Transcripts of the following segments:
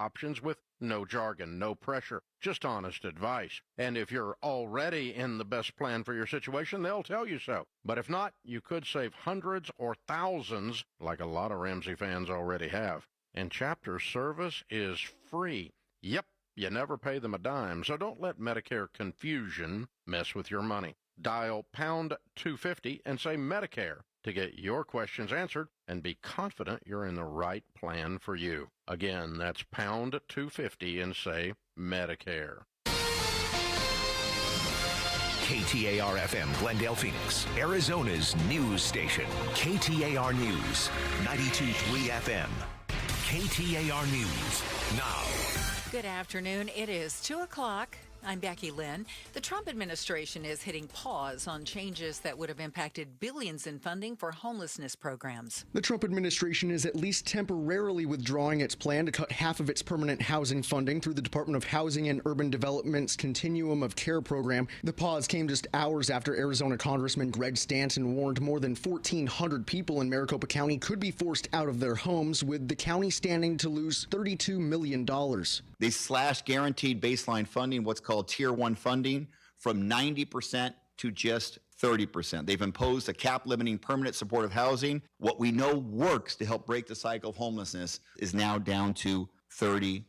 options with no jargon, no pressure, just honest advice. And if you're already in the best plan for your situation, they'll tell you so. But if not, you could save hundreds or thousands, like a lot of Ramsey fans already have. And Chapter service is free. Yep, you never pay them a dime, so don't let Medicare confusion mess with your money. Dial pound 250 and say Medicare to get your questions answered and be confident you're in the right plan for you. Again, that's pound 250 and say Medicare. KTAR-FM, Glendale, Phoenix, Arizona's news station. KTAR News, 92.3 FM. KTAR News, now. Good afternoon. It is 2 o'clock. I'm Becky Lynn. The Trump administration is hitting pause on changes that would have impacted billions in funding for homelessness programs. The Trump administration is at least temporarily withdrawing its plan to cut half of its permanent housing funding through the Department of Housing and Urban Development's Continuum of Care program. The pause came just hours after Arizona Congressman Greg Stanton warned more than 1,400 people in Maricopa County could be forced out of their homes, with the county standing to lose $32 million. They slashed guaranteed baseline funding, what's called Tier 1 funding, from 90% to just 30%. They've imposed a cap limiting permanent supportive housing. What we know works to help break the cycle of homelessness is now down to 30%.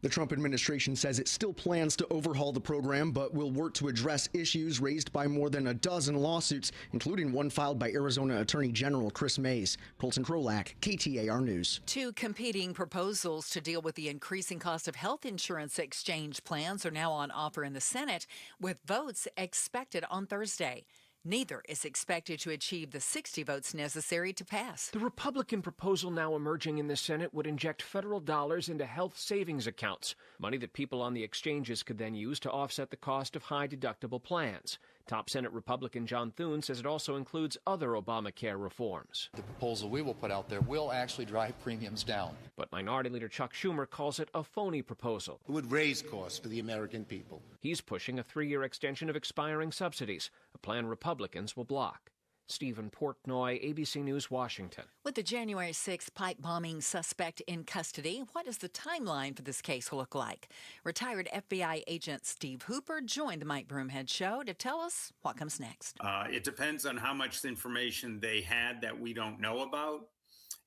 The Trump administration says it still plans to overhaul the program, but will work to address issues raised by more than a dozen lawsuits, including one filed by Arizona Attorney General Chris Mays. Colton Krolak, KTAR News. Two competing proposals to deal with the increasing cost of health insurance exchange plans are now on offer in the Senate, with votes expected on Thursday. Neither is expected to achieve the 60 votes necessary to pass. The Republican proposal now emerging in the Senate would inject federal dollars into health savings accounts, money that people on the exchanges could then use to offset the cost of high-deductible plans. Top Senate Republican John Thune says it also includes other Obamacare reforms. The proposal we will put out there will actually drive premiums down. But Minority Leader Chuck Schumer calls it a phony proposal. It would raise costs for the American people. He's pushing a 3-year extension of expiring subsidies, a plan Republicans will block. Stephen Portnoy, ABC News, Washington. With the January 6th pipe bombing suspect in custody, what does the timeline for this case look like? Retired FBI agent Steve Hooper joined the Mike Broomhead Show to tell us what comes next. It depends on how much information they had that we don't know about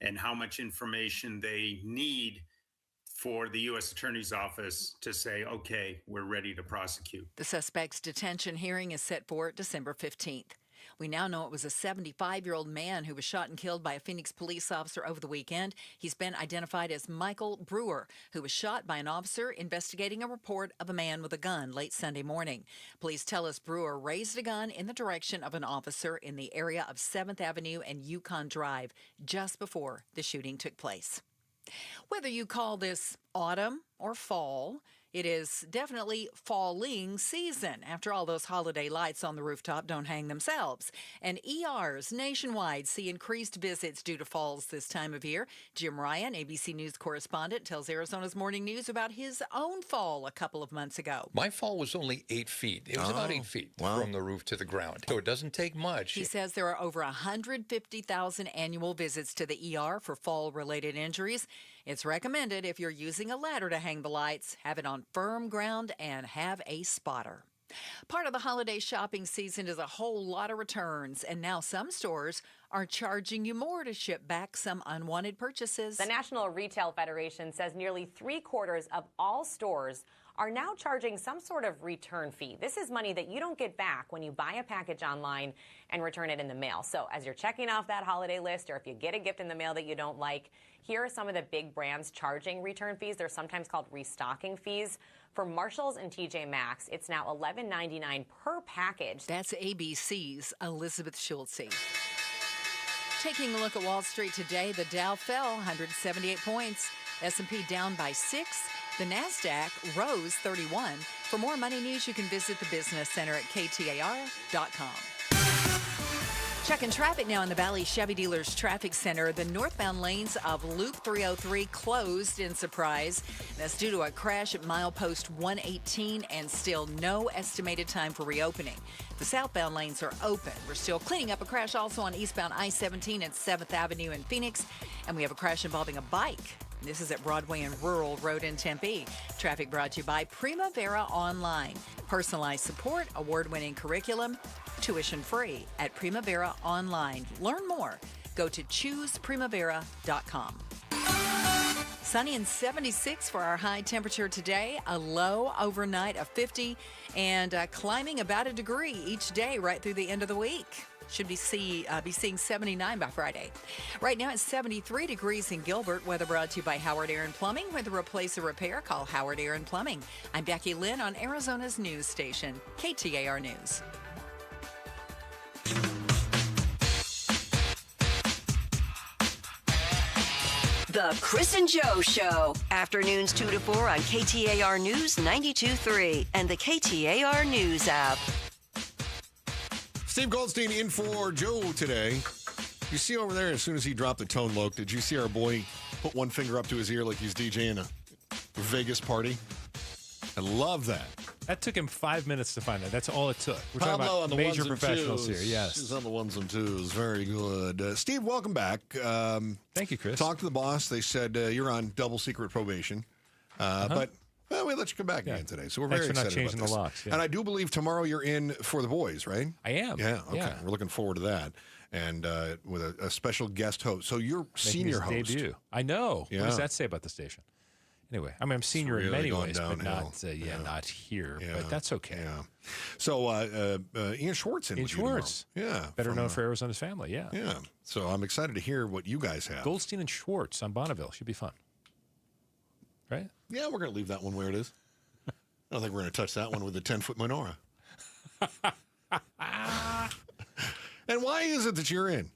and how much information they need for the U.S. Attorney's Office to say, okay, we're ready to prosecute. The suspect's detention hearing is set for December 15th. We now know it was a 75-year-old man who was shot and killed by a Phoenix police officer over the weekend. He's been identified as Michael Brewer, who was shot by an officer investigating a report of a man with a gun late Sunday morning. Police tell us Brewer raised a gun in the direction of an officer in the area of 7th Avenue and Yukon Drive just before the shooting took place. Whether you call this autumn or fall, it is definitely falling season. After all, those holiday lights on the rooftop don't hang themselves. And ERs nationwide see increased visits due to falls this time of year. Jim Ryan, ABC News correspondent, tells Arizona's Morning News about his own fall a couple of months ago. My fall was only 8 feet. It was about 8 feet from the roof to the ground. So it doesn't take much. He says there are over 150,000 annual visits to the ER for fall-related injuries. It's recommended if you're using a ladder to hang the lights, have it on firm ground and have a spotter. Part of the holiday shopping season is a whole lot of returns, and now some stores are charging you more to ship back some unwanted purchases. The National Retail Federation says nearly 3/4 of all stores are now charging some sort of return fee. This is money that you don't get back when you buy a package online and return it in the mail. So as you're checking off that holiday list, or if you get a gift in the mail that you don't like, here are some of the big brands charging return fees. They're sometimes called restocking fees. For Marshalls and TJ Maxx, it's now $11.99 per package. That's ABC's Elizabeth Schultze. Taking a look at Wall Street today, the Dow fell 178 points. S&P down by 6. The NASDAQ rose 31. For more money news, you can visit the Business Center at KTAR.com. Checking traffic now in the Valley Chevy Dealers Traffic Center. The northbound lanes of Loop 303 closed in Surprise. That's due to a crash at milepost 118 and still no estimated time for reopening. The southbound lanes are open. We're still cleaning up a crash also on eastbound I-17 at 7th Avenue in Phoenix. And we have a crash involving a bike This is at Broadway and Rural Road in Tempe. Traffic brought to you by Primavera Online. Personalized support, award-winning curriculum, tuition free at Primavera Online. Learn more. Go to chooseprimavera.com. Sunny and 76 for our high temperature today. A low overnight of 50 and climbing about a degree each day right through the end of the week. Should be seeing 79 by Friday. Right now it's 73 degrees in Gilbert. Weather brought to you by Howard Aaron Plumbing. With a replace or repair, call Howard Aaron Plumbing. I'm Becky Lynn on Arizona's news station, KTAR News. The Chris and Joe Show. Afternoons 2 to 4 on KTAR News 92.3 and the KTAR News app. Steve Goldstein in for Joe today. You see over there, as soon as he dropped the tone, Loke, did you see our boy put one finger up to his ear like he's DJing a Vegas party? I love that. That took him 5 minutes to find that. That's all it took. We're Pablo talking on about the major ones and professionals twos. here. Yes. He's on the ones and twos. Very good. Steve, welcome back. Thank you, Chris. Talked to the boss. They said you're on double secret probation. But we let you come back again today. So we're Thanks very for not excited changing about this. the locks. Yeah. And I do believe tomorrow you're in for the boys, right? I am. Yeah, okay. Yeah. We're looking forward to that. And with a special guest host. So you're Making senior his host. debut. I know. Yeah. What does that say about the station? Anyway, I mean, I'm senior It's in really many going ways, but downhill. not here. Yeah. But that's okay. Yeah. So Ian Schwartz in Ian with you tomorrow. Schwartz. Yeah. Better known for Arizona's family, yeah. Yeah. So I'm excited to hear what you guys have. Goldstein and Schwartz on Bonneville. Should be fun. Right? Yeah, we're going to leave that one where it is. I don't think we're going to touch that one with the 10-foot menorah. And why is it that you're in?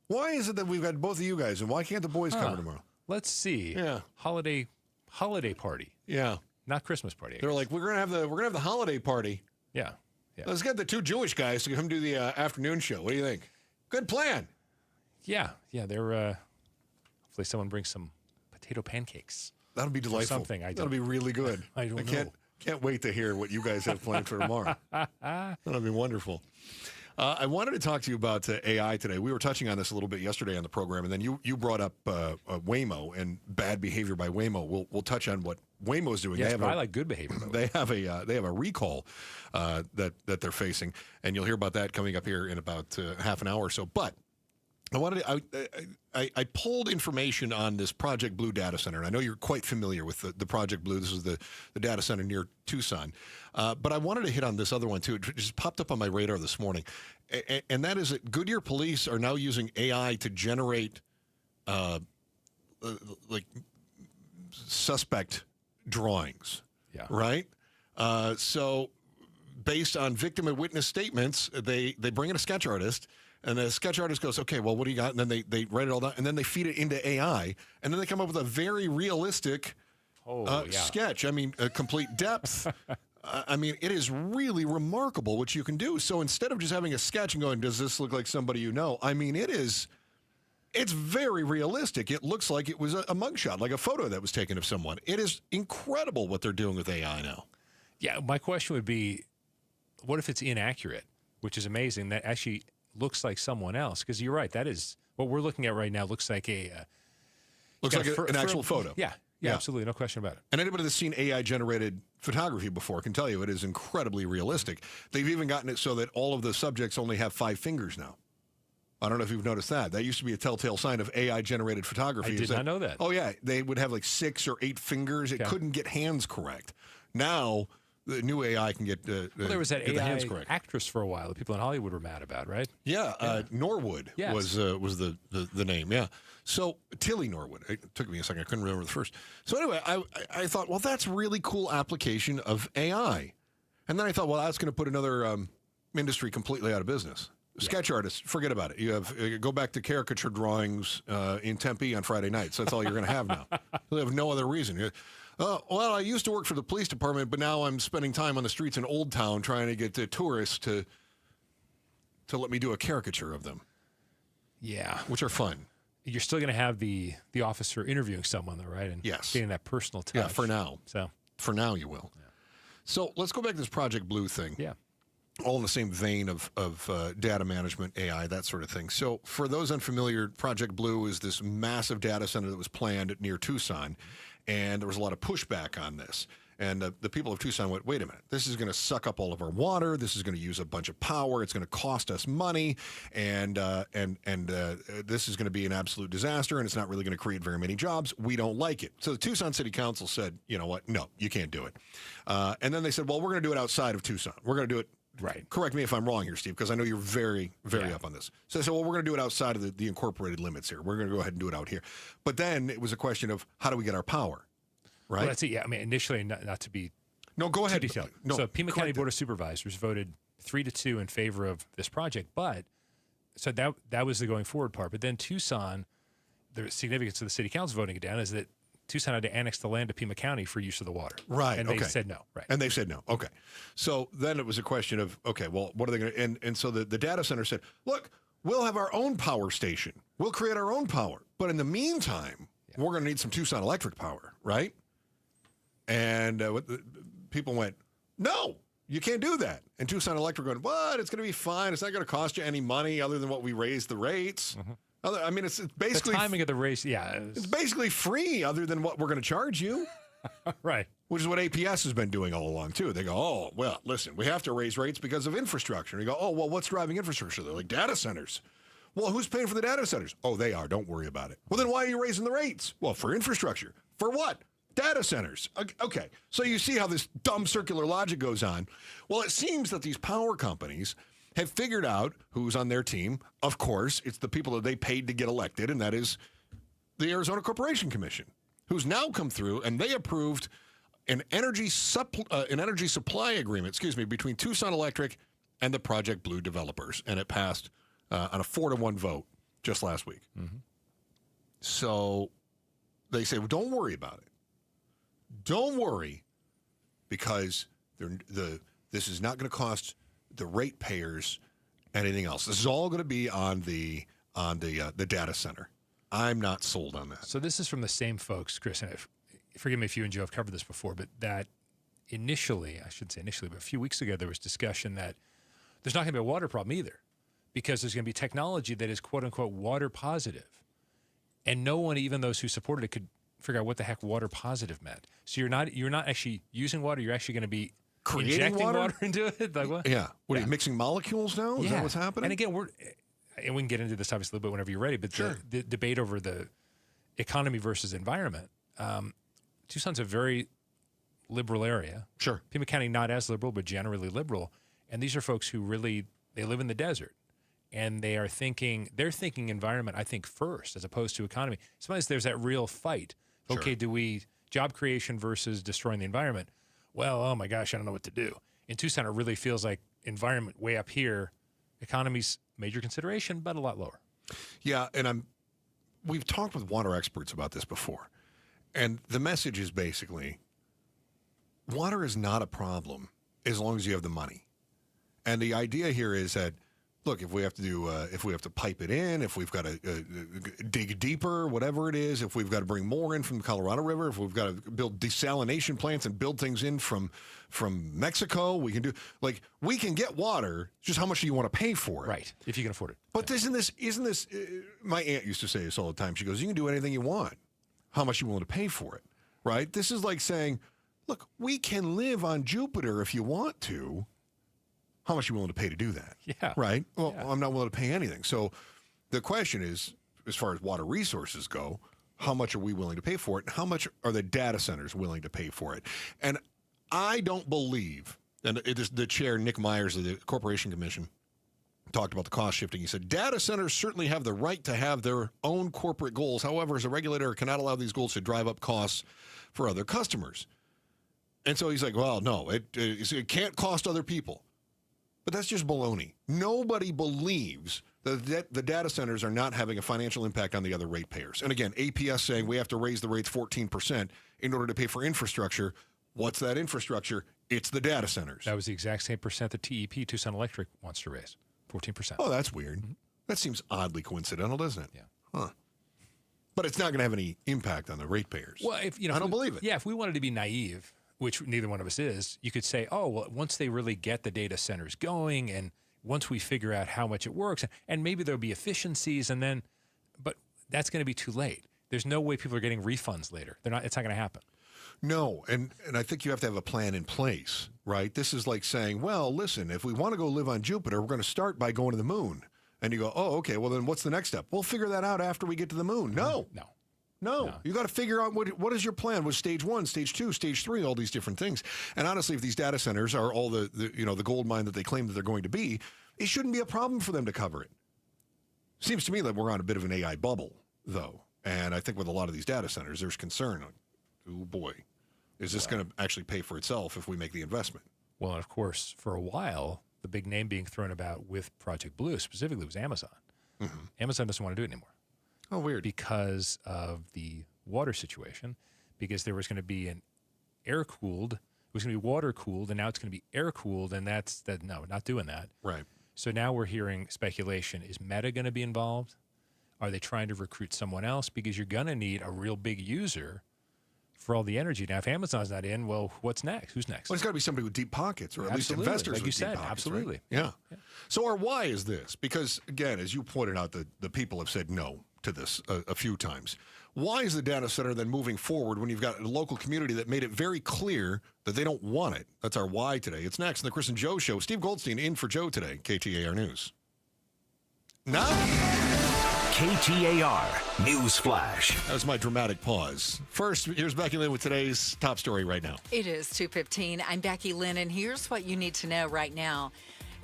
Why is it that we've got both of you guys, and why can't the boys cover tomorrow? Let's see. Yeah. Holiday party. Yeah. Not Christmas party. They're like, we're gonna have the holiday party. Yeah. Yeah. Let's get the two Jewish guys to come do the afternoon show. What do you think? Good plan. Yeah. Yeah. They're hopefully someone brings some potato pancakes. That'll be delightful. Something. That'll be really good. I don't know. Can't wait to hear what you guys have planned for tomorrow. That'll be wonderful. I wanted to talk to you about AI today. We were touching on this a little bit yesterday on the program, and then you brought up Waymo and bad behavior by Waymo. We'll touch on what Waymo's doing. Yes, but I like good behavior. They have a recall that they're facing, and you'll hear about that coming up here in about half an hour or so. But I pulled information on this Project Blue data center, and I know you're quite familiar with the Project Blue. This is the data center near Tucson. But I wanted to hit on this other one, too. It just popped up on my radar this morning, and that is that Goodyear Police are now using AI to generate like suspect drawings, right? So based on victim and witness statements, they bring in a sketch artist, and the sketch artist goes, okay, well, what do you got? And then they write it all down, and then they feed it into AI, and then they come up with a very realistic sketch. I mean, a complete depth. I mean, it is really remarkable what you can do. So instead of just having a sketch and going, does this look like somebody you know? I mean, it's very realistic. It looks like it was a mugshot, like a photo that was taken of someone. It is incredible what they're doing with AI now. Yeah, my question would be, what if it's inaccurate, which is amazing. That actually looks like someone else, because you're right. That is what we're looking at right now. Looks like an actual photo. Yeah, absolutely, no question about it. And anybody that's seen AI-generated photography before can tell you it is incredibly realistic. They've even gotten it so that all of the subjects only have 5 fingers now. I don't know if you've noticed that. That used to be a telltale sign of AI-generated photography. I did not know that. Oh, yeah. They would have like 6 or 8 fingers. It couldn't get hands correct. Now, the new AI can get there was that AI AI actress for a while that people in Hollywood were mad about, right? Yeah. Norwood was the name, yeah. So, Tilly Norwood. It took me a second. I couldn't remember the first. So, anyway, I thought, well, that's a really cool application of AI. And then I thought, well, that's going to put another industry completely out of business. Sketch artists, forget about it. You have go back to caricature drawings in Tempe on Friday nights. That's all you're going to have now. You have no other reason. Well, I used to work for the police department, but now I'm spending time on the streets in Old Town trying to get the tourists to let me do a caricature of them. Yeah, which are fun. You're still going to have the officer interviewing someone, though, right? And getting that personal touch. Yeah, for now. So for now, you will. Yeah. So let's go back to this Project Blue thing. Yeah. all in the same vein of data management, AI, that sort of thing. So for those unfamiliar, Project Blue is this massive data center that was planned near Tucson, and there was a lot of pushback on this. And the people of Tucson went, wait a minute, this is going to suck up all of our water. This is going to use a bunch of power. It's going to cost us money. And this is going to be an absolute disaster, and it's not really going to create very many jobs. We don't like it. So the Tucson City Council said, you know what? No, you can't do it. And then they said, well, we're going to do it outside of Tucson. We're going to do it. Right. Correct me if I'm wrong here, Steve, because I know you're very, very up on this. So they said, well, we're going to do it outside of the incorporated limits here. We're going to go ahead and do it out here. But then it was a question of how do we get our power? Right. Well, that's it. Yeah. I mean, initially, not to be go ahead. too detailed. No, so Pima County Board of Supervisors voted 3-2 in favor of this project, but so that was the going forward part. But then Tucson, the significance of the city council voting it down is that Tucson had to annex the land to Pima County for use of the water. Right. And they said no. Right. And they said no. Okay. So then it was a question of, okay, well, what are they going to, and so the data center said, look, we'll have our own power station. We'll create our own power. But in the meantime, we're going to need some Tucson electric power, right? And people went, no, you can't do that. And Tucson Electric went, what? It's going to be fine. It's not going to cost you any money other than what we raised the rates. Mm-hmm. I mean, it's basically... The timing of the race, It's basically free other than what we're going to charge you. Right. Which is what APS has been doing all along, too. They go, oh, well, listen, we have to raise rates because of infrastructure. And you go, oh, well, what's driving infrastructure? They're like, data centers. Well, who's paying for the data centers? Oh, they are. Don't worry about it. Well, then why are you raising the rates? Well, for infrastructure. For what? Data centers. Okay. So you see how this dumb circular logic goes on. Well, it seems that these power companies have figured out who's on their team. Of course, it's the people that they paid to get elected, and that is the Arizona Corporation Commission, who's now come through, and they approved an energy supply agreement, between Tucson Electric and the Project Blue developers, and it passed on a 4-1 vote just last week. Mm-hmm. So they say, well, don't worry about it. Don't worry, because this is not going to cost the ratepayers anything else. This is all going to be on the data center. I'm not sold on that. So this is from the same folks, Chris, and forgive me if you and Joe have covered this before, but that initially, I shouldn't say initially, but a few weeks ago, there was discussion that there's not going to be a water problem either, because there's going to be technology that is quote unquote water positive. And no one, even those who supported it, could figure out what the heck water positive meant. So you're not actually using water, you're actually going to be creating injecting water into it. Like what? Yeah. What are you mixing molecules now? Is that what's happening? And again, and we can get into this obviously a little bit whenever you're ready, but the debate over the economy versus environment. Tucson's a very liberal area. Sure. Pima County not as liberal, but generally liberal. And these are folks who they live in the desert. And they're thinking environment, I think, first, as opposed to economy. Sometimes there's that real fight. Sure. Okay, do we job creation versus destroying the environment? Well, oh my gosh, I don't know what to do. In Tucson, it really feels like environment way up here, economy's major consideration, but a lot lower. Yeah, and we've talked with water experts about this before. And the message is basically, water is not a problem as long as you have the money. And the idea here is that, look, if we have to pipe it in, if we've got to dig deeper, whatever it is, if we've got to bring more in from the Colorado River, if we've got to build desalination plants and build things in from Mexico, we can get water. Just how much do you want to pay for it? Right, if you can afford it. But isn't this? My aunt used to say this all the time. She goes, "You can do anything you want. How much you willing to pay for it?" Right? This is like saying, "Look, we can live on Jupiter if you want to. How much are you willing to pay to do that?" Yeah. Right? Well, I'm not willing to pay anything. So the question is, as far as water resources go, how much are we willing to pay for it? And how much are the data centers willing to pay for it? And I don't believe, and it is the chair, Nick Myers of the Corporation Commission, talked about the cost shifting. He said, data centers certainly have the right to have their own corporate goals. However, as a regulator, cannot allow these goals to drive up costs for other customers. And so he's like, well, no, it can't cost other people. But that's just baloney. Nobody believes that the data centers are not having a financial impact on the other ratepayers. And again, APS saying we have to raise the rates 14% in order to pay for infrastructure. What's that infrastructure? It's the data centers. That was the exact same percent that TEP, Tucson Electric, wants to raise, 14%. Oh, that's weird. Mm-hmm. That seems oddly coincidental, doesn't it? Yeah. Huh. But it's not going to have any impact on the ratepayers. Well, I don't believe it. Yeah, if we wanted to be naive, which neither one of us is, you could say, oh, well, once they really get the data centers going and once we figure out how much it works, and maybe there'll be efficiencies, but that's going to be too late. There's no way people are getting refunds later. It's not going to happen. No, and I think you have to have a plan in place, right? This is like saying, well, listen, if we want to go live on Jupiter, we're going to start by going to the moon. And you go, oh, okay, well, then what's the next step? We'll figure that out after we get to the moon. No. You got to figure out what is your plan? What's stage 1, stage 2, stage 3, all these different things. And honestly, if these data centers are all the gold mine that they claim that they're going to be, it shouldn't be a problem for them to cover it. Seems to me that we're on a bit of an AI bubble, though. And I think with a lot of these data centers, there's concern. Oh, boy. Is this going to actually pay for itself if we make the investment? Well, and of course, for a while, the big name being thrown about with Project Blue specifically was Amazon. Mm-hmm. Amazon doesn't want to do it anymore. Oh, weird. Because of the water situation, because there was going to be an air-cooled, it was going to be water-cooled, and now it's going to be air-cooled, and no, not doing that. Right. So now we're hearing speculation. Is Meta going to be involved? Are they trying to recruit someone else? Because you're going to need a real big user for all the energy. Now, if Amazon's not in, well, what's next? Who's next? Well, it's got to be somebody with deep pockets, or at least investors like with you said, deep pockets. absolutely. Right? Yeah. So our why is this? Because, again, as you pointed out, the people have said no to this a few times. Why is the data center then moving forward when you've got a local community that made it very clear that they don't want it? That's our why today. It's next in the Chris and Joe Show. Steve Goldstein in for Joe today, KTAR News. Now, KTAR News Flash. That was my dramatic pause. First, here's Becky Lynn with today's top story right now. It is 2:15. I'm Becky Lynn, and here's what you need to know right now.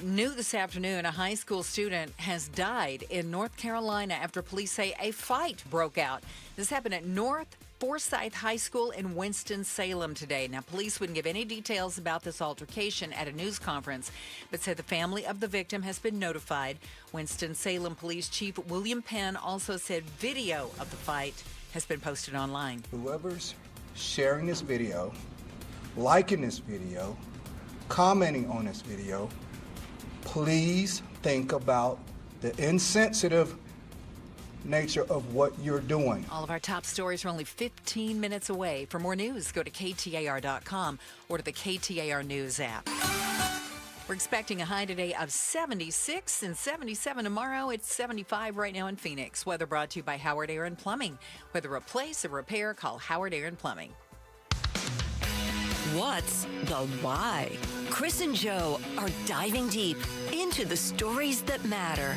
New this afternoon, a high school student has died in North Carolina after police say a fight broke out. This happened at North Forsyth High School in Winston-Salem today. Now, police wouldn't give any details about this altercation at a news conference, but said the family of the victim has been notified. Winston-Salem Police Chief William Penn also said video of the fight has been posted online. Whoever's sharing this video, liking this video, commenting on this video, please think about the insensitive nature of what you're doing. All of our top stories are only 15 minutes away. For more news, go to KTAR.com or to the KTAR News app. We're expecting a high today of 76 and 77 tomorrow. It's 75 right now in Phoenix. Weather brought to you by Howard Air and Plumbing. Whether replace or repair, call Howard Air and Plumbing. What's the why? Chris and Joe are diving deep into the stories that matter.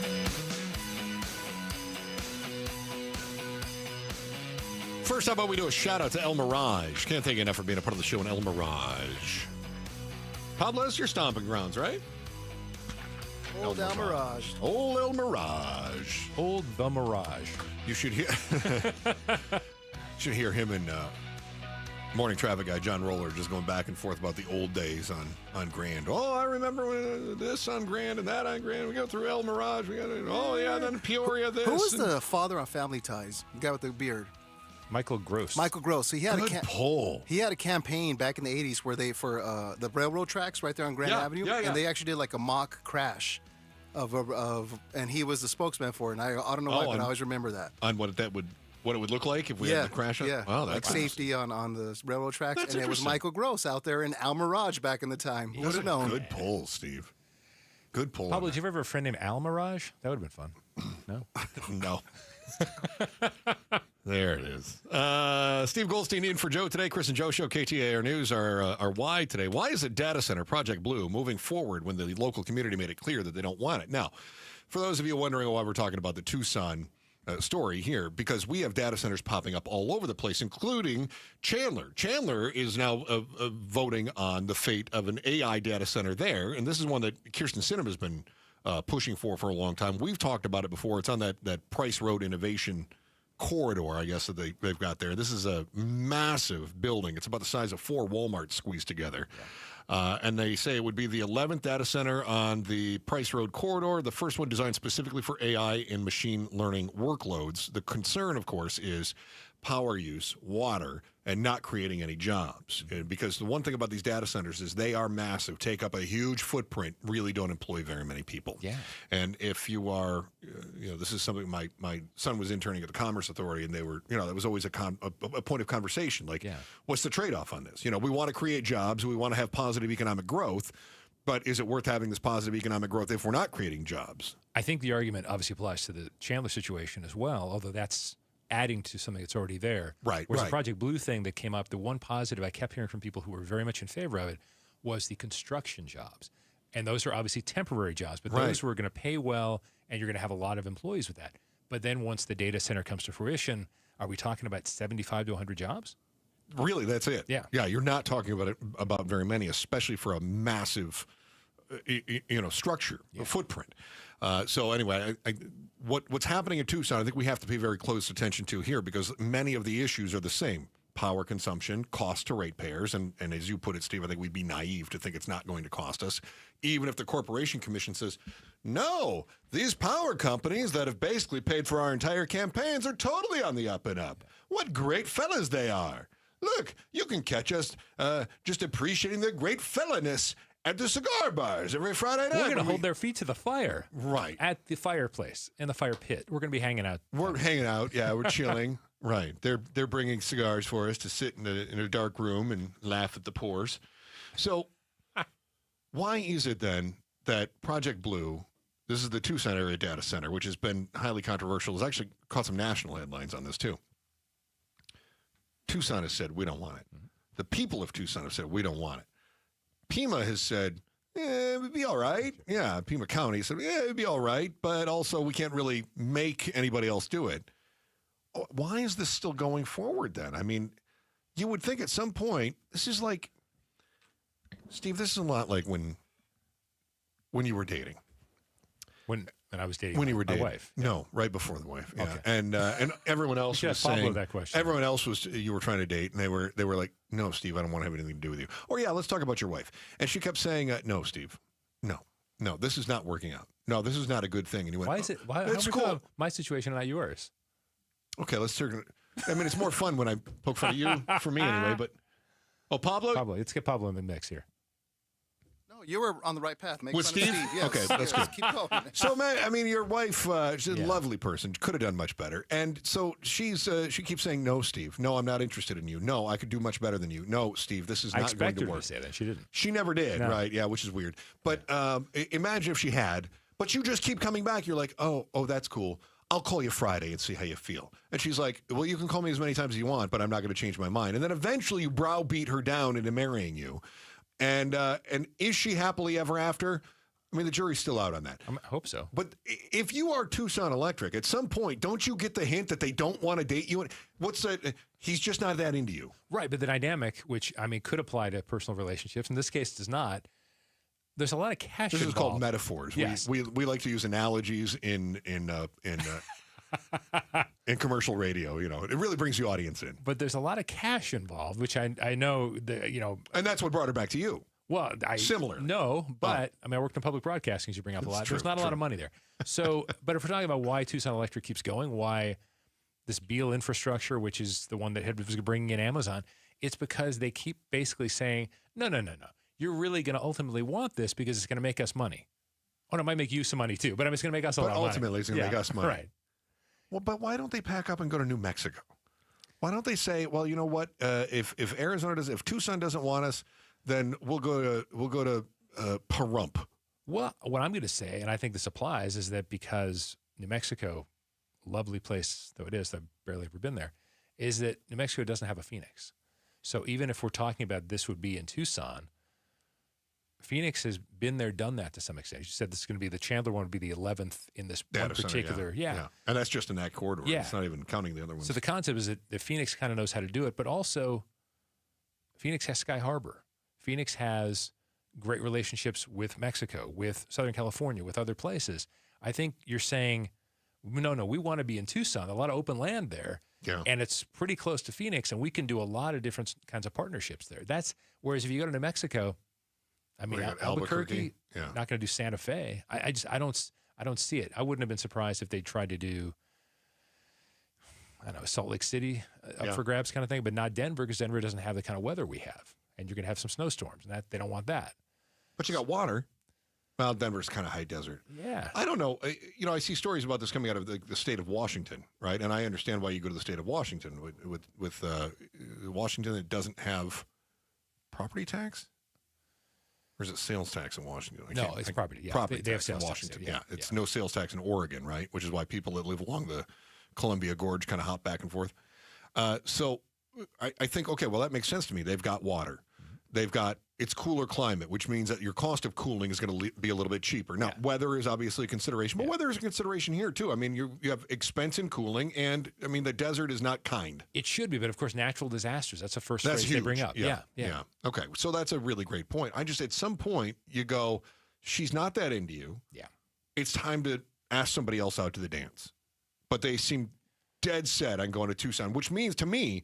First, how about we do a shout-out to El Mirage. Can't thank you enough for being a part of the show in El Mirage. Pablo, it's your stomping grounds, right? Old El Mirage. Old El Mirage. Old the Mirage. You should hear should hear him and morning traffic guy John Roller just going back and forth about the old days on Grand. Oh, I remember when this on Grand and that on Grand. We go through El Mirage. We got then Peoria this. Who was the father on Family Ties? The guy with the beard. Michael Gross. Michael Gross. So he had Good pull. He had a campaign back in the 80s where they for the railroad tracks right there on Grand Avenue, and they actually did like a mock crash of and he was the spokesman for it. And I don't know why, but I always remember that. On what it would look like if we had the crash. Yeah. Wow, that's like safety on the railroad tracks. That's and it was Michael Gross out there in Al Mirage back in the time. Who would have known? Good pull, Steve. Good pull. Pablo, did you ever have a friend named Al Mirage? That would have been fun. No? No. There it is. Steve Goldstein in for Joe today. Chris and Joe Show, KTAR News. Our why today. Why is a data center, Project Blue, moving forward when the local community made it clear that they don't want it? Now, for those of you wondering why we're talking about the Tucson story here, because we have data centers popping up all over the place, including Chandler. Chandler is now voting on the fate of an AI data center there, and this is one that Kirsten Sinema has been pushing for a long time. We've talked about it before. It's on that Price Road Innovation corridor, I guess, that they've got there. This is a massive building. It's about the size of 4 Walmarts squeezed together. And they say it would be the 11th data center on the Price Road corridor, the first one designed specifically for AI and machine learning workloads. The concern, of course, is power use, water, and not creating any jobs. Because the one thing about these data centers is they are massive, take up a huge footprint, really don't employ very many people. Yeah. And if you are, this is something my son was interning at the Commerce Authority, and they were, that was always a point of conversation. Like, what's the trade-off on this? We want to create jobs, we want to have positive economic growth, but is it worth having this positive economic growth if we're not creating jobs? I think the argument obviously applies to the Chandler situation as well, although that's adding to something that's already there. Right. Whereas the Project Blue thing that came up, the one positive I kept hearing from people who were very much in favor of it was the construction jobs. And those are obviously temporary jobs, but those were going to pay well, and you're going to have a lot of employees with that. But then once the data center comes to fruition, are we talking about 75 to 100 jobs? Really, that's it. Yeah. Yeah, you're not talking about very many, especially for a massive structure, a footprint. So anyway, what's happening in Tucson, I think we have to pay very close attention to here, because many of the issues are the same. Power consumption, cost to ratepayers, and as you put it, Steve, I think we'd be naive to think it's not going to cost us, even if the Corporation Commission says, no, these power companies that have basically paid for our entire campaigns are totally on the up and up. What great fellas they are. Look, you can catch us just appreciating their great fellowness at the cigar bars every Friday night. We're going to hold their feet to the fire. Right. At the fireplace, in the fire pit. We're going to be hanging out. We're hanging out. Yeah, we're chilling. Right. They're bringing cigars for us to sit in a dark room and laugh at the pores. So why is it then that Project Blue, this is the Tucson area data center, which has been highly controversial, has actually caught some national headlines on this too. Tucson has said, we don't want it. The people of Tucson have said, we don't want it. Pima has said, it would be all right. Yeah, Pima County said, yeah, it would be all right, but also we can't really make anybody else do it. Why is this still going forward then? I mean, you would think at some point, this is like, Steve, this is a lot like when you were dating. When I was dating when you were dating. my wife. No, right before the wife. Yeah. Okay. And everyone else was saying that question. Everyone else was you were trying to date, and they were like, no, Steve, I don't want to have anything to do with you. Or yeah, let's talk about your wife. And she kept saying, no, Steve, no, this is not working out. No, this is not a good thing. And you went, why is it? Why? It's cool. My situation, not yours. Okay, let's turn. I mean, it's more fun when I poke fun at you, for me anyway. But Pablo, let's get Pablo in the mix here. No, you were on the right path. Make with fun Steve? of Steve. Yes. Okay, that's good. Keep going. So, man, I mean, your wife, she's a lovely person. Could have done much better. And so she keeps saying, no, Steve. No, I'm not interested in you. No, I could do much better than you. No, Steve, this is not going to work. I expected her to say that. She didn't. She never did, right? Yeah, which is weird. But imagine if she had. But you just keep coming back. You're like, oh, that's cool. I'll call you Friday and see how you feel. And she's like, well, you can call me as many times as you want, but I'm not going to change my mind. And then eventually you browbeat her down into marrying you. And is she happily ever after? I mean, the jury's still out on that. I hope so. But if you are Tucson Electric, at some point, don't you get the hint that they don't want to date you? What's that? He's just not that into you. Right, but the dynamic, which, I mean, could apply to personal relationships, in this case does not. There's a lot of cash This involved. is called metaphors. Yes. We like to use analogies in commercial radio. It really brings the audience in. But there's a lot of cash involved, which I know and that's what brought her back to you. Well, similar. No, but I mean, I worked in public broadcasting, as you bring up a lot. There's not a lot of money there. So, but if we're talking about why Tucson Electric keeps going, why this Beale infrastructure, which is the one that was bringing in Amazon, it's because they keep basically saying, no. You're really going to ultimately want this because it's going to make us money. Oh, no, it might make you some money too, but it's going to make us a lot of money. But ultimately, it's going to make us money. Right. Well, but why don't they pack up and go to New Mexico? Why don't they say, well, you know what? If Tucson doesn't want us, then we'll go to Pahrump. Well, what I'm going to say, and I think this applies, is that because New Mexico, lovely place though it is, I've barely ever been there, is that New Mexico doesn't have a Phoenix. So even if we're talking about this would be in Tucson, Phoenix has been there, done that to some extent. You said this is going to be the Chandler one would be the 11th in this one particular. Yeah. And that's just in that corridor. Yeah. It's not even counting the other ones. So the concept is that Phoenix kind of knows how to do it, but also Phoenix has Sky Harbor. Phoenix has great relationships with Mexico, with Southern California, with other places. I think you're saying, no, we want to be in Tucson. A lot of open land there. Yeah. And it's pretty close to Phoenix, and we can do a lot of different kinds of partnerships there. Whereas if you go to New Mexico, I mean, Albuquerque, not going to do Santa Fe. I don't see it. I wouldn't have been surprised if they tried to do, I don't know, Salt Lake City up for grabs kind of thing, but not Denver, because Denver doesn't have the kind of weather we have. And you're going to have some snowstorms, and they don't want that. But you got water. Well, Denver's kind of high desert. Yeah. I don't know. I see stories about this coming out of the state of Washington, right? And I understand why you go to the state of Washington. With Washington, it doesn't have property tax? Or is it sales tax in Washington? No, it's property. Yeah, property they have tax in sales Washington. tax. Yeah, it's no sales tax in Oregon, right? Which is why people that live along the Columbia Gorge kind of hop back and forth. So I think, okay, well, that makes sense to me. They've got water. They've got, it's cooler climate, which means that your cost of cooling is going to be a little bit cheaper. Now, weather is obviously a consideration, but weather is a consideration here, too. I mean, you have expense in cooling, and, I mean, the desert is not kind. It should be, but, of course, natural disasters. That's the first phrase they bring up. Yeah. Okay, so that's a really great point. I just, at some point, you go, she's not that into you. Yeah. It's time to ask somebody else out to the dance. But they seem dead set on going to Tucson, which means, to me,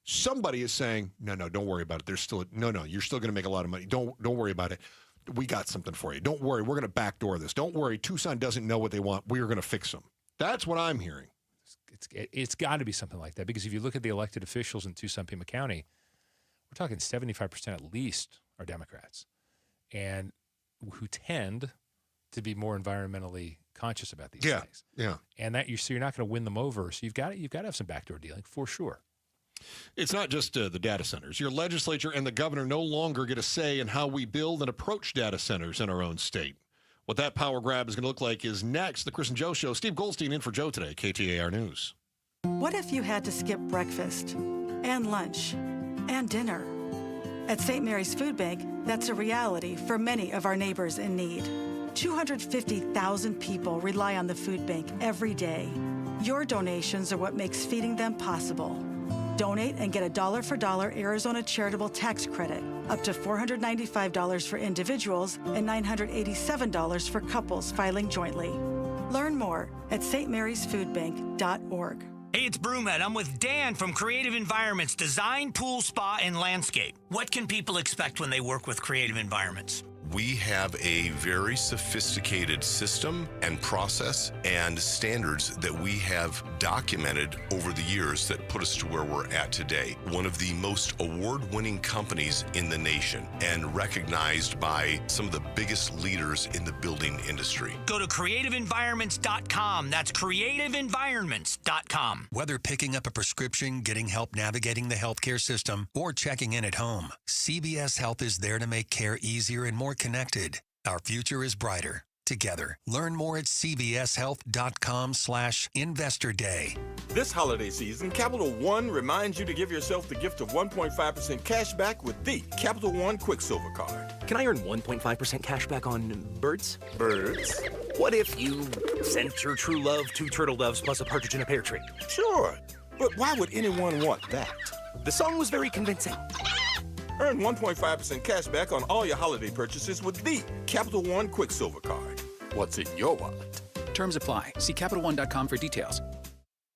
somebody is saying, no, don't worry about it. There's still you're still going to make a lot of money. Don't worry about it. We got something for you. Don't worry. We're going to backdoor this. Don't worry. Tucson doesn't know what they want. We're going to fix them. That's what I'm hearing. It's got to be something like that, because if you look at the elected officials in Tucson-Pima County, we're talking 75% at least are Democrats, and who tend to be more environmentally conscious about these things. Yeah. And you're not going to win them over. So you've got to have some backdoor dealing for sure. It's not just the data centers. Your legislature and the governor no longer get a say in how we build and approach data centers in our own state. What that power grab is going to look like is next. The Chris and Joe Show. Steve Goldstein in for Joe today, KTAR News. What if you had to skip breakfast and lunch and dinner? At St. Mary's Food Bank, that's a reality for many of our neighbors in need. 250,000 people rely on the food bank every day. Your donations are what makes feeding them possible. Donate and get a dollar-for-dollar Arizona charitable tax credit, up to $495 for individuals and $987 for couples filing jointly. Learn more at stmarysfoodbank.org. Hey, it's Brewmed. I'm with Dan from Creative Environments Design, Pool, Spa, and Landscape. What can people expect when they work with Creative Environments? We have a very sophisticated system and process and standards that we have documented over the years that put us to where we're at today. One of the most award-winning companies in the nation and recognized by some of the biggest leaders in the building industry. Go to creativeenvironments.com. That's creativeenvironments.com. Whether picking up a prescription, getting help navigating the healthcare system, or checking in at home, CVS Health is there to make care easier and more connected. Our future is brighter together. Learn more at cvshealth.com/Investor Day. This holiday season, Capital One reminds you to give yourself the gift of 1.5% cash back with the Capital One Quicksilver Card. Can I earn 1.5% cash back on birds? Birds? What if you sent your true love 2 turtle doves plus a partridge in a pear tree? Sure, but why would anyone want that? The song was very convincing. Earn 1.5% cash back on all your holiday purchases with the Capital One Quicksilver Card. What's in your wallet? Terms apply. See CapitalOne.com for details.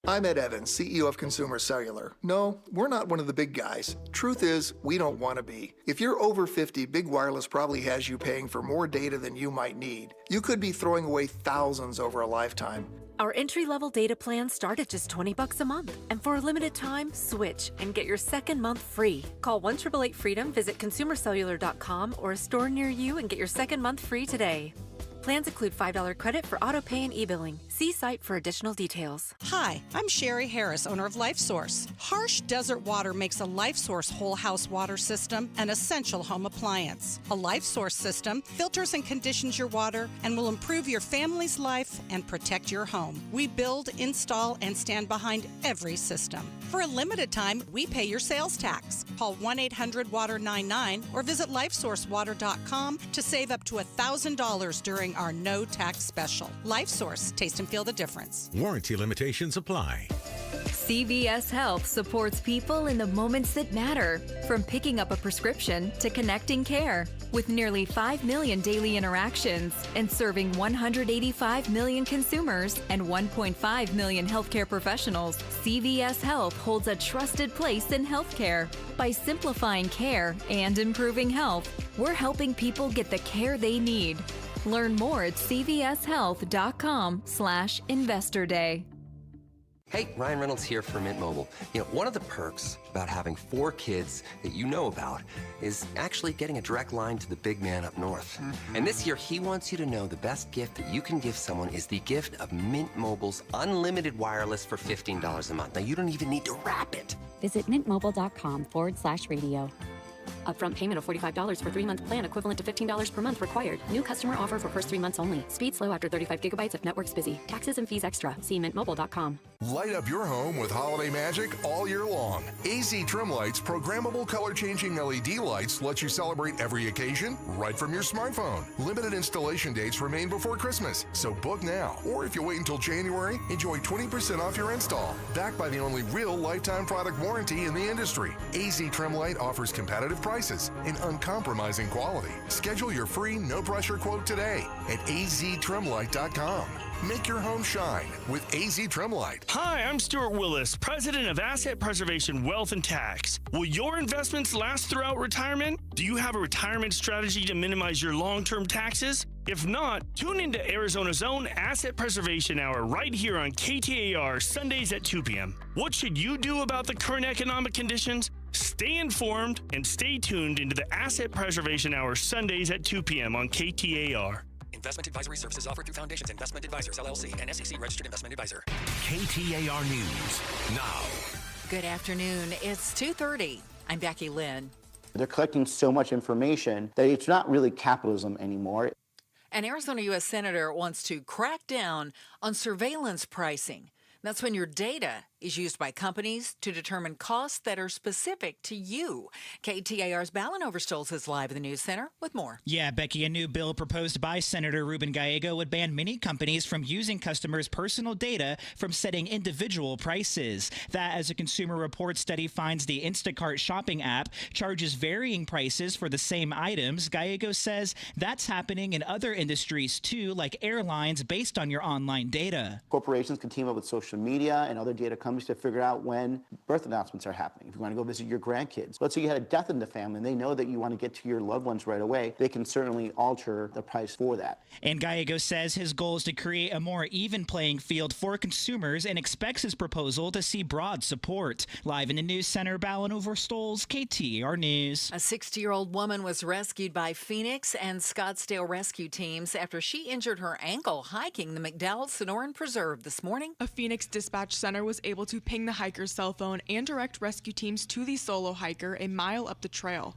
I'm Ed Evans, CEO of Consumer Cellular. No, we're not one of the big guys. Truth is, we don't want to be. If you're over 50, Big Wireless probably has you paying for more data than you might need. You could be throwing away thousands over a lifetime. Our entry-level data plans start at just $20 a month. And for a limited time, switch and get your second month free. Call 1-888-FREEDOM, visit consumercellular.com or a store near you and get your second month free today. Plans include $5 credit for auto pay and e-billing. See site for additional details. Hi, I'm Sherry Harris, owner of LifeSource. Harsh desert water makes a LifeSource whole house water system an essential home appliance. A LifeSource system filters and conditions your water and will improve your family's life and protect your home. We build, install, and stand behind every system. For a limited time, we pay your sales tax. Call 1-800-WATER-99 or visit LifeSourceWater.com to save up to $1,000 during our no tax special. LifeSource, taste and feel the difference. Warranty limitations apply. CVS Health supports people in the moments that matter, from picking up a prescription to connecting care. With nearly 5 million daily interactions and serving 185 million consumers and 1.5 million healthcare professionals, CVS Health holds a trusted place in healthcare. By simplifying care and improving health, we're helping people get the care they need. Learn more at cvshealth.com/Investor Day. Hey, Ryan Reynolds here for Mint Mobile. You know, one of the perks about having 4 kids that you know about is actually getting a direct line to the big man up north. Mm-hmm. And this year, he wants you to know the best gift that you can give someone is the gift of Mint Mobile's unlimited wireless for $15 a month. Now, you don't even need to wrap it. Visit mintmobile.com/radio. Upfront payment of $45 for 3-month plan equivalent to $15 per month required. New customer offer for first 3 months only. Speed slow after 35 gigabytes if network's busy. Taxes and fees extra. See mintmobile.com. Light up your home with holiday magic all year long. AZ Trim Lights programmable color-changing LED lights let you celebrate every occasion right from your smartphone. Limited installation dates remain before Christmas, so book now. Or if you wait until January, enjoy 20% off your install. Backed by the only real lifetime product warranty in the industry. AZ Trim Light offers competitive prices and uncompromising quality. Schedule your free no-pressure quote today at aztrimlight.com. Make your home shine with AZ Trim Light. Hi, I'm Stuart Willis, president of Asset Preservation Wealth and Tax. Will your investments last throughout retirement? Do you have a retirement strategy to minimize your long-term taxes? If not, tune into Arizona's own Asset Preservation Hour right here on KTAR Sundays at 2 p.m. What should you do about the current economic conditions? Stay informed and stay tuned into the Asset Preservation Hour Sundays at 2 p.m. on KTAR. Investment advisory services offered through Foundations Investment Advisors, LLC, and SEC Registered Investment Advisor. KTAR News now. Good afternoon. It's 2:30. I'm Becky Lynn. They're collecting so much information that it's not really capitalism anymore. An Arizona U.S. Senator wants to crack down on surveillance pricing. That's when your data is used by companies to determine costs that are specific to you. KTAR's Balin Overstolz is live in the News Center with more. Yeah, Becky, a new bill proposed by Senator Ruben Gallego would ban many companies from using customers' personal data from setting individual prices. That, as a Consumer Reports study finds, the Instacart shopping app charges varying prices for the same items. Gallego says that's happening in other industries too, like airlines, based on your online data. Corporations can team up with social media and other data companies to figure out when birth announcements are happening. If you want to go visit your grandkids, let's say you had a death in the family and they know that you want to get to your loved ones right away, they can certainly alter the price for that. And Gallego says his goal is to create a more even playing field for consumers and expects his proposal to see broad support. Live in the News Center, Balin Overstolz, KTAR News. A 60-year-old woman was rescued by Phoenix and Scottsdale rescue teams after she injured her ankle hiking the McDowell-Sonoran Preserve this morning. A Phoenix dispatch center was able to ping the hiker's cell phone and direct rescue teams to the solo hiker a mile up the trail.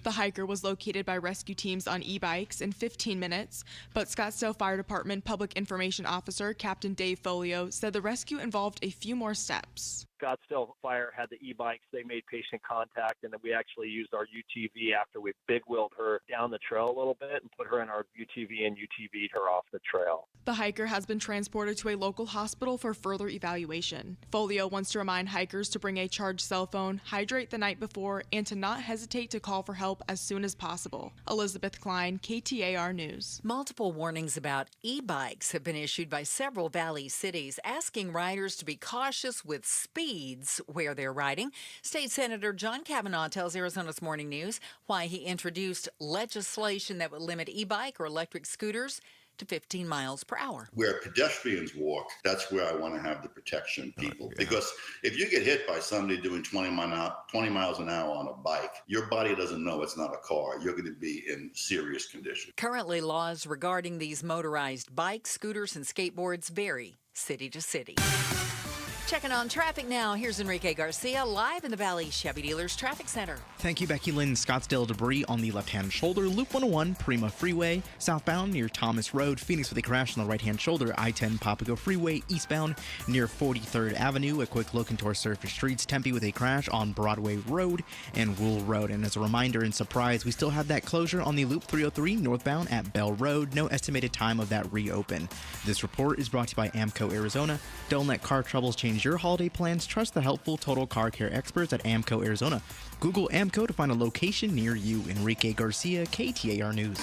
The hiker was located by rescue teams on e-bikes in 15 minutes, but Scottsdale Fire Department Public Information Officer Captain Dave Folio said the rescue involved a few more steps. Scottsdale Fire had the e-bikes. They made patient contact, and then we actually used our UTV after we big-wheeled her down the trail a little bit and put her in our UTV and UTV'd her off the trail. The hiker has been transported to a local hospital for further evaluation. Folio wants to remind hikers to bring a charged cell phone, hydrate the night before, and to not hesitate to call for help as soon as possible. Elizabeth Klein, KTAR News. Multiple warnings about e-bikes have been issued by several Valley cities, asking riders to be cautious with speeds where they're riding. State Senator John Kavanaugh tells Arizona's Morning News why he introduced legislation that would limit e-bike or electric scooters to 15 miles per hour. Where pedestrians walk, that's where I want to have the protection, people. Because if you get hit by somebody doing 20 miles an hour on a bike, your body doesn't know it's not a car. You're going to be in serious condition. Currently, laws regarding these motorized bikes, scooters, and skateboards vary city to city. Checking on traffic now. Here's Enrique Garcia live in the Valley Chevy Dealers Traffic Center. Thank you, Becky Lynn. Scottsdale debris on the left-hand shoulder. Loop 101, Prima Freeway. Southbound near Thomas Road. Phoenix with a crash on the right-hand shoulder. I-10 Papago Freeway. Eastbound near 43rd Avenue. A quick look into our surface streets. Tempe with a crash on Broadway Road and Wool Road. And as a reminder and surprise, we still have that closure on the Loop 303 northbound at Bell Road. No estimated time of that reopen. This report is brought to you by AMCO Arizona. Don't let car troubles change your holiday plans. Trust the helpful Total Car Care experts at AMCO Arizona. Google AMCO to find a location near you. Enrique Garcia, KTAR News.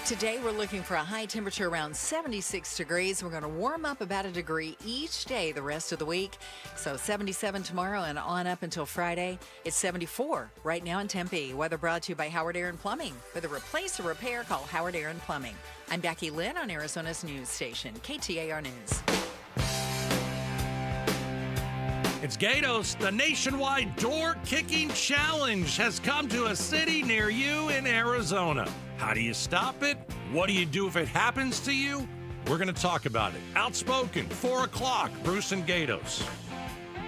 Today we're looking for a high temperature around 76 degrees. We're going to warm up about a degree each day the rest of the week. So 77 tomorrow and on up until Friday. It's 74 right now in Tempe. Weather brought to you by Howard Aaron Plumbing. For the replace or repair, call Howard Aaron Plumbing. I'm Becky Lynn on Arizona's news station, KTAR News. It's Gatos. The nationwide door-kicking challenge has come to a city near you in Arizona. How do you stop it? What do you do if it happens to you? We're going to talk about it. Outspoken, 4 o'clock, Bruce and Gatos.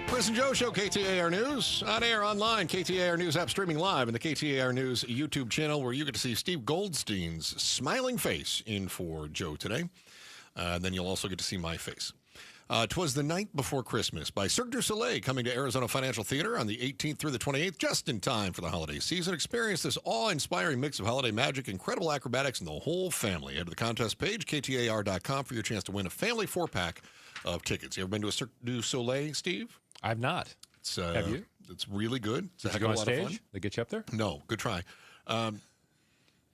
Chris and Joe Show, KTAR News. On air, online, KTAR News app, streaming live in the KTAR News YouTube channel, where you get to see Steve Goldstein's smiling face in for Joe today. Then you'll also get to see my face. 'Twas the Night Before Christmas by Cirque du Soleil, coming to Arizona Financial Theater on the 18th through the 28th, just in time for the holiday season. Experience this awe-inspiring mix of holiday magic, incredible acrobatics, and the whole family. Head to the contest page, KTAR.com, for your chance to win a family 4-pack of tickets. You ever been to a Cirque du Soleil, Steve? I've not. Have you? It's really good. It's Did you go on stage? They get you up there? No. Good try.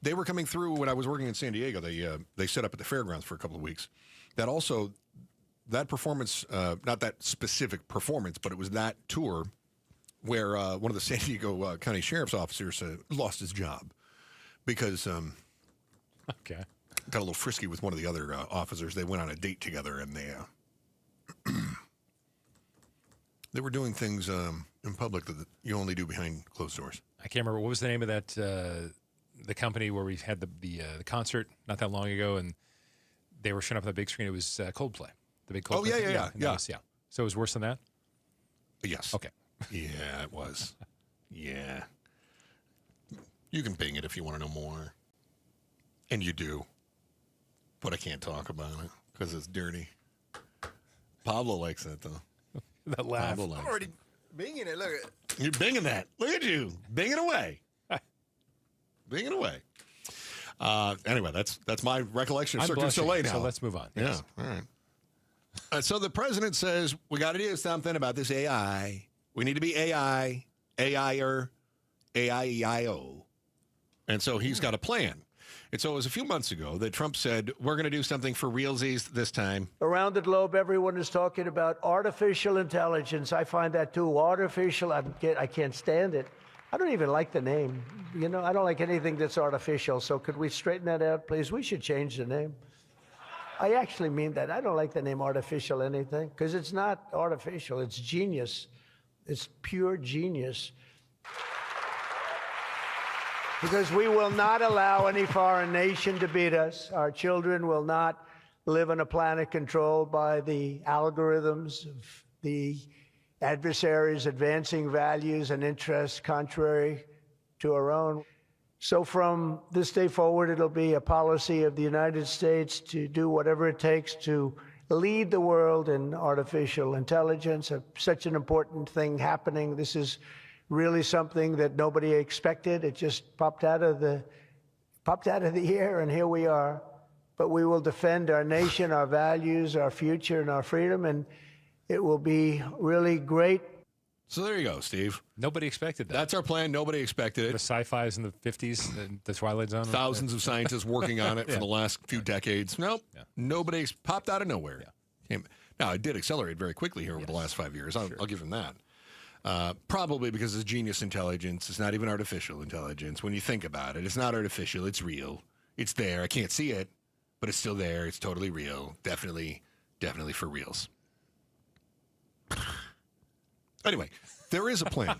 They were coming through when I was working in San Diego. They set up at the fairgrounds for a couple of weeks. That performance, not that specific performance, but it was that tour where one of the San Diego County Sheriff's officers lost his job because got a little frisky with one of the other officers. They went on a date together, and they were doing things in public that you only do behind closed doors. I can't remember. What was the name of that, the company where we had the concert not that long ago, and they were showing up on the big screen? It was Coldplay. The big Coldplay. Oh, yeah. Nice, yeah. So it was worse than that? Yes. Okay. Yeah, it was. Yeah. You can bing it if you want to know more. And you do. But I can't talk about it because it's dirty. Pablo likes that, though. That laugh. Pablo likes I'm already binging it. Look at it. You're binging that. Look at you. Binging away. Binging away. Anyway, that's my recollection of Cirque du Soleil now. So let's move on. Yeah. Yes. All right. So the president says we got to do something about this AI. We need to be AI, AIer, AIEIO. And so he's got a plan. And so it was a few months ago that Trump said, we're going to do something for realsies this time. Around the globe, everyone is talking about artificial intelligence. I find that too artificial. I can't stand it. I don't even like the name. You know, I don't like anything that's artificial. So could we straighten that out, please? We should change the name. I actually mean that. I don't like the name artificial anything because it's not artificial. It's genius. It's pure genius. Because we will not allow any foreign nation to beat us. Our children will not live on a planet controlled by the algorithms of the adversaries advancing values and interests contrary to our own. So from this day forward, it'll be a policy of the United States to do whatever it takes to lead the world in artificial intelligence. Such an important thing happening. This is really something that nobody expected. It just popped out of the air, and here we are. But we will defend our nation, our values, our future, and our freedom, and it will be really great. So there you go, Steve. Nobody expected that. That's our plan. Nobody expected it. The sci-fis in the 50s, the Twilight Zone. Thousands of scientists working on it for the last few decades. Nope. Yeah. Nobody popped out of nowhere. Yeah. Now, it did accelerate very quickly here over the last 5 years. I'll give him that. Probably because it's genius intelligence. It's not even artificial intelligence. When you think about it, it's not artificial. It's real. It's there. I can't see it, but it's still there. It's totally real. Definitely for reals. Anyway, there is a plan.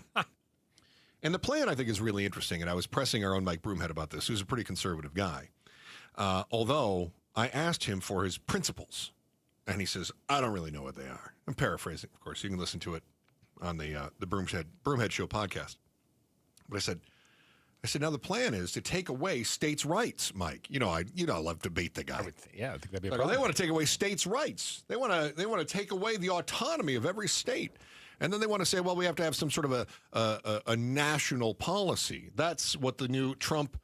And the plan, I think, is really interesting. And I was pressing our own Mike Broomhead about this, who's a pretty conservative guy. Although I asked him for his principles. And he says, I don't really know what they are. I'm paraphrasing, of course. You can listen to it on the Broomhead Show podcast. But I said, now the plan is to take away states' rights, Mike. I love to bait the guy. I think that'd be a problem. problem. They want to take away states' rights. They want to take away the autonomy of every state. And then they want to say, well, we have to have some sort of a national policy. That's what the new Trump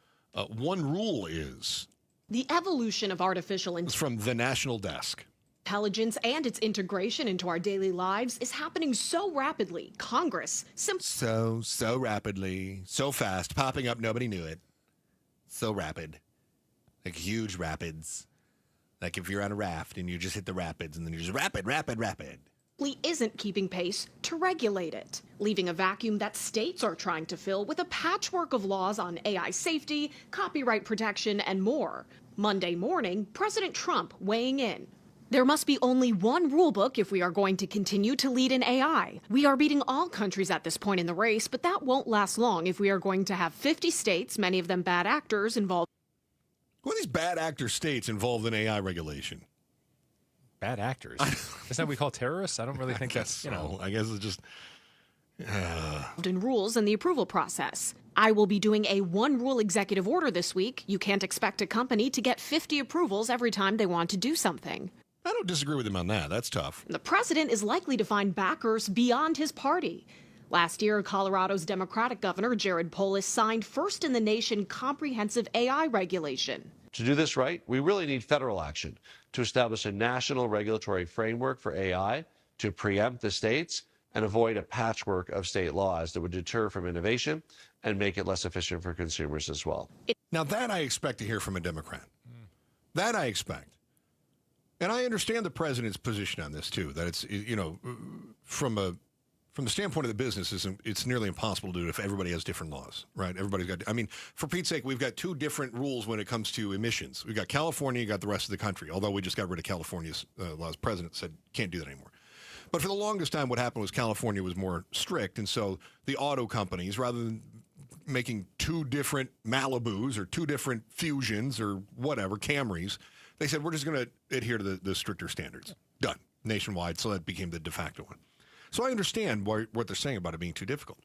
one rule is. The evolution of artificial It's from the National Desk. intelligence and its integration into our daily lives is happening so rapidly. Congress So rapidly, so fast, popping up, nobody knew it. So rapid. Like huge rapids. Like if you're on a raft and you just hit the rapids and then you're just rapid. isn't keeping pace to regulate it, leaving a vacuum that states are trying to fill with a patchwork of laws on AI safety, copyright protection, and more. Monday morning, President Trump weighing in. There must be only one rule book if we are going to continue to lead in AI. We are beating all countries at this point in the race, but that won't last long if we are going to have 50 states, many of them bad actors, involved. Who are these bad actor states involved in AI regulation? Bad actors? Isn't that what we call terrorists? I don't really think that's, I guess it's just... in rules and the approval process. I will be doing a one-rule executive order this week. You can't expect a company to get 50 approvals every time they want to do something. I don't disagree with him on that. That's tough. The president is likely to find backers beyond his party. Last year, Colorado's Democratic governor, Jared Polis, signed first in the nation comprehensive AI regulation. To do this right, we really need federal action to establish a national regulatory framework for AI to preempt the states and avoid a patchwork of state laws that would deter from innovation and make it less efficient for consumers as well. Now, that I expect to hear from a Democrat. That I expect. And I understand the president's position on this, too, that it's, from the standpoint of the business, it's nearly impossible to do it if everybody has different laws, right? Everybody's got, for Pete's sake, we've got two different rules when it comes to emissions. We've got California, you got the rest of the country, although we just got rid of California's laws. The president said, can't do that anymore. But for the longest time, what happened was California was more strict, and so the auto companies, rather than making two different Malibus or two different Fusions or whatever, Camrys, they said, we're just going to adhere to the stricter standards. Done. Nationwide, so that became the de facto one. So I understand what they're saying about it being too difficult.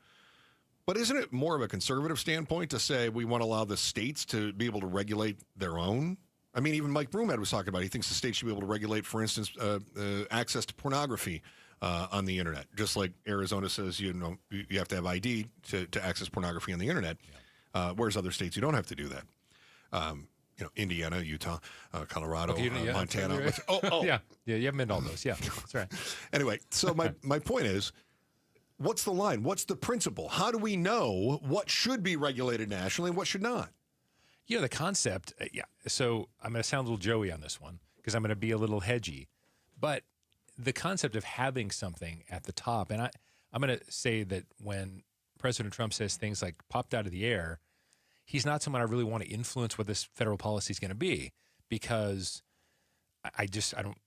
But isn't it more of a conservative standpoint to say we want to allow the states to be able to regulate their own? I mean, even Mike Broomhead was talking about it. He thinks the states should be able to regulate, for instance, access to pornography on the internet. Just like Arizona says, you have to have ID to access pornography on the internet, whereas other states, you don't have to do that. Indiana, Utah, Colorado, Montana. Yeah, you haven't been to all those. Yeah, that's right. Anyway, so my point is, what's the line? What's the principle? How do we know what should be regulated nationally and what should not? The concept, so I'm going to sound a little Joey on this one because I'm going to be a little hedgy, but the concept of having something at the top, and I'm going to say that when President Trump says things like popped out of the air, he's not someone I really want to influence what this federal policy is going to be because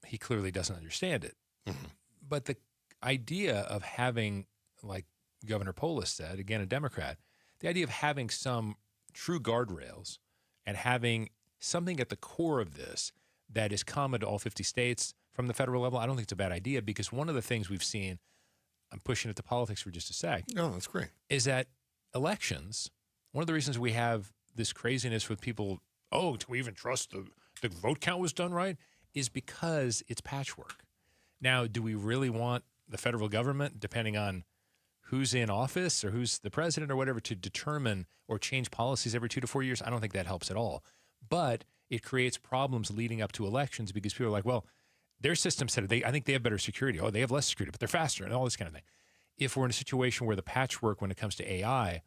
he clearly doesn't understand it. Mm-hmm. But the idea of having, like Governor Polis said, again, a Democrat, the idea of having some true guardrails and having something at the core of this that is common to all 50 states from the federal level, I don't think it's a bad idea because one of the things we've seen, I'm pushing it to politics for just a sec. Oh, that's great. Is that elections, one of the reasons we have this craziness with people, do we even trust the vote count was done right, is because it's patchwork. Now, do we really want the federal government, depending on who's in office or who's the president or whatever, to determine or change policies every 2 to 4 years? I don't think that helps at all. But it creates problems leading up to elections because people are like, well, their system said I think they have better security. Oh, they have less security, but they're faster and all this kind of thing. If we're in a situation where the patchwork when it comes to AI,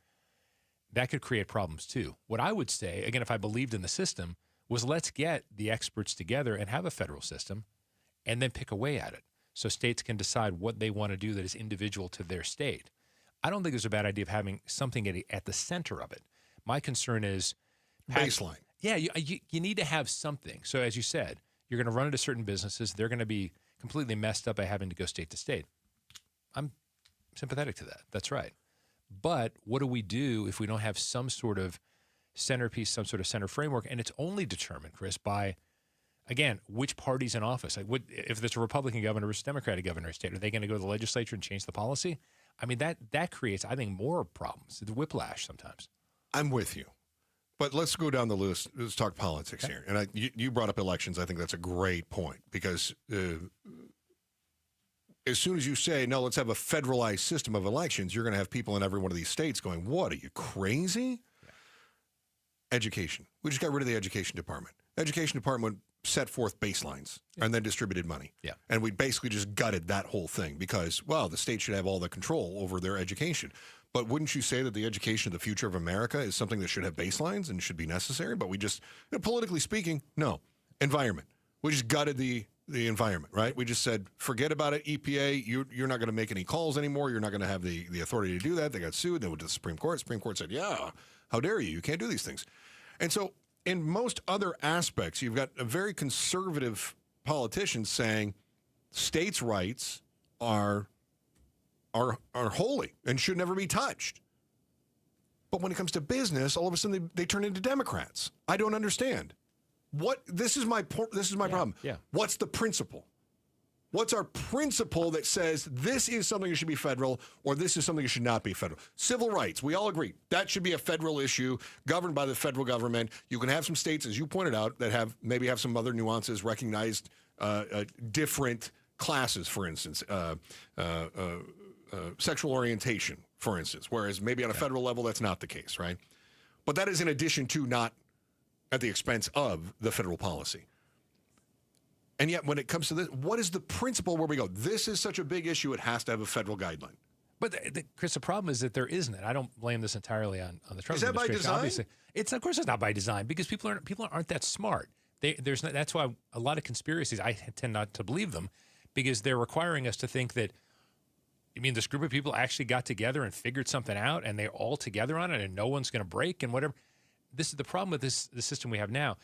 that could create problems too. What I would say, again, if I believed in the system, was let's get the experts together and have a federal system and then pick away at it so states can decide what they want to do that is individual to their state. I don't think there's a bad idea of having something at the center of it. My concern is baseline. Yeah, you need to have something. So as you said, you're going to run into certain businesses. They're going to be completely messed up by having to go state to state. I'm sympathetic to that. That's right. But what do we do if we don't have some sort of centerpiece, some sort of center framework? And it's only determined, Chris, by, again, which party's in office. Like, if there's a Republican governor versus Democratic governor of state, are they going to go to the legislature and change the policy? I mean, that creates, I think, more problems. It's whiplash sometimes. I'm with you. But let's go down the list. Let's talk politics here. And you brought up elections. I think that's a great point because as soon as you say, no, let's have a federalized system of elections, you're going to have people in every one of these states going, what, are you crazy? Yeah. Education. We just got rid of the education department. Education department set forth baselines and then distributed money. Yeah. And we basically just gutted that whole thing because, well, the state should have all the control over their education. But wouldn't you say that the education of the future of America is something that should have baselines and should be necessary? But we just, politically speaking, no. Environment. We just gutted the environment, right? We just said, forget about it, EPA. You're not going to make any calls anymore. You're not going to have the authority to do that. They got sued. They went to the Supreme Court. Supreme Court said, yeah, how dare you? You can't do these things. And so in most other aspects, you've got a very conservative politicians saying states' rights are holy and should never be touched. But when it comes to business, all of a sudden they turn into Democrats. I don't understand. This is my problem. Yeah. What's the principle? What's our principle that says this is something that should be federal or this is something that should not be federal? Civil rights, we all agree. That should be a federal issue governed by the federal government. You can have some states, as you pointed out, that maybe have some other nuances, recognized different classes, for instance, sexual orientation, for instance, whereas maybe on a federal level that's not the case, right? But that is in addition to, not at the expense of, the federal policy. And yet, when it comes to this, what is the principle where we go, this is such a big issue, it has to have a federal guideline? But, Chris, the problem is that there isn't it. I don't blame this entirely on the Trump administration. Is that by design? Obviously. Of course it's not by design, because people aren't that smart. That's why a lot of conspiracies, I tend not to believe them, because they're requiring us to think that, you mean this group of people actually got together and figured something out, and they're all together on it, and no one's going to break and whatever. This is the problem with the system we have now.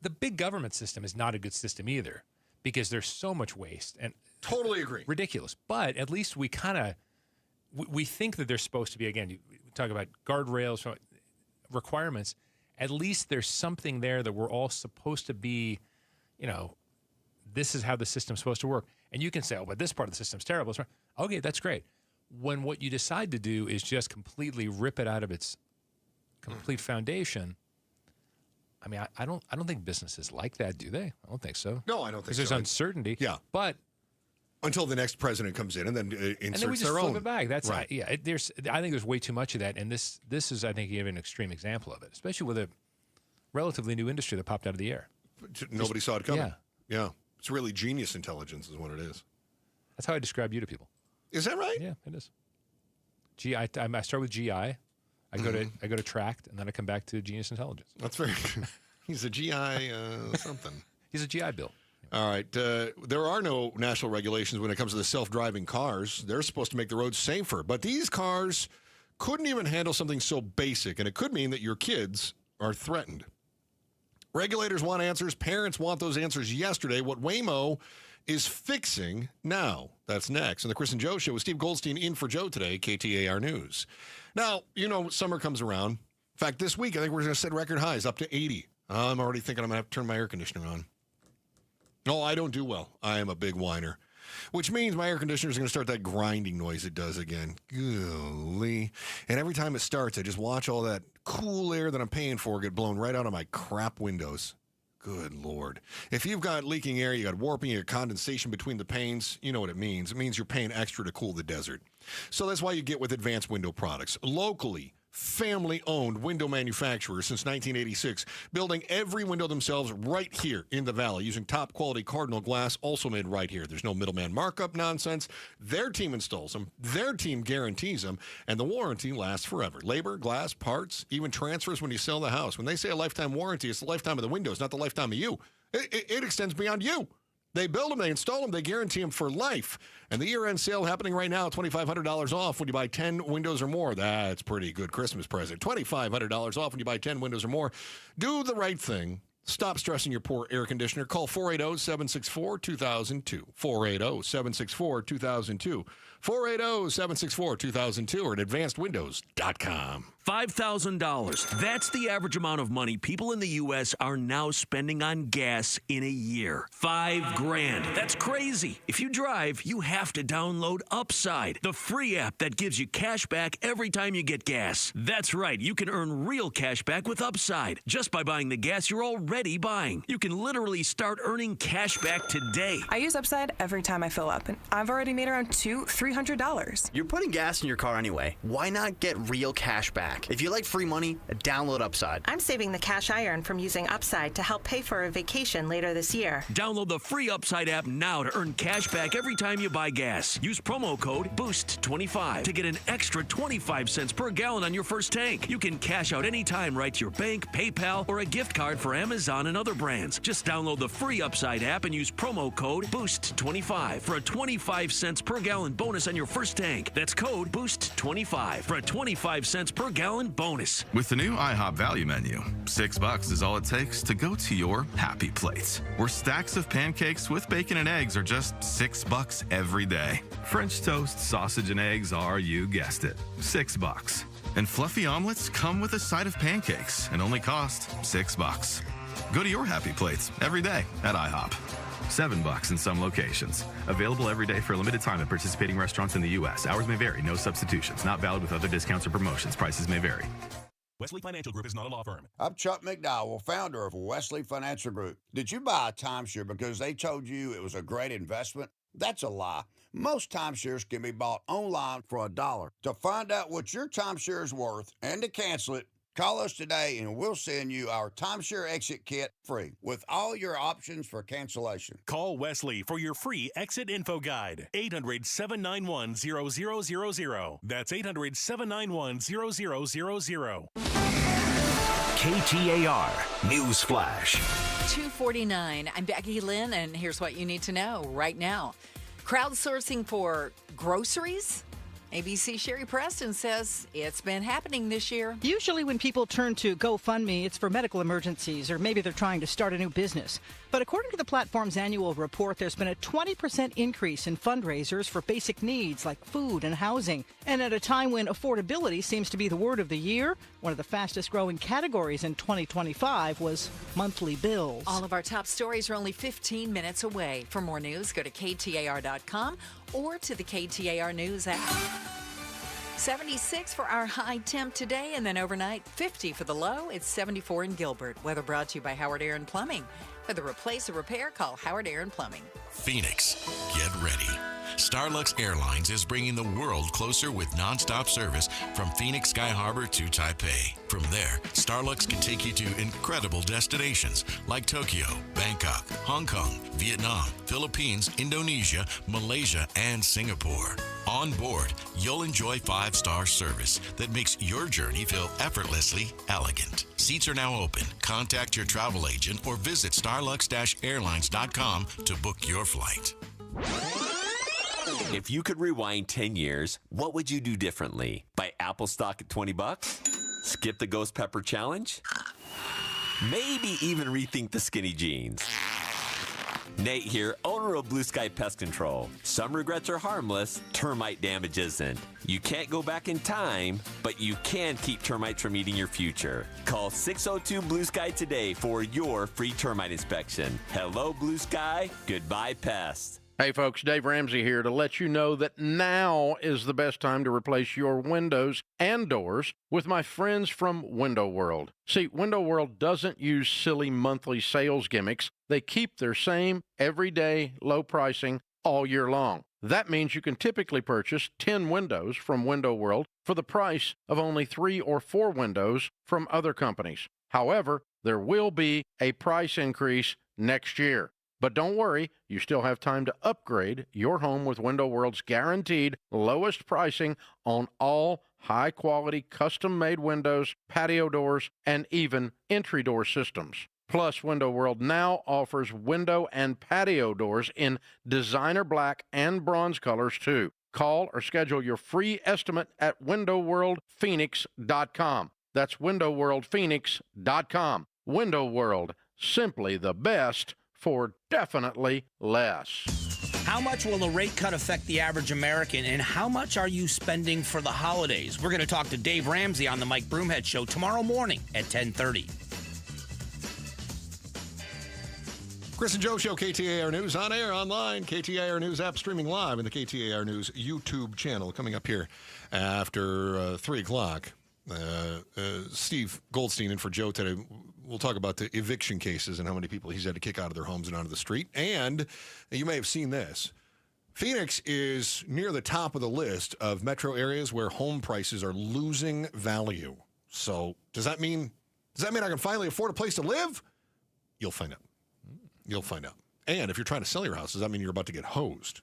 The big government system is not a good system either, because there's so much waste and totally agree, ridiculous. But at least we we think that they're supposed to be, again, you talk about guardrails, requirements. At least there's something there that we're all supposed to be, this is how the system's supposed to work. And you can say, oh, but this part of the system's terrible. Okay, that's great. When what you decide to do is just completely rip it out of its complete foundation, I mean, I don't think businesses like that, do they? I don't think so. No, I don't think so. Because there's uncertainty. Yeah. But until the next president comes in and then inserts and then we just their flip own. it back. That's right. I think there's way too much of that, and this is, I think, even an extreme example of it, especially with a relatively new industry that popped out of the air. Nobody saw it coming. Yeah. It's really genius intelligence is what it is. That's how I describe you to people. Is that right? Yeah, it is. I start with GI. I go to tract, and then I come back to genius intelligence. That's very true. He's a GI something. He's a GI Bill. All right. There are no national regulations when it comes to the self-driving cars. They're supposed to make the roads safer. But these cars couldn't even handle something so basic, and it could mean that your kids are threatened. Regulators want answers. Parents want those answers yesterday. What Waymo is fixing now. That's next. And the Chris and Joe Show with Steve Goldstein in for Joe today, KTAR News. Now, summer comes around. In fact, this week, I think we're going to set record highs up to 80. I'm already thinking I'm going to have to turn my air conditioner on. No, I don't do well. I am a big whiner, which means my air conditioner is going to start that grinding noise it does again. Golly. And every time it starts, I just watch all that cool air that I'm paying for get blown right out of my crap windows. Good Lord. If you've got leaking air, you got warping, you got condensation between the panes, you know what it means. It means you're paying extra to cool the desert. So that's why you get with Advanced Window Products. Locally, family-owned window manufacturers since 1986, building every window themselves right here in the valley using top-quality Cardinal glass, also made right here. There's no middleman markup nonsense. Their team installs them. Their team guarantees them, and the warranty lasts forever. Labor, glass, parts, even transfers when you sell the house. When they say a lifetime warranty, it's the lifetime of the windows, not the lifetime of you. It extends beyond you. They build them, they install them, they guarantee them for life. And the year-end sale happening right now, $2,500 off when you buy 10 windows or more. That's a pretty good Christmas present. $2,500 off when you buy 10 windows or more. Do the right thing. Stop stressing your poor air conditioner. Call 480-764-2002. 480-764-2002. 480-764-2002 or at advancedwindows.com. $5,000. That's the average amount of money people in the U.S. are now spending on gas in a year. $5,000. That's crazy. If you drive, you have to download Upside, the free app that gives you cash back every time you get gas. That's right. You can earn real cash back with Upside just by buying the gas you're already buying. You can literally start earning cash back today. I use Upside every time I fill up, and I've already made around $300. You're putting gas in your car anyway. Why not get real cash back? If you like free money, download Upside. I'm saving the cash I earn from using Upside to help pay for a vacation later this year. Download the free Upside app now to earn cash back every time you buy gas. Use promo code BOOST25 to get an extra 25 cents per gallon on your first tank. You can cash out anytime right to your bank, PayPal, or a gift card for Amazon and other brands. Just download the free Upside app and use promo code BOOST25 for a 25 cents per gallon bonus $25 on your first tank. That's code BOOST25 for a 25 cents per gallon bonus. With the new IHOP value menu, $6 is all it takes to go to your happy place, where stacks of pancakes with bacon and eggs are just $6 every day. French toast, sausage, and eggs are, you guessed it, $6. And fluffy omelets come with a side of pancakes and only cost $6. Go to your happy plates every day at IHOP. $7 in some locations. Available every day for a limited time at participating restaurants in the U.S. Hours may vary. No substitutions. Not valid with other discounts or promotions. Prices may vary. Wesley Financial Group is not a law firm. I'm Chuck McDowell, founder of Wesley Financial Group. Did you buy a timeshare because they told you it was a great investment? That's a lie. Most timeshares can be bought online for $1. To find out what your timeshare is worth and to cancel it, call us today and we'll send you our timeshare exit kit free with all your options for cancellation. Call Wesley for your free exit info guide. 800-791-0000. That's 800-791-0000. KTAR News Flash. 2:49. I'm Becky Lynn, and here's what you need to know right now. Crowdsourcing for groceries? ABC Sherry Preston says it's been happening this year. Usually when people turn to GoFundMe, it's for medical emergencies or maybe they're trying to start a new business. But according to the platform's annual report, there's been a 20% increase in fundraisers for basic needs like food and housing. And at a time when affordability seems to be the word of the year, one of the fastest growing categories in 2025 was monthly bills. All of our top stories are only 15 minutes away. For more news, go to KTAR.com or to the KTAR News app. 76 for our high temp today, and then overnight 50 for the low. It's 74 in Gilbert. Weather brought to you by Howard Aaron Plumbing. For the replace or repair, call Howard Aaron Plumbing. Phoenix, get ready. Starlux Airlines is bringing the world closer with nonstop service from Phoenix Sky Harbor to Taipei. From there, Starlux can take you to incredible destinations like Tokyo, Bangkok, Hong Kong, Vietnam, Philippines, Indonesia, Malaysia, and Singapore. On board, you'll enjoy 5-star service that makes your journey feel effortlessly elegant. Seats are now open. Contact your travel agent or visit starlux-airlines.com to book your flight. If you could rewind 10 years, what would you do differently? Buy Apple stock at $20? Skip the Ghost Pepper Challenge? Maybe even rethink the skinny jeans. Nate here, owner of Blue Sky Pest Control. Some regrets are harmless, termite damage isn't. You can't go back in time, but you can keep termites from eating your future. Call 602 Blue Sky today for your free termite inspection. Hello, Blue Sky. Goodbye, pests. Hey folks, Dave Ramsey here to let you know that now is the best time to replace your windows and doors with my friends from Window World. See, Window World doesn't use silly monthly sales gimmicks. They keep their same everyday low pricing all year long. That means you can typically purchase 10 windows from Window World for the price of only 3 or 4 windows from other companies. However, there will be a price increase next year. But don't worry, you still have time to upgrade your home with Window World's guaranteed lowest pricing on all high-quality custom-made windows, patio doors, and even entry door systems. Plus, Window World now offers window and patio doors in designer black and bronze colors, too. Call or schedule your free estimate at windowworldphoenix.com. That's windowworldphoenix.com. Window World, simply the best for definitely less. How much will the rate cut affect the average American, and how much are you spending for the holidays? We're going to talk to Dave Ramsey on the Mike Broomhead Show tomorrow morning at 10:30. Chris and Joe Show, KTAR News, on air, online, KTAR News app, streaming live in the KTAR News YouTube channel. Coming up here after 3 o'clock. Steve Goldstein in for Joe today. We'll talk about the eviction cases and how many people he's had to kick out of their homes and onto the street. And you may have seen this. Phoenix is near the top of the list of metro areas where home prices are losing value. So does that mean I can finally afford a place to live? You'll find out. You'll find out. And if you're trying to sell your house, does that mean you're about to get hosed?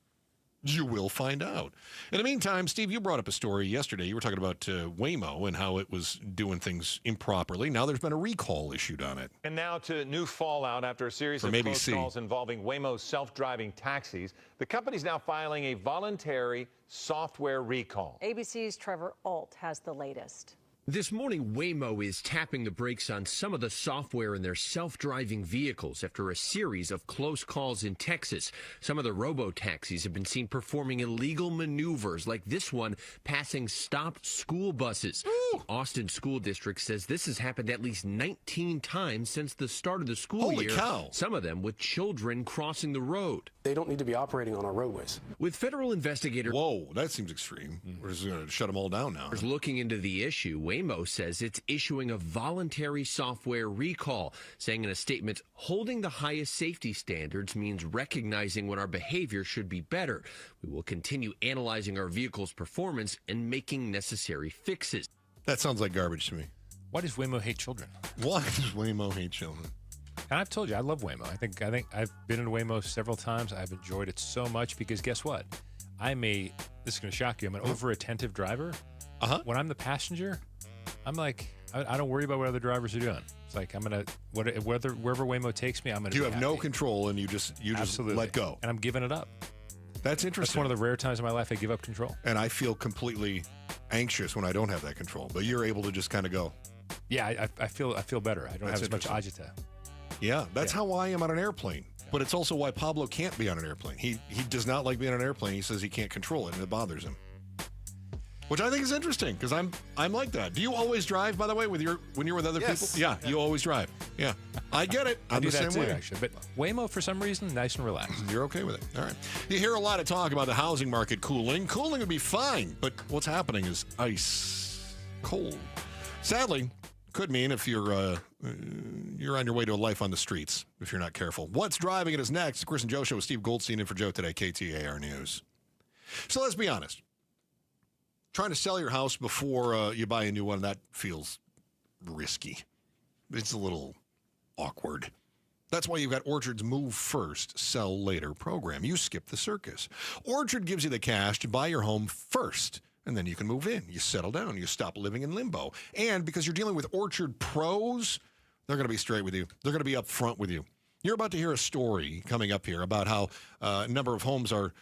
You will find out. In the meantime, Steve, you brought up a story yesterday. You were talking about Waymo and how it was doing things improperly. Now there's been a recall issued on it. And now to new fallout after a series of close calls involving Waymo's self-driving taxis. The company's now filing a voluntary software recall. ABC's Trevor Alt has the latest. This morning, Waymo is tapping the brakes on some of the software in their self-driving vehicles after a series of close calls in Texas. Some of the robo-taxis have been seen performing illegal maneuvers, like this one passing stopped school buses. The Austin School District says this has happened at least 19 times since the start of the school year. Holy cow. Some of them with children crossing the road. They don't need to be operating on our roadways. With federal investigators... Whoa, that seems extreme. We're just going to shut them all down now. Looking into the issue, Waymo says it's issuing a voluntary software recall, saying in a statement, holding the highest safety standards means recognizing when our behavior should be better. We will continue analyzing our vehicle's performance and making necessary fixes. That sounds like garbage to me. Why does Waymo hate children? Why does Waymo hate children? And I've told you, I love Waymo. I think I've been in Waymo several times. I've enjoyed it so much because guess what? This is going to shock you, I'm an over-attentive driver. When I'm the passenger, I'm like, I don't worry about what other drivers are doing. It's like, I'm going to, wherever Waymo takes me, I'm going to You have no control and you just let go. And I'm giving it up. That's interesting. That's one of the rare times in my life I give up control. And I feel completely anxious when I don't have that control. But you're able to just kind of go. Yeah, I feel better. I don't have as much agita. Yeah, that's how I am on an airplane. But it's also why Pablo can't be on an airplane. He does not like being on an airplane. He says he can't control it and it bothers him. Which I think is interesting because I'm like that. Do you always drive, by the way, when you're with other people? Yeah, you always drive. Yeah, I get it. I'm the same way, actually. But Waymo, for some reason, nice and relaxed. You're okay with it. All right. You hear a lot of talk about the housing market cooling. Cooling would be fine, but what's happening is ice cold. Sadly, could mean if you're on your way to a life on the streets if you're not careful. What's driving it is next. The Chris and Joe Show with Steve Goldstein in for Joe today, KTAR News. So let's be honest. Trying to sell your house before you buy a new one, that feels risky. It's a little awkward. That's why you've got Orchard's Move First, Sell Later program. You skip the circus. Orchard gives you the cash to buy your home first, and then you can move in. You settle down. You stop living in limbo. And because you're dealing with Orchard pros, they're going to be straight with you. They're going to be upfront with you. You're about to hear a story coming up here about how a number of homes are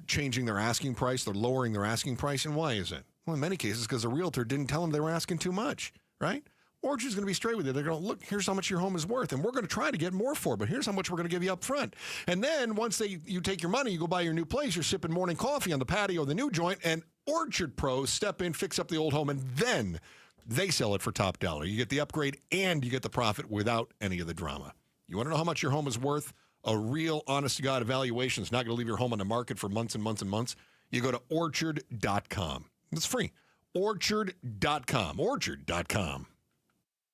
changing their asking price. They're lowering their asking price. And why is it? Well, in many cases, because the realtor didn't tell them they were asking too much, right? Orchard's going to be straight with you. They're going to look, here's how much your home is worth, and we're going to try to get more for it, but here's how much we're going to give you up front. And then once you take your money, you go buy your new place, you're sipping morning coffee on the patio of the new joint, and Orchard pros step in, fix up the old home, and then they sell it for top dollar. You get the upgrade, and you get the profit without any of the drama. You want to know how much your home is worth? A real, honest-to-God evaluation is not going to leave your home on the market for months and months and months. You go to Orchard.com. It's free. Orchard.com. Orchard.com.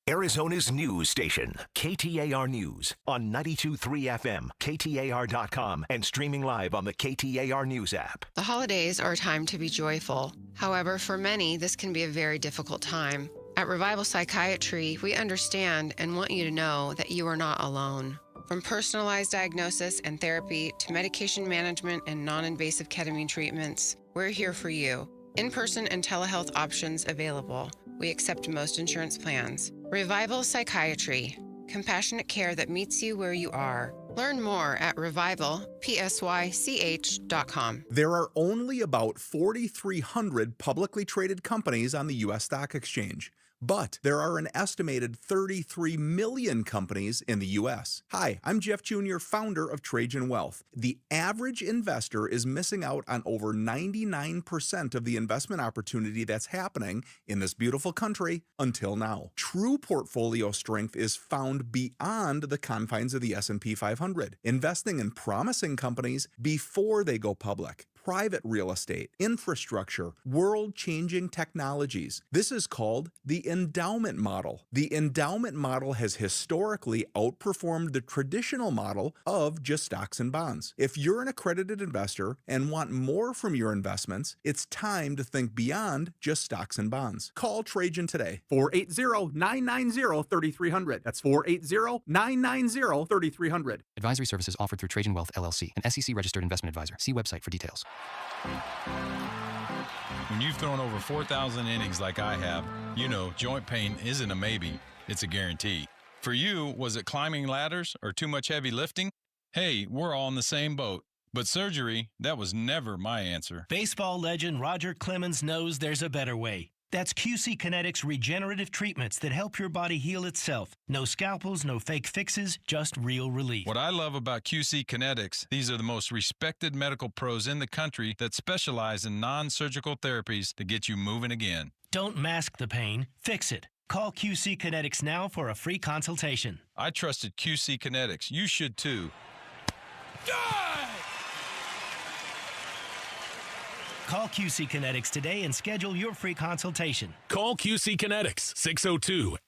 Arizona's news station, KTAR News, on 92.3 FM, KTAR.com, and streaming live on the KTAR News app. The holidays are a time to be joyful. However, for many, this can be a very difficult time. At Revival Psychiatry, we understand and want you to know that you are not alone. From personalized diagnosis and therapy to medication management and non-invasive ketamine treatments, we're here for you. In-person and telehealth options available. We accept most insurance plans. Revival Psychiatry. Compassionate care that meets you where you are. Learn more at revivalpsych.com. There are only about 4,300 publicly traded companies on the U.S. Stock Exchange. But there are an estimated 33 million companies in the U.S. Hi, I'm Jeff Jr., founder of Trajan Wealth. The average investor is missing out on over 99% of the investment opportunity that's happening in this beautiful country until now. True portfolio strength is found beyond the confines of the S&P 500, investing in promising companies before they go public. private real estate, infrastructure, world-changing technologies. This is called the endowment model. The endowment model has historically outperformed the traditional model of just stocks and bonds. If you're an accredited investor and want more from your investments, it's time to think beyond just stocks and bonds. Call Trajan today. 480-990-3300. That's 480-990-3300. Advisory services offered through Trajan Wealth, LLC, an SEC-registered investment advisor. See website for details. When you've thrown over 4,000 innings like I have, you know joint pain isn't a maybe, it's a guarantee. For you, was it climbing ladders or too much heavy lifting? Hey, we're all in the same boat. But surgery, that was never my answer. Baseball legend Roger Clemens knows there's a better way. That's QC Kinetics regenerative treatments that help your body heal itself. No scalpels, no fake fixes, just real relief. What I love about QC Kinetics, these are the most respected medical pros in the country that specialize in non-surgical therapies to get you moving again. Don't mask the pain, fix it. Call QC Kinetics now for a free consultation. I trusted QC Kinetics. You should too. Call QC Kinetics today and schedule your free consultation. Call QC Kinetics,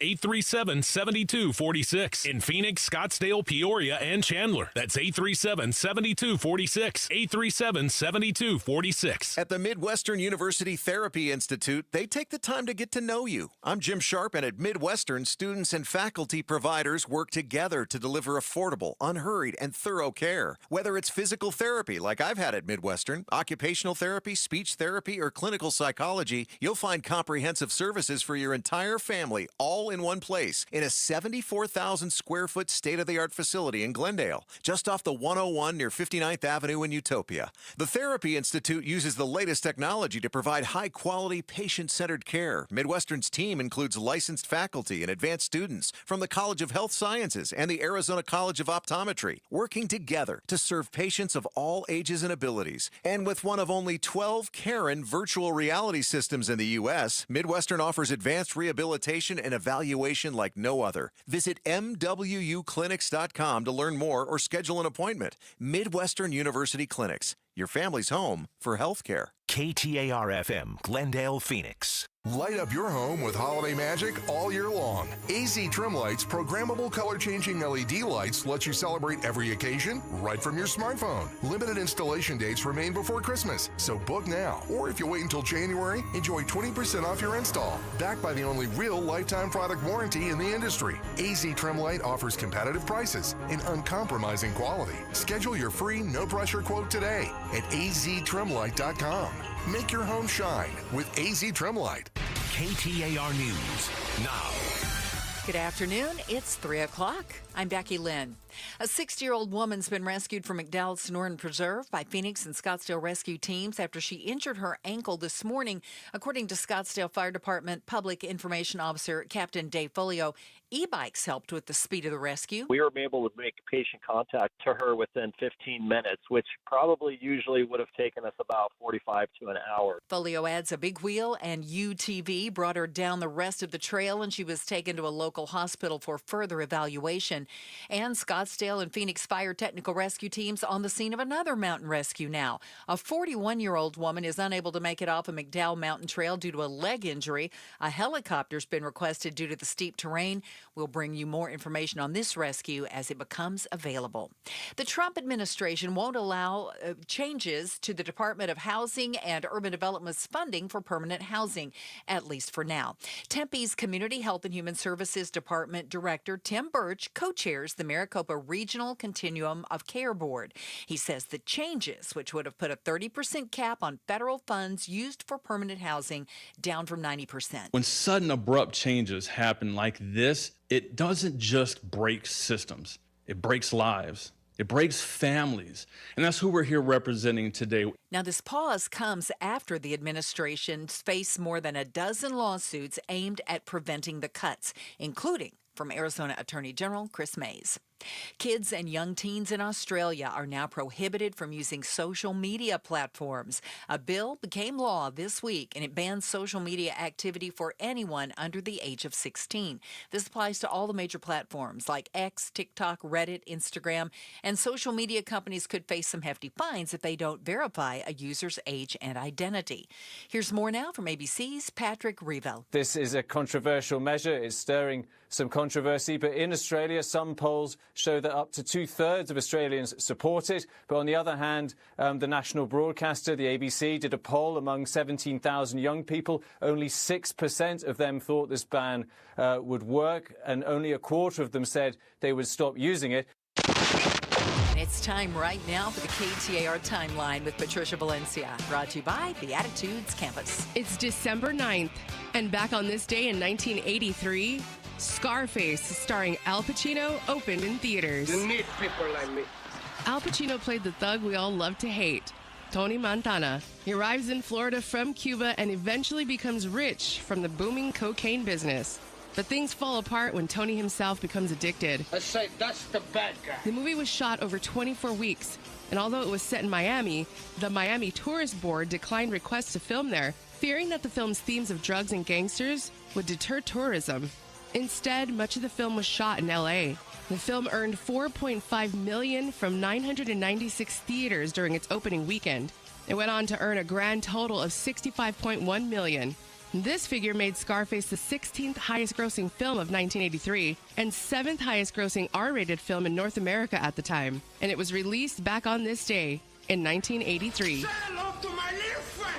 602-837-7246. In Phoenix, Scottsdale, Peoria, and Chandler. That's 837-7246. 837-7246. At the Midwestern University Therapy Institute, they take the time to get to know you. I'm Jim Sharp, and at Midwestern, students and faculty providers work together to deliver affordable, unhurried, and thorough care. Whether it's physical therapy, like I've had at Midwestern, occupational therapy, speech therapy, or clinical psychology, you'll find comprehensive services for your entire family all in one place in a 74,000 square foot state-of-the-art facility in Glendale, just off the 101 near 59th Avenue in Utopia. The Therapy Institute uses the latest technology to provide high-quality, patient-centered care. Midwestern's team includes licensed faculty and advanced students from the College of Health Sciences and the Arizona College of Optometry, working together to serve patients of all ages and abilities. And with one of only 12 Karen virtual reality systems in the U.S., Midwestern offers advanced rehabilitation and evaluation like no other. Visit MWUclinics.com to learn more or schedule an appointment. Midwestern University Clinics, your family's home for healthcare. KTAR-FM, Glendale, Phoenix. Light up your home with holiday magic all year long. AZ Trim Lights programmable color-changing LED lights let you celebrate every occasion right from your smartphone. Limited installation dates remain before Christmas, so book now. Or if you wait until January, enjoy 20% off your install. Backed by the only real lifetime product warranty in the industry. AZ Trim Light offers competitive prices and uncompromising quality. Schedule your free no-pressure quote today at aztrimlight.com. Make your home shine with AZ Trim Light. KTAR News now. Good afternoon. It's 3 o'clock. I'm Becky Lynn. A 60-year-old woman's been rescued from McDowell's Sonoran Preserve by Phoenix and Scottsdale rescue teams after she injured her ankle this morning, according to Scottsdale Fire Department Public Information Officer Captain Dave Folio. E-bikes helped with the speed of the rescue. We were able to make patient contact to her within 15 minutes, which probably usually would have taken us about 45 to an hour. Folio adds a big wheel and UTV brought her down the rest of the trail, and she was taken to a local hospital for further evaluation. And Scottsdale and Phoenix Fire Technical Rescue teams on the scene of another mountain rescue now. A 41-year-old woman is unable to make it off a McDowell Mountain Trail due to a leg injury. A helicopter's been requested due to the steep terrain. We'll bring you more information on this rescue as it becomes available. The Trump administration won't allow changes to the Department of Housing and Urban Development's funding for permanent housing, at least for now. Tempe's Community Health and Human Services Department Director Tim Birch co-chairs the Maricopa Regional Continuum of Care Board. He says the changes, which would have put a 30% cap on federal funds used for permanent housing, down from 90%. When sudden abrupt changes happen like this, it doesn't just break systems. It breaks lives. It breaks families. And that's who we're here representing today. Now, this pause comes after the administration faced more than a dozen lawsuits aimed at preventing the cuts, including From Arizona Attorney General Chris Mays. Kids and young teens in Australia are now prohibited from using social media platforms. A bill became law this week, and it bans social media activity for anyone under the age of 16. This applies to all the major platforms like X, TikTok, Reddit, Instagram, and social media companies could face some hefty fines if they don't verify a user's age and identity. Here's more now from ABC's Patrick Revel. This is a controversial measure. It's stirring some controversy, but in Australia, some polls show that up to 2/3 of Australians support it. But on the other hand, the national broadcaster, the ABC, did a poll among 17,000 young people. Only 6% of them thought this ban would work, and only a quarter of them said they would stop using it. It's time right now for the KTAR Timeline with Patricia Valencia, brought to you by the Attitudes Campus. It's December 9th, and back on this day in 1983, Scarface, starring Al Pacino, opened in theaters. You need people like me. Al Pacino played the thug we all love to hate, Tony Montana. He arrives in Florida from Cuba and eventually becomes rich from the booming cocaine business. But things fall apart when Tony himself becomes addicted. I say that's the bad guy. The movie was shot over 24 weeks, and although it was set in Miami, the Miami Tourist Board declined requests to film there, fearing that the film's themes of drugs and gangsters would deter tourism. Instead, much of the film was shot in L.A. The film earned $4.5 million from 996 theaters during its opening weekend. It went on to earn a grand total of $65.1 million. This figure made Scarface the 16th highest-grossing film of 1983 and 7th highest-grossing R-rated film in North America at the time. And it was released back on this day in 1983. Say hello to my little friend.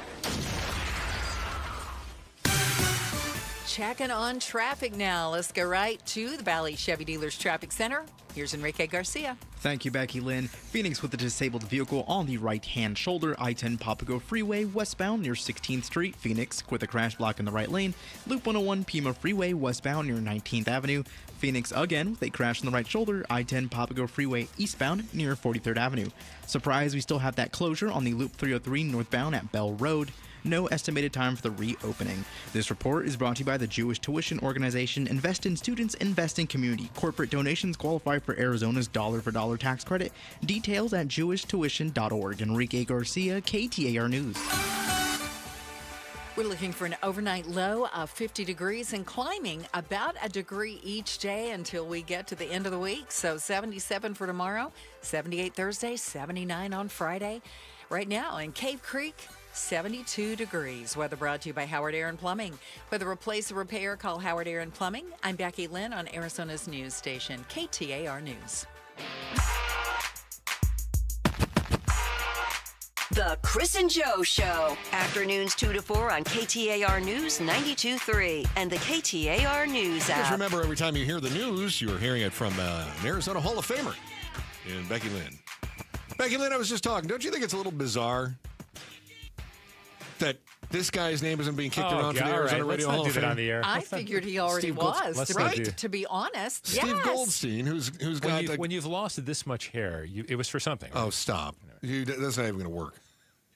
Checking on traffic now. Let's go right to the Valley Chevy Dealers Traffic Center. Here's Enrique Garcia. Thank you, Becky Lynn. Phoenix with a disabled vehicle on the right-hand shoulder, I-10 Papago Freeway westbound near 16th Street. Phoenix with a crash block in the right lane. Loop 101 Pima Freeway westbound near 19th Avenue. Phoenix again with a crash in the right shoulder, I-10 Papago Freeway eastbound near 43rd Avenue. Surprise, we still have that closure on the Loop 303 northbound at Bell Road. No estimated time for the reopening. This report is brought to you by the Jewish Tuition Organization. Invest in students, invest in community. Corporate donations qualify for Arizona's dollar-for-dollar tax credit. Details at jewishtuition.org. Enrique Garcia, KTAR News. We're looking for an overnight low of 50 degrees and climbing about a degree each day until we get to the end of the week. So 77 for tomorrow, 78 Thursday, 79 on Friday. Right now in Cave Creek, 72 degrees. Weather brought to you by Howard Aaron Plumbing. Whether replace or repair, call Howard Aaron Plumbing. I'm Becky Lynn on Arizona's news station, KTAR News. The Chris and Joe Show. Afternoons 2 to 4 on KTAR News 92.3 and the KTAR News app. Just remember, every time you hear the news, you're hearing it from an Arizona Hall of Famer in Becky Lynn. Becky Lynn, I was just talking. Don't you think it's a little bizarre that this guy's name isn't being kicked around for the Arizona Radio Hall of Fame? On the air. I figured he already was, right? To be honest, Steve Goldstein, who's got... When you've lost this much hair, it was for something. Oh, stop. That's not even going to work.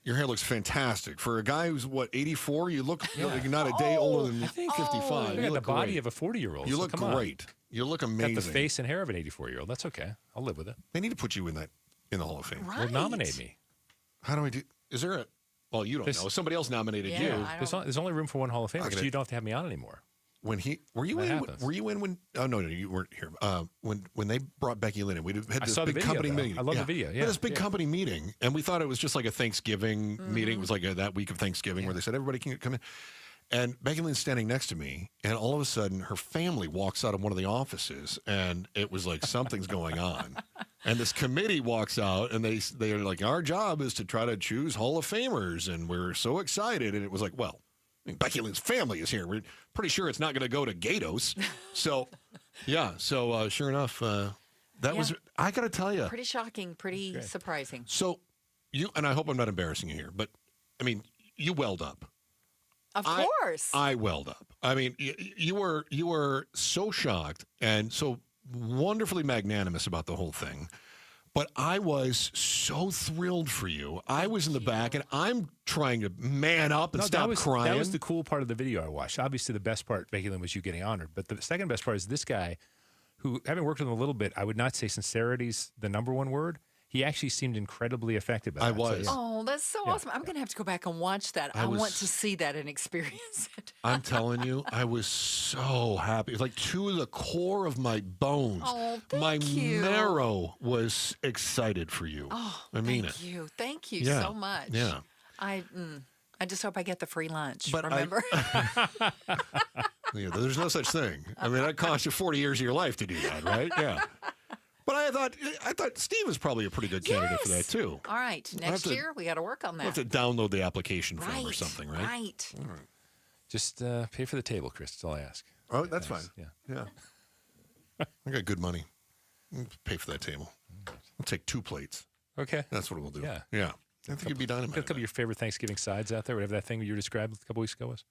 Your hair looks fantastic. For a guy who's, 84? You look like not a day older than 55. You got the body of a 40-year-old. You look great. You look amazing. Got the face and hair of an 84-year-old. That's okay. I'll live with it. They need to put you in the Hall of Fame. Right. Well, nominate me. How do I do... Is there a... Well, you don't know. Somebody else nominated you. There's only room for one Hall of Famer, so you don't have to have me on anymore. Were you in when? Oh no, you weren't here. When they brought Becky Lynn in, we had this big company meeting. I love the video. We had this big company meeting, and we thought it was just like a Thanksgiving meeting. It was like that week of Thanksgiving where they said everybody can come in. And Becky Lynn's standing next to me, and all of a sudden her family walks out of one of the offices, and it was like something's going on. And this committee walks out, and they are like, our job is to try to choose Hall of Famers, and we're so excited. And it was like, well, Becky Lynn's family is here. We're pretty sure it's not going to go to Gatos. So, yeah. So, sure enough, that was, I got to tell you. Pretty shocking, pretty surprising. So, and I hope I'm not embarrassing you here, but, I mean, you welled up. Of course. I welled up. I mean, you were so shocked and so wonderfully magnanimous about the whole thing. But I was so thrilled for you. I was in the back, and I'm trying to man up and stop crying. That was the cool part of the video I watched. Obviously, the best part, Becky Lynn, was you getting honored. But the second best part is this guy, who, having worked with him a little bit, I would not say sincerity's the number one word. He actually seemed incredibly affected by that. I was. Oh, that's so awesome. I'm going to have to go back and watch that. I want to see that and experience it. I'm telling you, I was so happy. It's like to the core of my bones. Oh, my thank you. marrow was excited for you. Oh, I mean thank it. you. Thank you Yeah. so much. Yeah. I just hope I get the free lunch, But remember? Yeah, there's no such thing. I mean, that cost you 40 years of your life to do that, right? Yeah. But I thought Steve was probably a pretty good candidate for that too. All right. Next year, we got to work on We'll have that. to download the application form or something, right? Right. All right. Just pay for the table, Chris. That's all I ask. Oh, that's fine. Yeah. I got good money. I'll pay for that table. I'll take 2 plates. Okay. That's what we'll do. Yeah. Yeah. I think it'd be dynamite. Got a couple of your favorite Thanksgiving sides out there, whatever that thing you described a couple weeks ago was.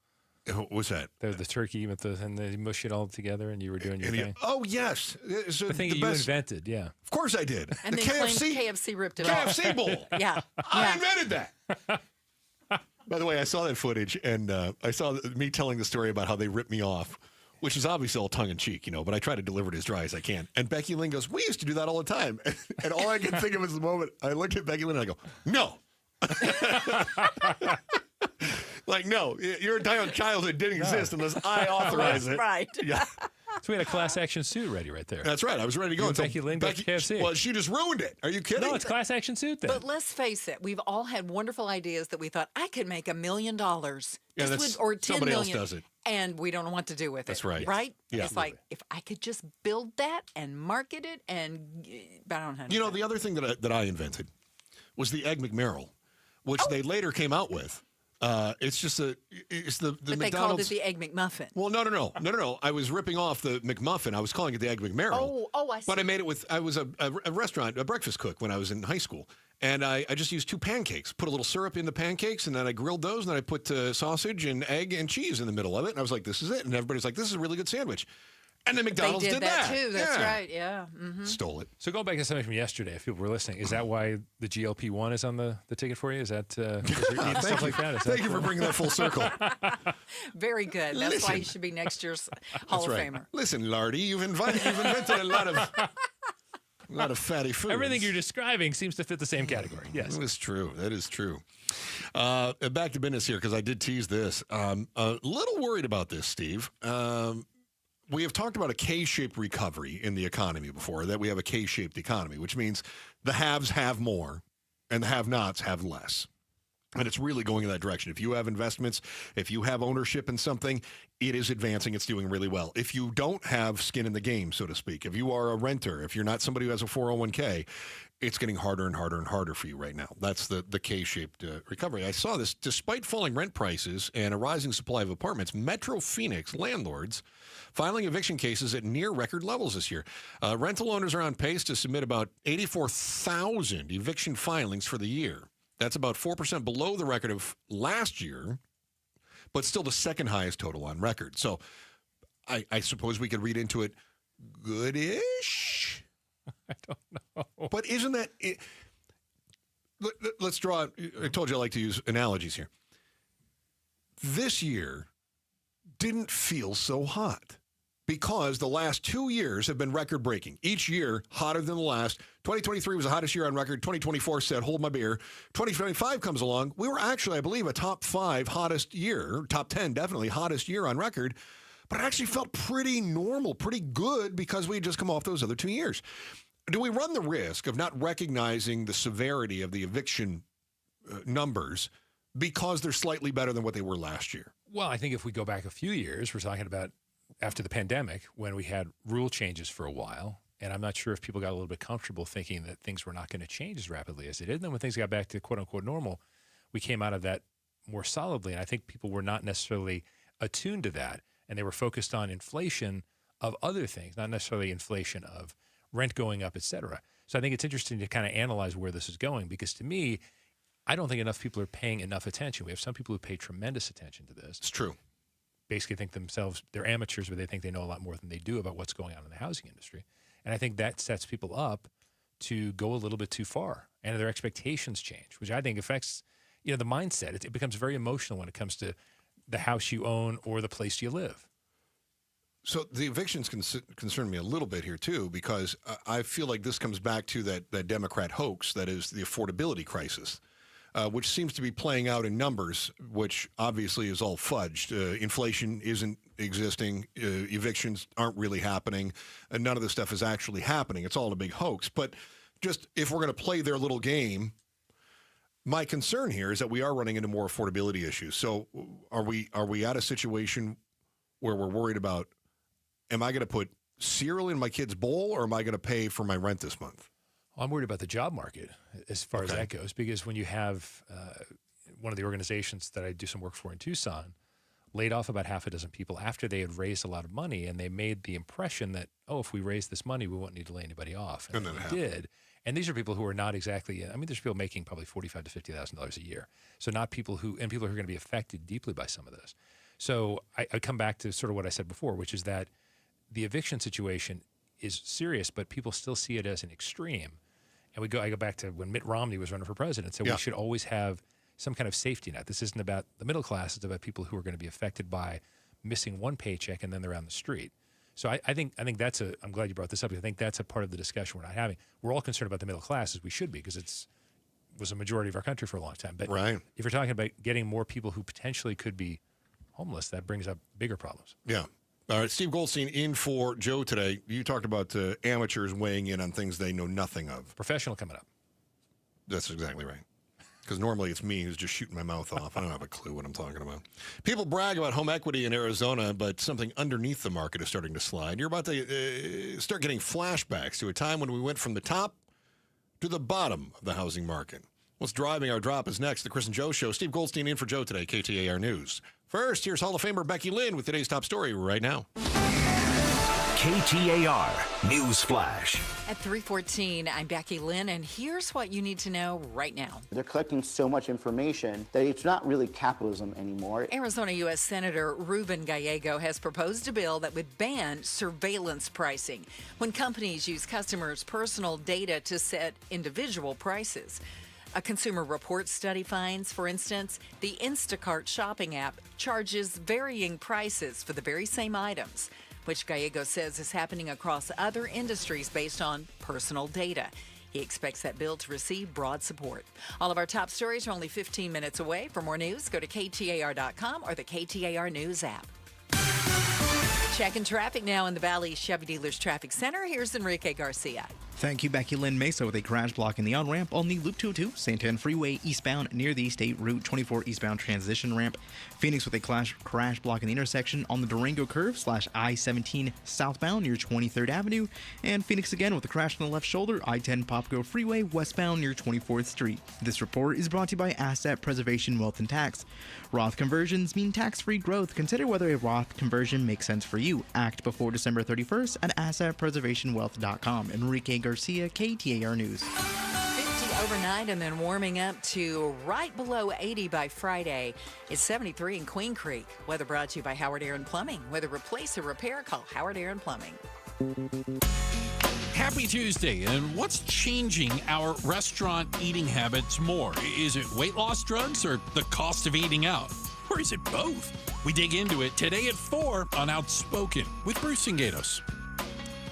What was that? The turkey and they mush it all together, and you were doing your thing. Oh, yes. It's the thing you invented, yeah. Of course I did. And the they claimed KFC ripped it off. KFC bowl. Yeah. I invented that. By the way, I saw that footage, and I saw me telling the story about how they ripped me off, which is obviously all tongue-in-cheek, but I try to deliver it as dry as I can. And Becky Lynn goes, we used to do that all the time. And all I can think of is the moment I look at Becky Lynn and I go, no. Like, no, your entire childhood didn't exist unless I authorize it. Right. Yeah. So we had a class action suit ready right there. That's right. I was ready to go. You and Becky Lynn got KFC. Well, she just ruined it. Are you kidding? No, it's class action suit then. But let's face it, we've all had wonderful ideas that we thought, I could make $1 million. Yeah, Or 10 somebody million. else does it. And we don't know what to do with it. That's right. Right? Yeah. It's like, if I could just build that and market it but I don't have the other thing that I invented was the Egg McMuffin, which they later came out with. It's the But McDonald's. they called it the Egg McMuffin. Well, no. I was ripping off the McMuffin. I was calling it the Egg McMuffin. Oh, I see. But I made it with. I was a restaurant, a breakfast cook when I was in high school, and I just used 2 pancakes. Put a little syrup in the pancakes, and then I grilled those, and then I put sausage and egg and cheese in the middle of it. And I was like, "This is it." And everybody's like, "This is a really good sandwich." And then McDonald's they did that that too. That's right. Yeah. Mm-hmm. Stole it. So going back to something from yesterday, if people were listening, is that why the GLP-1 is on the ticket for you? Is that stuff like that? Thank you for bringing that full circle. Very good. That's why you should be next year's Hall of Famer. Listen, Lardy, you've invented a lot of fatty foods. Everything you're describing seems to fit the same category. Yes. That is true. That is true. Back to business here, because I did tease this. A little worried about this, Steve. We have talked about a K-shaped recovery in the economy before, that we have a K-shaped economy, which means the haves have more and the have-nots have less. And it's really going in that direction. If you have investments, if you have ownership in something, it is advancing. It's doing really well. If you don't have skin in the game, so to speak, if you are a renter, if you're not somebody who has a 401k, it's getting harder and harder and harder for you right now. That's the K-shaped recovery. I saw this. Despite falling rent prices and a rising supply of apartments, Metro Phoenix landlords filing eviction cases at near record levels this year. Rental owners are on pace to submit about 84,000 eviction filings for the year. That's about 4% below the record of last year, but still the second highest total on record. So I suppose we could read into it goodish. I don't know. But isn't that it? Let's draw. I told you I like to use analogies here. This year didn't feel so hot because the last 2 years have been record-breaking. Each year hotter than the last. 2023 was the hottest year on record. 2024 said, hold my beer. 2025 comes along. We were actually, I believe, a top 5 hottest year, top 10 definitely hottest year on record. But it actually felt pretty normal, pretty good because we had just come off those other 2 years. Do we run the risk of not recognizing the severity of the eviction numbers because they're slightly better than what they were last year? Well, I think if we go back a few years, we're talking about after the pandemic when we had rule changes for a while. And I'm not sure if people got a little bit comfortable thinking that things were not going to change as rapidly as they did. And then when things got back to quote unquote normal, we came out of that more solidly. And I think people were not necessarily attuned to that. And they were focused on inflation of other things, not necessarily inflation of rent going up, et cetera. So I think it's interesting to kind of analyze where this is going, because to me, I don't think enough people are paying enough attention. We have some people who pay tremendous attention to this. It's true. Basically think themselves, they're amateurs, but they think they know a lot more than they do about what's going on in the housing industry. And I think that sets people up to go a little bit too far, and their expectations change, which I think affects, the mindset. It becomes very emotional when it comes to the house you own or the place you live. So the evictions concern me a little bit here, too, because I feel like this comes back to that Democrat hoax that is the affordability crisis, which seems to be playing out in numbers, which obviously is all fudged. Inflation isn't existing. Evictions aren't really happening. And none of this stuff is actually happening. It's all a big hoax. But just if we're going to play their little game, my concern here is that we are running into more affordability issues. So are we at a situation where we're worried about, am I going to put cereal in my kid's bowl, or am I going to pay for my rent this month? Well, I'm worried about the job market as far as that goes, because when you have one of the organizations that I do some work for in Tucson laid off about half a dozen people after they had raised a lot of money, and they made the impression that, if we raise this money, we won't need to lay anybody off. And then they did. And these are people who are not exactly, there's people making probably $45,000 to $50,000 a year. So not people who are going to be affected deeply by some of this. So I come back to sort of what I said before, which is that the eviction situation is serious, but people still see it as an extreme. And I go back to when Mitt Romney was running for president. So we should always have some kind of safety net. This isn't about the middle class. It's about people who are going to be affected by missing one paycheck and then they're on the street. So I think that's I'm glad you brought this up. I think that's a part of the discussion we're not having. We're all concerned about the middle class, as we should be, because it was a majority of our country for a long time. But if you're talking about getting more people who potentially could be homeless, that brings up bigger problems. Yeah. All right, Steve Goldstein in for Joe today. You talked about amateurs weighing in on things they know nothing of. Professional coming up. That's exactly right. Because normally it's me who's just shooting my mouth off. I don't have a clue what I'm talking about. People brag about home equity in Arizona, but something underneath the market is starting to slide. You're about to start getting flashbacks to a time when we went from the top to the bottom of the housing market. What's driving our drop is next. The Chris and Joe Show. Steve Goldstein in for Joe today, KTAR News. First, here's Hall of Famer Becky Lynn with today's top story right now. KTAR News Flash. At 3:14, I'm Becky Lynn, and here's what you need to know right now. They're collecting so much information that it's not really capitalism anymore. Arizona U.S. Senator Ruben Gallego has proposed a bill that would ban surveillance pricing when companies use customers' personal data to set individual prices. A Consumer Reports study finds, for instance, the Instacart shopping app charges varying prices for the very same items, which Gallego says is happening across other industries based on personal data. He expects that bill to receive broad support. All of our top stories are only 15 minutes away. For more news, go to KTAR.com or the KTAR News app. Checking traffic now in the Valley Chevy Dealers Traffic Center. Here's Enrique Garcia. Thank you, Becky Lynn. Mesa with a crash blocking the on-ramp on the Loop 202 Santan Freeway eastbound near the State Route 24 eastbound transition ramp. Phoenix with a crash blocking the intersection on the Durango curve / I-17 southbound near 23rd Avenue. And Phoenix again with a crash on the left shoulder, I-10 Popco Freeway westbound near 24th Street. This report is brought to you by Asset Preservation Wealth and Tax. Roth conversions mean tax-free growth. Consider whether a Roth conversion makes sense for you. Act before December 31st at AssetPreservationWealth.com. Enrique Garcia, KTAR News. 50 overnight and then warming up to right below 80 by Friday. It's 73 in Queen Creek. Weather brought to you by Howard Aaron Plumbing. Whether replace or repair, call Howard Aaron Plumbing. Happy Tuesday, and what's changing our restaurant eating habits more? Is it weight loss drugs or the cost of eating out? Or is it both? We dig into it today at 4 on Outspoken with Bruce and Gatos.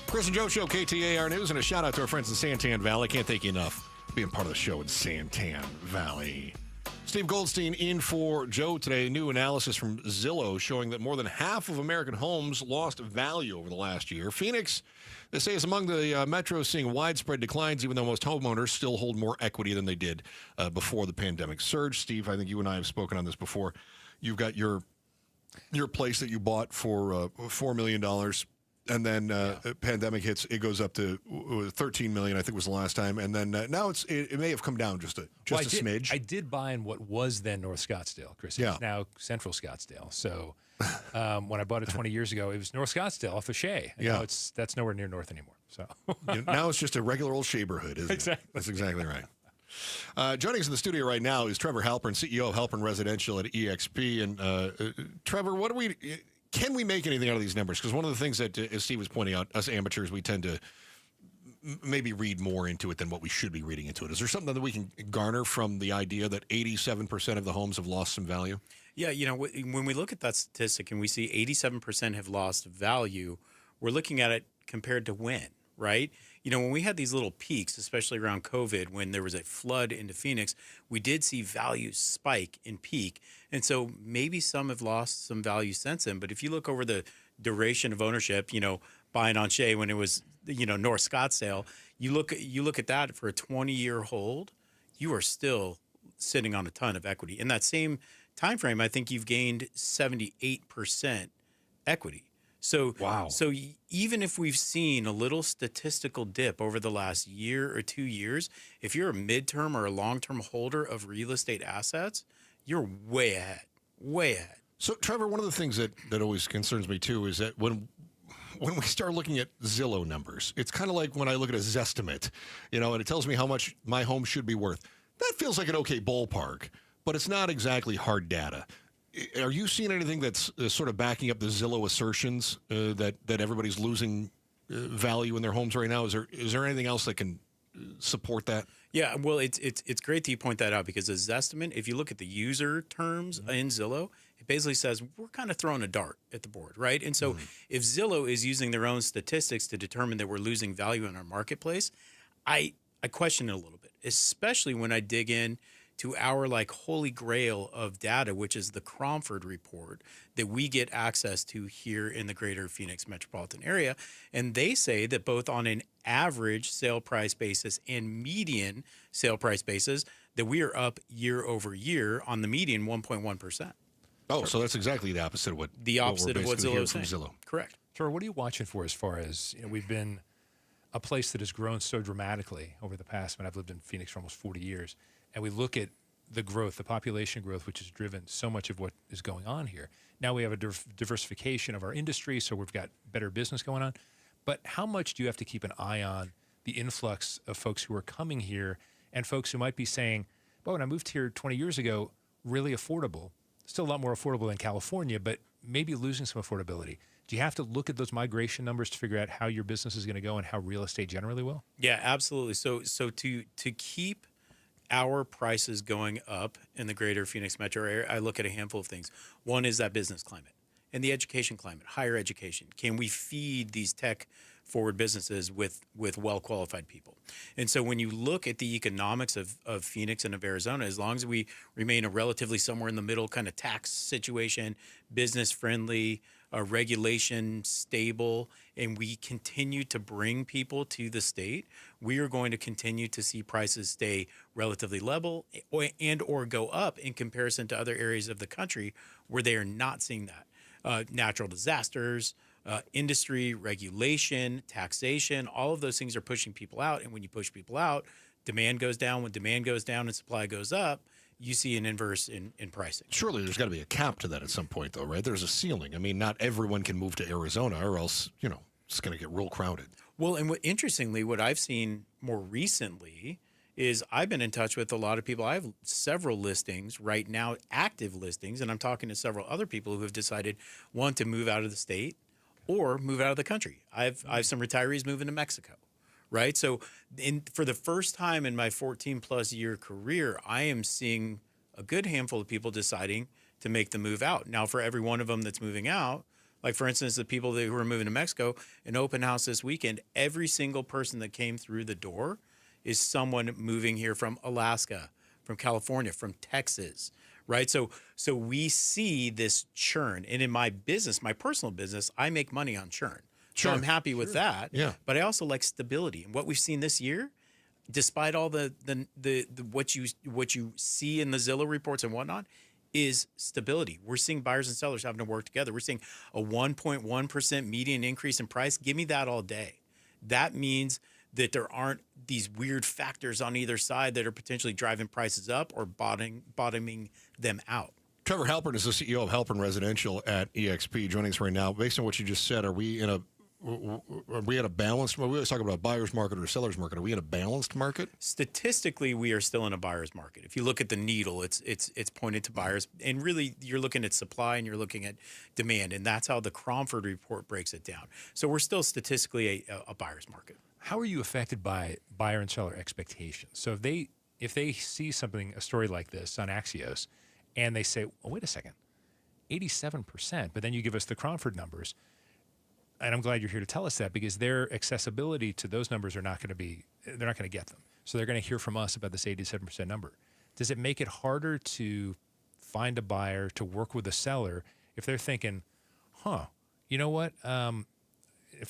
Chris and Joe Show, KTAR News, and a shout out to our friends in Santan Valley. Can't thank you enough for being part of the show in Santan Valley. Steve Goldstein in for Joe today. New analysis from Zillow showing that more than half of American homes lost value over the last year. Phoenix, they say, is among the metros seeing widespread declines, even though most homeowners still hold more equity than they did before the pandemic surge. Steve, I think you and I have spoken on this before. You've got your place that you bought for $4 million. And then pandemic hits, it goes up to $13 million, I think was the last time. And then now it may have come down just a smidge. I did buy in what was then North Scottsdale, Chris. It's now Central Scottsdale. So when I bought it 20 years ago, it was North Scottsdale off of Shea. And now that's nowhere near North anymore. So now it's just a regular old neighborhood, isn't it? That's exactly right. Joining us in the studio right now is Trevor Halpern, CEO of Halpern Residential at EXP. And Trevor, can we make anything out of these numbers? Because one of the things that, as Steve was pointing out, us amateurs, we tend to maybe read more into it than what we should be reading into it. Is there something that we can garner from the idea that 87% of the homes have lost some value? Yeah, when we look at that statistic and we see 87% have lost value, we're looking at it compared to when, right? When we had these little peaks, especially around COVID, when there was a flood into Phoenix, we did see values spike and peak. And so maybe some have lost some value since then. But if you look over the duration of ownership, buying on Shea when it was, North Scottsdale, you look at that for a 20-year hold, you are still sitting on a ton of equity. In that same time frame, I think you've gained 78% equity. So wow. So even if we've seen a little statistical dip over the last year or 2 years, if you're a midterm or a long-term holder of real estate assets, you're way ahead, way ahead. So, Trevor, one of the things that always concerns me, too, is that when we start looking at Zillow numbers, it's kind of like when I look at a Zestimate, and it tells me how much my home should be worth. That feels like an okay ballpark, but it's not exactly hard data. Are you seeing anything that's sort of backing up the Zillow assertions that everybody's losing value in their homes right now? Is there anything else that can support that? Yeah, well, it's great that you point that out because the Zestimate, if you look at the user terms in Zillow, it basically says we're kind of throwing a dart at the board, right? And so if Zillow is using their own statistics to determine that we're losing value in our marketplace, I question it a little bit, especially when I dig in to our holy grail of data, which is the Cromford report that we get access to here in the greater Phoenix metropolitan area. And they say that both on an average sale price basis and median sale price basis, that we are up year over year on the median 1.1%. Oh, so that's exactly the opposite of what Zillow is saying. Zillow. Correct. Trevor, what are you watching for as far as, we've been a place that has grown so dramatically over the past, I've lived in Phoenix for almost 40 years, and we look at the growth, the population growth, which has driven so much of what is going on here. Now we have a diversification of our industry, so we've got better business going on. But how much do you have to keep an eye on the influx of folks who are coming here and folks who might be saying, well, when I moved here 20 years ago, really affordable, still a lot more affordable than California, but maybe losing some affordability. Do you have to look at those migration numbers to figure out how your business is going to go and how real estate generally will? Yeah, absolutely. So to keep our prices going up in the greater Phoenix metro area, I look at a handful of things. One is that business climate and the education climate, higher education. Can we feed these tech forward businesses with well-qualified people? And so when you look at the economics of Phoenix and of Arizona, as long as we remain a relatively somewhere in the middle kind of tax situation, business friendly, regulation stable, and we continue to bring people to the state, we are going to continue to see prices stay relatively level or go up in comparison to other areas of the country where they are not seeing that. Natural disasters, industry, regulation, taxation, all of those things are pushing people out. And when you push people out, demand goes down. When demand goes down and supply goes up, you see an inverse in pricing. Surely there's got to be a cap to that at some point, though, right? There's a ceiling. I mean, not everyone can move to Arizona or else, it's going to get real crowded. Well, and interestingly, what I've seen more recently is I've been in touch with a lot of people. I have several listings right now, active listings, and I'm talking to several other people who have decided, one, to move out of the state or move out of the country. I have some retirees moving to Mexico. Right. So for the first time in my 14 plus year career, I am seeing a good handful of people deciding to make the move out. Now, for every one of them that's moving out, like, for instance, the people who are moving to Mexico, an open house this weekend, every single person that came through the door is someone moving here from Alaska, from California, from Texas. Right. So we see this churn. And in my business, my personal business, I make money on churn. So I'm happy with that. Yeah. But I also like stability. And what we've seen this year, despite all the what you see in the Zillow reports and whatnot, is stability. We're seeing buyers and sellers having to work together. We're seeing a 1.1% median increase in price. Give me that all day. That means that there aren't these weird factors on either side that are potentially driving prices up or bottoming them out. Trevor Halpern is the CEO of Halpern Residential at EXP, joining us right now. Based on what you just said, are we in a Are we at a balanced? We always talk about a buyer's market or a seller's market. Are we in a balanced market? Statistically, we are still in a buyer's market. If you look at the needle, it's pointed to buyers, and really you're looking at supply and you're looking at demand, and that's how the Cromford report breaks it down. So we're still statistically a buyer's market. How are you affected by buyer and seller expectations? So if they see a story like this on Axios, and they say, "Oh, wait a second, 87%," but then you give us the Cromford numbers. And I'm glad you're here to tell us that, because their accessibility to those numbers they're not going to get them. So they're going to hear from us about this 87% number. Does it make it harder to find a buyer, to work with a seller, if they're thinking, you know what, from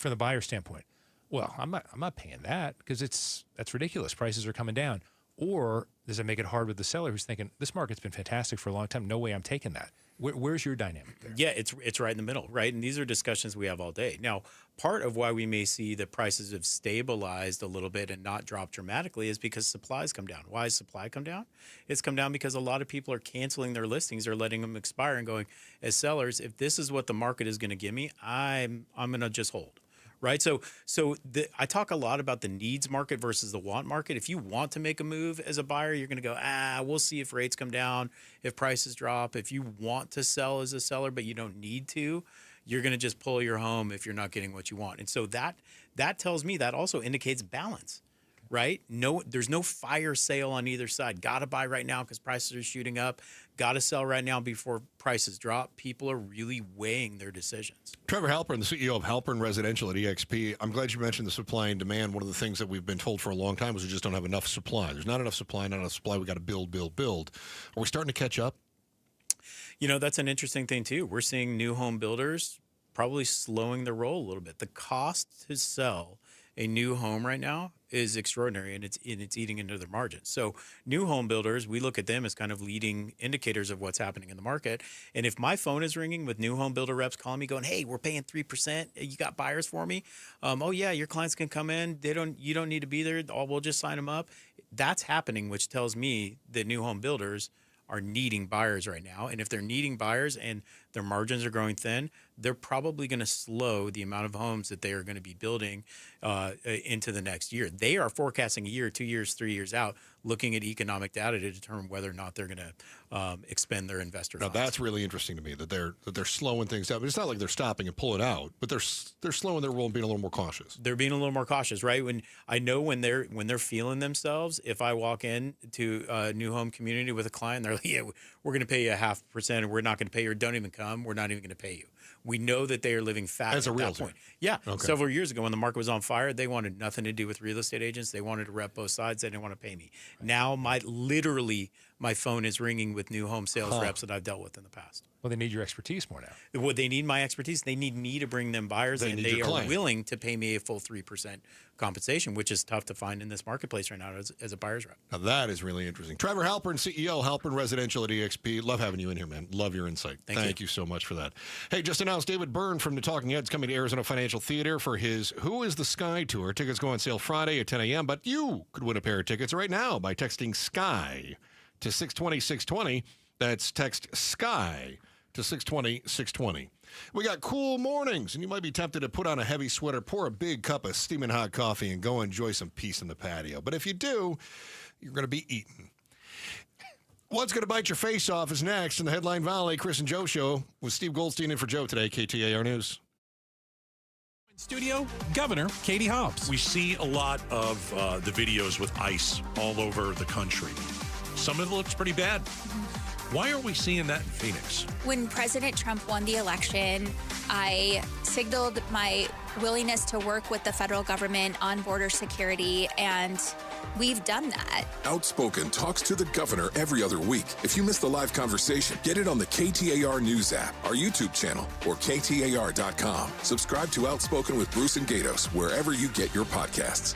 the buyer standpoint, well, I'm not paying that because that's ridiculous. Prices are coming down. Or does it make it hard with the seller who's thinking, this market's been fantastic for a long time. No way I'm taking that. Where's your dynamic there? Yeah, it's right in the middle, right? And these are discussions we have all day. Now, part of why we may see that prices have stabilized a little bit and not dropped dramatically is because supplies come down. Why has supply come down? It's come down because a lot of people are canceling their listings or letting them expire and going, as sellers, if this is what the market is going to give me, I'm going to just hold. Right. So I talk a lot about the needs market versus the want market. If you want to make a move as a buyer, you're going to go, we'll see if rates come down, if prices drop. If you want to sell as a seller, but you don't need to, you're going to just pull your home if you're not getting what you want. And so that tells me that also indicates balance. Right? No, there's no fire sale on either side. Got to buy right now because prices are shooting up. Got to sell right now before prices drop. People are really weighing their decisions. Trevor Halpern, the CEO of Halpern Residential at EXP. I'm glad you mentioned the supply and demand. One of the things that we've been told for a long time is we just don't have enough supply. There's not enough supply, We got to build. Are we starting to catch up? You know, that's an interesting thing too. We're seeing new home builders probably slowing their roll a little bit. The cost to sell a new home right now is extraordinary, and it's eating into their margins. So new home builders, we look at them as kind of leading indicators of what's happening in the market. And if my phone is ringing with new home builder reps calling me going, hey, we're paying 3%. You got buyers for me? Oh yeah, your clients can come in. You don't need to be there. We'll just sign them up. That's happening, which tells me that new home builders are needing buyers right now. And if they're needing buyers and their margins are growing thin, they're probably going to slow the amount of homes that they are going to be building into the next year. They are forecasting a year, 2 years, 3 years out, looking at economic data to determine whether or not they're going to expend their investor funds. Now that's really interesting to me that they're slowing things down. But it's not like they're stopping and pulling out, but they're slowing their roll and being a little more cautious. They're being a little more cautious, right? When they're feeling themselves, if I walk in to a new home community with a client, they're like, yeah, we're going to pay you 0.5%, and we're not going to pay you, or don't even come. We're not even going to pay you. We know that they are living fat as a at realtor. that point. Yeah. Okay. Several years ago when the market was on fire, they wanted nothing to do with real estate agents. They wanted to rep both sides. They didn't want to pay me. Now my phone is ringing with new home sales reps that I've dealt with in the past. Well, they need your expertise more now. Well, they need my expertise. They need me to bring them buyers, and they are willing to pay me a full 3% compensation, which is tough to find in this marketplace right now as a buyer's rep. Now that is really interesting. Trevor Halpern, CEO, Halpern Residential at EXP. Love having you in here, man. Love your insight. Thank you so much for that. Hey, just announced David Byrne from the Talking Heads coming to Arizona Financial Theater for his Who is the Sky Tour. Tickets go on sale Friday at 10 a.m., but you could win a pair of tickets right now by texting SKY to 620-620. That's text SKY to 620-620. We got cool mornings, and you might be tempted to put on a heavy sweater, pour a big cup of steaming hot coffee, and go enjoy some peace in the patio. But if you do, you're going to be eating. What's going to bite your face off is next in the Headline Valley Chris and Joe Show with Steve Goldstein in for Joe today, KTAR News. In studio, Governor Katie Hobbs. We see a lot of the videos with ice all over the country. Some of it looks pretty bad. Why are we seeing that in Phoenix? When President Trump won the election, I signaled my willingness to work with the federal government on border security, and we've done that. Outspoken talks to the governor every other week. If you missed the live conversation, get it on the KTAR News app, our YouTube channel, or KTAR.com. Subscribe to Outspoken with Bruce and Gatos wherever you get your podcasts.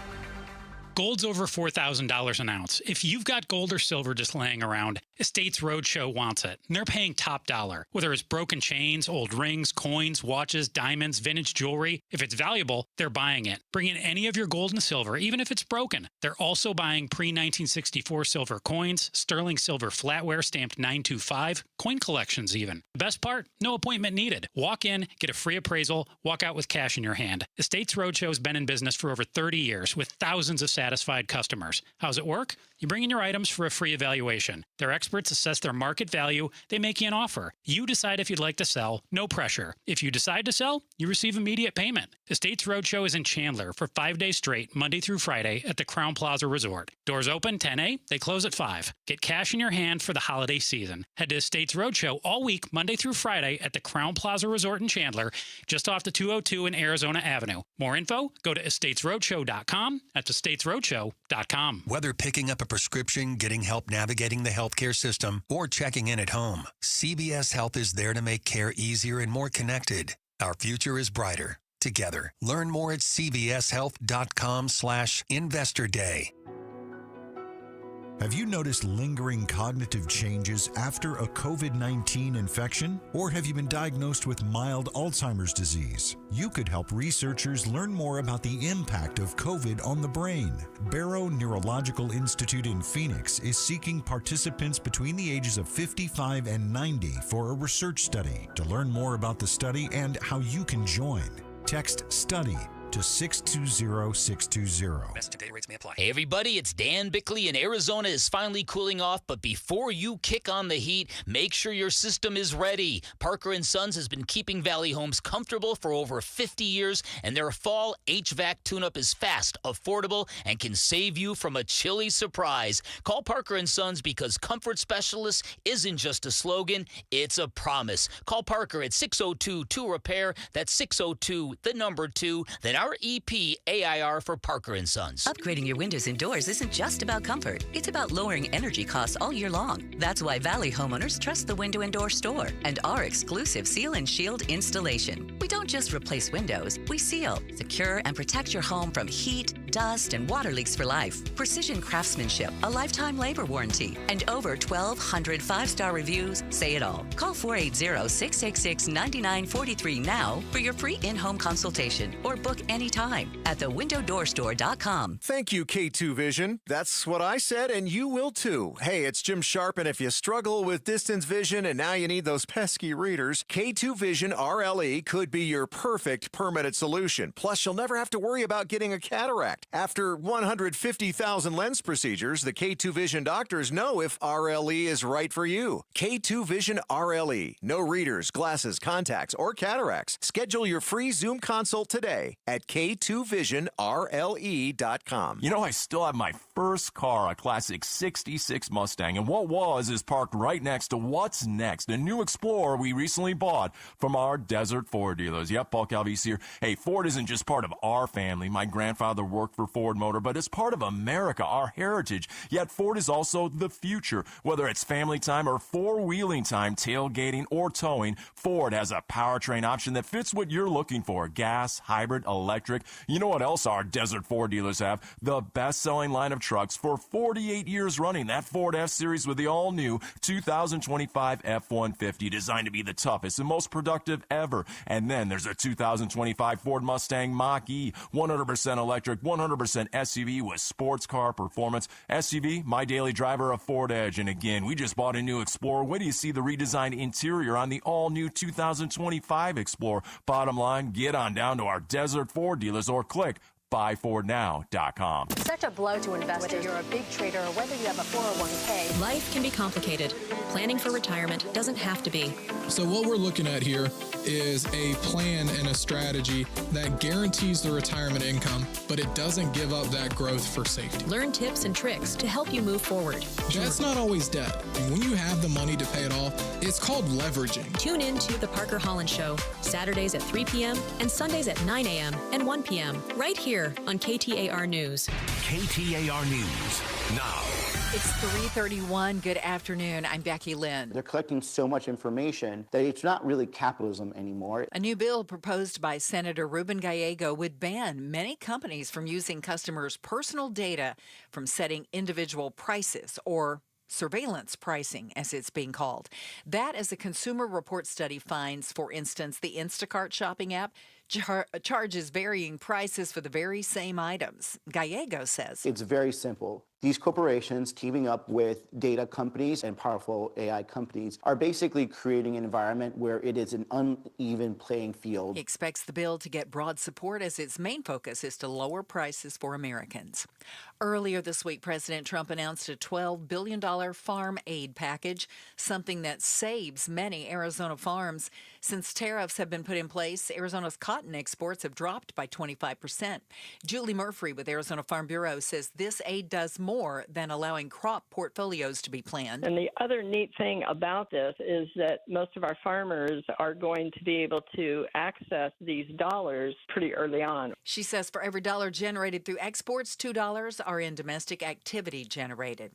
Gold's over $4,000 an ounce. If you've got gold or silver just laying around, Estates Roadshow wants it. And they're paying top dollar. Whether it's broken chains, old rings, coins, watches, diamonds, vintage jewelry, if it's valuable, they're buying it. Bring in any of your gold and silver, even if it's broken. They're also buying pre-1964 silver coins, sterling silver flatware stamped 925, coin collections even. The best part? No appointment needed. Walk in, get a free appraisal, walk out with cash in your hand. Estates Roadshow has been in business for over 30 years with thousands of satisfied customers. How's it work? You bring in your items for a free evaluation. Their experts assess their market value. They make you an offer. You decide if you'd like to sell. No pressure. If you decide to sell, you receive immediate payment. Estates Roadshow is in Chandler for 5 days straight, Monday through Friday at the Crown Plaza Resort. Doors open 10 they close at 5. Get cash in your hand for the holiday season. Head to Estates Roadshow all week, Monday through Friday at the Crown Plaza Resort in Chandler, just off the 202 and Arizona Avenue. More info, go to estatesroadshow.com. That's estatesroadshow.com. Whether picking up a prescription, getting help navigating the healthcare system, or checking in at home, CVS Health is there to make care easier and more connected. Our future is brighter together. Learn more at cvshealth.com/Investor Day. Have you noticed lingering cognitive changes after a COVID-19 infection? Or have you been diagnosed with mild Alzheimer's disease? You could help researchers learn more about the impact of COVID on the brain. Barrow Neurological Institute in Phoenix is seeking participants between the ages of 55 and 90 for a research study. To learn more about the study and how you can join, text STUDY to 620-620. Message and data rates may apply. Hey everybody, it's Dan Bickley, and Arizona is finally cooling off, but before you kick on the heat, make sure your system is ready. Parker & Sons has been keeping Valley homes comfortable for over 50 years, and their fall HVAC tune-up is fast, affordable, and can save you from a chilly surprise. Call Parker & Sons because comfort specialist isn't just a slogan, it's a promise. Call Parker at 602-2REPAIR. That's 602-2. Then our EP AIR for Parker & Sons. Upgrading your windows and doors isn't just about comfort. It's about lowering energy costs all year long. That's why Valley homeowners trust the Window and Door Store and our exclusive Seal and Shield installation. We don't just replace windows. We seal, secure, and protect your home from heat, dust, and water leaks for life. Precision craftsmanship, a lifetime labor warranty, and over 1,200 5-star reviews say it all. Call 480-666-9943 now for your free in-home consultation or book anytime at thewindowdoorstore.com. Thank you, K2 Vision. That's what I said, and you will too. Hey, it's Jim Sharp, and if you struggle with distance vision and now you need those pesky readers, K2 Vision RLE could be your perfect permanent solution. Plus, you'll never have to worry about getting a cataract. After 150,000 lens procedures, the K2 Vision doctors know if RLE is right for you. K2 Vision RLE. No readers, glasses, contacts, or cataracts. Schedule your free Zoom consult today at K2VisionRLE.com. You know, I still have my first car, a classic 66 Mustang, and what was is parked right next to what's next, a new Explorer we recently bought from our Desert Ford dealers. Yep, Paul Calvese here. Hey, Ford isn't just part of our family. My grandfather worked for Ford Motor, but it's part of America, our heritage. Yet Ford is also the future. Whether it's family time or four-wheeling time, tailgating or towing, Ford has a powertrain option that fits what you're looking for. Gas, hybrid, electric. You know what else our Desert Ford dealers have? The best-selling line of trucks for 48 years running. That Ford F-Series with the all-new 2025 F-150, designed to be the toughest and most productive ever. And then there's a 2025 Ford Mustang Mach-E, 100% electric, 100% SUV with sports car performance. SUV, my daily driver, a Ford Edge. And again, we just bought a new Explorer. Wait till you see the redesigned interior on the all-new 2025 Explorer. Bottom line, get on down to our Desert Ford dealers or click buyfordnow.com. Such a blow to investors. Whether you're a big trader or whether you have a 401k. Life can be complicated. Planning for retirement doesn't have to be. So what we're looking at here is a plan and a strategy that guarantees the retirement income, but it doesn't give up that growth for safety. Learn tips and tricks to help you move forward. That's not always debt. And when you have the money to pay it off, it's called leveraging. Tune in to The Parker Holland Show, Saturdays at 3 p.m. and Sundays at 9 a.m. and 1 p.m. right here on KTAR News. KTAR News. Now. It's 3:31. Good afternoon. I'm Becky Lynn. They're collecting so much information that it's not really capitalism anymore. A new bill proposed by Senator Ruben Gallego would ban many companies from using customers' personal data from setting individual prices, or surveillance pricing, as it's being called. That, as a Consumer Report study finds, for instance, the Instacart shopping app charges varying prices for the very same items. Gallego says It's very simple. These corporations teaming up with data companies and powerful AI companies are basically creating an environment where it is an uneven playing field. He expects the bill to get broad support as its main focus is to lower prices for Americans. Earlier this week, President Trump announced a $12 billion farm aid package, something that saves many Arizona farms. Since tariffs have been put in place, Arizona's cotton exports have dropped by 25%. Julie Murphy with Arizona Farm Bureau says this aid does more than allowing crop portfolios to be planned. And the other neat thing about this is that most of our farmers are going to be able to access these dollars pretty early on. She says for every dollar generated through exports, $2 are in domestic activity generated.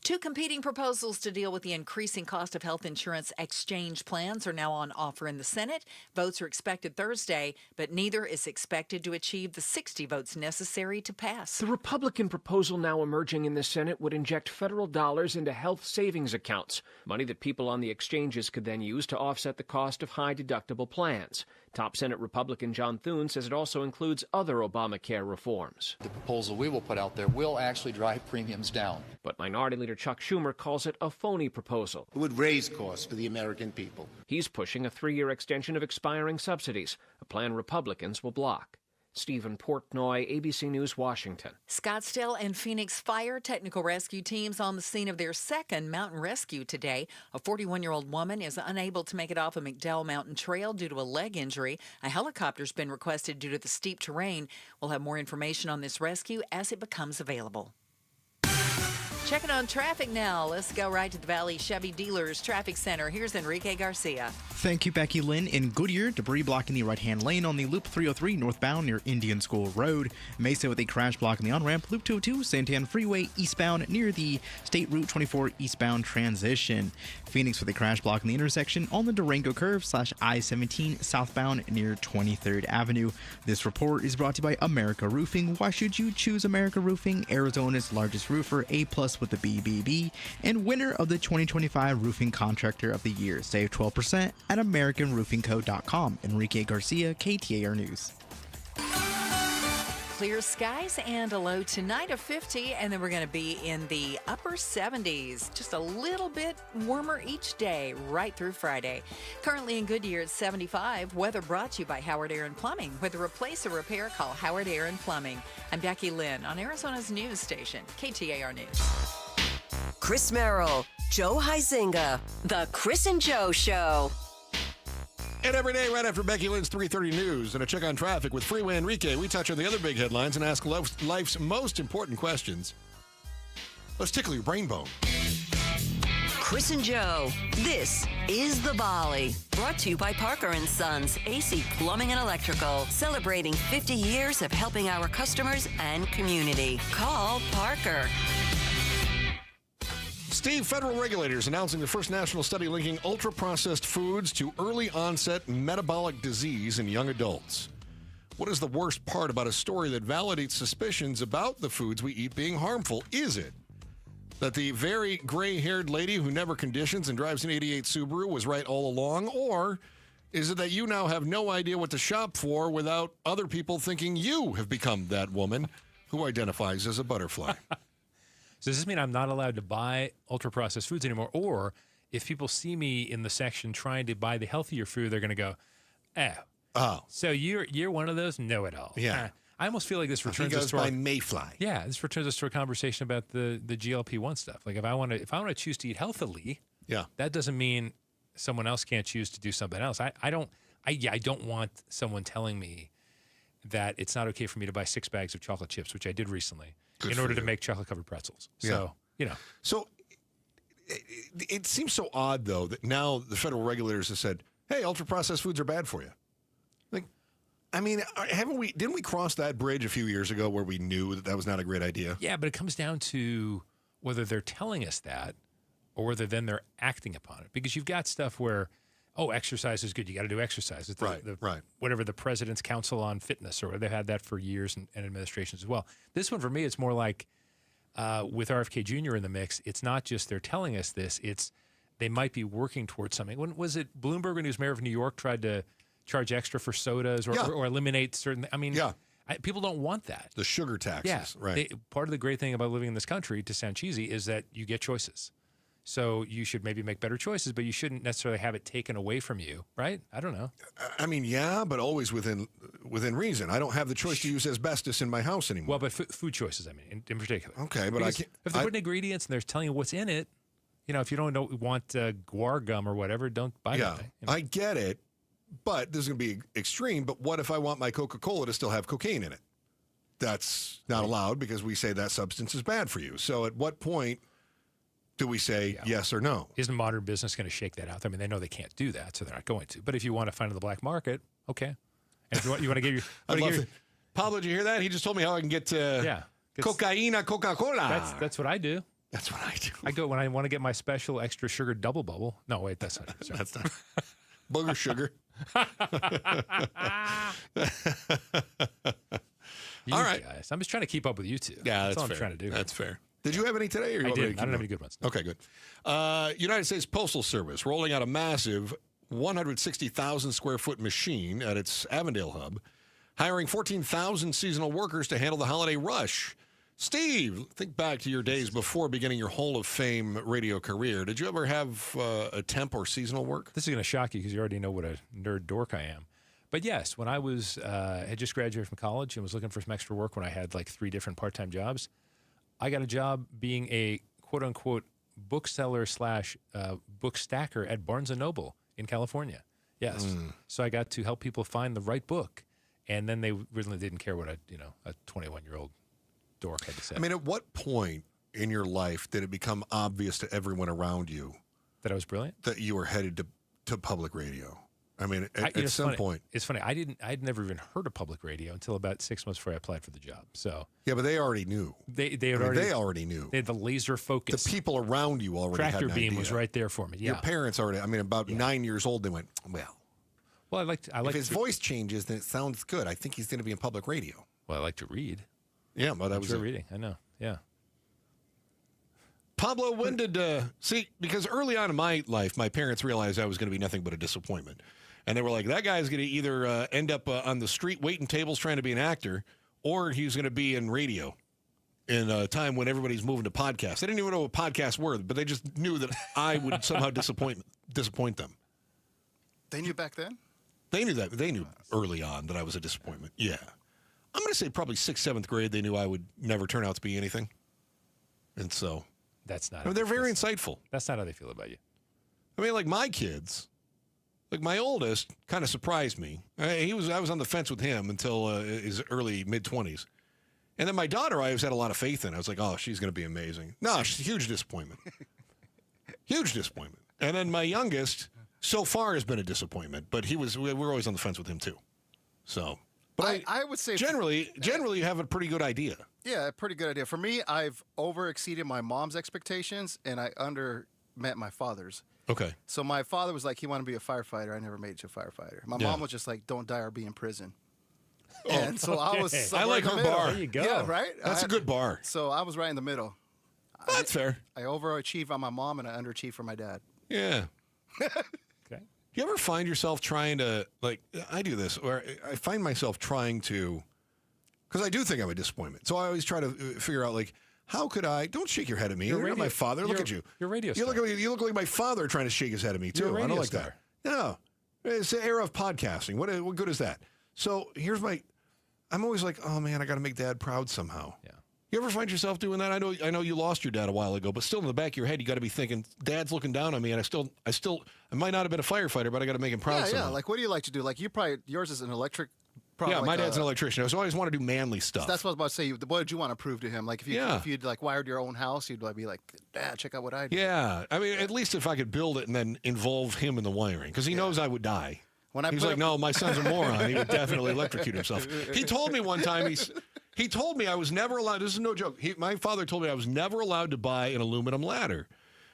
Two competing proposals to deal with the increasing cost of health insurance exchange plans are now on offer in the Senate. Votes are expected Thursday, but neither is expected to achieve the 60 votes necessary to pass. The Republican proposal now emerging in the Senate would inject federal dollars into health savings accounts, money that people on the exchanges could then use to offset the cost of high-deductible plans. Top Senate Republican John Thune says it also includes other Obamacare reforms. The proposal we will put out there will actually drive premiums down. But Minority Leader Chuck Schumer calls it a phony proposal. It would raise costs for the American people. He's pushing a 3-year extension of expiring subsidies, a plan Republicans will block. Stephen Portnoy, ABC News, Washington. Scottsdale and Phoenix fire technical rescue teams on the scene of their second mountain rescue today. A 41-year-old woman is unable to make it off a McDowell Mountain Trail due to a leg injury. A helicopter's been requested due to the steep terrain. We'll have more information on this rescue as it becomes available. Checking on traffic now. Let's go right to the Valley Chevy Dealers Traffic Center. Here's Enrique Garcia. Thank you, Becky Lynn. In Goodyear, debris blocking the right-hand lane on the Loop 303 northbound near Indian School Road. Mesa with a crash blocking the on-ramp. Loop 202 Santan Freeway eastbound near the State Route 24 eastbound transition. Phoenix with a crash blocking the intersection on the Durango curve / I-17 southbound near 23rd Avenue. This report is brought to you by America Roofing. Why should you choose America Roofing? Arizona's largest roofer, A+ with the BBB, and winner of the 2025 Roofing Contractor of the Year. Save 12% at AmericanRoofingCo.com. Enrique Garcia, KTAR News. Clear skies and a low tonight of 50, and then we're going to be in the upper 70s. Just a little bit warmer each day right through Friday. Currently in Goodyear at 75. Weather brought to you by Howard Aaron Plumbing. Whether replace or repair, call Howard Aaron Plumbing. I'm Becky Lynn on Arizona's news station, KTAR News. Chris Merrill, Joe Huizinga, The Chris and Joe Show. And every day, right after Becky Lynn's 3:30 news and a check on traffic with Freeway Enrique, we touch on the other big headlines and ask life's most important questions. Let's tickle your brain bone. Chris and Joe, this is The Volley. Brought to you by Parker & Sons, AC Plumbing and Electrical. Celebrating 50 years of helping our customers and community. Call Parker. Steve, federal regulators announcing the first national study linking ultra-processed foods to early-onset metabolic disease in young adults. What is the worst part about a story that validates suspicions about the foods we eat being harmful? Is it that the very gray-haired lady who never conditions and drives an 88 Subaru was right all along? Or is it that you now have no idea what to shop for without other people thinking you have become that woman who identifies as a butterfly? So does this mean I'm not allowed to buy ultra-processed foods anymore? Or if people see me in the section trying to buy the healthier food, they're going to go, oh, so you're one of those know-it-all. Yeah. I almost feel like this returns us to by Mayfly. Yeah, this returns us to a conversation about the GLP-1 stuff. Like if I want to choose to eat healthily, that doesn't mean someone else can't choose to do something else. I don't want someone telling me that it's not okay for me to buy 6 bags of chocolate chips, which I did recently, in order to make chocolate-covered pretzels. So, So it seems so odd, though, that now the federal regulators have said, hey, ultra-processed foods are bad for you. Like, I mean, didn't we cross that bridge a few years ago where we knew that was not a great idea? Yeah, but it comes down to whether they're telling us that or whether then they're acting upon it. Because you've got stuff where, oh, exercise is good. You got to do exercise. It's right. Whatever the President's Council on Fitness, or they've had that for years and administrations as well. This one, for me, it's more like with RFK Jr. in the mix, it's not just they're telling us this, it's they might be working towards something. When was it Bloomberg, when he was mayor of New York, tried to charge extra for sodas or eliminate certain, I mean, people don't want that. The sugar taxes, right. Part of the great thing about living in this country, to sound cheesy, is that you get choices. So you should maybe make better choices, but you shouldn't necessarily have it taken away from you, right? I don't know. I mean, yeah, but always within reason. I don't have the choice to use asbestos in my house anymore. Well, but food choices, I mean, in particular. Okay, but because if they're putting ingredients and they're telling you what's in it, if you don't want guar gum or whatever, don't buy that. I get it, but this is going to be extreme. But what if I want my Coca-Cola to still have cocaine in it? That's not allowed because we say that substance is bad for you. So at what point do we say yes or no? Isn't modern business going to shake that out? I mean, they know they can't do that, so they're not going to. But if you want to find in the black market, okay. And if you want to get your... Pablo, did you hear that? He just told me how I can get cocaína Coca-Cola. That's what I do. That's what I do. I go when I want to get my special extra sugar double bubble. No, wait, that's not it. Sorry. That's not booger sugar. All right, guys. I'm just trying to keep up with you two. Yeah, that's all fair. I'm trying to do. That's fair. Did you have any today? Or I didn't. I don't have any good ones. Okay, good. United States Postal Service rolling out a massive 160,000 square foot machine at its Avondale hub, hiring 14,000 seasonal workers to handle the holiday rush. Steve, think back to your days before beginning your Hall of Fame radio career. Did you ever have a temp or seasonal work? This is going to shock you because you already know what a nerd dork I am. But yes, when I was had just graduated from college and was looking for some extra work when I had like 3 different part-time jobs, I got a job being a quote-unquote bookseller / book stacker at Barnes & Noble in California. Yes. So I got to help people find the right book. And then they really didn't care what a 21-year-old dork had to say. I mean, at what point in your life did it become obvious to everyone around you that I was brilliant? That you were headed to public radio? I mean, at some point. It's funny. I'd never even heard of public radio until about 6 months before I applied for the job. So yeah, but they already knew. They already knew. They had the laser focus. The people around you already had an Tractor beam idea. was right there for me. Yeah. Your parents already. I mean, about 9 years old, they went, well, I like. If his voice changes, then it sounds good. I think he's going to be in public radio. Well, I like to read. Yeah, well, that was reading. I know. Yeah. Pablo, when did see? Because early on in my life, my parents realized I was going to be nothing but a disappointment, and they were like, "That guy's going to either end up on the street waiting tables trying to be an actor, or he's going to be in radio." In a time when everybody's moving to podcasts, they didn't even know what podcasts were, but they just knew that I would somehow disappoint them. They knew back then? They knew that. They knew early on that I was a disappointment. Yeah. I'm going to say probably 6th, 7th grade, they knew I would never turn out to be anything. And so. That's not. I mean, they're very insightful. That's not how they feel about you. I mean, like my kids, like my oldest kind of surprised me. I was on the fence with him until his early mid-20s. And then my daughter, I always had a lot of faith in. I was like, oh, she's going to be amazing. No, she's a huge disappointment. Huge disappointment. And then my youngest, so far, has been a disappointment. But we're always on the fence with him, too. So, but I would say generally, you have a pretty good idea. Yeah, a pretty good idea. For me, I've over-exceeded my mom's expectations, and I under-met my father's. Okay. So my father was like, he wanted to be a firefighter. I never made it to a firefighter. My mom was just like, don't die or be in prison. And so I was. I like her bar. There you go. Yeah, right. That's a good bar. So I was right in the middle. That's fair. I overachieved on my mom and I underachieved for my dad. Yeah. Okay. You ever find yourself trying to, like, I do this, or I find myself trying to, because I do think I'm a disappointment. So I always try to figure out, like, how could I? Don't shake your head at me. You're not my father. Look at you. You're radio star. You look like my father trying to shake his head at me too. I don't like that. No, it's the era of podcasting. What good is that? So here's I'm always like, oh man, I got to make Dad proud somehow. Yeah. You ever find yourself doing that? I know you lost your dad a while ago, but still in the back of your head, you got to be thinking, Dad's looking down on me, and I might not have been a firefighter, but I got to make him proud somehow. Yeah. Like, what do you like to do? Like, yours is an electric. Yeah, my dad's an electrician. So I always want to do manly stuff. So that's what I was about to say. What did you want to prove to him? Like, if you'd like wired your own house, you'd like be like, Dad, check out what I do. Yeah, I mean, at least if I could build it and then involve him in the wiring, because he knows I would die. He's like, no, my son's a moron. He would definitely electrocute himself. He told me one time, He told me I was never allowed. This is no joke. My father told me I was never allowed to buy an aluminum ladder.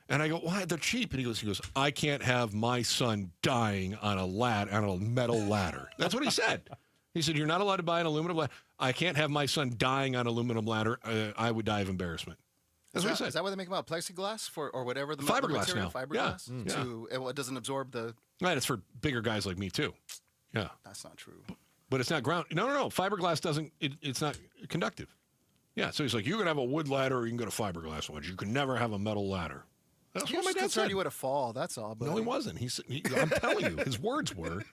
And I go, why? They're cheap. And he goes, I can't have my son dying on a metal ladder. That's what he said. He said, you're not allowed to buy an aluminum ladder. I can't have my son dying on an aluminum ladder. I would die of embarrassment. That's what he said. Is that what they make about plexiglass or whatever? The fiberglass material, now. Fiberglass? Yeah. It doesn't absorb the... Right, it's for bigger guys like me, too. Yeah. That's not true. But it's not ground. No. Fiberglass doesn't, it's not conductive. Yeah, so he's like, you can have a wood ladder or you can go to fiberglass ones. You can never have a metal ladder. That's what my dad said. You would have fall, that's all. But no, he wasn't. I'm telling you, his words were,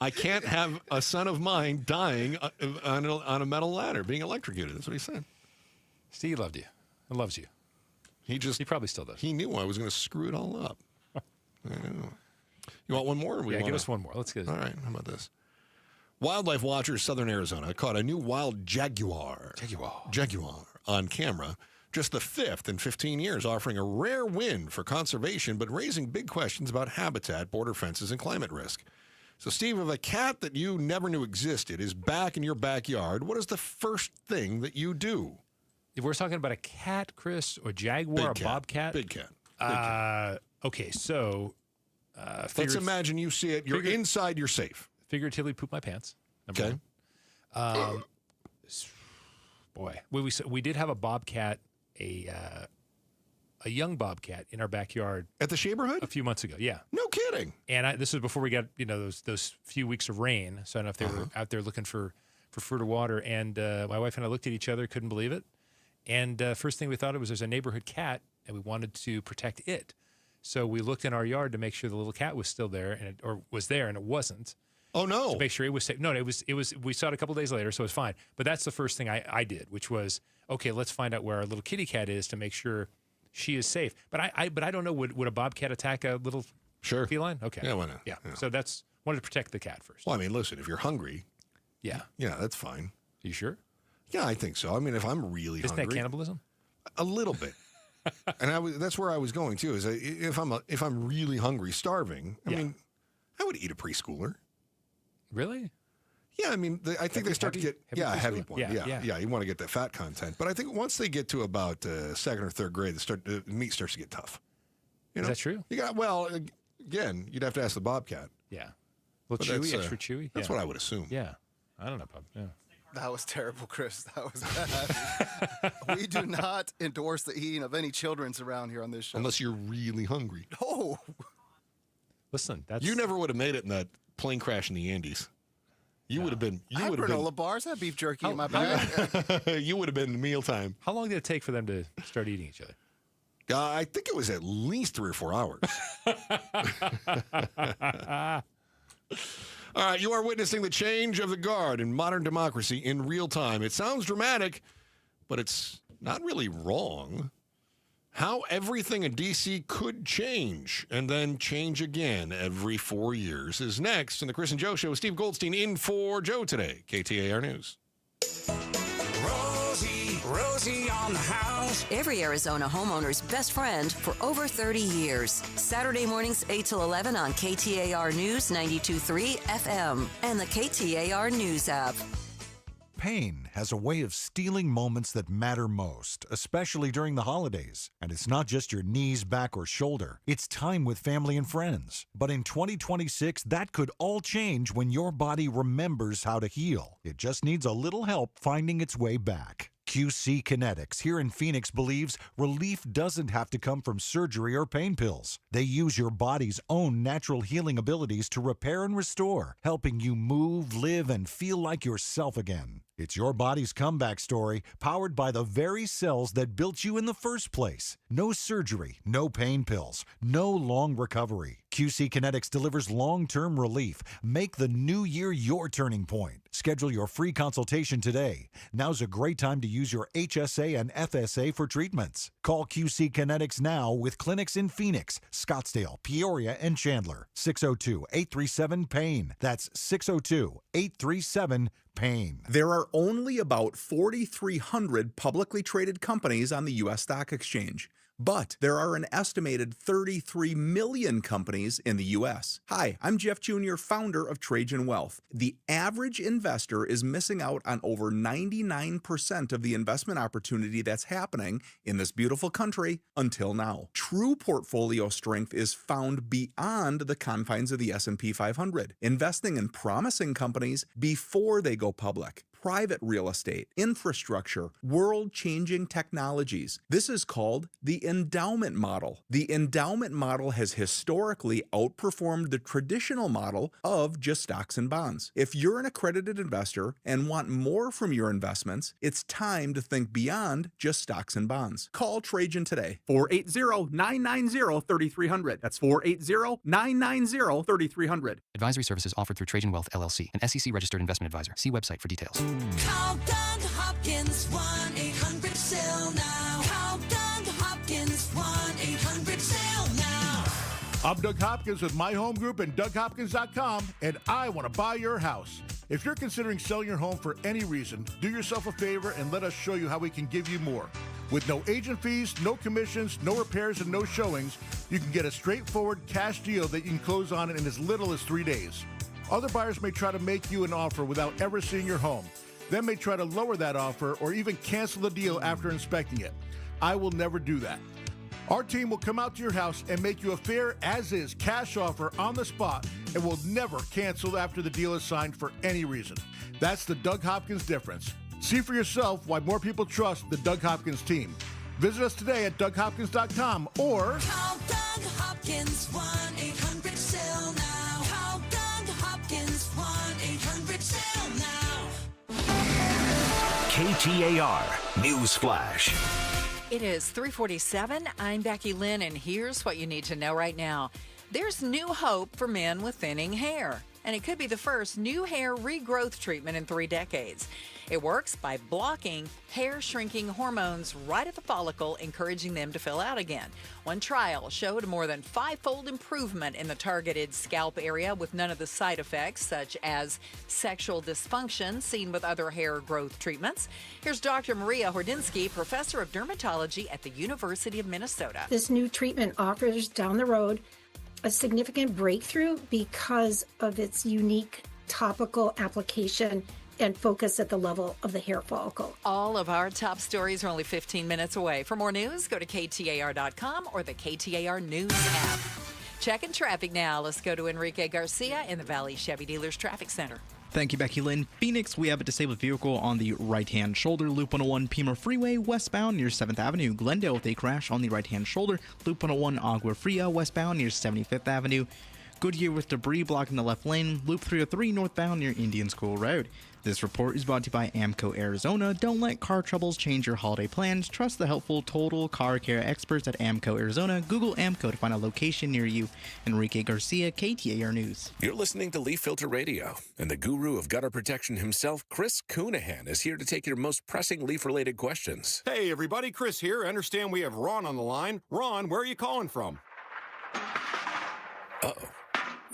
I can't have a son of mine dying on a metal ladder, being electrocuted. That's what he said. Steve loved you. He loves you. He probably still does. He knew I was going to screw it all up. I know. You want one more? Or give us one more. Let's get it. All right, how about this? Wildlife watchers, Southern Arizona, caught a new wild jaguar on camera. Just the 5th in 15 years, offering a rare win for conservation, but raising big questions about habitat, border fences, and climate risk. So, Steve, if a cat that you never knew existed is back in your backyard, what is the first thing that you do? If we're talking about a cat, Chris, or jaguar, a bobcat? Big cat. Okay, so... let's imagine you see it. You're inside, you're safe. Figuratively poop my pants. Okay. Boy, we did have a bobcat, a young bobcat in our backyard at the neighborhood a few months ago. Yeah, no kidding. And this was before we got those few weeks of rain. So I don't know if they were out there looking for food or water. And my wife and I looked at each other, couldn't believe it. And first thing we thought of was there's a neighborhood cat, and we wanted to protect it. So we looked in our yard to make sure the little cat was still there, and it wasn't. Oh no! To make sure it was safe. No, it was. We saw it a couple days later, so it was fine. But that's the first thing I did, which was okay. Let's find out where our little kitty cat is to make sure she is safe. But I don't know. Would a bobcat attack a little feline? Okay. Yeah, why not? Yeah. So wanted to protect the cat first. Well, I mean, listen, if you're hungry, yeah, that's fine. Are you sure? Yeah, I think so. I mean, if I'm really hungry, isn't that cannibalism? A little bit. And that's where I was going too. Is if I'm really hungry, starving. I mean, I would eat a preschooler. Really? Yeah, I mean, I think they start to get a heavy one. Yeah. You want to get that fat content, but I think once they get to about second or third grade, the meat starts to get tough. Is that true? Again, you'd have to ask the bobcat. Yeah, a little chewy, extra chewy. That's what I would assume. Yeah, I don't know, Bob. Yeah. That was terrible, Chris. That was bad. We do not endorse the eating of any children's around here on this show. Unless you're really hungry. No. Listen, you never would have made it in that plane crash in the Andes. You would have been. I had granola bars. I had beef jerky in my bag. You would have been mealtime. How long did it take for them to start eating each other? I think it was at least 3 or 4 hours. All right, you are witnessing the change of the guard in modern democracy in real time. It sounds dramatic, but it's not really wrong. How everything in D.C. could change and then change again every 4 years is next in the Chris and Joe Show with Steve Goldstein in for Joe today, KTAR News. Rosie on the house. Every Arizona homeowner's best friend for over 30 years. Saturday mornings 8 till 11 on KTAR News 92.3 FM and the KTAR News app. Pain has a way of stealing moments that matter most, especially during the holidays. And it's not just your knees, back, or shoulder. It's time with family and friends. But in 2026, that could all change when your body remembers how to heal. It just needs a little help finding its way back. QC Kinetics here in Phoenix believes relief doesn't have to come from surgery or pain pills. They use your body's own natural healing abilities to repair and restore, helping you move, live, and feel like yourself again. It's your body's comeback story, powered by the very cells that built you in the first place. No surgery, no pain pills, no long recovery. QC Kinetics delivers long-term relief. Make the new year your turning point. Schedule your free consultation today. Now's a great time to use your HSA and FSA for treatments. Call QC Kinetics now with clinics in Phoenix, Scottsdale, Peoria, and Chandler. 602-837-PAIN. That's 602-837-PAIN. There are only about 4,300 publicly traded companies on the U.S. stock exchange. But there are an estimated 33 million companies in the U.S. Hi, I'm Jeff Jr., founder of Trajan Wealth. The average investor is missing out on over 99% of the investment opportunity that's happening in this beautiful country until now. True portfolio strength is found beyond the confines of the S&P 500, investing in promising companies before they go public. Private real estate, infrastructure, world-changing technologies. This is called the endowment model. The endowment model has historically outperformed the traditional model of just stocks and bonds. If you're an accredited investor and want more from your investments, it's time to think beyond just stocks and bonds. Call Trajan today. 480-990-3300. That's 480-990-3300. Advisory services offered through Trajan Wealth, LLC, an SEC-registered investment advisor. See website for details. Call Doug Hopkins, 1-800-SAIL now. Call Doug Hopkins, 1-800-SAIL now. I'm Doug Hopkins with My Home Group and DougHopkins.com, and I want to buy your house. If you're considering selling your home for any reason, do yourself a favor and let us show you how we can give you more. With no agent fees, no commissions, no repairs, and no showings, you can get a straightforward cash deal that you can close on in as little as 3 days. Other buyers may try to make you an offer without ever seeing your home. They may try to lower that offer or even cancel the deal after inspecting it. I will never do that. Our team will come out to your house and make you a fair as-is cash offer on the spot and will never cancel after the deal is signed for any reason. That's the Doug Hopkins difference. See for yourself why more people trust the Doug Hopkins team. Visit us today at DougHopkins.com or call Doug Hopkins, 1-800-SAIL now. Call Doug Hopkins, 1-800-SAIL now. KTAR News Flash. It is 3:47. I'm Becky Lynn, and here's what you need to know right now. There's new hope for men with thinning hair, and it could be the first new hair regrowth treatment in 3 decades. It works by blocking hair-shrinking hormones right at the follicle, encouraging them to fill out again. One trial showed a more than 5-fold improvement in the targeted scalp area with none of the side effects, such as sexual dysfunction, seen with other hair growth treatments. Here's Dr. Maria Hordinsky, professor of dermatology at the University of Minnesota. This new treatment offers down the road a significant breakthrough because of its unique topical application and focus at the level of the hair follicle. All of our top stories are only 15 minutes away. For more news, go to KTAR.com or the KTAR News app. Checking traffic now. Let's go to Enrique Garcia in the Valley Chevy Dealers Traffic Center. Thank you, Becky Lynn. Phoenix, we have a disabled vehicle on the right-hand shoulder, Loop 101 Pima Freeway, westbound near 7th Avenue. Glendale with a crash on the right-hand shoulder, Loop 101 Agua Fria, westbound near 75th Avenue. Goodyear with debris blocking the left lane, Loop 303 northbound near Indian School Road. This report is brought to you by AMCO Arizona. Don't let car troubles change your holiday plans. Trust the helpful total car care experts at AMCO Arizona. Google AMCO to find a location near you. Enrique Garcia, KTAR News. You're listening to Leaf Filter Radio, and the guru of gutter protection himself, Chris Coonahan, is here to take your most pressing leaf-related questions. Hey, everybody, Chris here. I understand we have Ron on the line. Ron, where are you calling from? Uh-oh.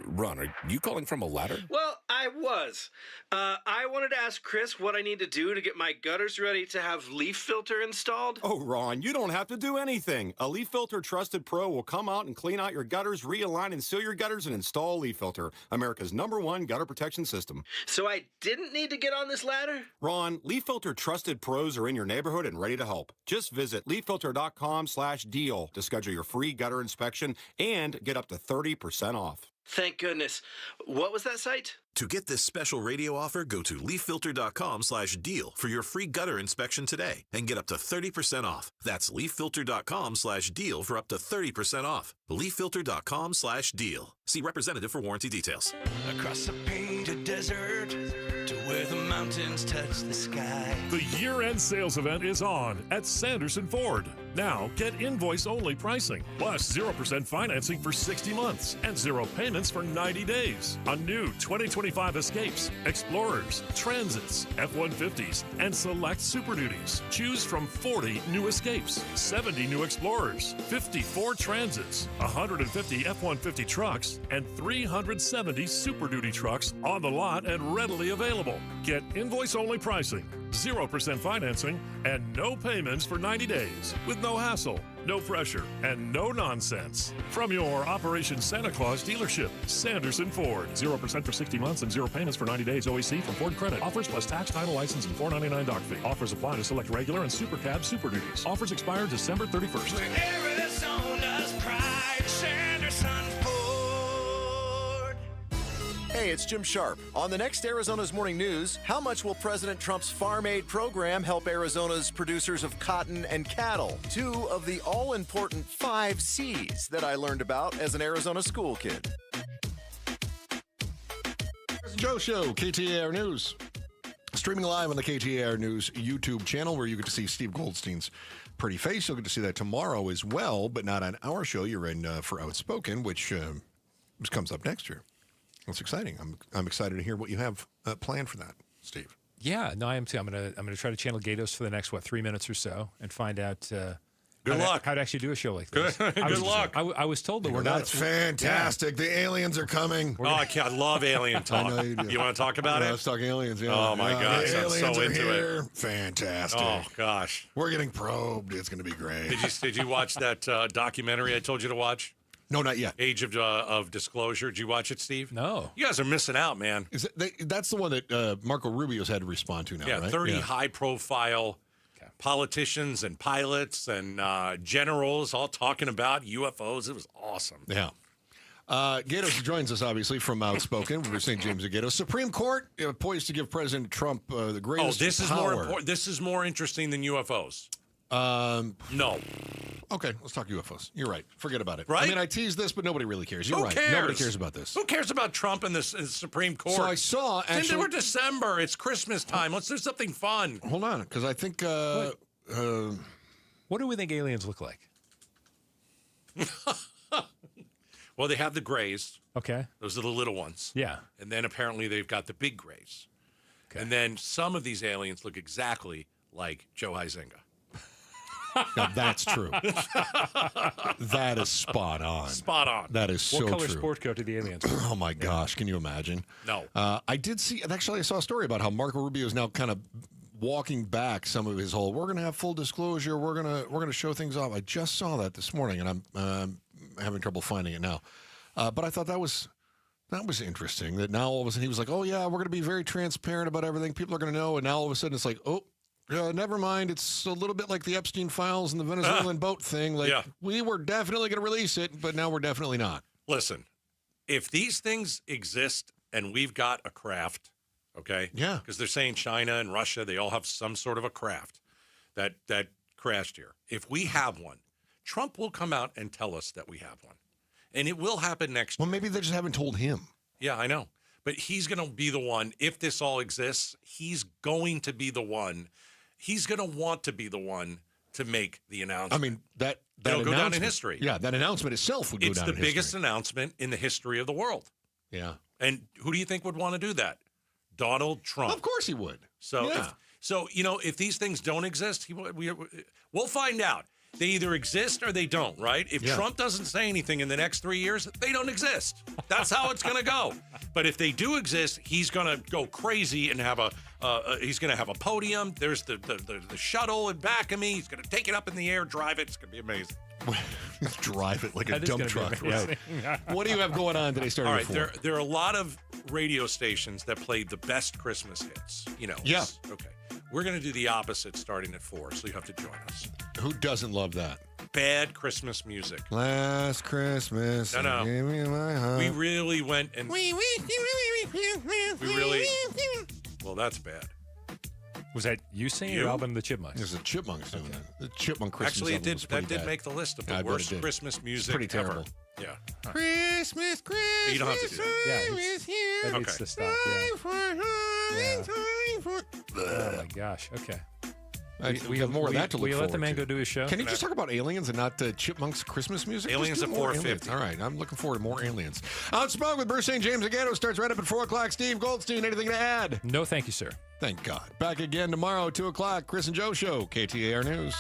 Ron, are you calling from a ladder? Well, I was. I wanted to ask Chris what I need to do to get my gutters ready to have leaf filter installed. Oh, Ron, you don't have to do anything. A Leaf Filter Trusted Pro will come out and clean out your gutters, realign and seal your gutters, and install Leaf Filter, America's #1 gutter protection system. So I didn't need to get on this ladder? Ron, Leaf Filter Trusted Pros are in your neighborhood and ready to help. Just visit leaffilter.com/deal to schedule your free gutter inspection and get up to 30% off. Thank goodness. What was that site? To get this special radio offer, go to leaffilter.com/deal for your free gutter inspection today and get up to 30% off. That's leaffilter.com/deal for up to 30% off. leaffilter.com/deal. See representative for warranty details. Across a painted desert to where the mountains touch the sky. The year-end sales event is on at Sanderson Ford. Now, get invoice-only pricing, plus 0% financing for 60 months and 0 payments for 90 days on new 2025 Escapes, Explorers, Transits, F-150s, and select Super Duties. Choose from 40 new Escapes, 70 new Explorers, 54 Transits, 150 F-150 trucks, and 370 Super Duty trucks on the lot and readily available. Get invoice-only pricing, 0% financing, and no payments for 90 days with no hassle. no pressure, and no nonsense. From your Operation Santa Claus dealership, Sanderson Ford. 0% for 60 months and 0 payments for 90 days OEC from Ford Credit. Offers plus tax, title, license, and $4.99 doc fee. Offers apply to select regular and Super Cab Super Duties. Offers expire December 31st. Arizona's pride, Sanderson Ford. Hey, it's Jim Sharp. On the next Arizona's Morning News, how much will President Trump's Farm Aid program help Arizona's producers of cotton and cattle? 2 of the all-important 5 C's that I learned about as an Arizona school kid. Joe Show, KTAR News. Streaming live on the KTAR News YouTube channel where you get to see Steve Goldstein's pretty face. You'll get to see that tomorrow as well, but not on our show. You're in for Outspoken, which comes up next year. That's exciting. I'm excited to hear what you have planned for that, Steve. Yeah, no, I am too. I'm gonna try to channel Gatos for the next 3 minutes or so and find out. Good luck. How to actually do a show like this. Good luck. I was told that we're not. That's fantastic. Yeah. The aliens are coming. I love alien talk. I know you do. You want to talk about it? Let's talk aliens. Yeah. Oh my gosh, I'm so into it. Fantastic. Oh gosh, we're getting probed. It's going to be great. Did you watch that documentary I told you to watch? No, not yet. Age of Disclosure. Did you watch it, Steve? No. You guys are missing out, man. That's the one that Marco Rubio's had to respond to now, right? 30 high-profile politicians and pilots and generals all talking about UFOs. It was awesome. Yeah. Gatos joins us, obviously, from Outspoken. We're St. James of Gatos. Supreme Court poised to give President Trump the greatest this is power. more important. This is more interesting than UFOs. No. Okay, let's talk UFOs. You're right. Forget about it. Right? I mean, I teased this, but nobody really cares. You're Who right. cares? Nobody cares about this. Who cares about Trump and the Supreme Court? So I saw, It's actually... We're December. It's Christmas time. Let's do something fun. Hold on, because I think... what do we think aliens look like? Well, they have the grays. Okay. Those are the little ones. Yeah. And then apparently they've got the big grays. Okay. And then some of these aliens look exactly like Joe Huizenga. Now, that's true. That is spot on. Spot on. That is so true. What color sport coat do the aliens wear? Oh, my gosh. Can you imagine? No. I did see, actually, I saw a story about how Marco Rubio is now kind of walking back some of his whole, we're going to have full disclosure, we're going to show things off. I just saw that this morning, and I'm having trouble finding it now. But I thought that was interesting, that now all of a sudden he was like, oh, yeah, we're going to be very transparent about everything. People are going to know. And now all of a sudden it's like, oh, never mind. It's a little bit like the Epstein files and the Venezuelan boat thing. Like, we were definitely going to release it, but now we're definitely not. Listen, if these things exist and we've got a craft, okay? Yeah. Because they're saying China and Russia, they all have some sort of a craft that crashed here. If we have one, Trump will come out and tell us that we have one. And it will happen next year. Well, maybe they just haven't told him. Yeah, I know. But he's going to be the one, if this all exists, he's going to be the one. He's going to want to be the one to make the announcement. I mean, that'll go down in history. Yeah, that announcement itself would go down in history. It's the biggest announcement in the history of the world. Yeah. And who do you think would want to do that? Donald Trump. Of course he would. So, if these things don't exist, we'll find out. They either exist or they don't, right? If Trump doesn't say anything in the next 3 years, they don't exist. That's how it's going to go. But if they do exist, he's going to go crazy and have he's going to have a podium. There's the shuttle in back of me. He's going to take it up in the air, drive it. It's going to be amazing. Drive it like a dump truck. Right. What do you have going on today starting All at right, 4? there are a lot of radio stations that play the best Christmas hits. Yeah. Okay. We're going to do the opposite starting at 4, so you have to join us. Who doesn't love that? Bad Christmas music. Last Christmas. No. You gave me my heart. We really went and... We really... Well, that's bad. Was that you singing or Alvin and the Chipmunks? It was the Chipmunks doing that. The Chipmunk Christmas Actually, album that did make the list of the worst Christmas music pretty terrible. ever. Yeah. Christmas. You don't have to do that. Yeah, that needs to stop. Oh my gosh. Okay. We have more of that to look Will you let forward the man to. go do his show? Can you just talk about aliens and not Chipmunks Christmas music? Aliens Just do at more 4:50. aliens. All right, I'm looking forward to more aliens. Outspoken with Bruce St. James Agato starts right up at 4 o'clock. Steve Goldstein, anything to add? No, thank you, sir. Thank God. Back again tomorrow, 2 o'clock. Chris and Joe Show, KTAR News.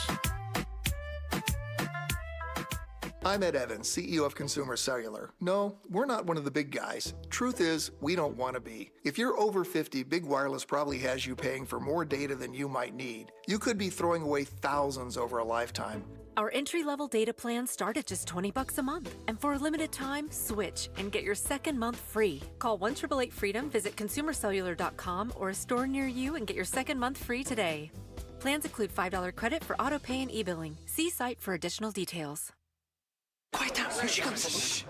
I'm Ed Evans, CEO of Consumer Cellular. No, we're not one of the big guys. Truth is, we don't want to be. If you're over 50, Big Wireless probably has you paying for more data than you might need. You could be throwing away thousands over a lifetime. Our entry-level data plans start at just $20 a month. And for a limited time, switch and get your second month free. Call 1-888-FREEDOM, visit consumercellular.com or a store near you and get your second month free today. Plans include $5 credit for auto pay and e-billing. See site for additional details. Quiet down, here she comes.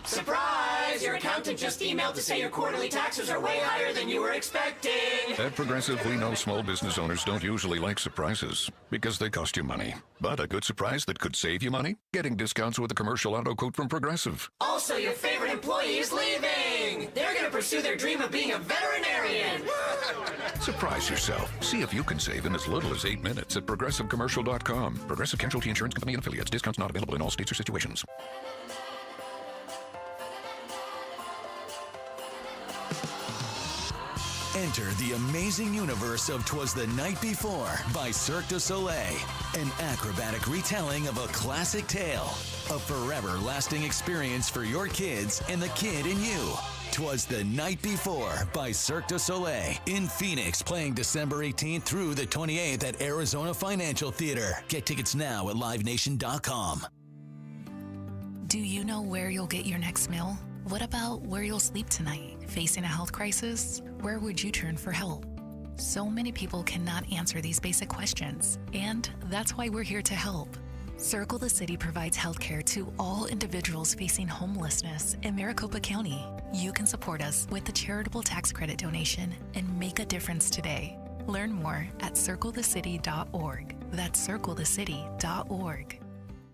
Surprise! Your accountant just emailed to say your quarterly taxes are way higher than you were expecting. At Progressive, we know small business owners don't usually like surprises because they cost you money. But a good surprise that could save you money? Getting discounts with a commercial auto quote from Progressive. Also, your favorite employee is leaving. They're going to pursue their dream of being a veterinarian. Surprise yourself. See if you can save in as little as 8 minutes at ProgressiveCommercial.com. Progressive Casualty Insurance Company and Affiliates. Discounts not available in all states or situations. Enter the amazing universe of 'Twas the Night Before by Cirque du Soleil. An acrobatic retelling of a classic tale. A forever lasting experience for your kids and the kid in you. 'Twas the Night Before by Cirque du Soleil in Phoenix, playing December 18th through the 28th at Arizona Financial Theater. Get tickets now at livenation.com. Do you know where you'll get your next meal? What about where you'll sleep tonight? Facing a health crisis? Where would you turn for help? So many people cannot answer these basic questions, and that's why we're here to help. Circle the City provides healthcare to all individuals facing homelessness in Maricopa County. You can support us with a charitable tax credit donation and make a difference today. Learn more at circlethecity.org. That's circlethecity.org.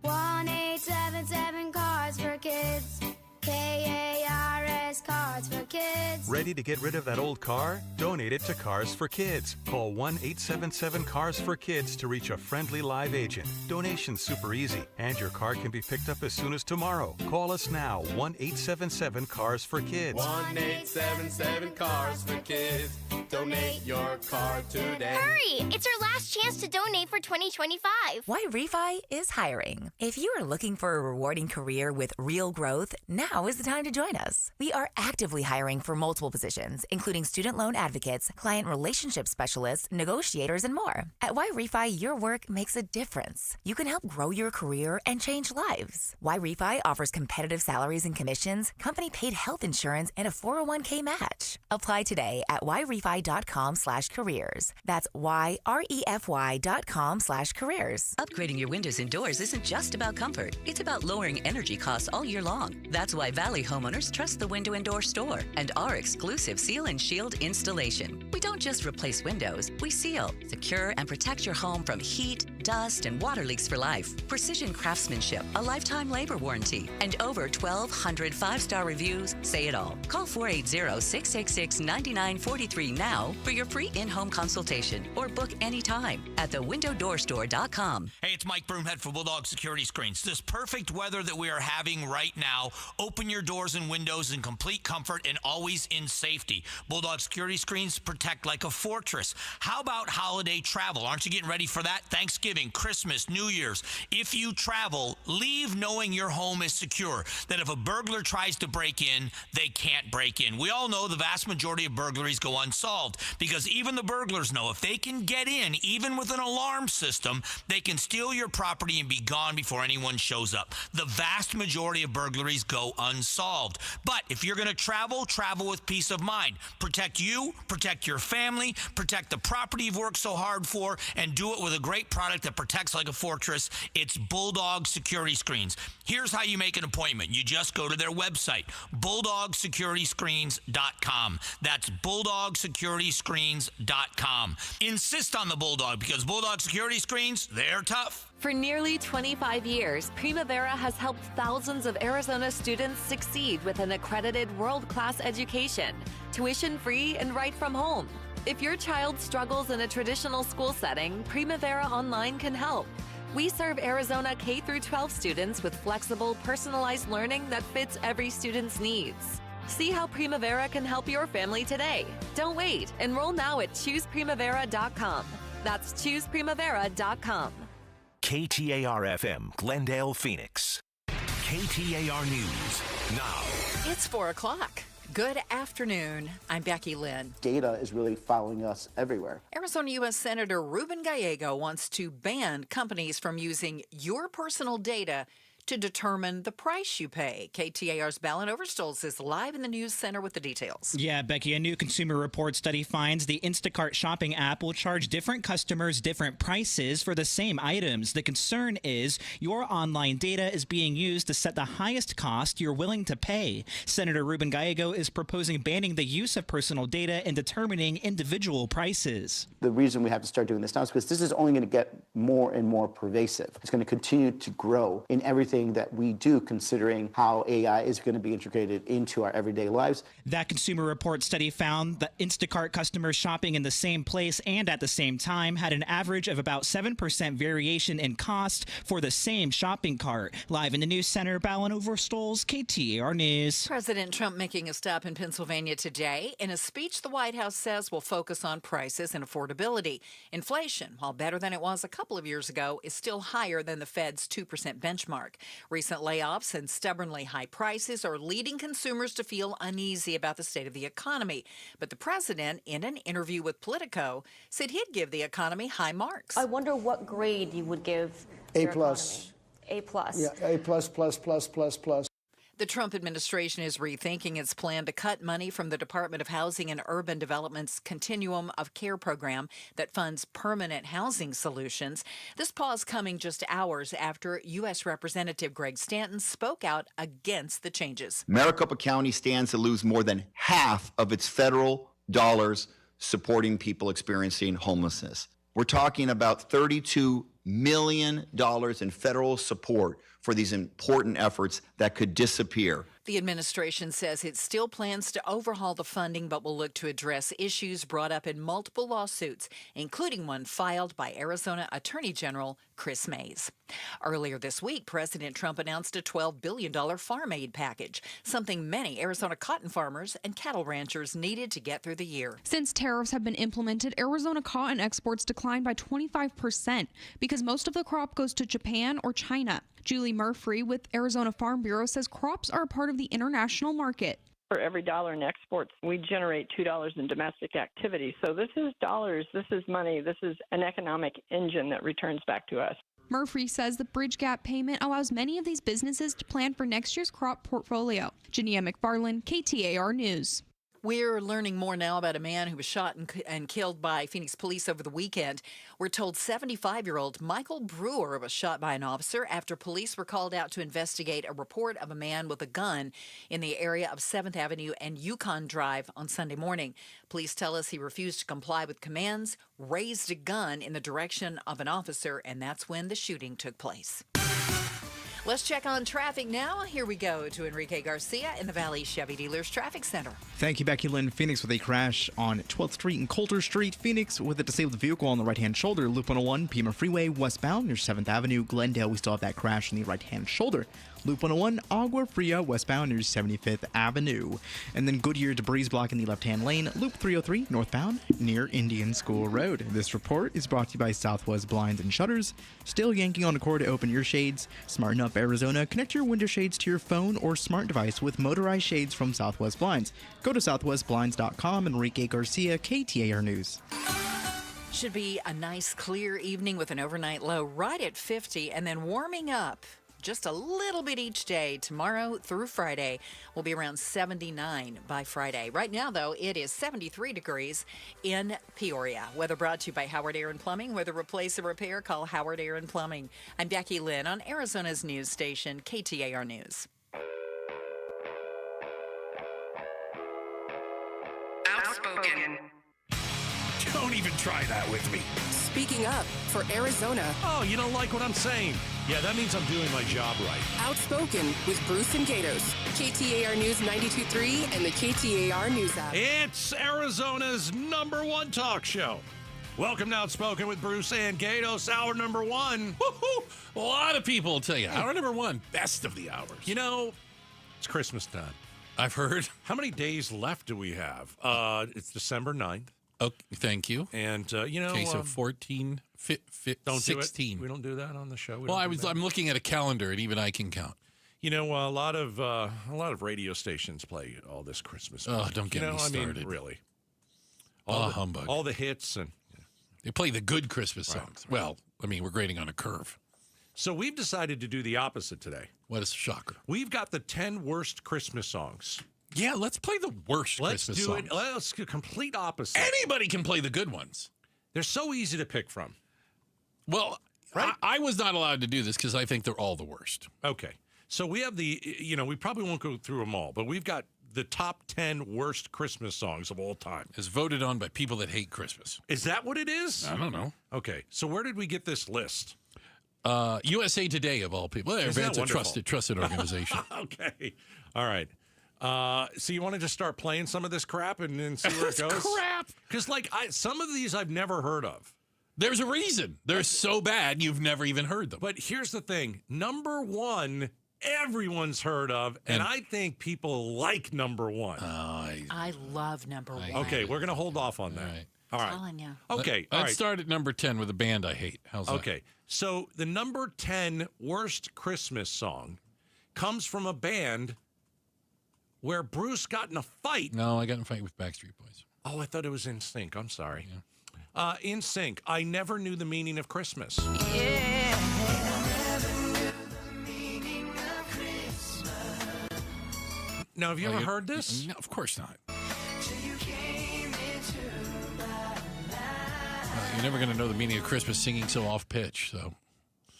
1-877 Cars for Kids. KARS Cars for Kids. Ready to get rid of that old car? Donate it to Cars for Kids. Call 1-877 Cars for Kids to reach a friendly live agent. Donation's super easy, and your car can be picked up as soon as tomorrow. Call us now, 1-877 Cars for Kids. 1-877 Cars for Kids. Donate your car today. Hurry! It's our last chance to donate for 2025. Why Refi is hiring. If you are looking for a rewarding career with real growth, now is the time to join us. We are actively hiring for multiple positions, including student loan advocates, client relationship specialists, negotiators, and more. At Why Refi, your work makes a difference. You can help grow your career and change lives. Why Refi offers competitive salaries and commissions, company-paid health insurance, and a 401k match. Apply today at whyrefi.com/careers. That's whyrefi.com/careers. Upgrading your windows and doors isn't just about comfort. It's about lowering energy costs all year long. That's why Valley homeowners trust the Window and Door Store and our exclusive Seal and Shield installation. We don't just replace windows, we seal, secure, and protect your home from heat, dust, and water leaks for life. Precision craftsmanship, a lifetime labor warranty, and over 1,200 five-star reviews say it all. Call 480-666-9943 now for your free in-home consultation or book anytime at thewindowdoorstore.com. Hey, it's Mike Broomhead for Bulldog Security Screens. This perfect weather that we are having right now, open your doors and windows in complete comfort and always in safety. Bulldog Security Screens protect like a fortress. How about holiday travel? Aren't you getting ready for that? Thanksgiving, Christmas, New Year's. If you travel, leave knowing your home is secure, that if a burglar tries to break in, they can't break in. We all know the vast majority of burglaries go unsolved because even the burglars know if they can get in, even with an alarm system, they can steal your property and be gone before anyone shows up. The vast majority of burglaries go unsolved. But if you're going to travel, travel with peace of mind. Protect you, protect your family, protect the property you've worked so hard for, and do it with a great product that protects like a fortress. It's Bulldog Security Screens. Here's how you make an appointment. You just go to their website, bulldogsecurity.screens.com. That's bulldogsecurity.screens.com. Insist on the Bulldog because Bulldog Security Screens, they're tough. For nearly 25 years, Primavera has helped thousands of Arizona students succeed with an accredited world-class education, tuition-free and right from home. If your child struggles in a traditional school setting, Primavera Online can help. We serve Arizona K-12 students with flexible, personalized learning that fits every student's needs. See how Primavera can help your family today. Don't wait. Enroll now at chooseprimavera.com. That's chooseprimavera.com. KTAR-FM, Glendale, Phoenix. KTAR News now. It's 4 o'clock. Good afternoon. I'm Becky Lynn. Data is really following us everywhere. Arizona U.S. Senator Ruben Gallego wants to ban companies from using your personal data to determine the price you pay. KTAR's Ballin Overstolz is live in the news center with the details. Yeah, Becky, a new Consumer Report study finds the Instacart shopping app will charge different customers different prices for the same items. The concern is your online data is being used to set the highest cost you're willing to pay. Senator Ruben Gallego is proposing banning the use of personal data and determining individual prices. The reason we have to start doing this now is because this is only going to get more and more pervasive. It's going to continue to grow in everything that we do, considering how AI is going to be integrated into our everyday lives. That Consumer Report study found that Instacart customers shopping in the same place and at the same time had an average of about 7% variation in cost for the same shopping cart. Live in the news center, Ballin Overstolz, KTAR News. President Trump making a stop in Pennsylvania today. In a speech, the White House says will focus on prices and affordability. Inflation, while better than it was a couple of years ago, is still higher than the Fed's 2% benchmark. Recent layoffs and stubbornly high prices are leading consumers to feel uneasy about the state of the economy. But the president, in an interview with Politico, said he'd give the economy high marks. I wonder what grade you would give A plus. A plus. Yeah, A plus, plus, plus, plus, plus. The Trump administration is rethinking its plan to cut money from the Department of Housing and Urban Development's Continuum of Care program that funds permanent housing solutions. This pause coming just hours after U.S. Representative Greg Stanton spoke out against the changes. Maricopa County stands to lose more than half of its federal dollars supporting people experiencing homelessness. We're talking about $32 million in federal support for these important efforts that could disappear. The administration says it still plans to overhaul the funding, but will look to address issues brought up in multiple lawsuits, including one filed by Arizona Attorney General Chris Mays. Earlier this week, President Trump announced a $12 billion farm aid package, something many Arizona cotton farmers and cattle ranchers needed to get through the year. Since tariffs have been implemented, Arizona cotton exports declined by 25% because most of the crop goes to Japan or China. Julie Murphy with Arizona Farm Bureau says crops are a part of the international market. For every dollar in exports, we generate $2 in domestic activity. So this is dollars, this is money, this is an economic engine that returns back to us. Murphy says the bridge gap payment allows many of these businesses to plan for next year's crop portfolio. Jania McFarland, KTAR News. We're learning more now about a man who was shot and killed by Phoenix police over the weekend. We're told 75-year-old Michael Brewer was shot by an officer after police were called out to investigate a report of a man with a gun in the area of 7th Avenue and Yukon Drive on Sunday morning. Police tell us he refused to comply with commands, raised a gun in the direction of an officer, and that's when the shooting took place. Let's check on traffic now. Here we go to Enrique Garcia in the Valley Chevy Dealers Traffic Center. Thank you, Becky Lynn. Phoenix with a crash on 12th Street and Coulter Street. Phoenix with a disabled vehicle on the right-hand shoulder. Loop 101, Pima Freeway, westbound near 7th Avenue. Glendale, we still have that crash on the right-hand shoulder. Loop 101, Agua Fria, westbound near 75th Avenue. And then Goodyear debris blocking the left-hand lane. Loop 303, northbound near Indian School Road. This report is brought to you by Southwest Blinds and Shutters. Still yanking on a cord to open your shades? Smarten up, Arizona. Connect your window shades to your phone or smart device with motorized shades from Southwest Blinds. Go to southwestblinds.com. Enrique Garcia, KTAR News. Should be a nice, clear evening with an overnight low right at 50 and then warming up just a little bit each day. Tomorrow through Friday will be around 79 by Friday. Right now, though, it is 73 degrees in Peoria. Weather brought to you by Howard Air and Plumbing. Whether replace or repair, call Howard Air and Plumbing. I'm Becky Lynn on Arizona's news station, KTAR News. Outspoken. Don't even try that with me. Speaking up for Arizona. Oh, you don't like what I'm saying? Yeah, that means I'm doing my job right. Outspoken with Bruce and Gatos. KTAR News 92.3 and the KTAR News app. It's Arizona's #1 talk show. Welcome to Outspoken with Bruce and Gatos, hour number 1. Woo-hoo! A lot of people will tell you, hour number 1, best of the hours. You know, it's Christmas time. I've heard. How many days left do we have? It's December 9th. Okay, thank you. And, you know... Okay, so 14, don't 16. Do it. We don't do that on the show. I'm looking at a calendar, and even I can count. You know, a lot of radio stations play all this Christmas. Oh, don't get me started. I mean, really. Humbug. All the hits and they play the good Christmas songs. Well, I mean, we're grading on a curve. So we've decided to do the opposite today. What a shocker. We've got the 10 worst Christmas songs. Yeah, let's play the worst Christmas songs. Let's do complete opposite. Anybody can play the good ones. They're so easy to pick from. Well, right? I was not allowed to do this because I think they're all the worst. Okay. So we have we probably won't go through them all, but we've got the top 10 worst Christmas songs of all time. As voted on by people that hate Christmas. Is that what it is? I don't know. Okay. So where did we get this list? USA Today, of all people. It's a trusted organization. Okay. All right. So you want to just start playing some of this crap and then see where it goes? Crap. Because some of these I've never heard of. There's a reason. They're so bad you've never even heard them. But here's the thing. Number one, everyone's heard of, and I think people like number one. I love number one. Okay, we're going to hold off on that. All right. Telling you. Okay, Let's start at number 10 with a band I hate. How's that? Okay, so the number 10 worst Christmas song comes from a band where Bruce got in a fight. No, I got in a fight with Backstreet Boys. Oh, I thought it was In Sync. I'm sorry. Yeah. In Sync. I never knew the meaning of Christmas. Yeah. Now, have you ever heard this? No, of course not. You're never going to know the meaning of Christmas singing so off pitch. So,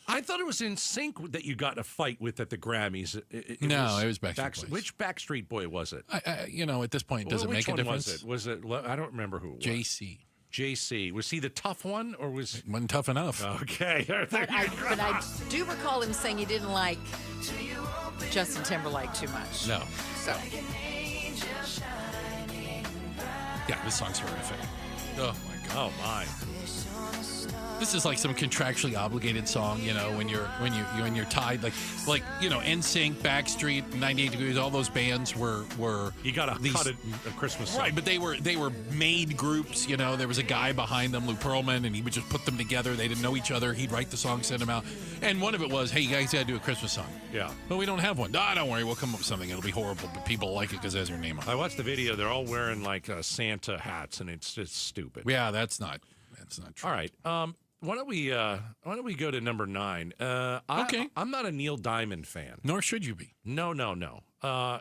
I thought it was In Sync that you got in a fight with at the Grammys. It was Backstreet Boys. Which Backstreet Boy was it? At this point, does it make a difference? Was it? I don't remember who it was. JC. Was he the tough one, or was he wasn't tough enough? Okay. But I do recall him saying he didn't like Justin Timberlake too much. No. So. Yeah, this song's horrific. Oh my God. Oh my. This is like some contractually obligated song, when you're tied, like NSYNC, Backstreet, 98 Degrees, all those bands were you got to cut a Christmas song. Right, but they were made groups. There was a guy behind them, Lou Pearlman, and he would just put them together. They didn't know each other. He'd write the song, send them out, and one of it was, "Hey, you guys got to do a Christmas song." Yeah, but we don't have one. No, don't worry, we'll come up with something. It'll be horrible, but people like it because it has your name on it. I watched the video. They're all wearing like Santa hats, and it's just stupid. Yeah, that's not true. All right. Why don't we go to number 9? Okay. I'm not a Neil Diamond fan. Nor should you be. No.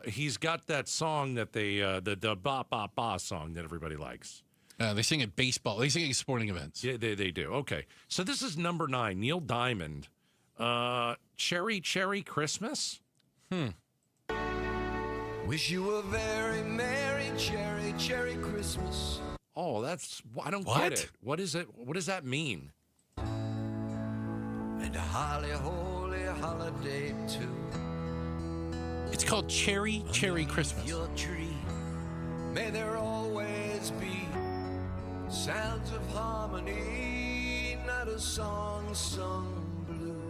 He's got that song that the ba ba ba song that everybody likes. They sing at baseball. They sing at sporting events. Yeah, they do. Okay. So this is number 9, Neil Diamond. Cherry Cherry Christmas? Wish you a very merry cherry Christmas. Oh, I don't get it. What is it? What does that mean? And a holly holy holiday too. It's called Cherry Christmas. Your tree, may there always be sounds of harmony, not a song sung blue.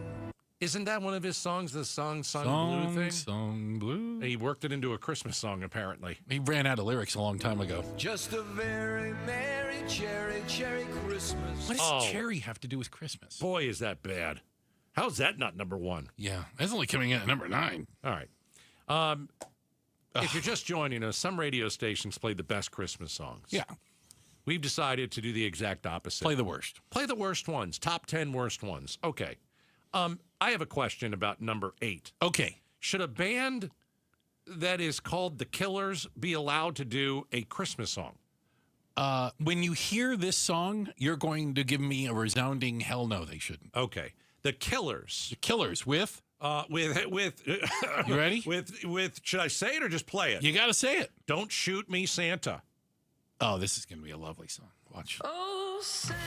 Isn't that one of his songs, the song Blue thing? Song Blue. He worked it into a Christmas song, apparently. He ran out of lyrics a long time ago. Just a very merry cherry Christmas. What does cherry have to do with Christmas? Boy, is that bad. How's that not number 1? Yeah, that's only coming in at number 9. All right. If you're just joining us, some radio stations play the best Christmas songs. Yeah. We've decided to do the exact opposite. Play the worst. Play the worst ones. Top 10 worst ones. Okay. I have a question about number 8. Okay. Should a band that is called The Killers be allowed to do a Christmas song? When you hear this song, you're going to give me a resounding hell no, they shouldn't. Okay. The Killers. The Killers with? With You ready? With should I say it or just play it? You got to say it. Don't Shoot Me, Santa. Oh, this is going to be a lovely song. Watch. Oh, Santa,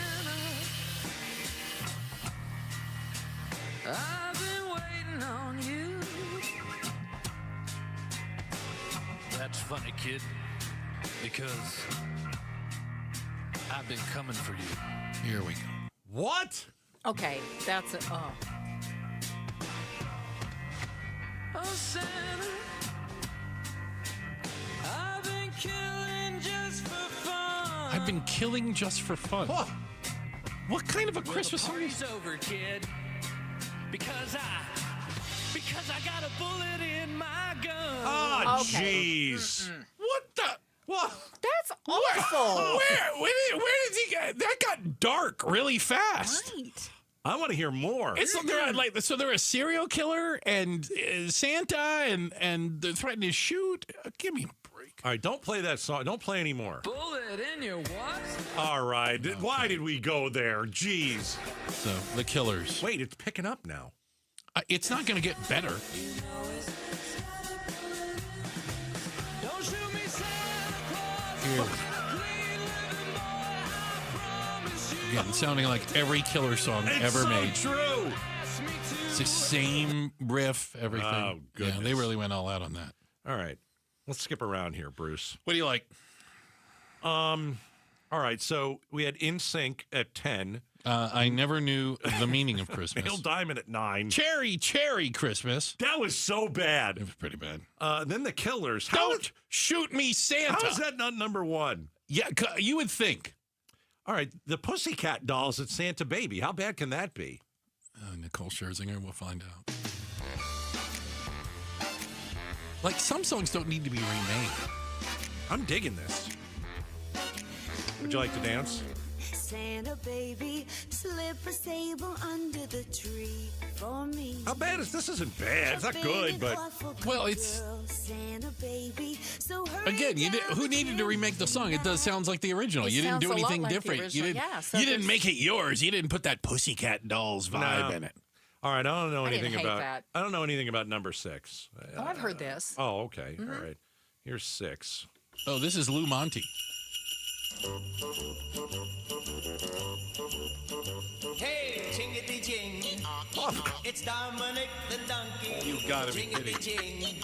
I've been waiting on you. That's funny, kid, because I've been coming for you. Here we go. What? Okay, that's it. Oh. Oh, Santa, I've been killing just for fun. I've been killing just for fun. What kind of a Christmas song is over, kid? Because 'cause I got a bullet in my gun. Oh, jeez. What the? What? That's awful. Where did he get? That got dark really fast. Right. I want to hear more. They're a serial killer and Santa and they're threatening to shoot. Give me a break. All right, don't play that song. Don't play anymore. Bullet in your what? All right. Why did we go there? Jeez. So the Killers. Wait, it's picking up now. It's not going to get better. Don't shoot me, Santa Claus. Again, sounding like every Killer song ever made. True. It's the same riff, everything. Oh, goodness. Yeah, they really went all out on that. All right. Let's skip around here, Bruce. What do you like? All right. So we had NSYNC at 10. I never knew the meaning of Christmas. Neil Diamond at 9. Cherry Christmas. That was so bad. It was pretty bad. Then the Killers. Don't shoot me, Santa. How is that not number 1? Yeah, you would think. All right. The Pussycat Dolls at Santa Baby. How bad can that be? Nicole Scherzinger, we'll find out. Like, some songs don't need to be remade. I'm digging this. Would you like to dance? Santa baby, slip a sable under the tree for me. How bad is this? Isn't bad. It's not good, but well, it's Santa baby. So again, who needed to remake the song? It does sounds like the original. You didn't do anything different. You didn't make it yours. You didn't put that Pussycat Dolls vibe in it. All right, I don't know anything about that. I don't know anything about number 6. Oh, I've heard this. Oh, okay. All right. Here's 6. Oh, this is Lou Monte. Hey, chingity ching. It's Dominic the donkey. You gotta be kidding.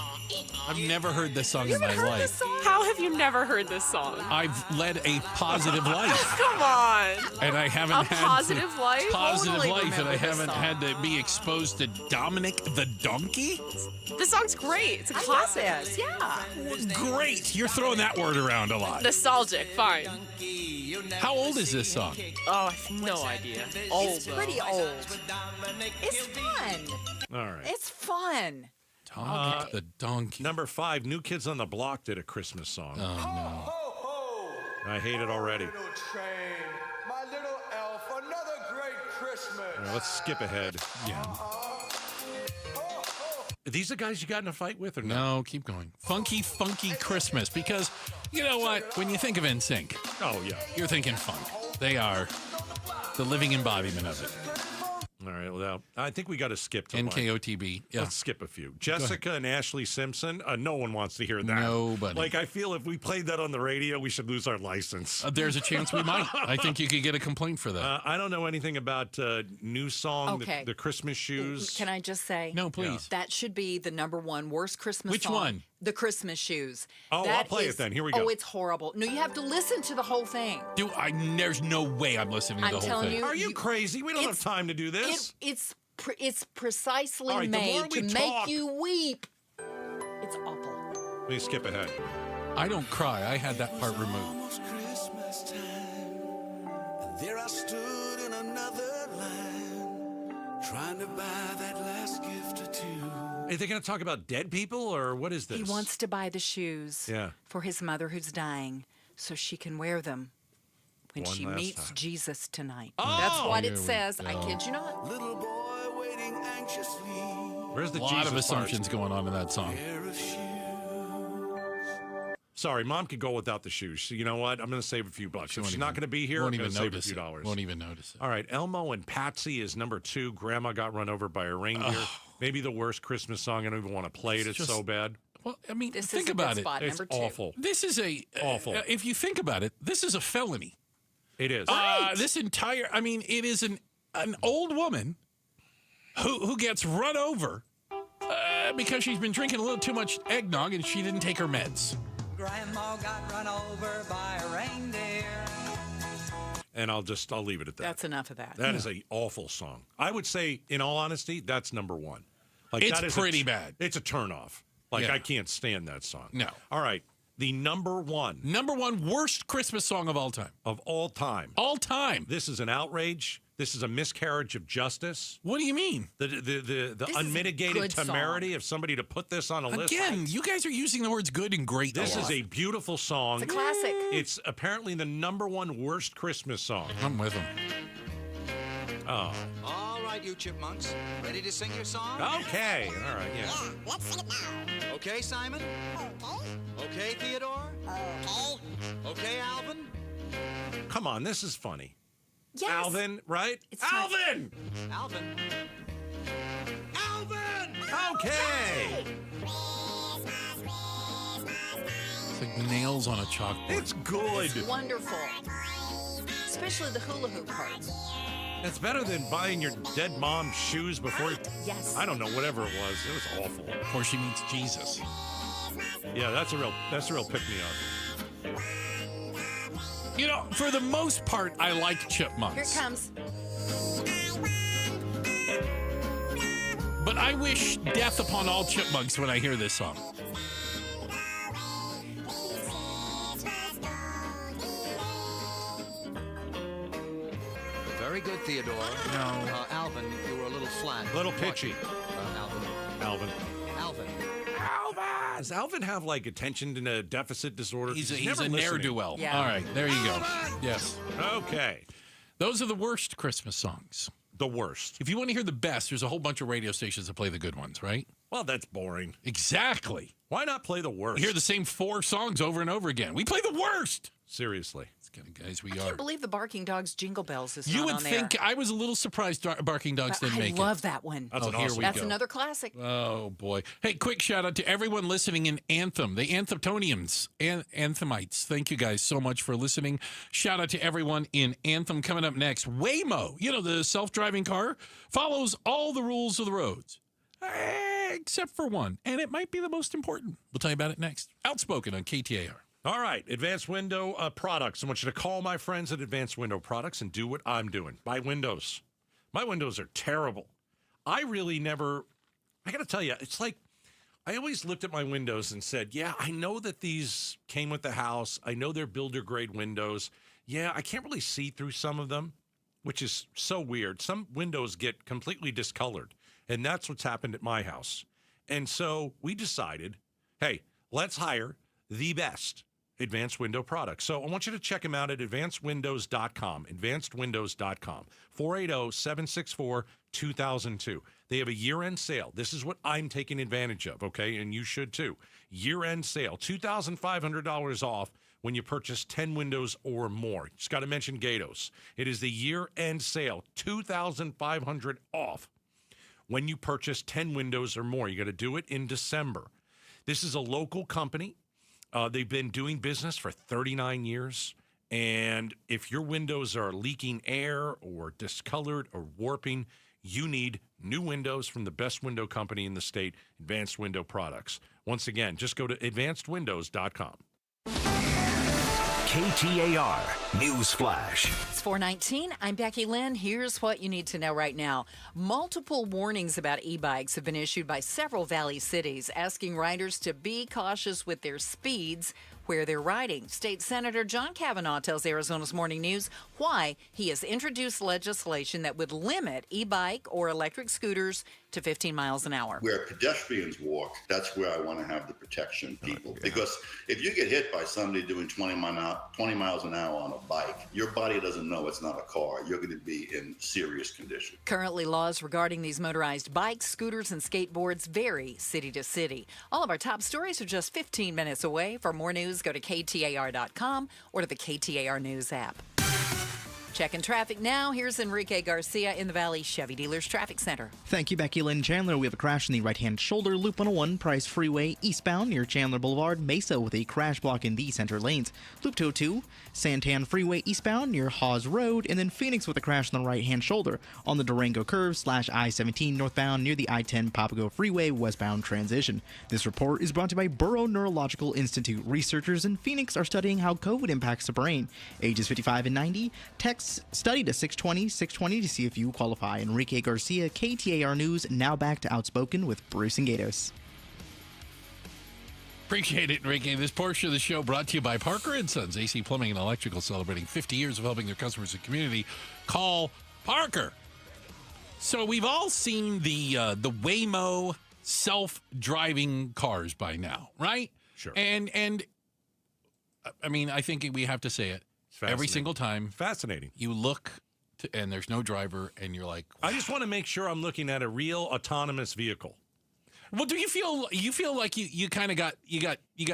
I've never heard this song in my life. How have you never heard this song? I've led a positive life. Come on. And I haven't A had positive life? Positive Totally life, and remember I this haven't song. had to be exposed to Dominic the Donkey. This song's great. It's a classic. This. Yeah. Great. You're throwing that word around a lot. Nostalgic. Fine. How old is this song? Oh, I have no idea. Old. It's pretty old. It's fun. All right. It's fun. Dominic the Donkey. Number 5, New Kids on the Block did a Christmas song. Oh, no. I hate it already. Little train, my little elf, another great Christmas. All right, let's skip ahead. Yeah. Are these the guys you got in a fight with or no? No, keep going. Funky Christmas. Because, you know what? When you think of NSYNC, you're thinking funk. They are the living embodiment of it. All right, well, I think we got to skip to NKOTB. Yeah. Let's skip a few. Jessica and Ashley Simpson. No one wants to hear that. Nobody. Like, I feel if we played that on the radio, we should lose our license. There's a chance we might. I think you could get a complaint for that. I don't know anything about new song, Okay. the Christmas shoes. Can I just say? No, please. That should be the number 1 worst Christmas Which song. one? The Christmas Shoes. Oh, That I'll play is- it then. Here we go. Oh, it's horrible. No, you have to listen to the whole thing. There's no way I'm listening to I'm the whole telling thing. you. Are you crazy? We don't have time to do this. It's precisely All right, the more made we to talk- make you weep. It's awful. Let me skip ahead. I don't cry. I had that part removed. Almost Christmas time, and there I stood in another line, trying to buy that last gift or two. Are they going to talk about dead people, or what is this? He wants to buy the shoes Yeah. for his mother who's dying so she can wear them when One she last meets time. Jesus tonight. Oh! That's what Here it we says. I go. kid you not. Little boy waiting anxiously. Where's the A lot Jesus of assumptions part? going on in that song. Pair of shoes. Sorry, Mom could go without the shoes. So you know what? I'm going to save a few bucks. If she's not going to be here, I'm won't going even to save a notice few it. dollars. Won't even notice it. All right, Elmo and Patsy is number 2. Grandma got run over by a reindeer. Maybe the worst Christmas song. I don't even want to play it. It's just- so bad. Well, I mean, This think is a good about it. spot, It's number 2. awful. This is Awful. If you think about it, this is a felony. It is. This entire, it is an old woman who gets run over because she's been drinking a little too much eggnog and she didn't take her meds. Grandma got run over by a reindeer. And I'll leave it at that. That's enough of that. That is an awful song. I would say, in all honesty, that's number 1. Like, It's that is pretty bad. It's a turnoff. Like, Yeah. I can't stand that song. No. All right. The number 1 worst Christmas song of all time. of all time. All time. This is an outrage. This is a miscarriage of justice. What do you mean? The unmitigated good song. temerity of somebody to put this on a list. Again, you guys are using the words good and great. This a is lot. a beautiful song. It's a classic. It's apparently the #1 worst Christmas song. I'm with them. Oh. All right, you chipmunks. Ready to sing your song? Okay. All right, yeah. Let's sing it now. Okay, Simon? Okay. Okay, Theodore? Okay. Okay, Alvin? Come on, this is funny. Yes. Alvin, right? It's Alvin! Alvin. Alvin! Okay. It's like nails on a chalkboard. It's good. It's wonderful. Especially the hula hoop part. It's better than buying your dead mom's shoes before. Yes. I don't know, whatever it was. It was awful. Before she meets Jesus. Yeah, that's a real pick me up. You know, for the most part, I like chipmunks. Here it comes. But I wish death upon all chipmunks when I hear this song. Very good, Theodore. No. Alvin, you were a little flat. A little pitchy. Alvin. Alvin. Alvin. Does Alvin have like attention deficit disorder? He's never a listening. ne'er-do-well. Yeah. All right, there you go. Yes. Okay. Those are the worst Christmas songs. The worst. If you want to hear the best, there's a whole bunch of radio stations that play the good ones, right? Well, that's boring. Exactly. Why not play the worst? You hear the same 4 songs over and over again. We play the worst. Seriously. It's kind of guys we I are. can't believe the Barking Dogs Jingle Bells is You not would on there. think I was a little surprised Barking Dogs But didn't make it. I love that one. That's an here awesome we That's go. another classic. Oh boy! Hey, quick shout out to everyone listening in Anthem, the Anthemtonians and Anthemites. Thank you guys so much for listening. Shout out to everyone in Anthem. Coming up next, Waymo. You know, the self-driving car follows all the rules of the roads, except for one, and it might be the most important. We'll tell you about it next. Outspoken on KTAR. All right, Advanced Window Products. I want you to call my friends at Advanced Window Products and do what I'm doing. Buy windows. My windows are terrible. I really never, I got to tell you, it's like I always looked at my windows and said, yeah, I know that these came with the house. I know they're builder grade windows. Yeah, I can't really see through some of them, which is so weird. Some windows get completely discolored, and that's what's happened at my house. And so we decided, hey, let's hire the best Advanced Window Products. So I want you to check them out at advancedwindows.com, advancedwindows.com, 480-764-2002. They have a year-end sale. This is what I'm taking advantage of, okay? And you should too. Year-end sale, $2,500 off when you purchase 10 windows or more. Just got to mention Gatos. It is the year-end sale, $2,500 off when you purchase 10 windows or more. You got to do it in December. This is a local company. They've been doing business for 39 years. And if your windows are leaking air or discolored or warping, you need new windows from the best window company in the state, Advanced Window Products. Once again, just go to advancedwindows.com. KTAR News Flash. It's 4:19. I'm Becky Lynn. Here's what you need to know right now. Multiple warnings about e-bikes have been issued by several Valley cities, asking riders to be cautious with their speeds where they're riding. State Senator John Kavanaugh tells Arizona's Morning News why he has introduced legislation that would limit e-bike or electric scooters to 15 miles an hour. Where pedestrians walk, that's where I want to have the protection, people. Because if you get hit by somebody doing 20 miles an hour on a bike, your body doesn't know it's not a car. You're going to be in serious condition. Currently, laws regarding these motorized bikes, scooters, and skateboards vary city to city. All of our top stories are just 15 minutes away. For more news, go to KTAR.com or to the KTAR News app. Checking traffic now. Here's Enrique Garcia in the Valley Chevy Dealers Traffic Center. Thank you, Becky Lynn. Chandler, we have a crash in the right-hand shoulder, Loop 101, Price Freeway, eastbound near Chandler Boulevard, Mesa with a crash block in the center lanes. Loop 202, Santan Freeway, eastbound near Hawes Road, and then Phoenix with a crash on the right-hand shoulder on the Durango Curve / I-17 northbound near the I-10 Papago Freeway westbound transition. This report is brought to you by Burrow Neurological Institute. Researchers in Phoenix are studying how COVID impacts the brain. Ages 55 and 90, text study to 620 to see if you qualify. Enrique Garcia, KTAR News. Now back to Outspoken with Bruce and Gatos. Appreciate it, Enrique. This portion of the show brought to you by Parker & Sons, AC Plumbing and Electrical, celebrating 50 years of helping their customers and community. Call Parker. So we've all seen the Waymo self-driving cars by now, right? Sure. And I mean, I think we have to say it every single time. Fascinating. You look and there's no driver, and you're like, wow. I just want to make sure I'm looking at a real autonomous vehicle. Well, do you feel like you kind of got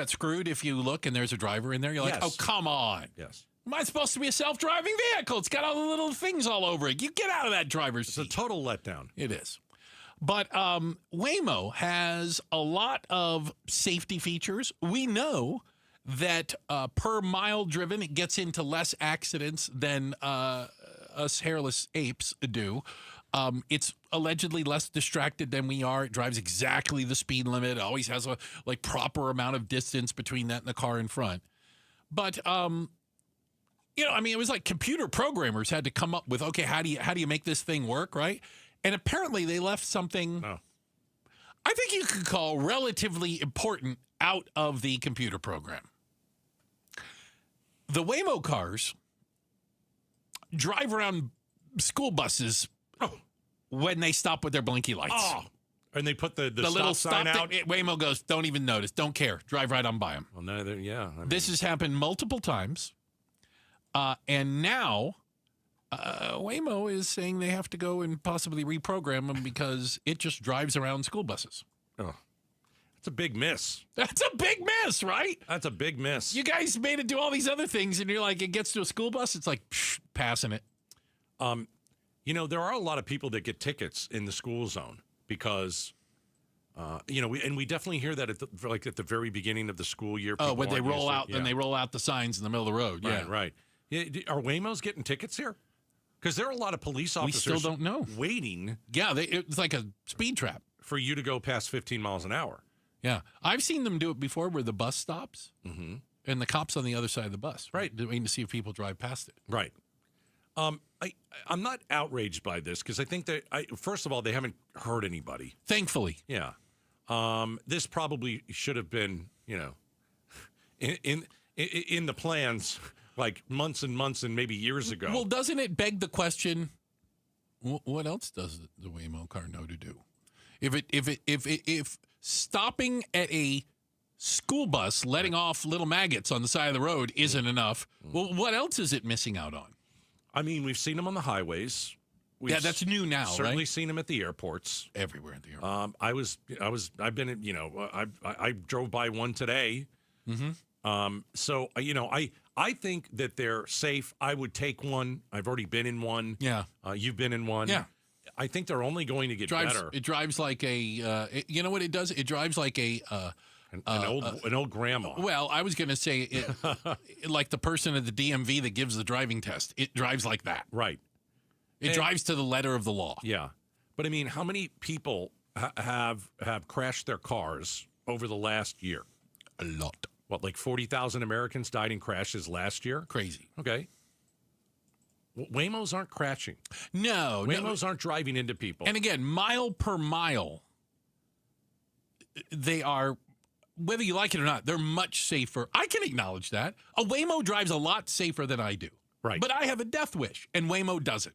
screwed if you look and there's a driver in there? You're like, Yes. oh, come on. Yes. Am I supposed to be a self-driving vehicle? It's got all the little things all over it. You get out of that driver's seat. It's a total letdown. It is. But Waymo has a lot of safety features. We know that per mile driven, it gets into less accidents than us hairless apes do. It's allegedly less distracted than we are. It drives exactly the speed limit. It always has a proper amount of distance between that and the car in front. But it was like computer programmers had to come up with, okay, how do you make this thing work, right? And apparently they left something I think you could call relatively important out of the computer program. The Waymo cars drive around school buses when they stop with their blinky lights. Oh, and they put the little stop sign out. Waymo goes, don't even notice, don't care, drive right on by them. Well, no, This has happened multiple times, and now Waymo is saying they have to go and possibly reprogram them because it just drives around school buses. Oh, that's a big miss. That's a big miss, right? That's a big miss. You guys made it do all these other things, and you're like, it gets to a school bus, it's like, passing it. There are a lot of people that get tickets in the school zone because, we definitely hear that at the very beginning of the school year. Oh, when they roll out, and they roll out the signs in the middle of the road. Right, right. Yeah, are Waymos getting tickets here? Because there are a lot of police officers we still don't know. Waiting. Yeah, it's like a speed trap. For you to go past 15 miles an hour. Yeah. I've seen them do it before where the bus stops and the cop's on the other side of the bus. Right. Waiting to see if people drive past it. Right. I'm not outraged by this because I think that, first of all, they haven't hurt anybody. Thankfully. Yeah. This probably should have been, in the plans like months and months and maybe years ago. Well, doesn't it beg the question, what else does the Waymo car know to do? If stopping at a school bus, letting off little maggots on the side of the road isn't enough, well, what else is it missing out on? I mean, we've seen them on the highways. That's new now, certainly seen them at the airports. Everywhere at the airport. I've been at, I drove by one today. So, I think that they're safe. I would take one. I've already been in one. Yeah. You've been in one. Yeah. I think they're only going to get better. It drives like a, you know what it does? It drives like a... an old grandma. Well, I was going to say it, like the person at the DMV that gives the driving test. It drives like that. Right. It drives to the letter of the law. Yeah. But I mean, how many people have crashed their cars over the last year? A lot. What, like 40,000 Americans died in crashes last year? Crazy. Okay. Waymos aren't crashing. No. Waymos aren't driving into people. And again, mile per mile, they are, whether you like it or not, they're much safer. I can acknowledge that. A Waymo drives a lot safer than I do. Right. But I have a death wish, and Waymo doesn't.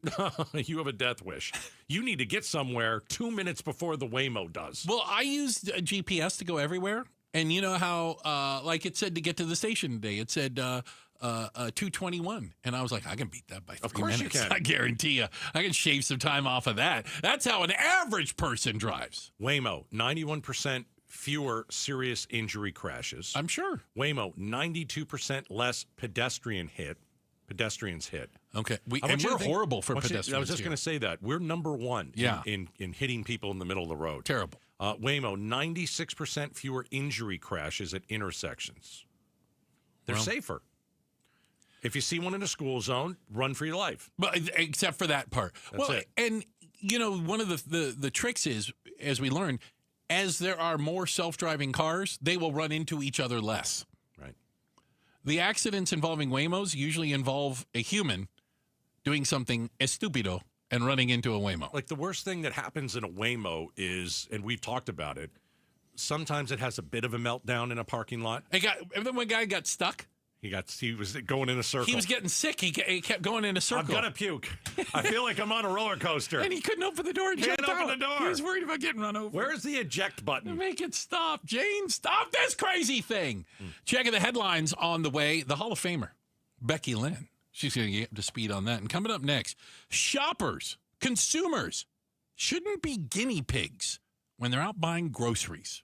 You have a death wish. You need to get somewhere 2 minutes before the Waymo does. Well, I used a GPS to go everywhere. And you know how, like it said to get to the station today, it said 2:21. And I was like, I can beat that by 3 minutes. Of course you can. I guarantee you. I can shave some time off of that. That's how an average person drives. Waymo, 91% fewer serious injury crashes. I'm sure. Waymo, 92% less pedestrians hit. Okay. We're horrible for pedestrians. I was just going to say that. We're number one in hitting people in the middle of the road. Terrible. Waymo, 96% fewer injury crashes at intersections. They're safer. If you see one in a school zone, run for your life. But except for that part. That's it. And, one of the tricks is, as we learned, as there are more self-driving cars, they will run into each other less. Right. The accidents involving Waymos usually involve a human doing something estupido and running into a Waymo. Like the worst thing that happens in a Waymo is, and we've talked about it, sometimes it has a bit of a meltdown in a parking lot. One guy got stuck. He was going in a circle. He was getting sick. He kept going in a circle. I'm gonna puke. I feel like I'm on a roller coaster. And he couldn't open the door. Can't open the door. He was worried about getting run over. Where's the eject button? Make it stop. Jane, stop this crazy thing. Checking the headlines on the way. The Hall of Famer, Becky Lynn. She's going to get up to speed on that. And coming up next, shoppers, consumers shouldn't be guinea pigs when they're out buying groceries.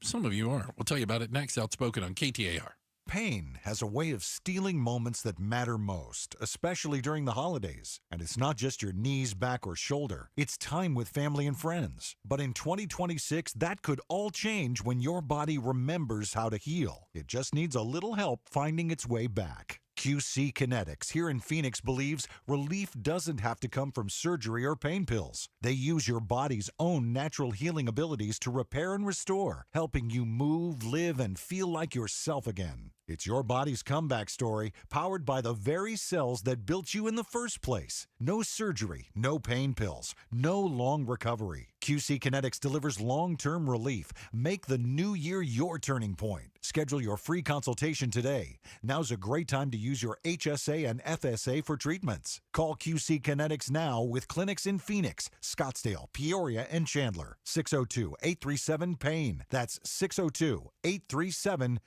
Some of you are. We'll tell you about it next. Outspoken on KTAR. Pain has a way of stealing moments that matter most, especially during the holidays. And it's not just your knees, back, or shoulder. It's time with family and friends. But in 2026, that could all change when your body remembers how to heal. It just needs a little help finding its way back. QC Kinetics here in Phoenix believes relief doesn't have to come from surgery or pain pills. They use your body's own natural healing abilities to repair and restore, helping you move, live, and feel like yourself again. It's your body's comeback story, powered by the very cells that built you in the first place. No surgery, no pain pills, no long recovery. QC Kinetics delivers long-term relief. Make the new year your turning point. Schedule your free consultation today. Now's a great time to use your HSA and FSA for treatments. Call QC Kinetics now with clinics in Phoenix, Scottsdale, Peoria, and Chandler. 602-837-PAIN. That's 602-837-PAIN.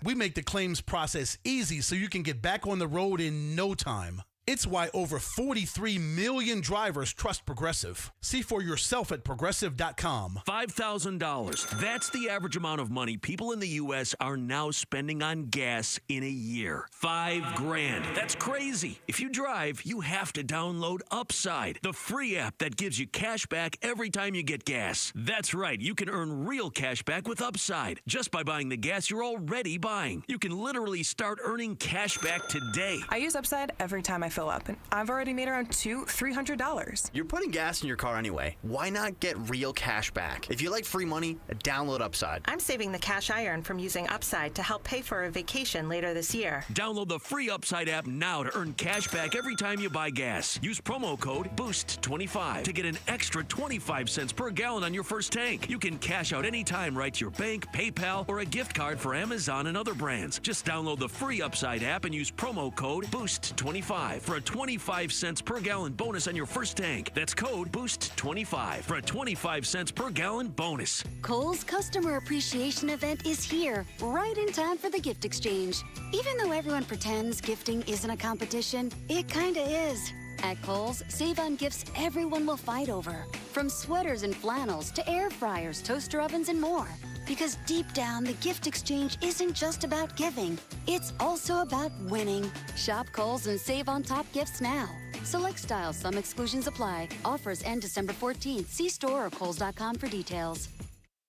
We make the claims process easy so you can get back on the road in no time. It's why over 43 million drivers trust Progressive. See for yourself at Progressive.com. $5,000. That's the average amount of money people in the U.S. are now spending on gas in a year. $5,000. That's crazy. If you drive, you have to download Upside, the free app that gives you cash back every time you get gas. That's right. You can earn real cash back with Upside just by buying the gas you're already buying. You can literally start earning cash back today. I use Upside every time I fill up, and I've already made around $200-$300. You're putting gas in your car anyway. Why not get real cash back? If you like free money, download Upside. I'm saving the cash I earn from using Upside to help pay for a vacation later this year. Download the free Upside app now to earn cash back every time you buy gas. Use promo code BOOST25 to get an extra 25 cents per gallon on your first tank. You can cash out anytime right to your bank, PayPal, or a gift card for Amazon and other brands. Just download the free Upside app and use promo code BOOST25 for a 25 cents per gallon bonus on your first tank. That's code BOOST25 for a 25 cents per gallon bonus. Kohl's Customer Appreciation Event is here, right in time for the gift exchange. Even though everyone pretends gifting isn't a competition, it kinda is. At Kohl's, save on gifts everyone will fight over. From sweaters and flannels to air fryers, toaster ovens, and more. Because deep down, the gift exchange isn't just about giving. It's also about winning. Shop Kohl's and save on top gifts now. Select styles, some exclusions apply. Offers end December 14th. See store or kohls.com for details.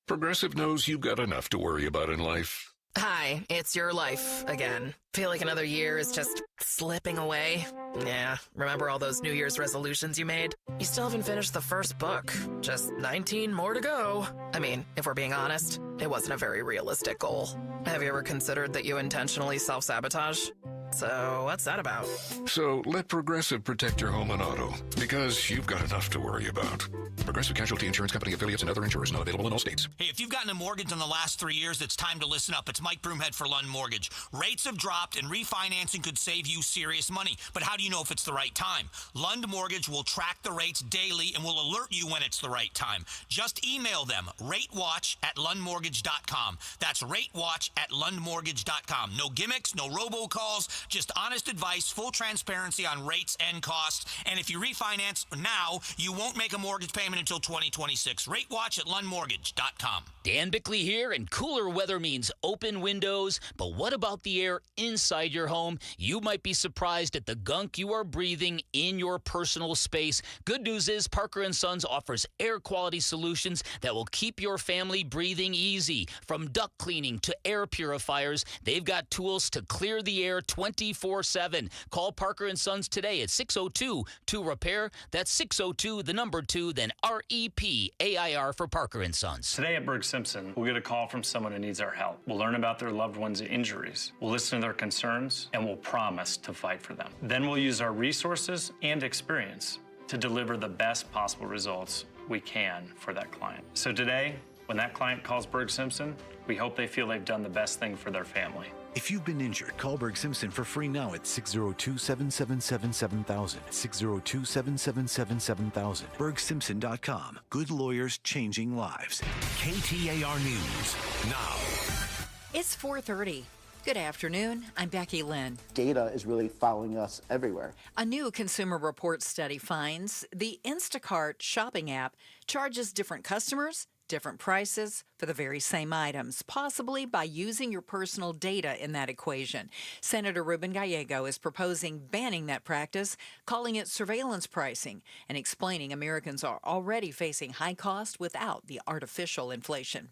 Progressive knows you've got enough to worry about in life. Hi, it's your life again. Feel like another year is just slipping away? Yeah, remember all those New Year's resolutions you made? You still haven't finished the first book. Just 19 more to go. I mean, if we're being honest, it wasn't a very realistic goal. Have you ever considered that you intentionally self-sabotage? So what's that about? So let Progressive protect your home and auto, because you've got enough to worry about. Progressive Casualty Insurance Company affiliates and other insurers not available in all states. Hey, if you've gotten a mortgage in the last 3 years, it's time to listen up. It's Mike Broomhead for Lund Mortgage. Rates have dropped and refinancing could save you serious money. But how do you know if it's the right time? Lund Mortgage will track the rates daily and will alert you when it's the right time. Just email them, ratewatch@lundmortgage.com. That's ratewatch@lundmortgage.com. No gimmicks, no robocalls, just honest advice, full transparency on rates and costs. And if you refinance now, you won't make a mortgage payment until 2026. ratewatch@lundmortgage.com. Dan Bickley here, and cooler weather means open windows. But what about the air inside your home? You might be surprised at the gunk you are breathing in your personal space. Good news is Parker & Sons offers air quality solutions that will keep your family breathing easy. From duct cleaning to air purifiers, they've got tools to clear the air 24/7. Call Parker & Sons today at 602-2REPAIR. That's 602, the number 2, then REPAIR for Parker & Sons. Today at Berg Simpson, we'll get a call from someone who needs our help. We'll learn about their loved one's injuries. We'll listen to their concerns, and we'll promise to fight for them. Then we'll use our resources and experience to deliver the best possible results we can for that client. So today, when that client calls Berg Simpson, we hope they feel they've done the best thing for their family. If you've been injured, call Berg Simpson for free now at 602-777-7000. 602-777-7000. BergSimpson.com. Good lawyers changing lives. KTAR News now. It's 4:30. Good afternoon. I'm Becky Lynn. Data is really following us everywhere. A new Consumer Reports study finds the Instacart shopping app charges different customers different prices for the very same items, possibly by using your personal data in that equation. Senator Ruben Gallego is proposing banning that practice, calling it surveillance pricing, and explaining Americans are already facing high cost without the artificial inflation.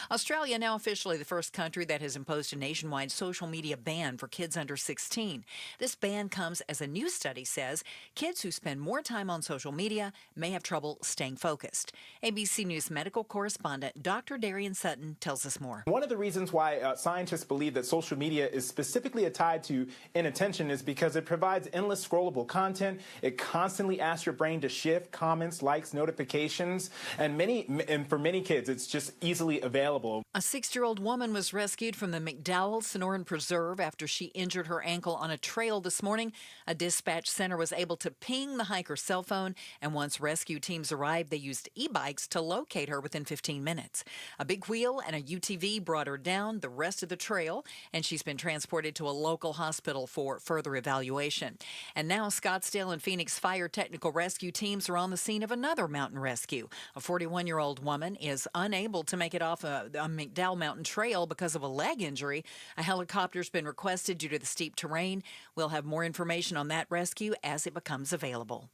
Australia now officially the first country that has imposed a nationwide social media ban for kids under 16. This ban comes as a new study says kids who spend more time on social media may have trouble staying focused. ABC News medical correspondent Dr. Darian Sutton tells us more. One of the reasons why scientists believe that social media is specifically tied to inattention is because it provides endless scrollable content. It constantly asks your brain to shift comments, likes, notifications, and for many kids, it's just easily available. A 6-year-old woman was rescued from the McDowell Sonoran Preserve after she injured her ankle on a trail this morning. A dispatch center was able to ping the hiker's cell phone, and once rescue teams arrived, they used e-bikes to locate her within 15 minutes. A big wheel and a UTV brought her down the rest of the trail, and she's been transported to a local hospital for further evaluation. And now Scottsdale and Phoenix fire technical rescue teams are on the scene of another mountain rescue. A 41-year-old woman is unable to make it off a McDowell Mountain Trail because of a leg injury. A helicopter's been requested due to the steep terrain. We'll have more information on that rescue as it becomes available.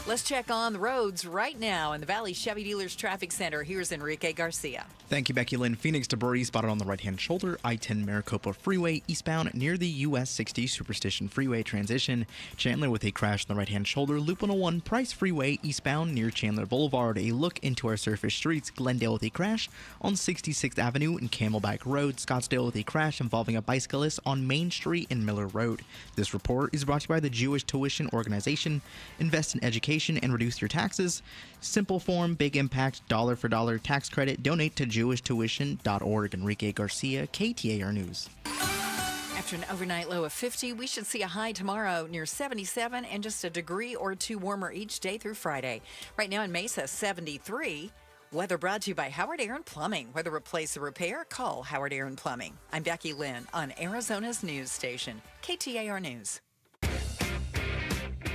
Let's check on the roads right now in the Valley Chevy Dealers Traffic Center. Here's Enrique Garcia. Thank you, Becky Lynn. Phoenix debris spotted on the right-hand shoulder, I-10 Maricopa Freeway eastbound near the US 60 Superstition Freeway transition. Chandler with a crash on the right-hand shoulder, Loop 101 Price Freeway eastbound near Chandler Boulevard. A look into our surface streets, Glendale with a crash on 66th Avenue and Camelback Road. Scottsdale with a crash involving a bicyclist on Main Street and Miller Road. This report is brought to you by the Jewish Tuition Organization. Invest in education and reduce your taxes. Simple form, big impact, dollar for dollar tax credit. Donate to jewishtuition.org. Enrique Garcia, KTAR News. After an overnight low of 50, we should see a high tomorrow near 77 and just a degree or two warmer each day through Friday. Right now in Mesa, 73. Weather brought to you by Howard Aaron Plumbing. Whether replace or repair, call Howard Aaron Plumbing. I'm Becky Lynn on Arizona's news station, KTAR News.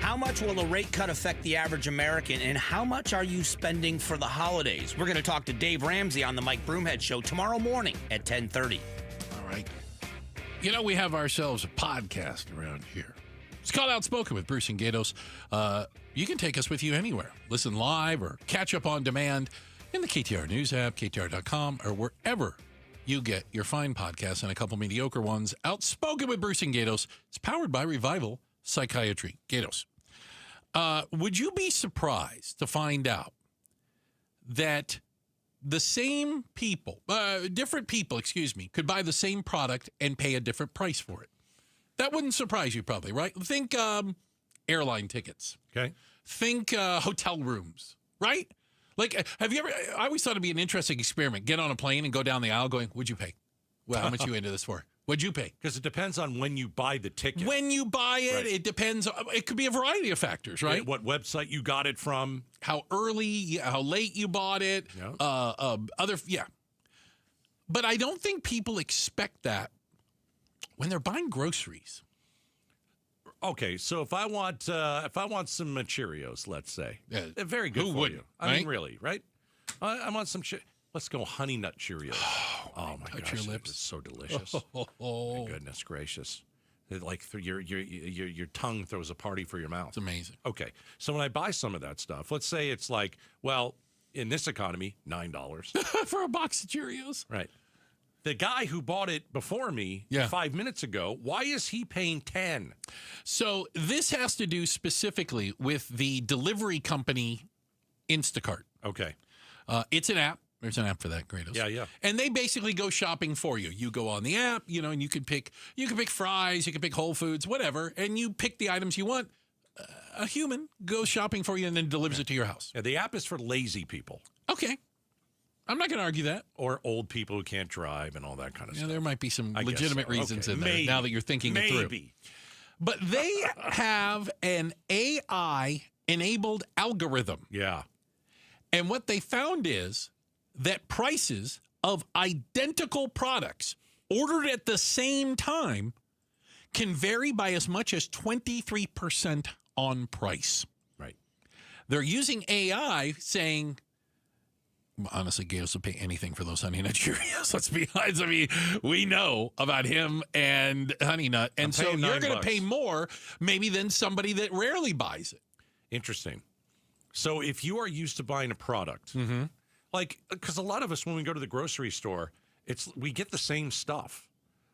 How much will a rate cut affect the average American, and how much are you spending for the holidays? We're going to talk to Dave Ramsey on the Mike Broomhead Show tomorrow morning at 10:30. All right. You know, we have ourselves a podcast around here. It's called Outspoken with Bruce and Gatos. You can take us with you anywhere. Listen live or catch up on demand in the KTAR News app, KTAR.com, or wherever you get your fine podcasts and a couple mediocre ones. Outspoken with Bruce and Gatos. It's powered by Revival Psychiatry. Gatos. Would you be surprised to find out that the same people, different people, could buy the same product and pay a different price for it? That wouldn't surprise you probably, right? Think airline tickets. Okay. Think hotel rooms, right? Like, have you ever, I always thought it'd be an interesting experiment. Get on a plane and go down the aisle going, what'd you pay? Well, how much you into this for? What'd you pay? Because it depends on when you buy the ticket. When you buy it, Right. It depends. It could be a variety of factors, right? What website you got it from. How early, how late you bought it. Yeah. But I don't think people expect that when they're buying groceries. Okay, so if I want some Cheerios, let's say, they're very good Who for wouldn't, you. I mean, right? really, right? I want some. Let's go Honey Nut Cheerios. Oh my touch gosh, your lips. it's so delicious. My goodness gracious! Like your tongue throws a party for your mouth. It's amazing. Okay, so when I buy some of that stuff, let's say it's like, well, in this economy, $9 for a box of Cheerios. Right. The guy who bought it before me 5 minutes ago, why is he paying $10? So this has to do specifically with the delivery company Instacart. Okay. It's an app. There's an app for that, Kratos. Yeah. And they basically go shopping for you. You go on the app, and you can pick fries, you can pick Whole Foods, whatever, and you pick the items you want. A human goes shopping for you and then delivers it to your house. Yeah, the app is for lazy people. Okay. I'm not going to argue that. Or old people who can't drive and all that kind of stuff. There might be some I guess legitimate so. reasons Okay. in there now that you're thinking it through. Maybe. But they have an AI-enabled algorithm. Yeah. And what they found is that prices of identical products ordered at the same time can vary by as much as 23% on price. Right. They're using AI saying, honestly, Gales will pay anything for those Honey Nut Cheerios. Let's be honest. I mean, we know about him and Honey Nut. And so you're going to pay more maybe than somebody that rarely buys it. Interesting. So if you are used to buying a product, like, because a lot of us, when we go to the grocery store, we get the same stuff.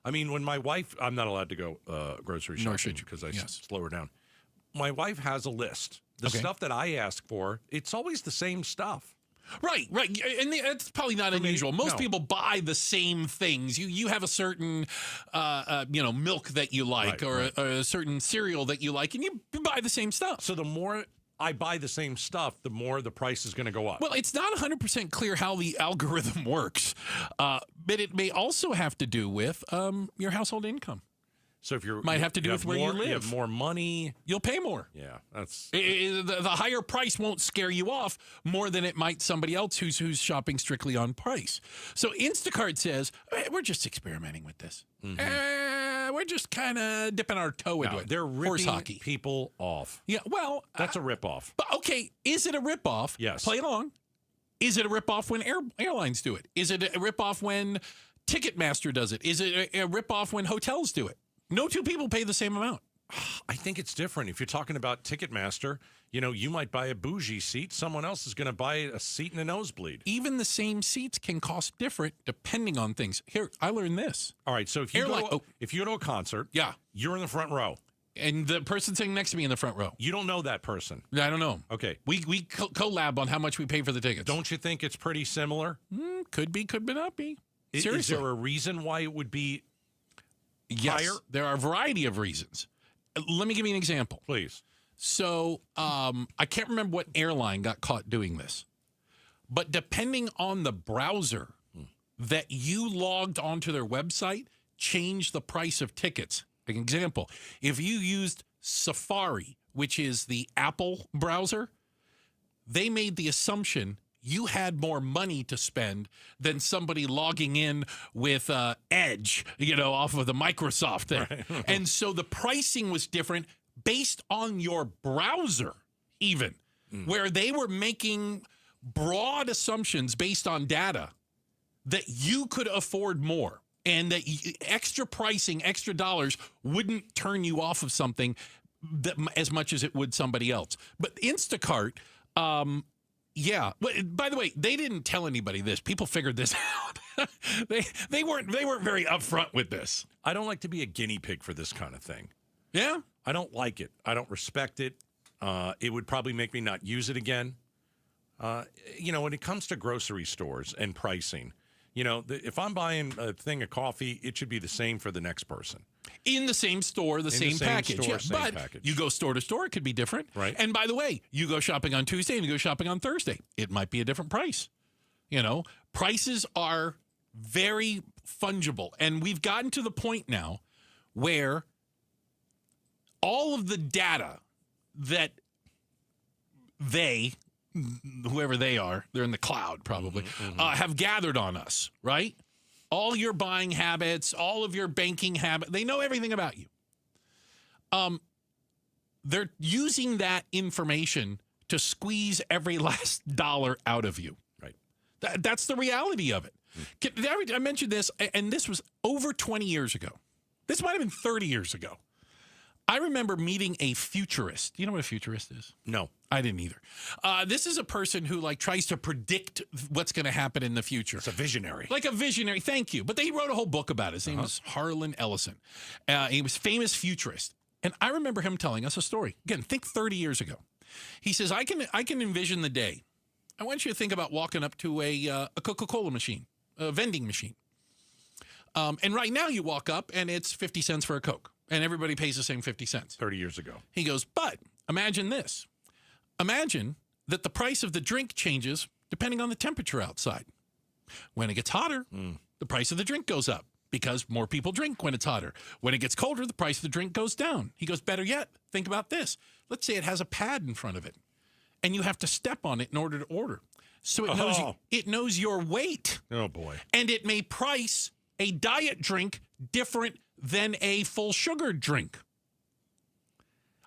I mean, when my wife, I'm not allowed to go grocery shopping because I slow her down. My wife has a list. The stuff that I ask for, it's always the same stuff. Right. And that's probably not unusual. Most people buy the same things. You have a certain, milk that you like or a certain cereal that you like, and you buy the same stuff. So the more I buy the same stuff, the more the price is going to go up. Well, it's not 100% clear how the algorithm works, but it may also have to do with your household income. So if you might have to do with where you live. You have more money. You'll pay more. Yeah, that's the higher price won't scare you off more than it might somebody else who's shopping strictly on price. So Instacart says we're just experimenting with this. We're just kind of dipping our toe into it. They're horse ripping hockey people off. Yeah, well, that's a ripoff. But okay, is it a ripoff? Yes. Play along. Is it a ripoff when airlines do it? Is it a ripoff when Ticketmaster does it? Is it a ripoff when hotels do it? No two people pay the same amount. I think it's different. If you're talking about Ticketmaster, you might buy a bougie seat. Someone else is going to buy a seat in a nosebleed. Even the same seats can cost different depending on things. Here, I learned this. All right, so if you go to a concert, you're in the front row. And the person sitting next to me in the front row. You don't know that person. I don't know. Okay. We collab on how much we pay for the tickets. Don't you think it's pretty similar? Could be, could not be. Seriously. Is there a reason why it would be higher? There are a variety of reasons. Let me give you an example. Please. So I can't remember what airline got caught doing this. But depending on the browser that you logged onto their website, changed the price of tickets. An example, if you used Safari, which is the Apple browser, they made the assumption you had more money to spend than somebody logging in with Edge, off of the Microsoft thing. Right. And so the pricing was different based on your browser, even, where they were making broad assumptions based on data that you could afford more and that extra pricing, extra dollars wouldn't turn you off of something as much as it would somebody else. But Instacart, yeah. By the way, they didn't tell anybody this. People figured this out. They weren't very upfront with this. I don't like to be a guinea pig for this kind of thing. Yeah? I don't like it. I don't respect it. It would probably make me not use it again. When it comes to grocery stores and pricing, if I'm buying a thing of coffee, it should be the same for the next person. In the same store, the same package. Store, yeah, same but package. You go store to store, it could be different. Right. And by the way, you go shopping on Tuesday and you go shopping on Thursday. It might be a different price. Prices are very fungible. And we've gotten to the point now where all of the data that whoever they are, they're in the cloud probably, have gathered on us, right? All your buying habits, all of your banking habits, they know everything about you. They're using that information to squeeze every last dollar out of you. Right. That's the reality of it. I mentioned this, and this was over 20 years ago. This might have been 30 years ago. I remember meeting a futurist. Do you know what a futurist is? No. I didn't either. This is a person who tries to predict what's going to happen in the future. It's a visionary. Like a visionary, thank you. But he wrote a whole book about it. His name was Harlan Ellison. He was a famous futurist. And I remember him telling us a story. Again, think 30 years ago. He says, I can envision the day. I want you to think about walking up to a Coca-Cola machine, a vending machine. And right now you walk up and it's 50 cents for a Coke. And everybody pays the same 50 cents. 30 years ago. He goes, but imagine this. Imagine that the price of the drink changes depending on the temperature outside. When it gets hotter, the price of the drink goes up because more people drink when it's hotter. When it gets colder, the price of the drink goes down. He goes, better yet, think about this. Let's say it has a pad in front of it, and you have to step on it in order to order. So it knows your weight. Oh, boy. And it may price a diet drink different than a full sugar drink.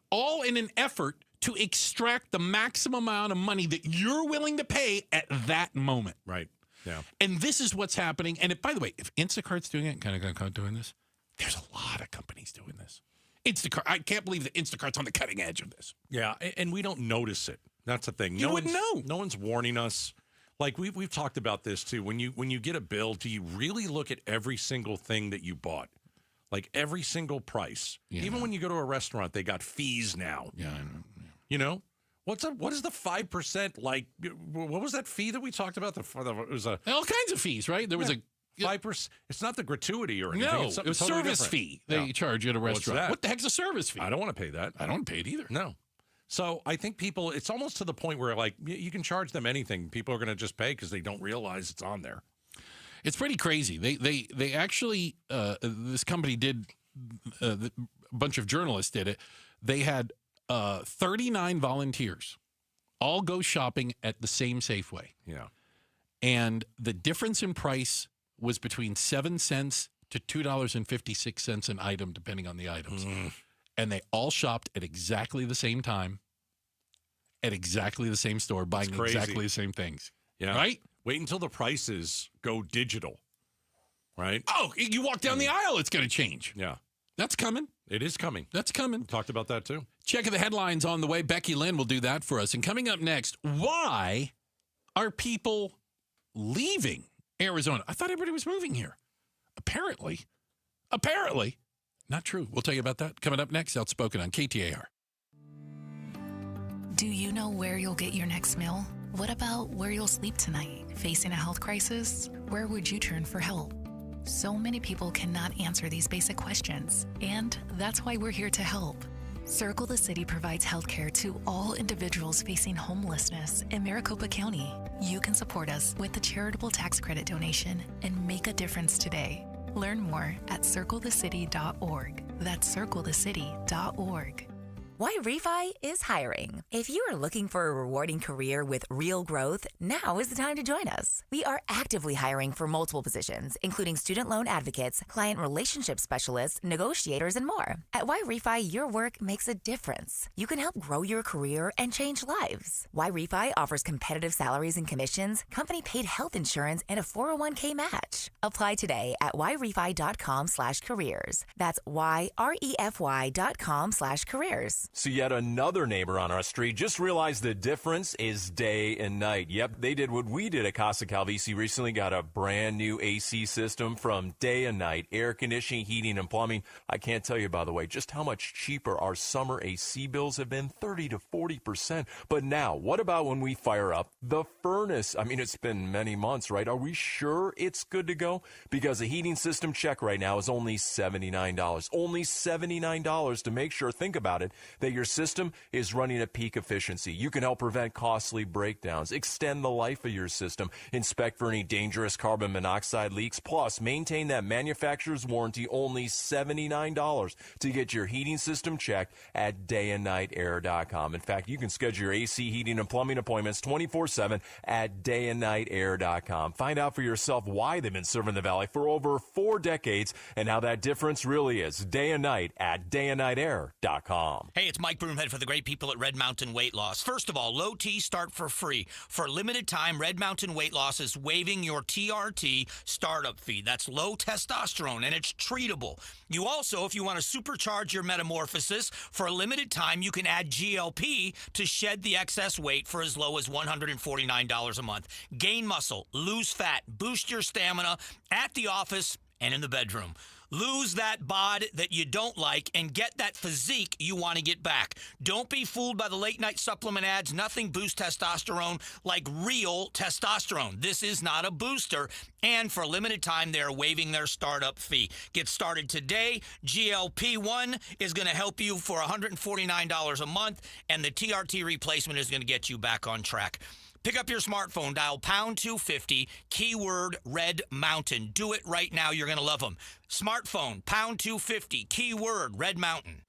All in an effort to extract the maximum amount of money that you're willing to pay at that moment. Right. Yeah. And this is what's happening. And by the way, if Instacart's doing it, kind of doing this, there's a lot of companies doing this. Instacart, I can't believe that Instacart's on the cutting edge of this. Yeah, and we don't notice it. That's the thing. You wouldn't know. No one's warning us. Like we've talked about this too. When you get a bill, do you really look at every single thing that you bought? Like every single price. Yeah. Even when you go to a restaurant, they got fees now. Yeah, I know. Yeah. You know? What is the 5% like? What was that fee that we talked about? It was all kinds of fees, right? There was a 5%. It's not the gratuity or anything. No, it's it was totally service different. fee they charge you at a restaurant. What's that? What the heck's a service fee? I don't want to pay that. I don't want to pay it either. No. So I think people, it's almost to the point where like you can charge them anything. People are going to just pay because they don't realize it's on there. It's pretty crazy. They actually this company did a bunch of journalists did it. They had 39 volunteers all go shopping at the same Safeway. Yeah. And the difference in price was between 7 cents to $2.56 an item, depending on the items. And they all shopped at exactly the same time, at exactly the same store, buying exactly the same things. Yeah. Right? Wait until the prices go digital. Right? Oh, you walk down the aisle, it's going to change. Yeah. That's coming. It is coming. That's coming. We talked about that too. Checking the headlines on the way. Becky Lynn will do that for us. And coming up next, why are people leaving Arizona? I thought everybody was moving here. Apparently. Not true. We'll tell you about that coming up next. Outspoken on KTAR. Do you know where you'll get your next meal? What about where you'll sleep tonight? Facing a health crisis? Where would you turn for help? So many people cannot answer these basic questions, and that's why we're here to help. Circle the City provides healthcare to all individuals facing homelessness in Maricopa County. You can support us with a charitable tax credit donation and make a difference today. Learn more at circlethecity.org. That's circlethecity.org. Why Refi is hiring. If you are looking for a rewarding career with real growth, now is the time to join us. We are actively hiring for multiple positions, including student loan advocates, client relationship specialists, negotiators, and more. At Why Refi, your work makes a difference. You can help grow your career and change lives. Why Refi offers competitive salaries and commissions, company-paid health insurance, and a 401k match. Apply today at whyrefy.com/careers. That's whyrefy.com/careers. So yet another neighbor on our street just realized the difference is day and night. Yep, they did what we did at Casa Calvisi recently, got a brand new AC system from Day and Night, air conditioning, heating, and plumbing. I can't tell you, by the way, just how much cheaper our summer AC bills have been, 30 to 40%. But now, what about when we fire up the furnace? I mean, it's been many months, right? Are we sure it's good to go? Because a heating system check right now is only $79. Only $79 to make sure, think about it, that your system is running at peak efficiency. You can help prevent costly breakdowns, extend the life of your system, inspect for any dangerous carbon monoxide leaks, plus maintain that manufacturer's warranty. Only $79 to get your heating system checked at dayandnightair.com. In fact, you can schedule your AC heating and plumbing appointments 24/7 at dayandnightair.com. Find out for yourself why they've been serving the Valley for over 4 decades and how that difference really is. Day and night at dayandnightair.com. Hey, it's Mike Broomhead for the great people at Red Mountain Weight Loss. First of all, low T start for free. For a limited time, Red Mountain Weight Loss is waiving your TRT startup fee. That's low testosterone, and it's treatable. You also, if you want to supercharge your metamorphosis, for a limited time, you can add GLP to shed the excess weight for as low as $149 a month. Gain muscle, lose fat, boost your stamina at the office and in the bedroom. Lose that bod that you don't like and get that physique you want to get back. Don't be fooled by the late-night supplement ads. Nothing boosts testosterone like real testosterone. This is not a booster. And for a limited time, they're waiving their startup fee. Get started today. GLP-1 is going to help you for $149 a month, and the TRT replacement is going to get you back on track. Pick up your smartphone, dial pound 250, keyword Red Mountain. Do it right now. You're going to love them. Smartphone, pound 250, keyword Red Mountain.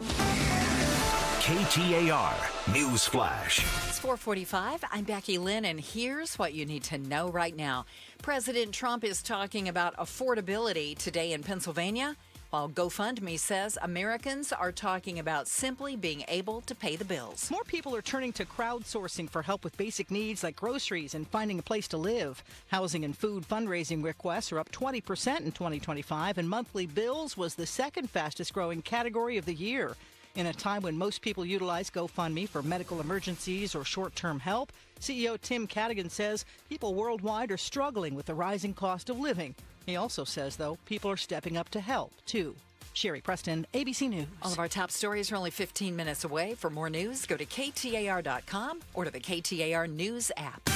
KTAR News Flash. It's 4:45. I'm Becky Lynn, and here's what you need to know right now. President Trump is talking about affordability today in Pennsylvania, while GoFundMe says Americans are talking about simply being able to pay the bills. More people are turning to crowdsourcing for help with basic needs like groceries and finding a place to live. Housing and food fundraising requests are up 20% in 2025, and monthly bills was the second fastest growing category of the year. In a time when most people utilize GoFundMe for medical emergencies or short-term help, CEO Tim Cadigan says people worldwide are struggling with the rising cost of living. He also says, though, people are stepping up to help, too. Sherry Preston, ABC News. All of our top stories are only 15 minutes away. For more news, go to KTAR.com or to the KTAR News app.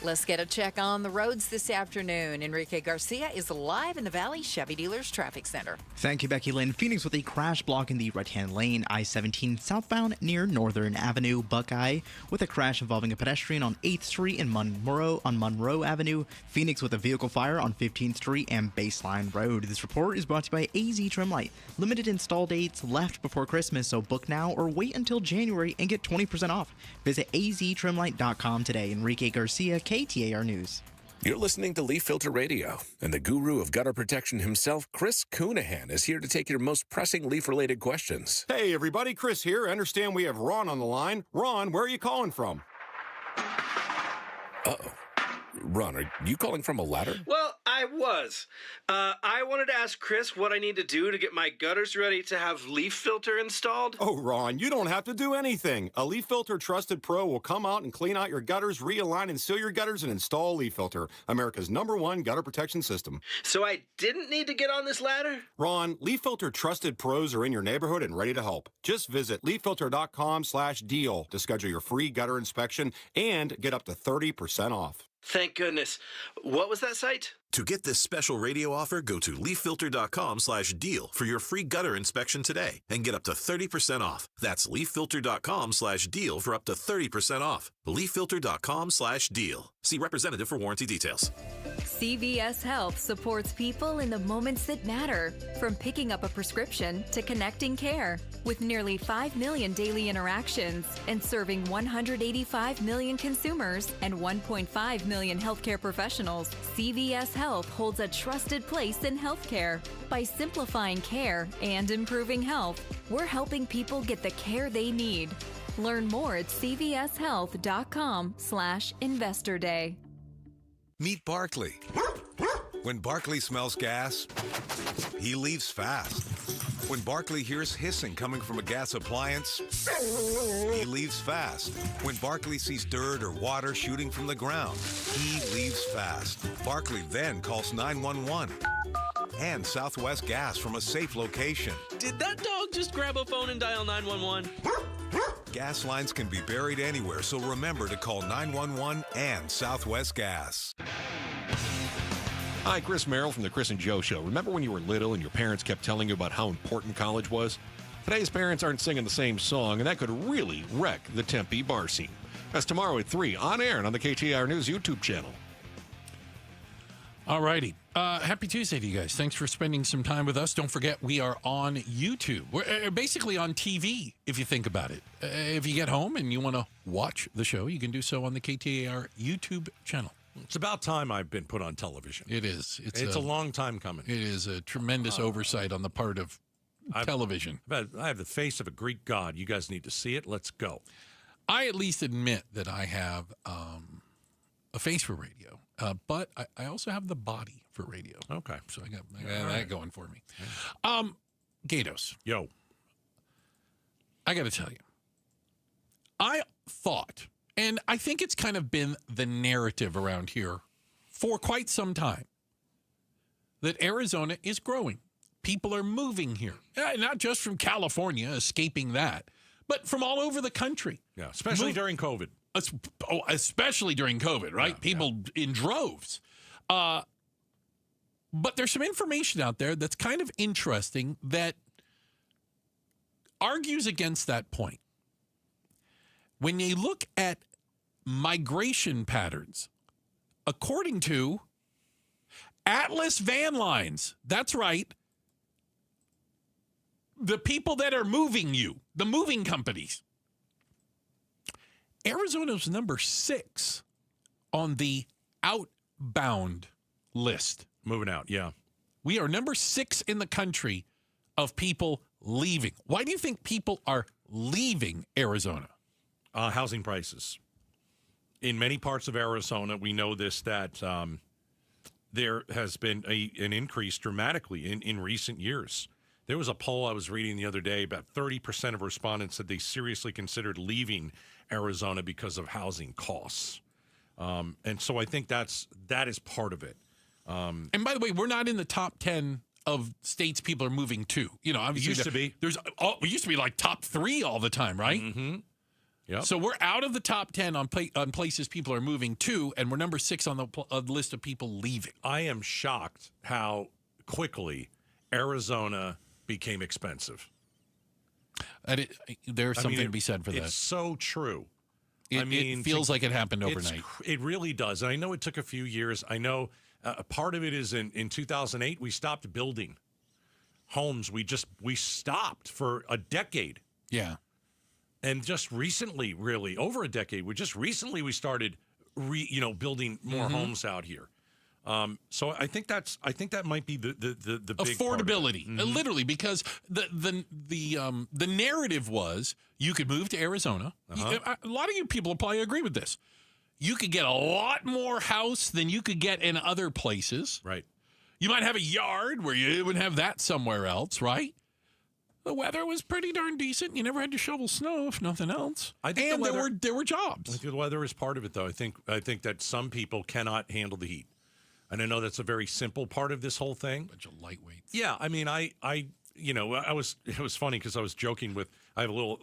Let's get a check on the roads this afternoon. Enrique Garcia is live in the Valley Chevy Dealers Traffic Center. Thank you, Becky Lynn. Phoenix with a crash block in the right-hand lane, I-17 southbound near Northern Avenue. Buckeye with a crash involving a pedestrian on 8th Street and Monroe Avenue. Phoenix with a vehicle fire on 15th Street and Baseline Road. This report is brought to you by AZ Trimlight. Limited install dates left before Christmas, so book now or wait until January and get 20% off. Visit aztrimlight.com today. Enrique Garcia, KTAR News. You're listening to Leaf Filter Radio, and the guru of gutter protection himself, Chris Coonahan, is here to take your most pressing leaf-related questions. Hey, everybody, Chris here. I understand we have Ron on the line. Ron, where are you calling from? Uh-oh. Ron, are you calling from a ladder? Well, I was. I wanted to ask Chris what I need to do to get my gutters ready to have leaf filter installed. Oh, Ron, you don't have to do anything. A Leaf Filter Trusted Pro will come out and clean out your gutters, realign and seal your gutters, and install Leaf Filter, America's #1 gutter protection system. So I didn't need to get on this ladder? Ron, Leaf Filter Trusted Pros are in your neighborhood and ready to help. Just visit leaffilter.com/deal to schedule your free gutter inspection and get up to 30% off. Thank goodness. What was that site? To get this special radio offer, go to leaffilter.com/deal for your free gutter inspection today and get up to 30% off. That's leaffilter.com/deal for up to 30% off. leaffilter.com/deal. See representative for warranty details. CVS Health supports people in the moments that matter, from picking up a prescription to connecting care. With nearly 5 million daily interactions and serving 185 million consumers and 1.5 million healthcare professionals, CVS Health holds a trusted place in healthcare. By simplifying care and improving health, we're helping people get the care they need. Learn more at cvshealth.com/investor day. Meet Barkley. When Barkley smells gas, he leaves fast. When Barkley hears hissing coming from a gas appliance, he leaves fast. When Barkley sees dirt or water shooting from the ground, he leaves fast. Barkley then calls 911 and Southwest Gas from a safe location. Did that dog just grab a phone and dial 911? Gas lines can be buried anywhere, so remember to call 911 and Southwest Gas. Hi, Chris Merrill from the Chris and Joe Show. Remember when you were little and your parents kept telling you about how important college was? Today's parents aren't singing the same song, and that could really wreck the Tempe bar scene. That's tomorrow at 3 on air and on the KTAR News YouTube channel. All righty. Happy Tuesday to you guys. Thanks for spending some time with us. Don't forget, we are on YouTube. We're basically on TV, if you think about it. If you get home and you want to watch the show, you can do so on the KTAR YouTube channel. It's about time I've been put on television. It is. It's a long time coming. It is a tremendous oversight on the part of television. I have the face of a Greek god. You guys need to see it. Let's go. I at least admit that I have a face for radio, but I also have the body for radio. Okay. So I got that going for me. Gatos. Yo. I got to tell you, I thought, and I think it's kind of been the narrative around here for quite some time, that Arizona is growing. People are moving here, not just from California, escaping that, but from all over the country. Yeah, especially during COVID. Especially during COVID, right? Yeah, People in droves. But there's some information out there that's kind of interesting that argues against that point. When you look at migration patterns, according to Atlas Van Lines. That's right. The people that are moving you, the moving companies. Arizona's number 6 on the outbound list. Moving out, yeah. We are number 6 in the country of people leaving. Why do you think people are leaving Arizona? Housing prices. In many parts of Arizona, we know this, that there has been an increase dramatically in recent years. There was a poll I was reading the other day, about 30% of respondents said they seriously considered leaving Arizona because of housing costs. And so I think that is part of it. And by the way, we're not in the top 10 of states people are moving to. You know, obviously It used to be. We used to be like top 3 all the time, right? Mm-hmm. Yep. So we're out of the top 10 on places people are moving to, and we're number 6 on the list of people leaving. I am shocked how quickly Arizona became expensive. There's something to be said for that. It's so true. It feels like it happened overnight. It really does. And I know it took a few years. I know a part of it is in 2008, we stopped building homes. We stopped for a decade. Yeah. And just recently, really, over a decade, we started building more homes out here. So I think that might be the big affordability, literally, because the narrative was you could move to Arizona. A lot of you people will probably agree with this. You could get a lot more house than you could get in other places. Right. You might have a yard where you wouldn't have that somewhere else, right? The weather was pretty darn decent. You never had to shovel snow, if nothing else. And there were jobs. I think the weather is part of it, though. I think that some people cannot handle the heat. And I know that's a very simple part of this whole thing. Bunch of lightweights. Yeah, I mean, it was funny because I was joking with, I have a little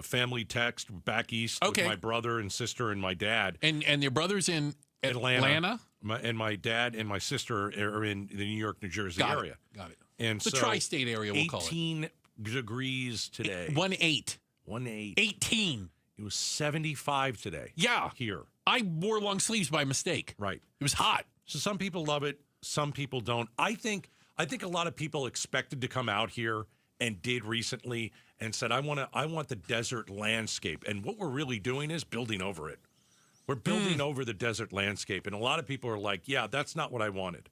family text back east with my brother and sister and my dad. And your brother's in Atlanta? And my dad and my sister are in the New York, New Jersey area. Got it. And the tri-state area, we'll call it. 18 degrees today. 18. 18. It was 75 today. Yeah. Here. I wore long sleeves by mistake. Right. It was hot. So some people love it, some people don't. I think a lot of people expected to come out here and did recently and said, I want the desert landscape. And what we're really doing is building over it. We're building over the desert landscape. And a lot of people are like, yeah, that's not what I wanted.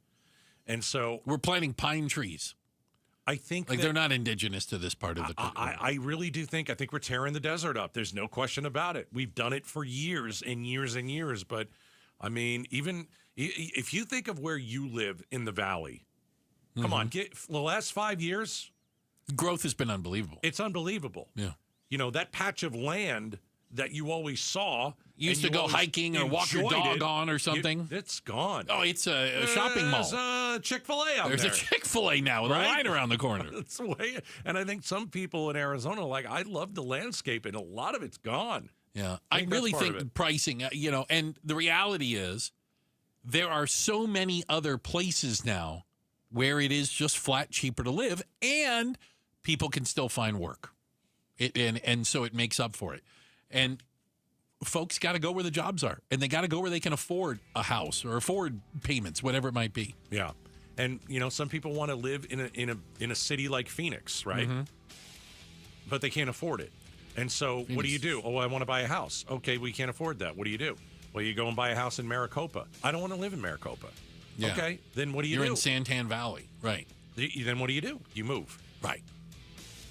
And so we're planting pine trees. I think they're not indigenous to this part of the country. I really do think we're tearing the desert up. There's no question about it. We've done it for years and years and years. But I mean, even if you think of where you live in the valley, come on, the last 5 years, growth has been unbelievable. It's unbelievable. Yeah. You know, that patch of land that you always saw. You used to go hiking or walk your dog on or something. It's gone. Oh, it's a shopping mall. There's a Chick-fil-A out there. There's a Chick-fil-A now with a line around the corner. That's the way. And I think some people in Arizona are like, I love the landscape, and a lot of it's gone. Yeah. I really think pricing, and the reality is there are so many other places now where it is just flat cheaper to live, and people can still find work. And so it makes up for it. And folks got to go where the jobs are, and they got to go where they can afford a house or afford payments, whatever it might be. Yeah. And, some people want to live in a city like Phoenix, right? Mm-hmm. But they can't afford it. And so what do you do? Oh, I want to buy a house. Okay, we can't afford that. What do you do? Well, you go and buy a house in Maricopa. I don't want to live in Maricopa. Yeah. Okay, then what do you do? You're in Santan Valley, right. Then what do? You move. Right.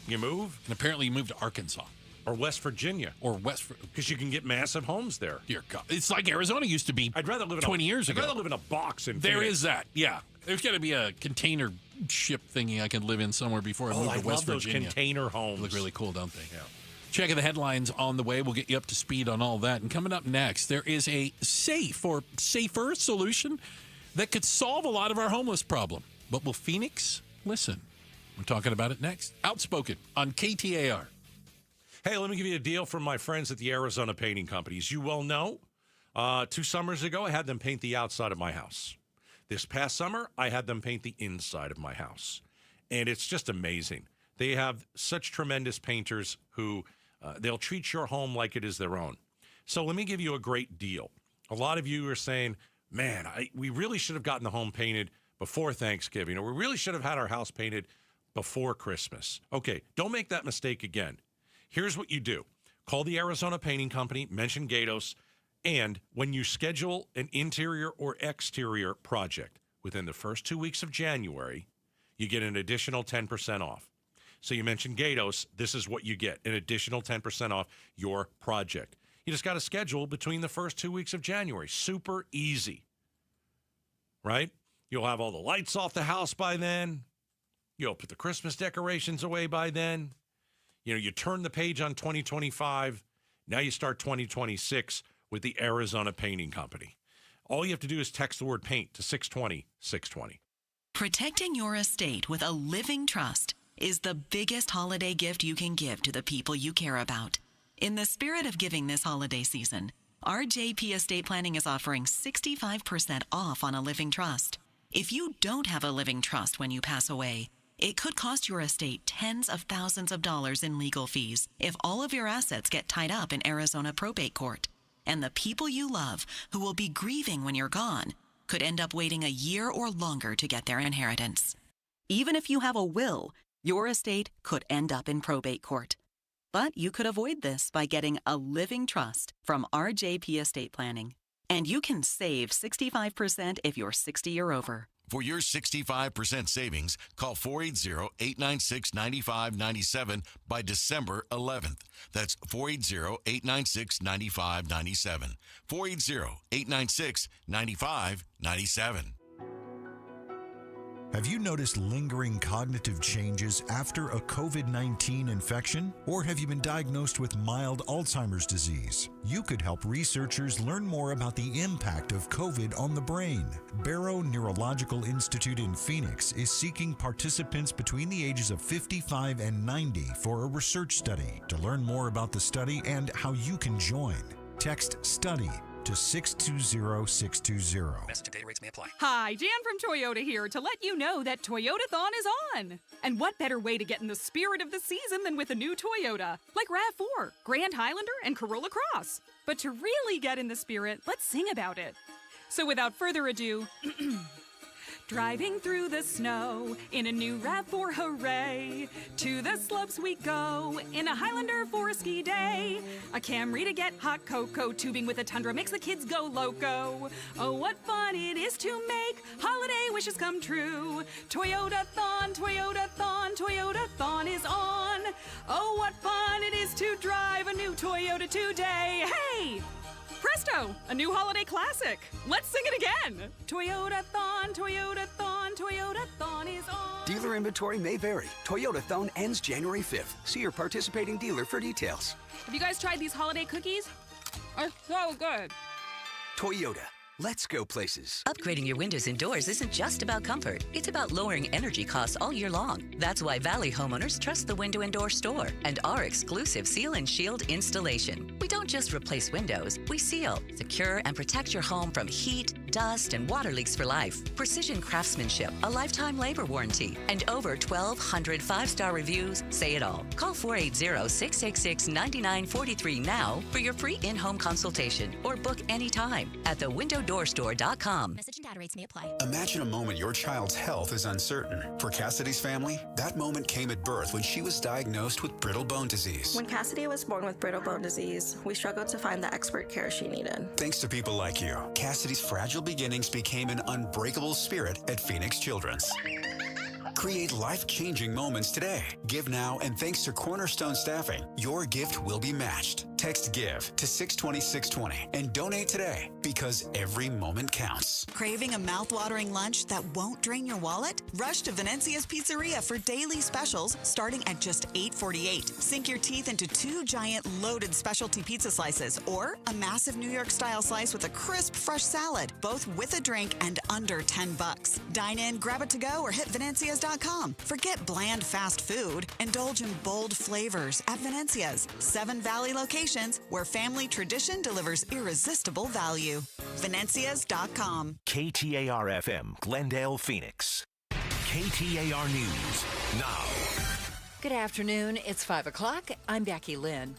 You move. And apparently you moved to Arkansas. Or West Virginia. Because you can get massive homes there. Dear God. It's like Arizona used to be 20 years ago. I'd rather live in a box in There Phoenix. is that, yeah. There's got to be a container ship thingy I can live in somewhere before I move to West Virginia. I love those container homes. They look really cool, don't they? Yeah. Checking the headlines on the way. We'll get you up to speed on all that. And coming up next, there is a safer solution that could solve a lot of our homeless problem. But will Phoenix listen? We're talking about it next. Outspoken on KTAR. Hey, let me give you a deal from my friends at the Arizona Painting Company. As you well know, 2 summers ago, I had them paint the outside of my house. This past summer, I had them paint the inside of my house. And it's just amazing. They have such tremendous painters who they'll treat your home like it is their own. So let me give you a great deal. A lot of you are saying, man, we really should have gotten the home painted before Thanksgiving, or we really should have had our house painted before Christmas. Okay, don't make that mistake again. Here's what you do. Call the Arizona Painting Company, mention Gatos, and when you schedule an interior or exterior project within the first 2 weeks of January, you get an additional 10% off. So you mentioned Gatos, this is what you get, an additional 10% off your project. You just got to schedule between the first 2 weeks of January. Super easy, right? You'll have all the lights off the house by then. You'll put the Christmas decorations away by then. You know, you turn the page on 2025. Now you start 2026 with the Arizona Painting Company. All you have to do is text the word paint to 620-620. Protecting your estate with a living trust is the biggest holiday gift you can give to the people you care about. In the spirit of giving this holiday season, RJP Estate Planning is offering 65% off on a living trust. If you don't have a living trust when you pass away, it could cost your estate tens of thousands of dollars in legal fees if all of your assets get tied up in Arizona probate court. And the people you love, who will be grieving when you're gone, could end up waiting a year or longer to get their inheritance. Even if you have a will, your estate could end up in probate court. But you could avoid this by getting a living trust from RJP Estate Planning. And you can save 65% if you're 60 or over. For your 65% savings, call 480-896-9597 by December 11th. That's 480-896-9597. 480-896-9597. Have you noticed lingering cognitive changes after a COVID-19 infection? Or have you been diagnosed with mild Alzheimer's disease? You could help researchers learn more about the impact of COVID on the brain. Barrow Neurological Institute in Phoenix is seeking participants between the ages of 55 and 90 for a research study. To learn more about the study and how you can join, text STUDY to 620-620. Message and data rates may apply. Hi, Jan from Toyota here to let you know that Toyotathon is on. And what better way to get in the spirit of the season than with a new Toyota, like RAV4, Grand Highlander, and Corolla Cross. But to really get in the spirit, let's sing about it. So without further ado, driving through the snow in a new RAV4, hooray! To the slopes we go in a Highlander for a ski day. A Camry to get hot cocoa, tubing with a Tundra makes the kids go loco. Oh, what fun it is to make holiday wishes come true. Toyotathon, Toyotathon, Toyotathon is on. Oh, what fun it is to drive a new Toyota today. Hey! Presto! A new holiday classic. Let's sing it again. Toyotathon, Toyotathon, Toyotathon is on. Dealer inventory may vary. Toyotathon ends January 5th. See your participating dealer for details. Have you guys tried these holiday cookies? Are so good. Toyota. Let's go places. Upgrading your windows and doors isn't just about comfort. It's about lowering energy costs all year long. That's why Valley homeowners trust the Window and Door Store and our exclusive Seal and Shield installation. We don't just replace windows. We seal, secure, and protect your home from heat, dust, and water leaks for life. Precision craftsmanship, a lifetime labor warranty, and over 1,200 five-star reviews say it all. Call 480-666-9943 now for your free in-home consultation or book anytime at thewindowdoorstore.com. Message and data rates may apply. Imagine a moment your child's health is uncertain. For Cassidy's family, that moment came at birth when she was diagnosed with brittle bone disease. When Cassidy was born with brittle bone disease, we struggled to find the expert care she needed. Thanks to people like you, Cassidy's fragile beginnings became an unbreakable spirit at Phoenix Children's. Create life-changing moments today. Give now, and thanks to Cornerstone Staffing, your gift will be matched. Text GIVE to 620-620 and donate today because every moment counts. Craving a mouth-watering lunch that won't drain your wallet? Rush to Venezia's Pizzeria for daily specials starting at just $8.48. Sink your teeth into 2 giant loaded specialty pizza slices or a massive New York-style slice with a crisp, fresh salad, both with a drink and under $10. Dine in, grab it to go, or hit Venezia's.com. Forget bland fast food. Indulge in bold flavors at Venezia's 7 Valley locations where family tradition delivers irresistible value. Venezias.com. KTAR-FM, Glendale, Phoenix. KTAR News now. Good afternoon. It's 5 o'clock. I'm Becky Lynn.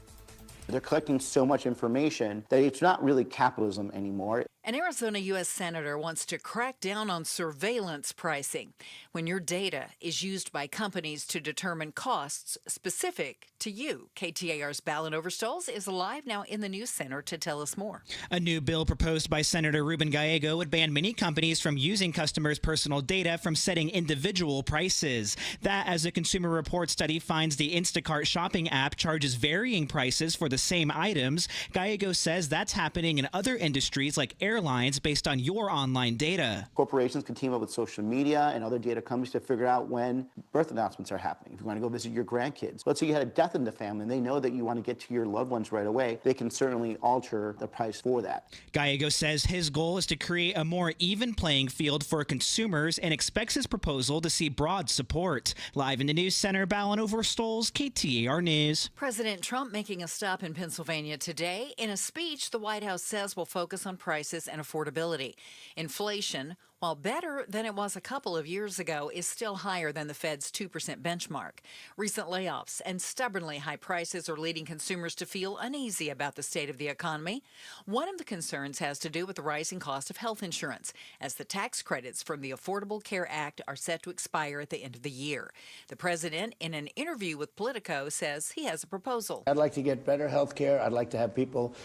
They're collecting so much information that it's not really capitalism anymore. An Arizona U.S. Senator wants to crack down on surveillance pricing when your data is used by companies to determine costs specific to you. KTAR's Ballin Overstoles is live now in the News Center to tell us more. A new bill proposed by Senator Ruben Gallego would ban many companies from using customers' personal data from setting individual prices. That, as a Consumer Reports study finds, the Instacart shopping app charges varying prices for the same items. Gallego says that's happening in other industries like airlines based on your online data. Corporations can team up with social media and other data companies to figure out when birth announcements are happening. If you want to go visit your grandkids, let's say you had a death in the family and they know that you want to get to your loved ones right away, they can certainly alter the price for that. Gallego says his goal is to create a more even playing field for consumers and expects his proposal to see broad support. Live in the News Center, Ballin Overstoles, KTAR News. President Trump making a stop in Pennsylvania today. In a speech, the White House says will focus on prices and affordability. Inflation, while better than it was a couple of years ago, is still higher than the Fed's 2% benchmark. Recent layoffs and stubbornly high prices are leading consumers to feel uneasy about the state of the economy. One of the concerns has to do with the rising cost of health insurance, as the tax credits from the Affordable Care Act are set to expire at the end of the year. The president, in an interview with Politico, says he has a proposal. I'd like to get better health care. I'd like to have people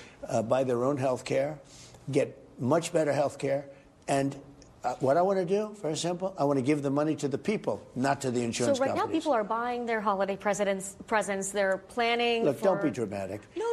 buy their own health care, get much better health care, and what I want to do, very simple, I want to give the money to the people, not to the insurance companies. So right now people are buying their holiday presents. They're planning Look, don't be dramatic. No.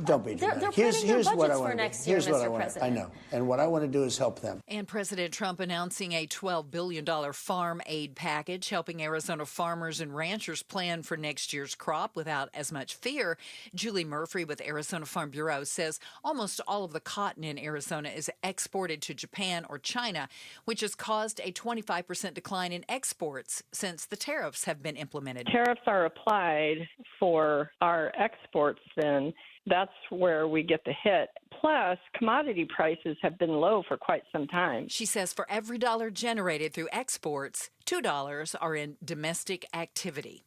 Don't be dramatic. They're planning their budgets for next year, Here's what I Mr. want. President. I know. And what I want to do is help them. And President Trump announcing a $12 billion farm aid package, helping Arizona farmers and ranchers plan for next year's crop without as much fear. Julie Murphy with Arizona Farm Bureau says almost all of the cotton in Arizona is exported to Japan or China, which has caused a 25% decline in exports since the tariffs have been implemented. Tariffs are applied for our exports then. That's where we get the hit. Plus, commodity prices have been low for quite some time. She says for every dollar generated through exports, $2 are in domestic activity.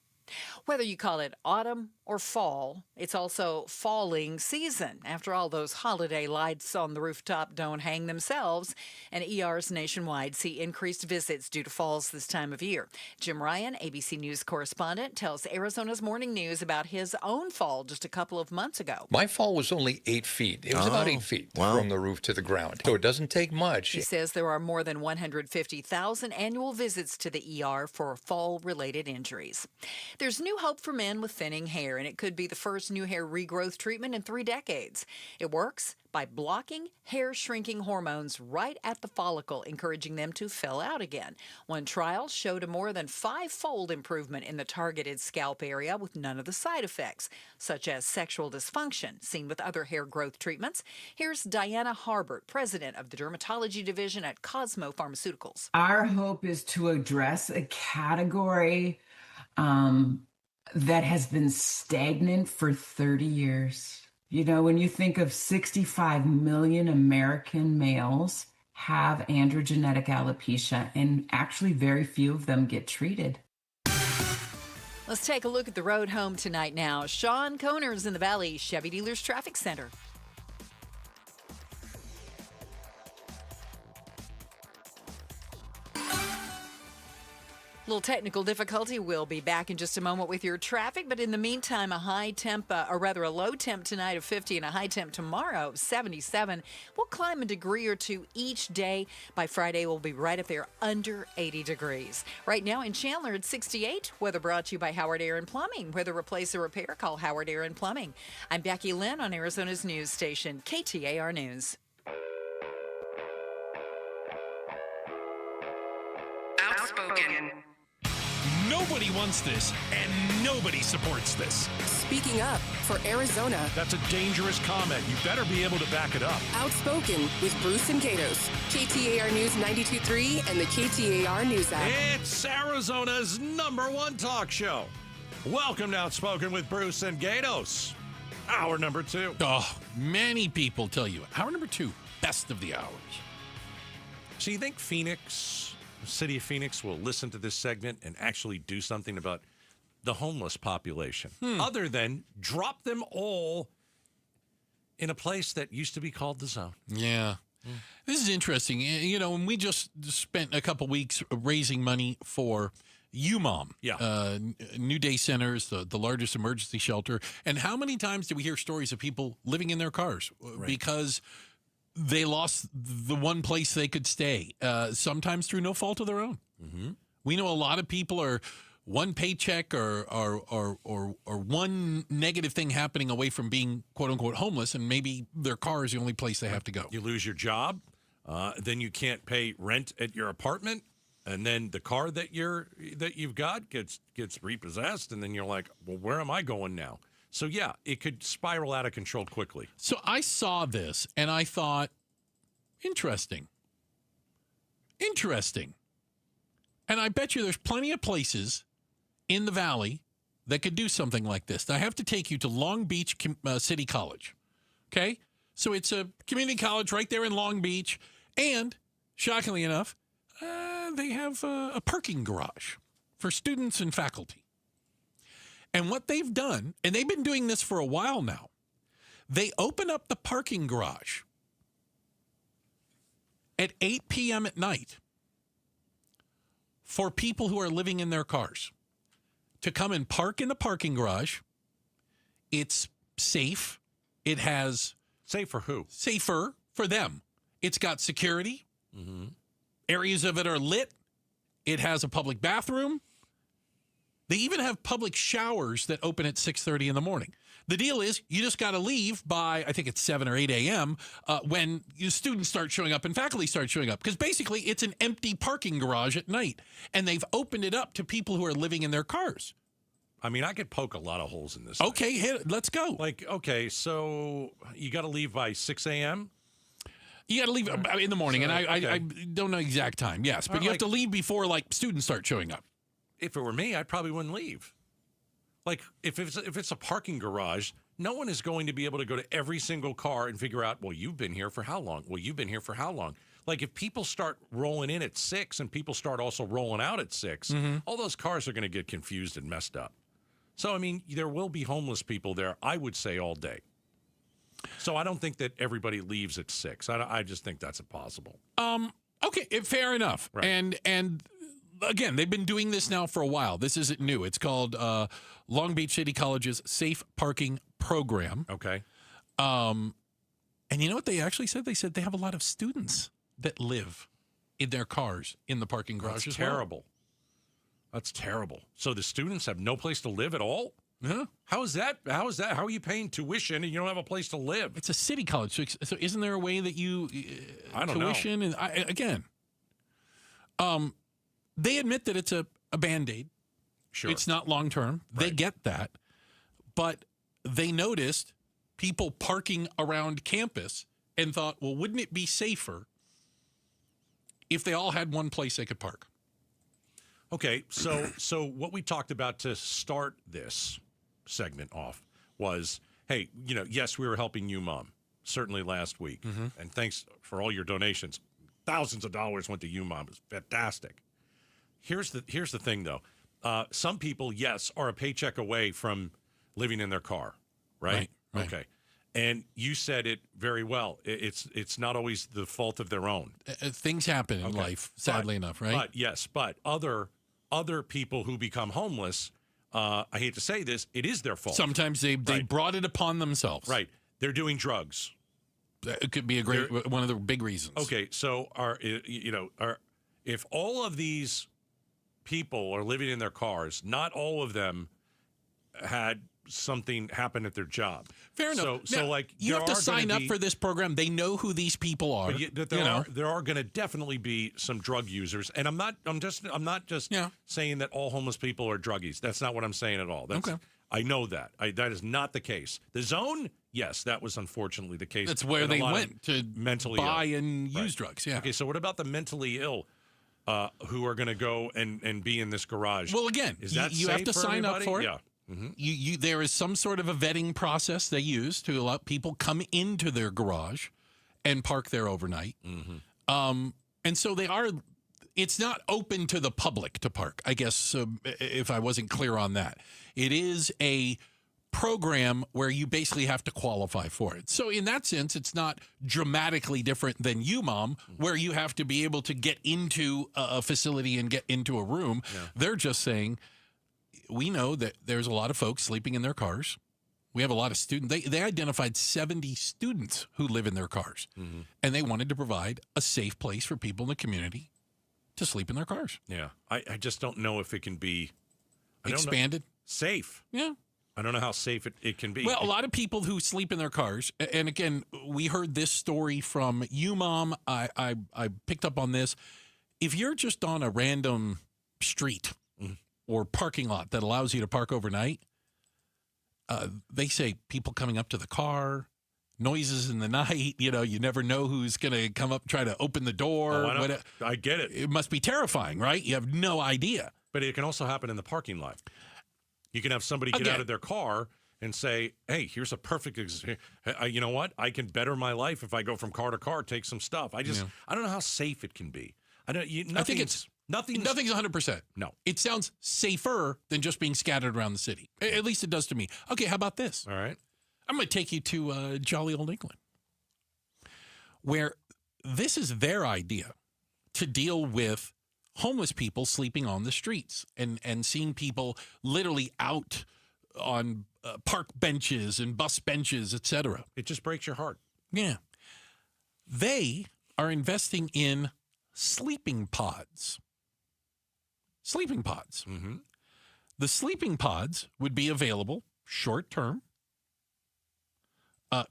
Whether you call it autumn or fall, it's also falling season. After all, those holiday lights on the rooftop don't hang themselves, and ERs nationwide see increased visits due to falls this time of year. Jim Ryan, ABC News correspondent, tells Arizona's Morning News about his own fall just a couple of months ago. My fall was only 8 feet. It was about 8 feet from the roof to the ground, so it doesn't take much. He says there are more than 150,000 annual visits to the ER for fall-related injuries. There's new hope for men with thinning hair, and it could be the first new hair regrowth treatment in 3 decades. It works by blocking hair shrinking hormones right at the follicle, encouraging them to fill out again. One trial showed a more than 5-fold improvement in the targeted scalp area with none of the side effects, such as sexual dysfunction, seen with other hair growth treatments. Here's Diana Harbert, president of the dermatology division at Cosmo Pharmaceuticals. Our hope is to address a category that has been stagnant for 30 years. You know, when you think of 65 million American males have androgenetic alopecia, and actually very few of them get treated. Let's take a look at the road home tonight now. Sean Coners in the Valley Chevy Dealers Traffic Center. Little technical difficulty. We'll be back in just a moment with your traffic, but in the meantime, a low temp tonight of 50 and a high temp tomorrow of 77. We'll climb a degree or two each day. By Friday, we'll be right up there under 80 degrees. Right now in Chandler at 68. Weather brought to you by Howard Air and Plumbing. Whether replace or repair, call Howard Air and Plumbing. I'm Becky Lynn on Arizona's news station, KTAR News. Outspoken. Nobody wants this, and nobody supports this. Speaking up for Arizona. That's a dangerous comment. You better be able to back it up. Outspoken with Bruce and Gatos. KTAR News 92.3 and the KTAR News app. It's Arizona's #1 talk show. Welcome to Outspoken with Bruce and Gatos. Hour number 2. Oh, many people tell you hour number 2, best of the hours. So you think Phoenix, the city of Phoenix, will listen to this segment and actually do something about the homeless population, other than drop them all in a place that used to be called the Zone. Yeah. This is interesting. You know, and we just spent a couple weeks raising money for UMOM, New Day Centers, the largest emergency shelter. And how many times do we hear stories of people living in their cars because they lost the one place they could stay, sometimes through no fault of their own. Mm-hmm. We know a lot of people are one paycheck or one negative thing happening away from being quote unquote homeless, and maybe their car is the only place they have to go. You lose your job, then you can't pay rent at your apartment, and then the car that you've got gets repossessed, and then you're like, well, where am I going now? So yeah, it could spiral out of control quickly. So I saw this and I thought, interesting. And I bet you there's plenty of places in the Valley that could do something like this. Now, I have to take you to Long Beach City College, okay? So it's a community college right there in Long Beach, and shockingly enough, they have a parking garage for students and faculty. And what they've done, and they've been doing this for a while now, they open up the parking garage at 8 p.m. at night for people who are living in their cars to come and park in the parking garage. It's safe. It has... Safe for who? Safer for them. It's got security. Mm-hmm. Areas of it are lit. It has a public bathroom. They even have public showers that open at 6:30 in the morning. The deal is you just got to leave by, I think it's 7 or 8 a.m. When your students start showing up and faculty start showing up. Because basically it's an empty parking garage at night. And they've opened it up to people who are living in their cars. I mean, I could poke a lot of holes in this. Okay, let's go. Like, okay, so you got to leave by 6 a.m.? You got to leave in the morning. So, and I don't know exact time, yes. But you have to leave before, like, students start showing up. If it were me, I probably wouldn't leave. Like, if it's a parking garage, no one is going to be able to go to every single car and figure out, well, you've been here for how long? Well, you've been here for how long? Like, if people start rolling in at 6 and people start also rolling out at 6, all those cars are going to get confused and messed up. So, I mean, there will be homeless people there, I would say, all day. So I don't think that everybody leaves at 6. I just think that's impossible. Okay, fair enough. Right. And again, they've been doing this now for a while. This isn't new. It's called Long Beach City College's Safe Parking Program. Okay. And you know what they actually said? They said they have a lot of students that live in their cars in the parking garage. That's terrible. That's terrible. So the students have no place to live at all? Yeah. How is that? How are you paying tuition and you don't have a place to live? It's a city college. So isn't there a way that you I don't tuition? know. And again, they admit that it's a Band-Aid. Sure. It's not long term. Right. They get that. But they noticed people parking around campus and thought, well, wouldn't it be safer if they all had one place they could park? Okay, so what we talked about to start this segment off was, hey, yes, we were helping UMOM, certainly last week. Mm-hmm. And thanks for all your donations. Thousands of dollars went to UMOM. It was fantastic. Here's the thing, though. Some people, yes, are a paycheck away from living in their car, right? Right. Okay. And you said it very well. It's not always the fault of their own. Things happen in life, sadly enough, right? But other people who become homeless, I hate to say this, it is their fault. Sometimes they brought it upon themselves. Right. They're doing drugs. It could be one of the big reasons. Okay, so if all of these people are living in their cars, not all of them had something happen at their job. Fair enough. So like you have to sign up for this program. They know who these people are. But there are going to definitely be some drug users, and I'm not just saying that all homeless people are druggies. That's not what I'm saying at all. Okay. I know that. That is not the case. The Zone, yes, that was unfortunately the case. That's where they went to mentally buy ill. and use drugs. Yeah. Okay, so what about the mentally ill who are going to go and be in this garage? Well, again, is that you have to sign up for it. Yeah. Mm-hmm. There is some sort of a vetting process they use to allow people come into their garage and park there overnight. Mm-hmm. And so it's not open to the public to park, I guess, if I wasn't clear on that. It is a program where you basically have to qualify for it. So in that sense, it's not dramatically different than UMOM, where you have to be able to get into a facility and get into a room. Yeah. They're just saying, we know that there's a lot of folks sleeping in their cars. We have a lot of students. They identified 70 students who live in their cars, and they wanted to provide a safe place for people in the community to sleep in their cars. Yeah. I just don't know if it can be expanded. Safe. Yeah. I don't know how safe it can be. Well, a lot of people who sleep in their cars, and again, we heard this story from UMOM. I picked up on this. If you're just on a random street or parking lot that allows you to park overnight, they say people coming up to the car, noises in the night, you never know who's going to come up, try to open the door. I get it. It must be terrifying, right? You have no idea. But it can also happen in the parking lot. You can have somebody get out of their car and say, hey, here's a perfect you know what? I can better my life if I go from car to car, take some stuff. I don't know how safe it can be. I think it's nothing's 100%. No. It sounds safer than just being scattered around the city. At least it does to me. Okay, how about this? All right. I'm going to take you to jolly old England, where this is their idea to deal with homeless people sleeping on the streets and seeing people literally out on park benches and bus benches, etc. It just breaks your heart. Yeah. They are investing in sleeping pods. Sleeping pods. Mm-hmm. The sleeping pods would be available short term.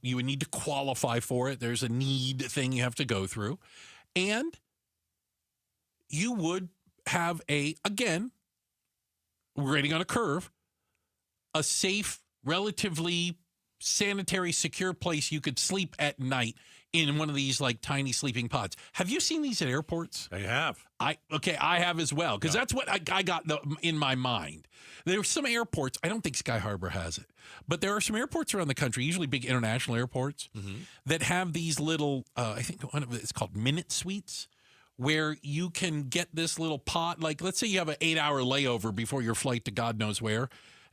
You would need to qualify for it. There's a need thing you have to go through. And you would have again, rating on a curve, a safe, relatively sanitary, secure place you could sleep at night in one of these like tiny sleeping pods. Have you seen these at airports? I have. I have as well, because that's what I got in my mind. There are some airports, I don't think Sky Harbor has it, but there are some airports around the country, usually big international airports, that have these little, I think it's called minute suites, where you can get this little pod. Like, let's say you have an 8-hour layover before your flight to God knows where,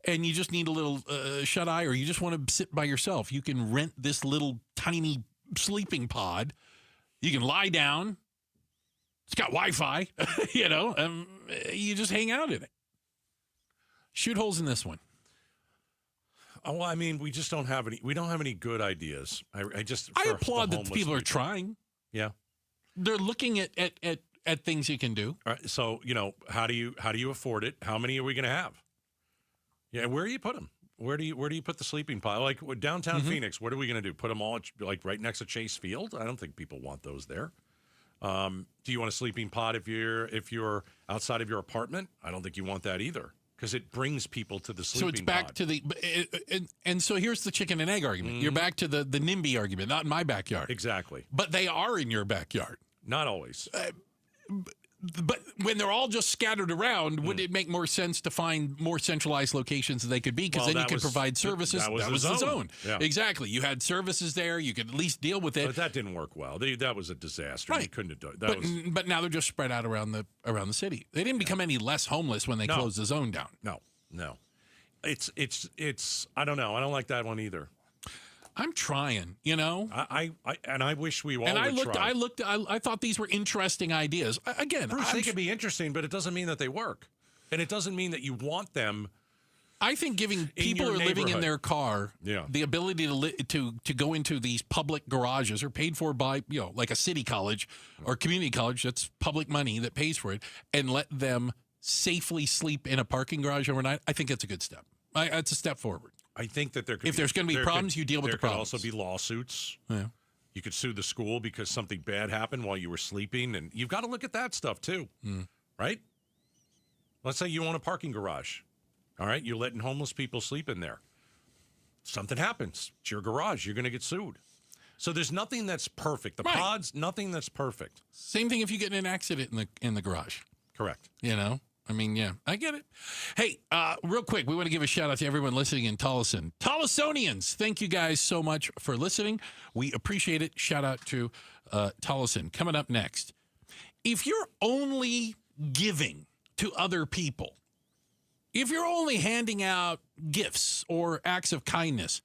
and you just need a little shut-eye, or you just want to sit by yourself. You can rent this little tiny sleeping pod. You can lie down. It's got Wi-Fi, you just hang out in it. Shoot holes in this one. Oh, well, I mean, we just don't have any. We don't have any good ideas. I applaud that people are trying. Yeah, they're looking at things you can do. All right, so how do you afford it? How many are we going to have? Yeah, where do you put them? Where do you put the sleeping pod? Like downtown Phoenix, what are we going to do? Put them all like right next to Chase Field? I don't think people want those there. Do you want a sleeping pod if you're outside of your apartment? I don't think you want that either, because it brings people to the sleeping pod. So it's back to the and so here's the chicken and egg argument. You're back to the NIMBY argument, not in my backyard. Exactly. But they are in your backyard. Not always. But when they're all just scattered around, would it make more sense to find more centralized locations that they could be? Because then you could provide services. That was the zone. Yeah. Exactly. You had services there. You could at least deal with it. But that didn't work well. That was a disaster. Right. You couldn't have done that. But now they're just spread out around the city. They didn't become any less homeless when they closed the zone down. No. It's. I don't know. I don't like that one either. I'm trying, I wish we all and would try. I thought these were interesting ideas. Again, Bruce, they could be interesting, but it doesn't mean that they work. And it doesn't mean that you want them. I think giving people who are living in their car the ability to go into these public garages are paid for by, like a city college or community college, that's public money that pays for it, and let them safely sleep in a parking garage overnight, I think that's a good step. It's a step forward. I think that if there's going to be problems, you deal with the problems. There could also be lawsuits. Yeah. You could sue the school because something bad happened while you were sleeping, and you've got to look at that stuff too, right? Let's say you own a parking garage. All right, you're letting homeless people sleep in there. Something happens. It's your garage. You're going to get sued. So there's nothing that's perfect. The pods, nothing that's perfect. Same thing if you get in an accident in the garage. Correct. I mean, yeah, I get it. Hey, real quick, we want to give a shout out to everyone listening in Tolleson. Tollesonians, thank you guys so much for listening. We appreciate it. Shout out to Tolleson. Coming up next, if you're only giving to other people, if you're only handing out gifts or acts of kindness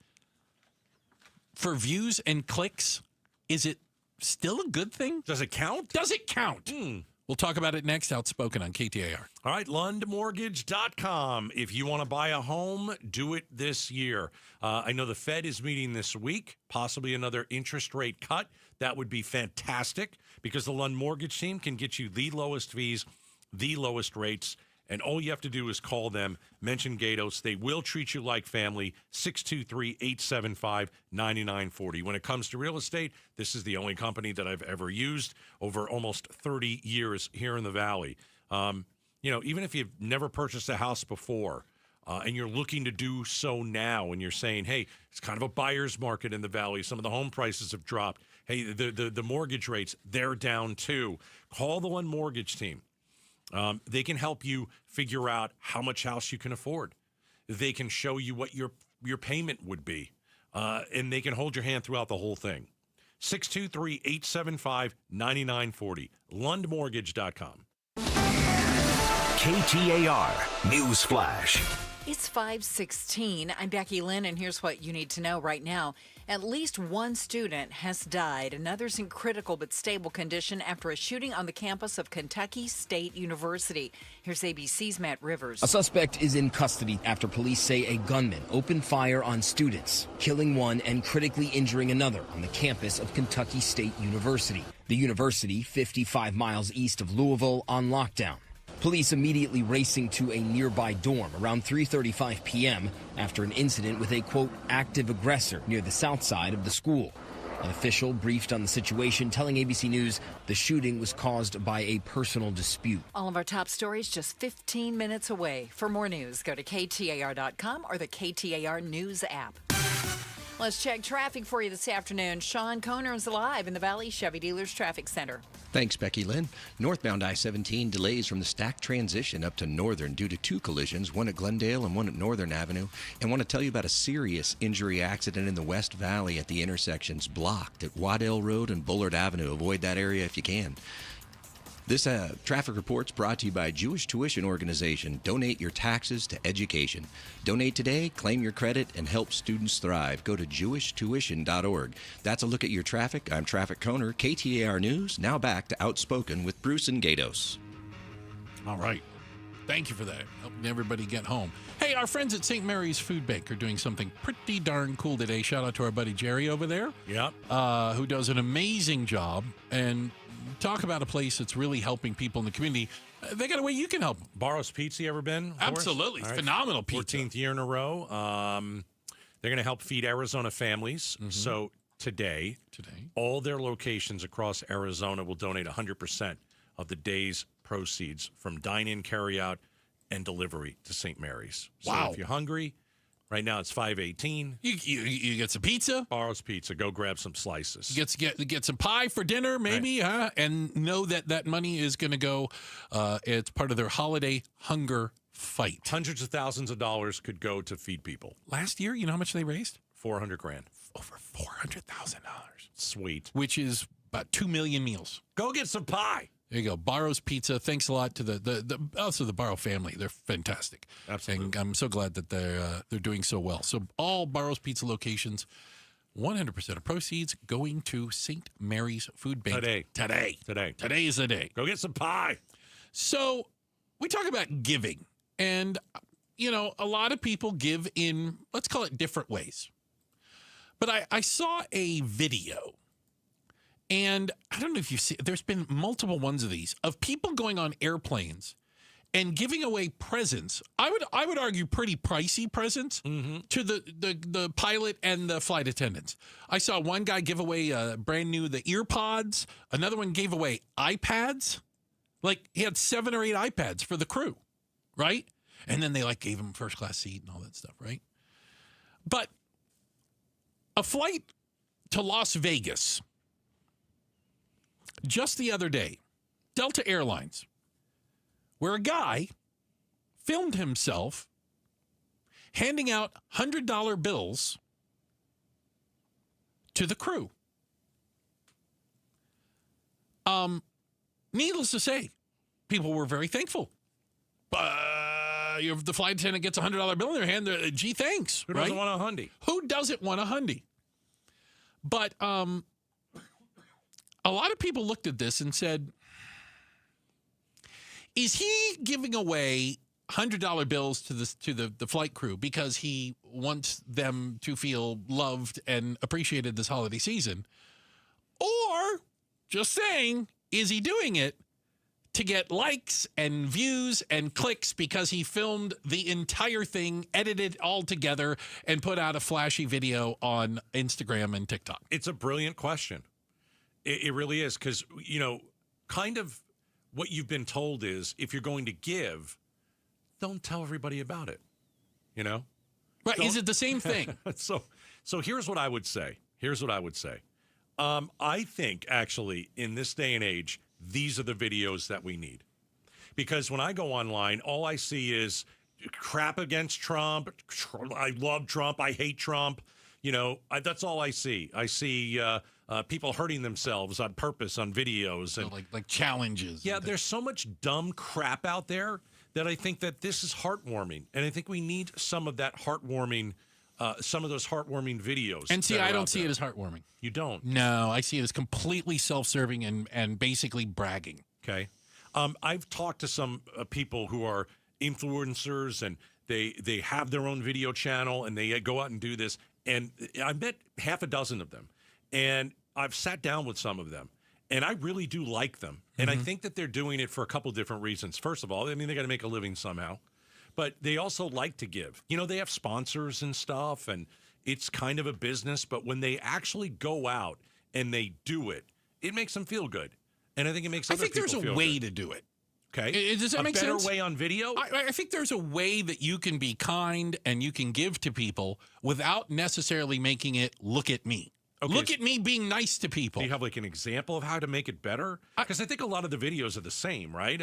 for views and clicks, is it still a good thing? Does it count? Does it count? We'll talk about it next. Outspoken on KTAR. All right, LundMortgage.com. If you want to buy a home, do it this year. I know the Fed is meeting this week, possibly another interest rate cut. That would be fantastic because the Lund Mortgage team can get you the lowest fees, the lowest rates, and all you have to do is call them, mention Gatos. They will treat you like family, 623-875-9940. When it comes to real estate, this is the only company that I've ever used over almost 30 years here in the Valley. Even if you've never purchased a house before and you're looking to do so now and you're saying, hey, it's kind of a buyer's market in the Valley. Some of the home prices have dropped. Hey, the mortgage rates, they're down too. Call the Lund Mortgage team. They can help you figure out how much house you can afford. They can show you what your payment would be, and they can hold your hand throughout the whole thing. 623-875-9940. LundMortgage.com. KTAR News Flash. It's 5:16. I'm Becky Lynn, and here's what you need to know right now. At least one student has died. Another's in critical but stable condition after a shooting on the campus of Kentucky State University. Here's ABC's Matt Rivers. A suspect is in custody after police say a gunman opened fire on students, killing one and critically injuring another on the campus of Kentucky State University. The university, 55 miles east of Louisville, on lockdown. Police immediately racing to a nearby dorm around 3:35 p.m. after an incident with a, quote, active aggressor near the south side of the school. An official briefed on the situation, telling ABC News the shooting was caused by a personal dispute. All of our top stories just 15 minutes away. For more news, go to KTAR.com or the KTAR News app. Let's check traffic for you this afternoon. Sean Conner is live in the Valley Chevy Dealers Traffic Center. Thanks, Becky Lynn. Northbound I-17 delays from the Stack transition up to Northern due to two collisions, one at Glendale and one at Northern Avenue. And want to tell you about a serious injury accident in the West Valley at the intersections blocked at Waddell Road and Bullard Avenue. Avoid that area if you can. This traffic report's brought to you by Jewish Tuition Organization. Donate your taxes to education. Donate today, claim your credit, and help students thrive. Go to jewishtuition.org. That's a look at your traffic. I'm Traffic Conner, KTAR News. Now back to Outspoken with Bruce and Gatos. All right. Thank you for that. Helping everybody get home. Hey, our friends at St. Mary's Food Bank are doing something pretty darn cool today. Shout out to our buddy Jerry over there. Yep. Who does an amazing job. And talk about a place that's really helping people in the community. They got a way you can help. Barrow's Pizza, you ever been? Absolutely. Right. Phenomenal pizza. 14th year in a row. They're going to help feed Arizona families. Mm-hmm. So today, all their locations across Arizona will donate 100% of the day's proceeds from dine-in, carry-out, and delivery to St. Mary's. Wow. So if you're hungry, right now it's $5.18. You get some pizza. Barrow's Pizza. Go grab some slices. Get some pie for dinner, maybe, right. Huh? And know that money is going to go. It's part of their holiday hunger fight. Hundreds of thousands of dollars could go to feed people. Last year, you know how much they raised? $400,000. Over $400,000. Sweet. Which is about 2 million meals. Go get some pie. There you go. Barrow's Pizza. Thanks a lot to also the Barrow family. They're fantastic. Absolutely. And I'm so glad that they're doing so well. So all Barrow's Pizza locations, 100% of proceeds going to St. Mary's Food Bank. Today is the day. Go get some pie. So we talk about giving. And, a lot of people give in, let's call it different ways. But I saw a video. And I don't know if you've seen, there's been multiple ones of these, of people going on airplanes and giving away presents. I would argue pretty pricey presents to the pilot and the flight attendants. I saw one guy give away brand new the ear pods. Another one gave away iPads. Like he had 7 or 8 iPads for the crew, right? And then they gave him first class seat and all that stuff, right? But a flight to Las Vegas just the other day, Delta Airlines, where a guy filmed himself handing out $100 bills to the crew. Needless to say, people were very thankful. But if the flight attendant gets a $100 bill in their hand, gee, thanks. Who doesn't want a hundy? Who doesn't want a hundy? But a lot of people looked at this and said, is he giving away $100 bills to the flight crew because he wants them to feel loved and appreciated this holiday season? Or, just saying, is he doing it to get likes and views and clicks because he filmed the entire thing, edited it all together, and put out a flashy video on Instagram and TikTok? It's a brilliant question. It really is, because, kind of what you've been told is if you're going to give, don't tell everybody about it, Right. Is it the same thing? So here's what I would say. I think, actually, in this day and age, these are the videos that we need. Because when I go online, all I see is crap against Trump. I love Trump. I hate Trump. That's all I see. I see people hurting themselves on purpose on videos. And like challenges. Yeah, there's so much dumb crap out there that I think that this is heartwarming. And I think we need some of that heartwarming some of those heartwarming videos. And see, I don't see it as heartwarming. You don't? No, I see it as completely self-serving and basically bragging. Okay. I've talked to some people who are influencers, and they have their own video channel, and they go out and do this. And I met half a dozen of them, and I've sat down with some of them, and I really do like them. And I think that they're doing it for a couple different reasons. First of all, they got to make a living somehow. But they also like to give. They have sponsors and stuff, and it's kind of a business. But when they actually go out and they do it, it makes them feel good. And I think it makes other people feel good. I think there's a way to do it. Okay. Does that make sense? A better way on video? I think there's a way that you can be kind and you can give to people without necessarily making it look at me. Okay. Look at me being nice to people. Do you have like an example of how to make it better? Because I think a lot of the videos are the same, right?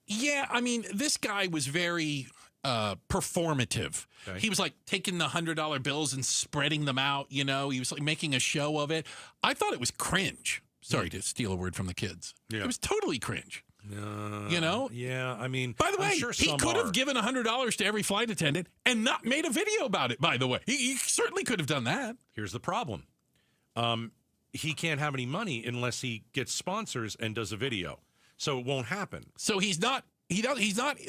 Yeah, this guy was very performative. Okay. He was like taking the $100 bills and spreading them out, He was like making a show of it. I thought it was cringe. Sorry to steal a word from the kids. Yeah. It was totally cringe. Yeah, By the way, sure he could have given $100 to every flight attendant and not made a video about it, by the way. He certainly could have done that. Here's the problem. He can't have any money unless he gets sponsors and does a video. So it won't happen. So he's not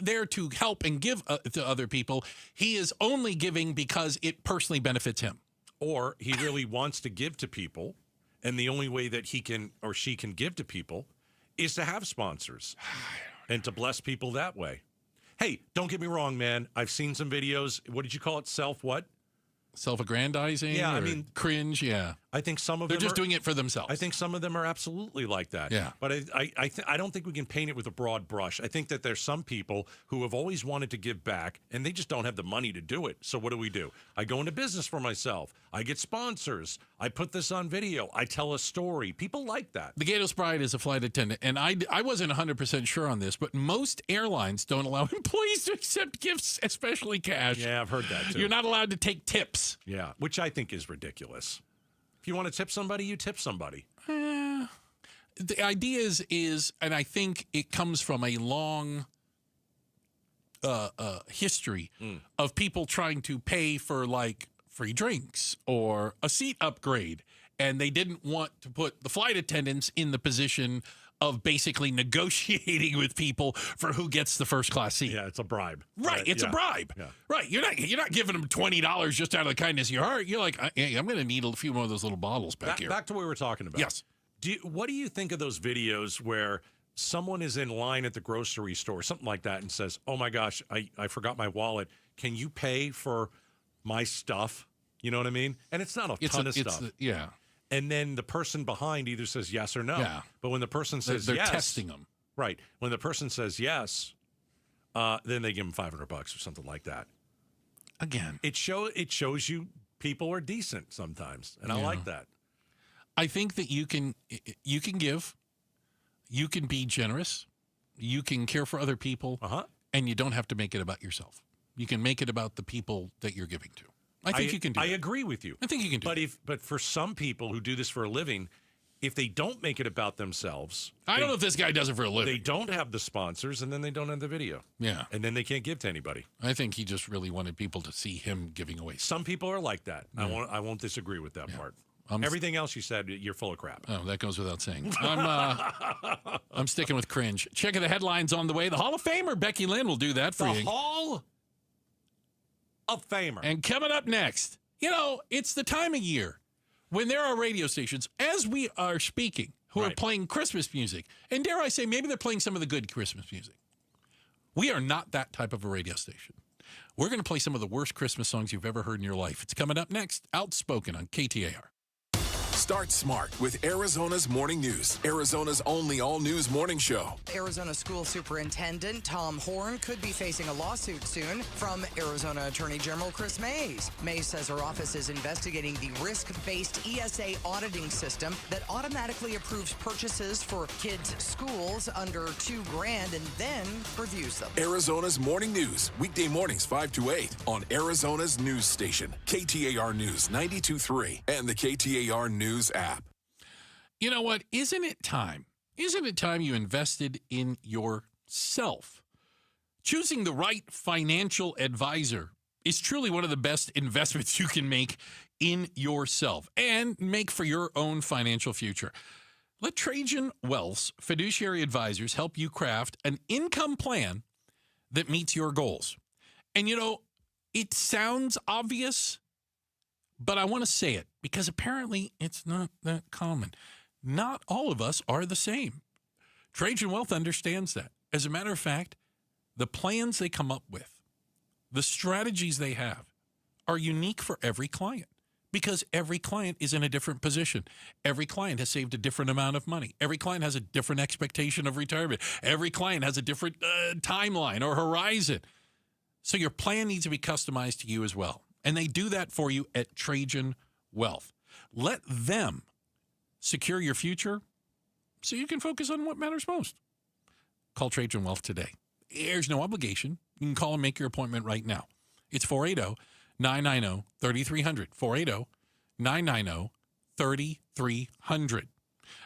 there to help and give to other people. He is only giving because it personally benefits him. Or he really wants to give to people, and the only way that he can or she can give to people is to have sponsors and to bless people that way. Hey, don't get me wrong, man. I've seen some videos. What did you call it? Self-aggrandizing? Yeah, cringe, yeah. I think some of them just doing it for themselves. I think some of them are absolutely like that. Yeah. But I don't think we can paint it with a broad brush. I think that there's some people who have always wanted to give back, and they just don't have the money to do it. So what do? I go into business for myself. I get sponsors. I put this on video. I tell a story. People like that. The Gatos Bride is a flight attendant, and I wasn't 100% sure on this, but most airlines don't allow employees to accept gifts, especially cash. Yeah, I've heard that too. You're not allowed to take tips. Yeah, which I think is ridiculous. If you want to tip somebody, you tip somebody. The idea is, and I think it comes from a long history of people trying to pay for like free drinks or a seat upgrade, and they didn't want to put the flight attendants in the position of basically negotiating with people for who gets the first class seat. Yeah, it's a bribe. Right, it's a bribe. Yeah. Right, you're not giving them $20 just out of the kindness of your heart. You're like, hey, I'm going to need a few more of those little bottles back here. Back to what we were talking about. Yes. What do you think of those videos where someone is in line at the grocery store, something like that, and says, oh my gosh, I forgot my wallet. Can you pay for my stuff? You know what I mean? And it's not a ton of stuff. Yeah. And then the person behind either says yes or no. Yeah. But when the person says they're yes, testing them. Right. When the person says yes, then they give them $500 or something like that. Again, it shows you people are decent sometimes, and I like that. I think that you can give, you can be generous, you can care for other people, and you don't have to make it about yourself. You can make it about the people that you're giving to. I think you can do that. I agree with you. I think you can do But for some people who do this for a living, if they don't make it about themselves, I don't know if this guy does it for a living. They don't have the sponsors, and then they don't have the video. Yeah. And then they can't give to anybody. I think he just really wanted people to see him giving away. Some people are like that. Yeah. I won't disagree with that part. Everything else you said, you're full of crap. Oh, that goes without saying. I'm sticking with cringe. Checking the headlines on the way. The Hall of Famer, Becky Lynn, will do that for you. The Hall of Famer. And coming up next, it's the time of year when there are radio stations, as we are speaking, who are playing Christmas music. And dare I say, maybe they're playing some of the good Christmas music. We are not that type of a radio station. We're going to play some of the worst Christmas songs you've ever heard in your life. It's coming up next, Outspoken on KTAR. Start smart with Arizona's Morning News, Arizona's only all-news morning show. Arizona School Superintendent Tom Horn could be facing a lawsuit soon from Arizona Attorney General Chris Mays. Mays says her office is investigating the risk-based ESA auditing system that automatically approves purchases for kids' schools under $2,000 and then reviews them. Arizona's Morning News, weekday mornings 5 to 8 on Arizona's news station, KTAR News 92.3 and the KTAR News app. You know what? Isn't it time? Isn't it time you invested in yourself? Choosing the right financial advisor is truly one of the best investments you can make in yourself and make for your own financial future. Let Trajan Wealth's fiduciary advisors help you craft an income plan that meets your goals. And it sounds obvious, but I want to say it because apparently it's not that common. Not all of us are the same. Trajan Wealth understands that. As a matter of fact, the plans they come up with, the strategies they have are unique for every client because every client is in a different position. Every client has saved a different amount of money. Every client has a different expectation of retirement. Every client has a different timeline or horizon. So your plan needs to be customized to you as well. And they do that for you at Trajan Wealth. Let them secure your future so you can focus on what matters most. Call Trajan Wealth today. There's no obligation. You can call and make your appointment right now. It's 480-990-3300. 480-990-3300.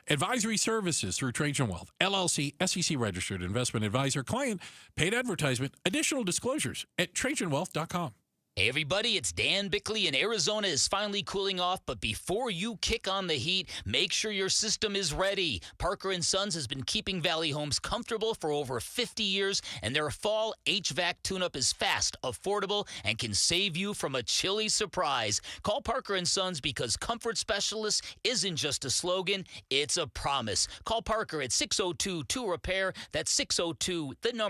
Advisory services through Trajan Wealth, LLC, SEC registered investment advisor, client, paid advertisement, additional disclosures at TrajanWealth.com. Hey everybody, it's Dan Bickley, and Arizona is finally cooling off, but before you kick on the heat, make sure your system is ready. Parker & Sons has been keeping Valley Homes comfortable for over 50 years, and their fall HVAC tune-up is fast, affordable, and can save you from a chilly surprise. Call Parker & Sons because Comfort Specialist isn't just a slogan, it's a promise. Call Parker at 602-2-REPAIR, that's 602-2, then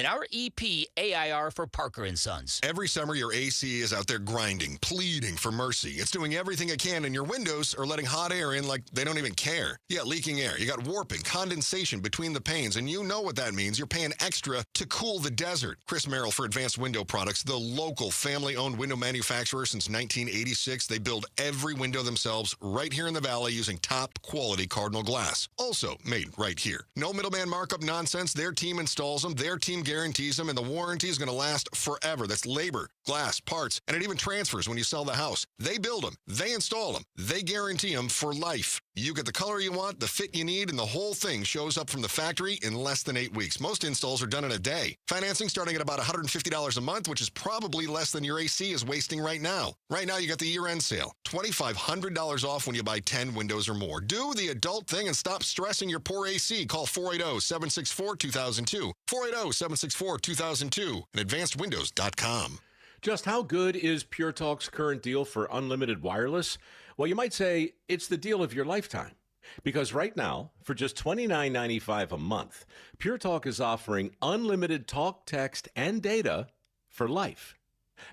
REPAIR for Parker & Sons. Every summer, your AC is out there grinding, pleading for mercy. It's doing everything it can, and your windows are letting hot air in like they don't even care. Yeah, leaking air. You got warping, condensation between the panes, and you know what that means. You're paying extra to cool the desert. Chris Merrill for Advanced Window Products, the local family-owned window manufacturer since 1986. They build every window themselves right here in the Valley using top-quality Cardinal glass. Also made right here. No middleman markup nonsense. Their team installs them. Their team guarantees them, and the warranty is going to last forever. That's labor, glass, parts, and it even transfers when you sell the house. They build them, they install them, they guarantee them for life. You get the color you want, the fit you need, and the whole thing shows up from the factory in less than 8 weeks. Most installs are done in a day. Financing starting at about $150 a month, which is probably less than your AC is wasting right now. Right now, you got the year-end sale. $2,500 off when you buy 10 windows or more. Do the adult thing and stop stressing your poor AC. Call 480-764-2002. 480-764-2002 and AdvancedWindows.com. Just how good is Pure Talk's current deal for unlimited wireless? Well, you might say it's the deal of your lifetime. Because right now, for just $29.95 a month, Pure Talk is offering unlimited talk, text, and data for life.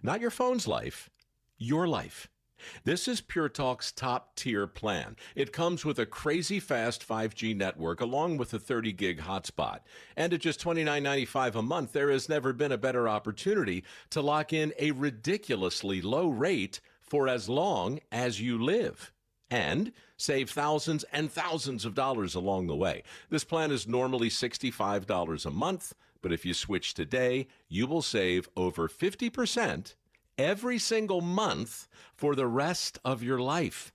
Not your phone's life, your life. This is Pure Talk's top-tier plan. It comes with a crazy fast 5G network along with a 30-gig hotspot. And at just $29.95 a month, there has never been a better opportunity to lock in a ridiculously low rate for as long as you live. And save thousands and thousands of dollars along the way. This plan is normally $65 a month, but if you switch today, you will save over 50% every single month for the rest of your life.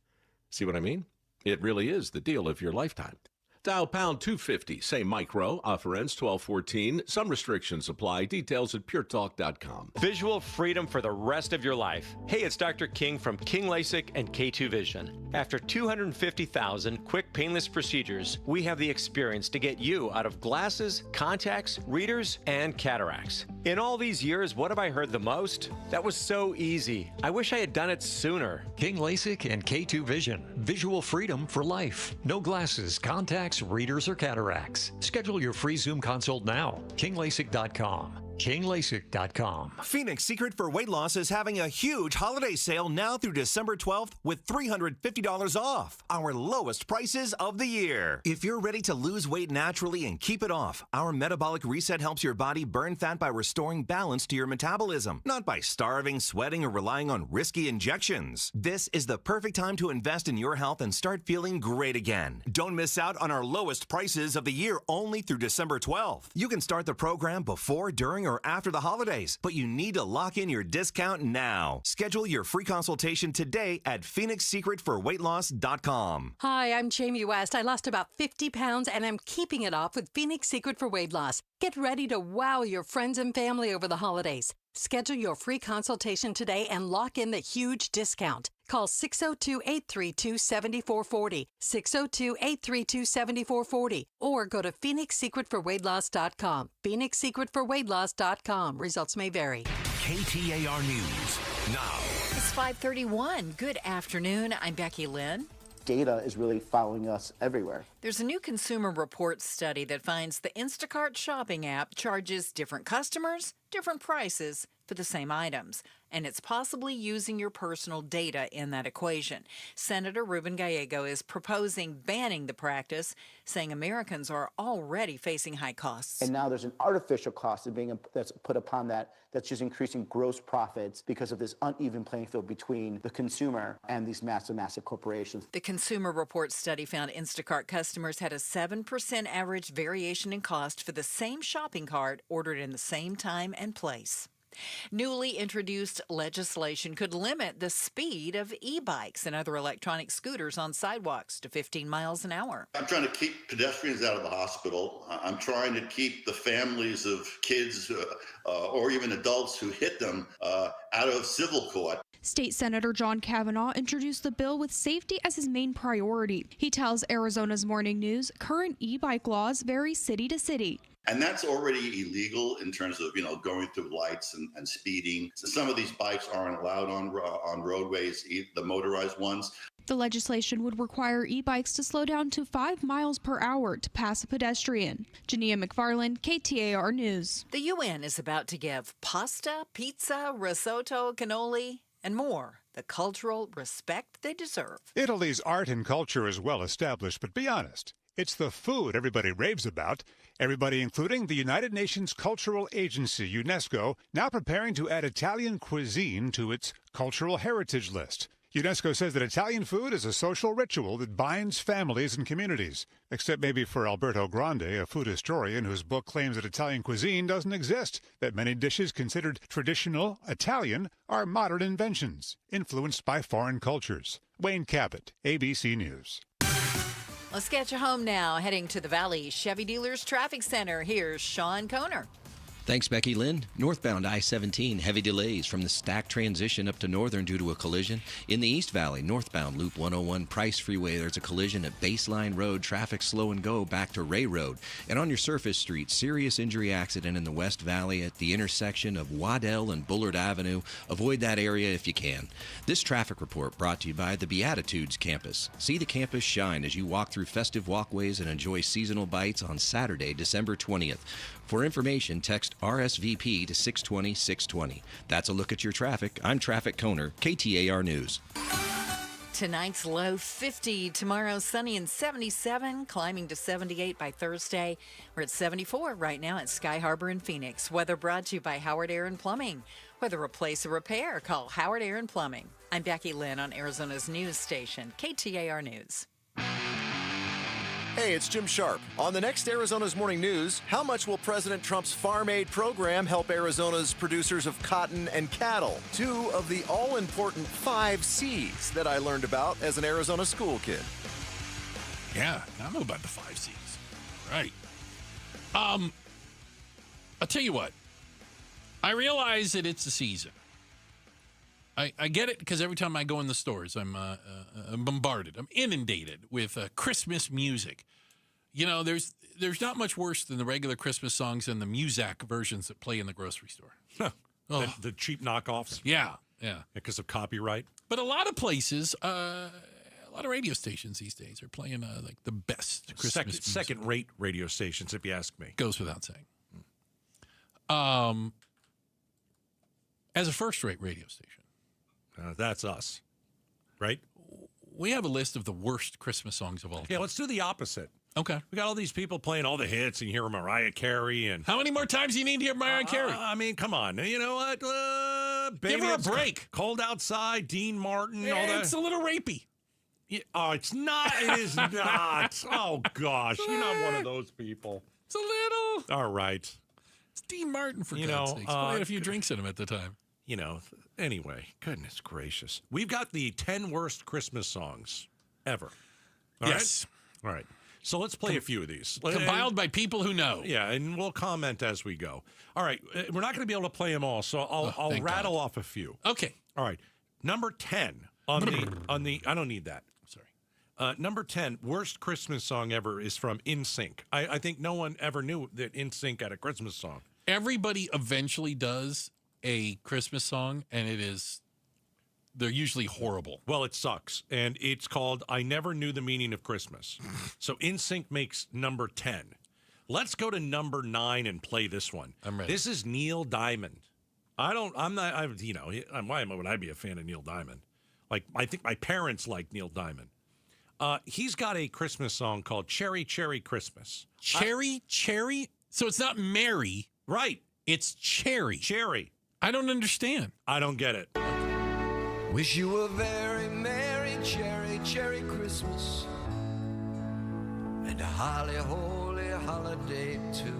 See what I mean? It really is the deal of your lifetime. Dial pound 250, say micro, offer ends 12/14. Some restrictions apply. Details at puretalk.com. Visual freedom for the rest of your life. Hey, it's Dr. King from King LASIK and K2 Vision. After 250,000 quick, painless procedures, we have the experience to get you out of glasses, contacts, readers, and cataracts. In all these years, what have I heard the most? That was so easy. I wish I had done it sooner. King LASIK and K2 Vision. Visual freedom for life. No glasses, contacts, readers, or cataracts. Schedule your free Zoom consult now. KingLASIK.com. KingLASIK.com. Phoenix Secret for Weight Loss is having a huge holiday sale now through December 12th with $350 off. Our lowest prices of the year. If you're ready to lose weight naturally and keep it off, our Metabolic Reset helps your body burn fat by restoring balance to your metabolism, not by starving, sweating, or relying on risky injections. This is the perfect time to invest in your health and start feeling great again. Don't miss out on our lowest prices of the year only through December 12th. You can start the program before, during, or after the holidays, but you need to lock in your discount now. Schedule your free consultation today at PhoenixSecretForWeightLoss.com. Hi, I'm Jamie West. I lost about 50 pounds and I'm keeping it off with Phoenix Secret for Weight Loss. Get ready to wow your friends and family over the holidays. Schedule your free consultation today and lock in the huge discount. Call 602-832-7440, 602-832-7440, or go to PhoenixSecretForWeightLoss.com, PhoenixSecretForWeightLoss.com. Results may vary. KTAR News now. It's 5:31. Good afternoon. I'm Becky Lynn. Data is really following us everywhere. There's a new Consumer Reports study that finds the Instacart shopping app charges different customers different prices for the same items, and it's possibly using your personal data in that equation. Senator Ruben Gallego is proposing banning the practice, saying Americans are already facing high costs. And now there's an artificial cost that's put upon that's just increasing gross profits because of this uneven playing field between the consumer and these massive corporations. The Consumer Reports study found Instacart customers had a 7% average variation in cost for the same shopping cart ordered in the same time and place. Newly introduced legislation could limit the speed of e-bikes and other electronic scooters on sidewalks to 15 miles an hour. I'm trying to keep pedestrians out of the hospital. I'm trying to keep the families of kids or even adults who hit them out of civil court. State Senator John Kavanaugh introduced the bill with safety as his main priority. He tells Arizona's Morning News current e-bike laws vary city to city. And that's already illegal in terms of, going through lights and speeding. So some of these bikes aren't allowed on roadways, the motorized ones. The legislation would require e-bikes to slow down to 5 miles per hour to pass a pedestrian. Jania McFarland, KTAR News. The UN is about to give pasta, pizza, risotto, cannoli, and more the cultural respect they deserve. Italy's art and culture is well established, but be honest. It's the food everybody raves about. Everybody, including the United Nations Cultural Agency, UNESCO, now preparing to add Italian cuisine to its cultural heritage list. UNESCO says that Italian food is a social ritual that binds families and communities. Except maybe for Alberto Grande, a food historian whose book claims that Italian cuisine doesn't exist, that many dishes considered traditional Italian are modern inventions, influenced by foreign cultures. Wayne Cabot, ABC News. Let's get you home now. Heading to the Valley Chevy Dealers Traffic Center. Here's Sean Koner. Thanks, Becky Lynn. Northbound I-17, heavy delays from the Stack transition up to Northern due to a collision. In the East Valley, northbound Loop 101 Price Freeway, there's a collision at Baseline Road. Traffic slow and go back to Ray Road. And on your surface street, serious injury accident in the West Valley at the intersection of Waddell and Bullard Avenue. Avoid that area if you can. This traffic report brought to you by the Beatitudes campus. See the campus shine as you walk through festive walkways and enjoy seasonal bites on Saturday, December 20th. For information, text RSVP to 620-620. That's a look at your traffic. I'm Traffic Koner, KTAR News. Tonight's low 50, tomorrow sunny and 77, climbing to 78 by Thursday. We're at 74 right now at Sky Harbor in Phoenix. Weather brought to you by Howard Air and Plumbing. Whether replace or repair, call Howard Air and Plumbing. I'm Becky Lynn on Arizona's news station, KTAR News. Hey, it's Jim Sharp. On the next Arizona's Morning News, how much will President Trump's Farm Aid program help Arizona's producers of cotton and cattle? 2 of the all-important 5 C's that I learned about as an Arizona school kid. Yeah, I know about the 5 C's. Right. I'll tell you what. I realize that it's the season. I get it because every time I go in the stores, I'm bombarded. I'm inundated with Christmas music. You know, there's not much worse than the regular Christmas songs and the Muzak versions that play in the grocery store. The cheap knockoffs. Yeah. Because of copyright. But a lot of places, a lot of radio stations these days are playing like the best Christmas music. Second-rate radio stations, if you ask me. Goes without saying. As a first-rate radio station. That's us, right? We have a list of the worst Christmas songs of all time. Yeah, let's do the opposite. Okay. We got all these people playing all the hits, and you hear Mariah Carey. And how many more times do you need to hear Mariah Carey? I mean, come on. You know what? Baby, give her a break. Cold Outside, Dean Martin, all that. It's a little rapey. Yeah, it's not. It is not. Oh, gosh. You're not one of those people. It's a little. All right. It's Dean Martin, for God's sakes. I had a few drinks in him at the time. You know, anyway, goodness gracious. We've got the 10 worst Christmas songs ever. All yes. Right? All right. So let's play a few of these. Compiled by people who know. Yeah, and we'll comment as we go. All right. We're not going to be able to play them all, so I'll rattle off a few. Okay. All right. Number 10 on the I don't need that. Sorry. Number 10, worst Christmas song ever is from NSYNC. I think no one ever knew that NSYNC had a Christmas song. Everybody eventually does a Christmas song, and they're usually horrible. Well, it sucks, and it's called I Never Knew the Meaning of Christmas. So NSYNC makes number 10. Let's go to number 9 and play this one. I'm ready. This is Neil Diamond. Why would I be a fan of Neil Diamond? Like, I think my parents like Neil Diamond. He's got a Christmas song called Cherry, Cherry Christmas. Cherry? So it's not Mary. Right. It's Cherry. Cherry. I don't understand. I don't get it. Wish you a very merry cherry, cherry Christmas and a holly, holy holiday too.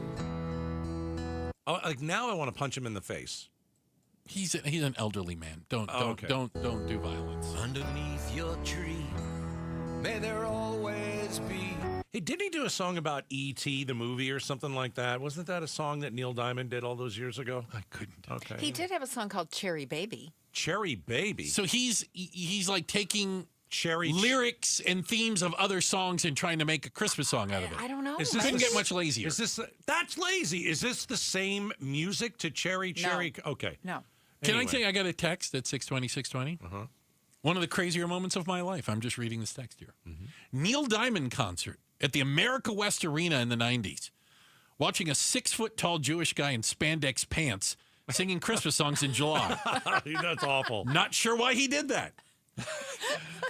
Oh, like now I want to punch him in the face. He's an elderly man. Don't do violence. Underneath your tree, may there always be. Hey, didn't he do a song about E.T., the movie, or something like that? Wasn't that a song that Neil Diamond did all those years ago? I couldn't. Okay. He did have a song called Cherry Baby. Cherry Baby? So he's like taking Cherry lyrics and themes of other songs and trying to make a Christmas song out of it. I don't know. Couldn't get much lazier. That's lazy. Is this the same music to Cherry, Cherry? No. Okay. No. Can I tell you, I got a text at 620. Uh-huh. One of the crazier moments of my life. I'm just reading this text here. Mm-hmm. Neil Diamond concert at the America West Arena in the 90s. Watching a 6-foot-tall Jewish guy in spandex pants singing Christmas songs in July. That's awful. Not sure why he did that.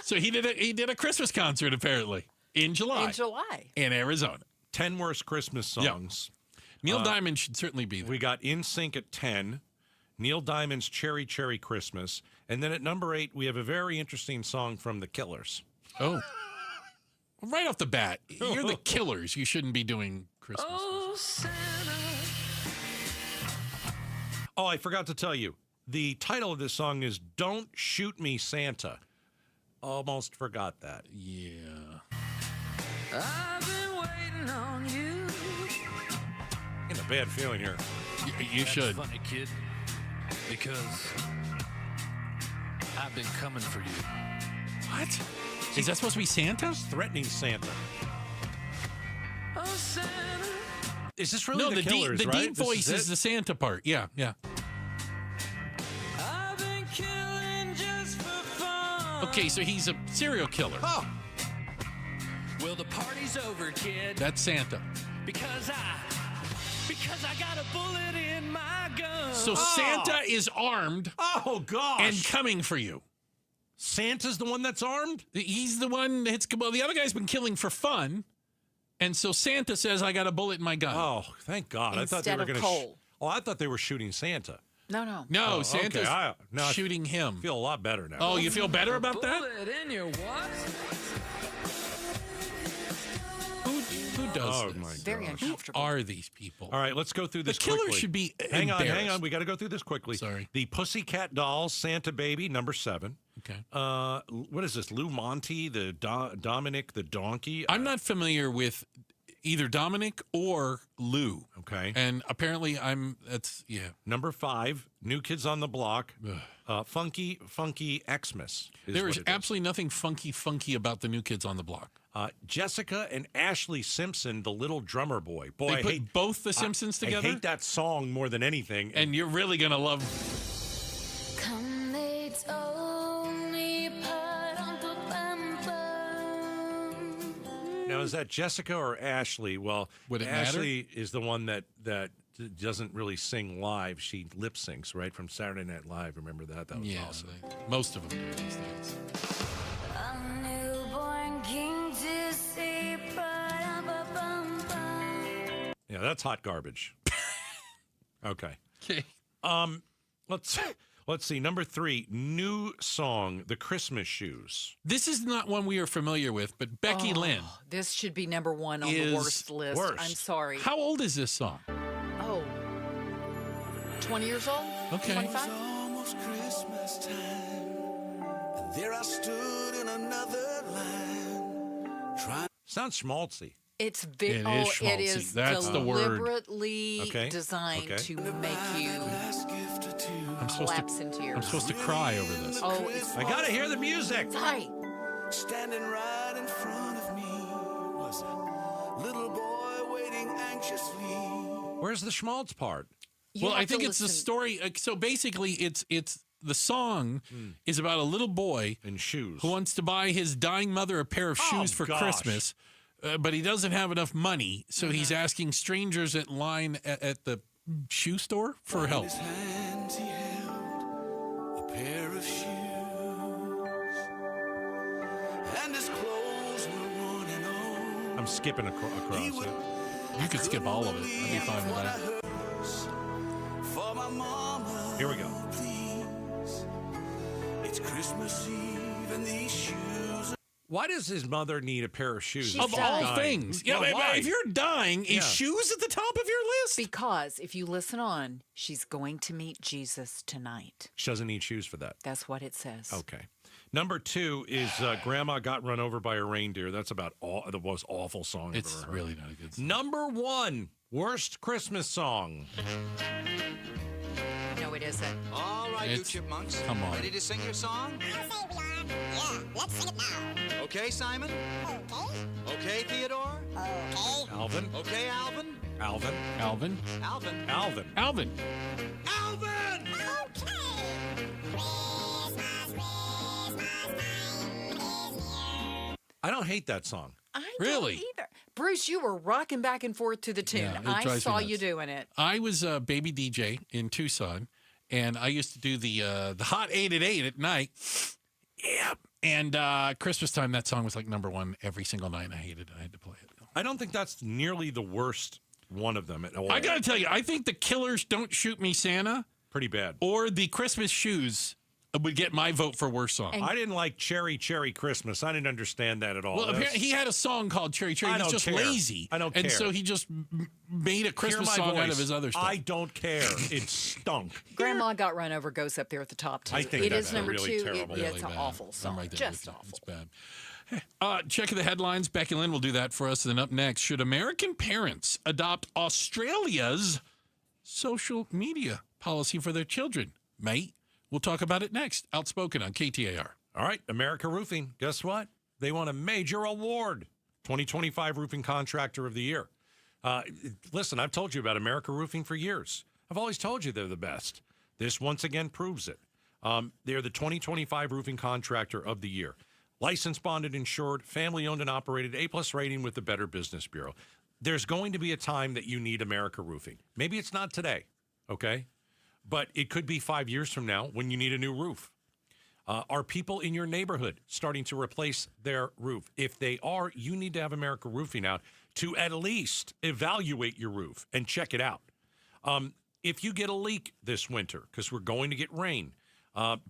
So he did a Christmas concert apparently in July. In Arizona. 10 worst Christmas songs. Yep. Neil Diamond should certainly be there. We got NSYNC at 10. Neil Diamond's Cherry Cherry Christmas. And then at number 8, we have a very interesting song from The Killers. Oh. Right off the bat, you're The Killers. You shouldn't be doing Christmas. Oh, Santa. Oh, I forgot to tell you. The title of this song is Don't Shoot Me, Santa. Almost forgot that. Yeah. I've been waiting on you. Getting a bad feeling here. You should. Funny, kid, because I've been coming for you. What? Is that supposed to be Santa? Threatening Santa. Oh, Santa. Is this really no, the Killers, the right? deep voice is the Santa part. Yeah. I've been killing just for fun. Okay, so he's a serial killer. Oh. Well, the party's over, kid. That's Santa. Because I got a bullet in my gun. So Santa is armed. Oh, gosh. And coming for you. Santa's the one that's armed? He's the one that's... Well, the other guy's been killing for fun. And so Santa says, I got a bullet in my gun. Oh, thank God. I thought they were going to... I thought they were shooting Santa. No. No, Santa's okay. shooting him. I feel a lot better now. Oh, you feel better about that? Bullet in your what? Who does Oh, this? my Very gosh. uncomfortable. Are these people? All right, let's go through this The killer quickly. should be Hang on. embarrassed. We got to go through this quickly. Sorry. The Pussycat Dolls, Santa Baby, number 7. Okay. What is this? Lou Monte, the Dominic the Donkey. I'm not familiar with either Dominic or Lou. Okay. And apparently Number 5, New Kids on the Block. Funky Xmas. There is absolutely nothing funky about the New Kids on the Block. Jessica and Ashley Simpson, the Little Drummer Boy. Boy, They I put hate both the Simpsons together? I hate that song more than anything. And you're really going to love... Come, they told me, Now, is that Jessica or Ashley? Well, Would it matter? Ashley is the one that doesn't really sing live. She lip syncs, right, from Saturday Night Live. Remember that? That was awesome. Most of them do these days. a newborn king to see, Yeah, that's hot garbage. Okay. Okay. Let's see. Number 3, new song, The Christmas Shoes. This is not one we are familiar with, but Becky Lynn. This should be number 1 on the Is worst list. worst. I'm sorry. How old is this song? Oh, 20 years old? Okay. 25? Almost Christmas time, and there I stood in another line, trying. Sounds schmaltzy. It is it schmaltzy. is That's the word. deliberately Okay. designed Okay. to make you collapse into your. I'm supposed to cry over this. Oh, it's I got to hear the music. Hi. Standing right in front of me was a little boy waiting anxiously. Where's the schmaltz part? You Well, have I think to it's the listen. story. So basically, it's the song is about a little boy in shoes who wants to buy his dying mother a pair of shoes for gosh. Christmas, but he doesn't have enough money, so he's asking strangers at line at the shoe store for help. In his hands he held a pair of shoes, and his clothes were worn and old. I'm skipping across it. You could skip all of it. I'd be fine with that. For my mama, Here we go. please. It's Christmas Eve and these shoes. Why does his mother need a pair of shoes? Of if she's all dying? things. Yeah, Well, why? if you're dying, Yeah. is shoes at the top of your list? Because if you listen on, she's going to meet Jesus tonight. She doesn't need shoes for that. That's what it says. Okay. Number 2 is Grandma Got Run Over by a Reindeer. That's about the most awful song I've It's ever heard. really not a good song. Number 1, worst Christmas song. No, it isn't. All right, It's- you chipmunks. come on. Ready to sing your song? I'll say we are. Yeah, let's sing it now. Okay, Simon? Okay. Okay, Theodore? Okay. Alvin. Okay, Alvin? Alvin. Alvin. Alvin. Alvin. Alvin. Alvin! I don't hate that song. I Really? don't either. Bruce, you were rocking back and forth to the tune. Yeah, it I drives me saw nuts. you doing it. I was a baby DJ in Tucson, and I used to do the Hot 8 at 8 at night. Yeah. And Christmas time, that song was like number 1 every single night. I hated it. I had to play it. I don't think that's nearly the worst one of them at all. I got to tell you, I think the Killers' Don't Shoot Me Santa Pretty bad. or the Christmas Shoes would get my vote for worst song. I didn't like Cherry Cherry Christmas. I didn't understand that at all. Well, apparently he had a song called Cherry Cherry. I He's don't just care. lazy. I don't And care. so he just made a Christmas Hear my song out of voice. his other stuff. I don't care. It stunk. Grandma Got Run Over goes up there at the top, too. I think it that's is number really 2. terrible. It's Really an bad. awful song. I'm right there Just with you. awful. It's bad. Checking the headlines. Becky Lynn will do that for us. And then up next, should American parents adopt Australia's social media policy for their children? Mate, we'll talk about it next. Outspoken on KTAR. All right, America Roofing. Guess what? They won a major award. 2025 Roofing Contractor of the Year. Listen, I've told you about America Roofing for years. I've always told you they're the best. This once again proves it. They're the 2025 Roofing Contractor of the Year. Licensed, bonded, insured, family-owned and operated, A+ rating with the Better Business Bureau. There's going to be a time that you need America Roofing. Maybe it's not today, okay? But it could be 5 years from now when you need a new roof. Are people in your neighborhood starting to replace their roof? If they are, you need to have America Roofing out to at least evaluate your roof and check it out. If you get a leak this winter, because we're going to get rain,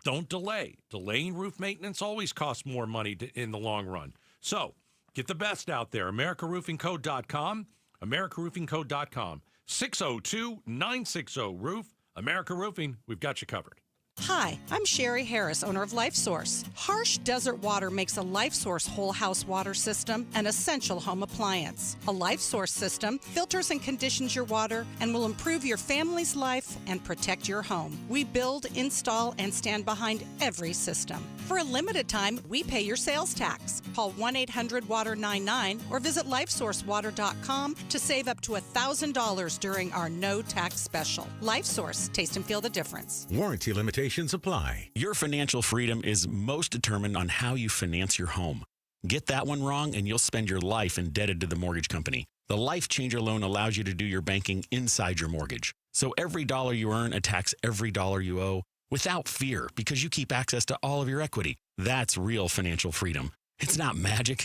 don't delay. Delaying roof maintenance always costs more money in the long run. So Get the best out there. AmericaRoofingCo.com. AmericaRoofingCo.com. 602-960-ROOF. America Roofing, we've got you covered. Hi, I'm Sherry Harris, owner of LifeSource. Harsh desert water makes a LifeSource whole house water system an essential home appliance. A LifeSource system filters and conditions your water and will improve your family's life and protect your home. We build, install, and stand behind every system. For a limited time, we pay your sales tax. Call 1-800-WATER-99 or visit LifeSourceWater.com to save up to $1,000 during our no tax special. LifeSource, taste and feel the difference. Warranty limitations apply. Your financial freedom is most determined on how you finance your home. Get that one wrong and you'll spend your life indebted to the mortgage company. The Life Changer loan allows you to do your banking inside your mortgage. So every dollar you earn attacks every dollar you owe without fear because you keep access to all of your equity. That's real financial freedom. It's not magic.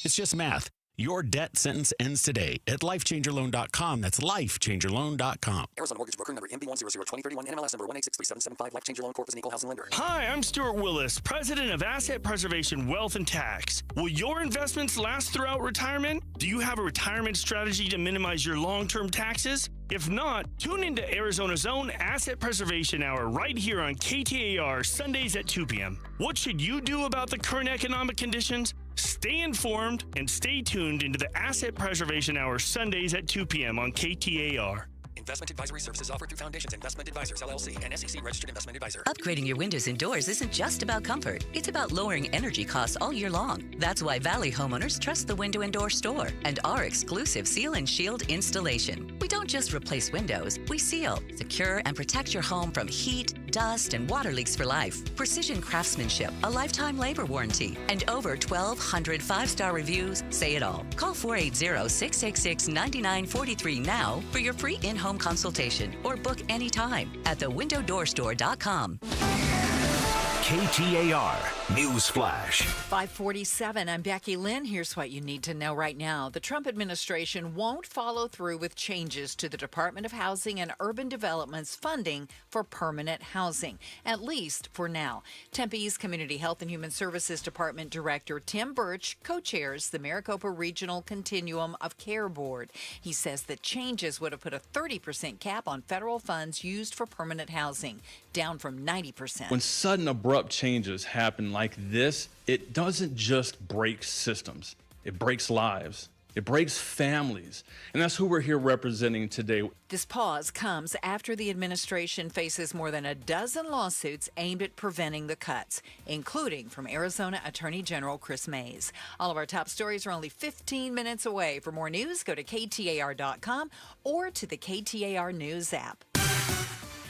It's just math. Your debt sentence ends today at lifechangerloan.com. That's lifechangerloan.com. Arizona Mortgage Broker number MB1002031, NMLS number 1863775. Life Changer Loan Corp is an equal housing lender. Hi, I'm Stuart Willis, president of Asset Preservation Wealth and Tax. Will your investments last throughout retirement? Do you have a retirement strategy to minimize your long-term taxes? If not, tune into Arizona's own Asset Preservation Hour right here on KTAR Sundays at 2 p.m. What should you do about the current economic conditions? Stay informed and stay tuned into the Asset Preservation Hour Sundays at 2 p.m. on KTAR. Investment advisory services offered through Foundations Investment Advisors, LLC, and SEC Registered Investment Advisor. Upgrading your windows and doors isn't just about comfort. It's about lowering energy costs all year long. That's why Valley homeowners trust the Window and Door Store and our exclusive Seal and Shield installation. We don't just replace windows. We seal, secure, and protect your home from heat, dust, and water leaks for life. Precision craftsmanship, a lifetime labor warranty, and over 1,200 5-star reviews say it all. Call 480-666-9943 now for your free in-home consultation or book anytime at thewindowdoorstore.com. KTAR News Flash. 547. I'm Becky Lynn. Here's what you need to know right now. The Trump administration won't follow through with changes to the Department of Housing and Urban Development's funding for permanent housing, at least for now. Tempe's Community Health and Human Services Department Director Tim Birch co-chairs the Maricopa Regional Continuum of Care Board. He says that changes would have put a 30% cap on federal funds used for permanent housing, down from 90%. When sudden abrupt changes happen like this, it doesn't just break systems. It breaks lives. It breaks families. And that's who we're here representing today. This pause comes after the administration faces more than a dozen lawsuits aimed at preventing the cuts, including from Arizona Attorney General Chris Mays. All of our top stories are only 15 minutes away. For more news, go to KTAR.com or to the KTAR News app.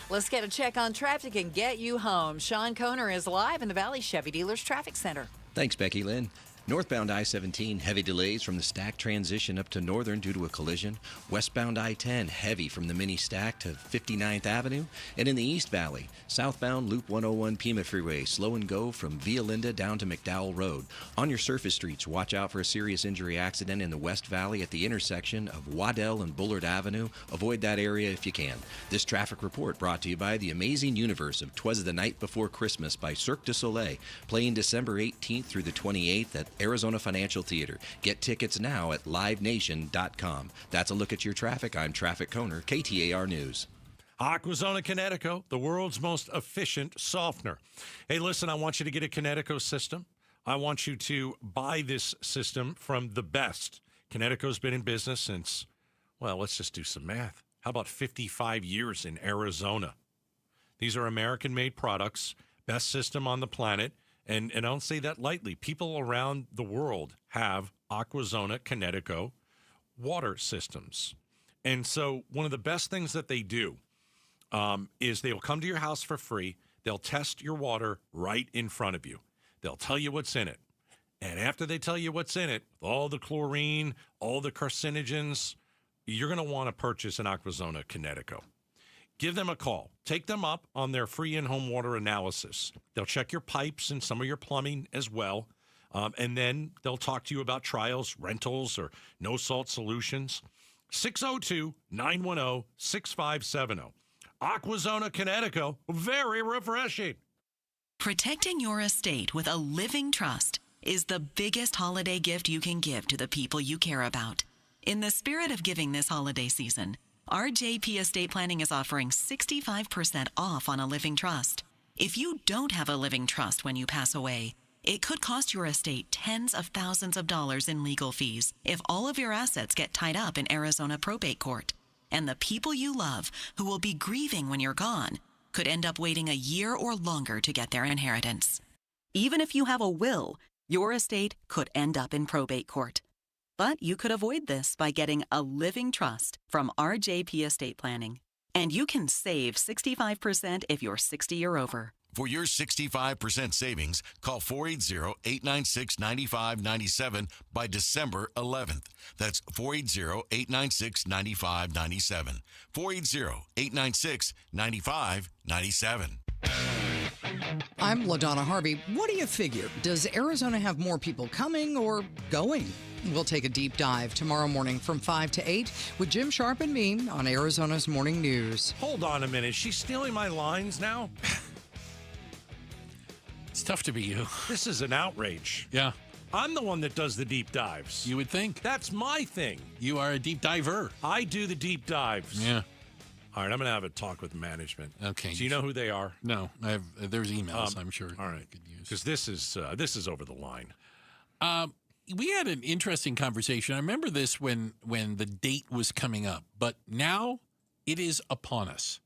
Let's get a check on traffic and get you home. Sean Koner is live in the Valley Chevy Dealers Traffic Center. Thanks, Becky Lynn. Northbound I-17, heavy delays from the stack transition up to Northern due to a collision. Westbound I-10, heavy from the mini stack to 59th Avenue. And in the East Valley, southbound Loop 101 Pima Freeway, slow and go from Via Linda down to McDowell Road. On your surface streets, watch out for a serious injury accident in the West Valley at the intersection of Waddell and Bullard Avenue. Avoid that area if you can. This traffic report brought to you by the amazing universe of 'Twas the Night Before Christmas by Cirque du Soleil, playing December 18th through the 28th at Arizona Financial Theater. Get tickets now at livenation.com. That's a look at your traffic. I'm Traffic Koner, KTAR News. Aquazona Kinetico, the world's most efficient softener. Hey, listen, I want you to get a Kinetico system. I want you to buy this system from the best. Kinetico's been in business since, well, let's just do some math. How about 55 years in Arizona? These are American-made products, best system on the planet. And I don't say that lightly. People around the world have Aquazona Kinetico water systems. And so one of the best things that they do is they'll come to your house for free. They'll test your water right in front of you. They'll tell you what's in it. And after they tell you what's in it, all the chlorine, all the carcinogens, you're going to want to purchase an Aquazona Kinetico. Give them a call. Take them up on their free in-home water analysis. They'll check your pipes and some of your plumbing as well. And then they'll talk to you about trials, rentals, or no-salt solutions. 602-910-6570. Aquazona Kinetico, very refreshing. Protecting your estate with a living trust. is the biggest holiday gift you can give to the people you care about. In the spirit of giving this holiday season, RJP Estate Planning is offering 65% off on a living trust. If you don't have a living trust when you pass away, it could cost your estate tens of thousands of dollars in legal fees if all of your assets get tied up in Arizona probate court. And the people you love, who will be grieving when you're gone, could end up waiting a year or longer to get their inheritance. Even if you have a will, your estate could end up in probate court. But you could avoid this by getting a living trust from RJP Estate Planning. And you can save 65% if you're 60 or over. For your 65% savings, call 480-896-9597 by December 11th. That's 480-896-9597. 480-896-9597. I'm LaDonna Harvey. What do you figure? Does Arizona have more people coming or going? We'll take a deep dive tomorrow morning from 5 to 8 with Jim Sharp and me on Arizona's Morning News. Hold on a minute. She's stealing my lines now? It's tough to be you. This is an outrage. Yeah. I'm the one that does the deep dives. You would think. That's my thing. You are a deep diver. I do the deep dives. Yeah. All right, I'm going to have a talk with management. Okay. Do you know who they are? No. There's emails, I'm sure. All right. Because this is over the line. We had an interesting conversation. I remember this when the date was coming up, but now it is upon us.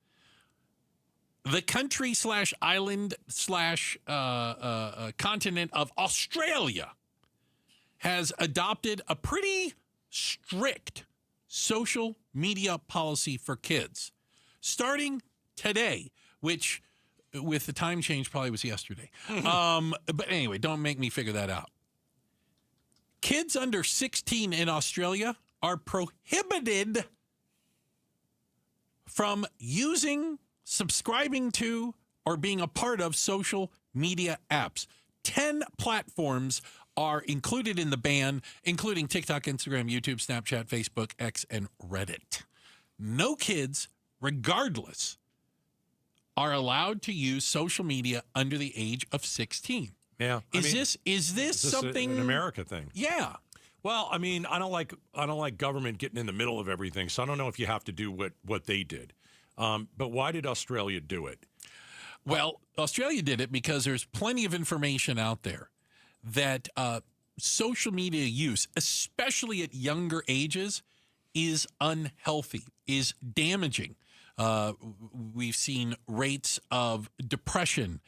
The country / island / continent of Australia has adopted a pretty strict social media policy for kids starting today, which with the time change probably was yesterday. But anyway, don't make me figure that out. Kids under 16 in Australia are prohibited from using, subscribing to, or being a part of social media apps. 10 platforms are included in the ban, including TikTok, Instagram, YouTube, Snapchat, Facebook, X, and Reddit. No kids, regardless, are allowed to use social media under the age of 16. Yeah. Is this something an America thing? Yeah. Well, I mean, I don't like government getting in the middle of everything, so I don't know if you have to do what they did. But why did Australia do it? Well, Australia did it because there's plenty of information out there that social media use, especially at younger ages, is unhealthy, is damaging. We've seen rates of depression,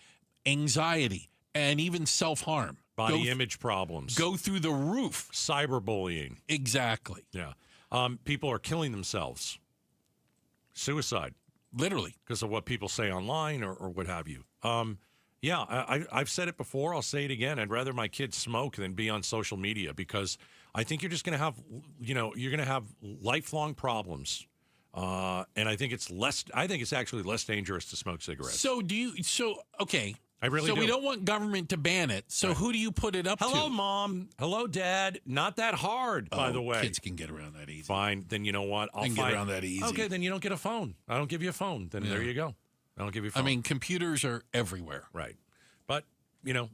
anxiety, and even self-harm. Body image problems. Go through the roof. Cyberbullying. Exactly. Yeah. People are killing themselves. Suicide. Literally. Because of what people say online or what have you. Yeah, I've said it before. I'll say it again. I'd rather my kids smoke than be on social media because I think you're just going to have, you're going to have lifelong problems. And I think it's actually less dangerous to smoke cigarettes. Okay. I really do. So we don't want government to ban it. So who do you put it up to? Hello, Mom. Hello, Dad. Not that hard, by the way. Kids can get around that easy. Fine. Then you know what? I'll get around that easy. Okay, then you don't get a phone. I don't give you a phone. Then there you go. I don't give you a phone. I mean, computers are everywhere. Right. But, you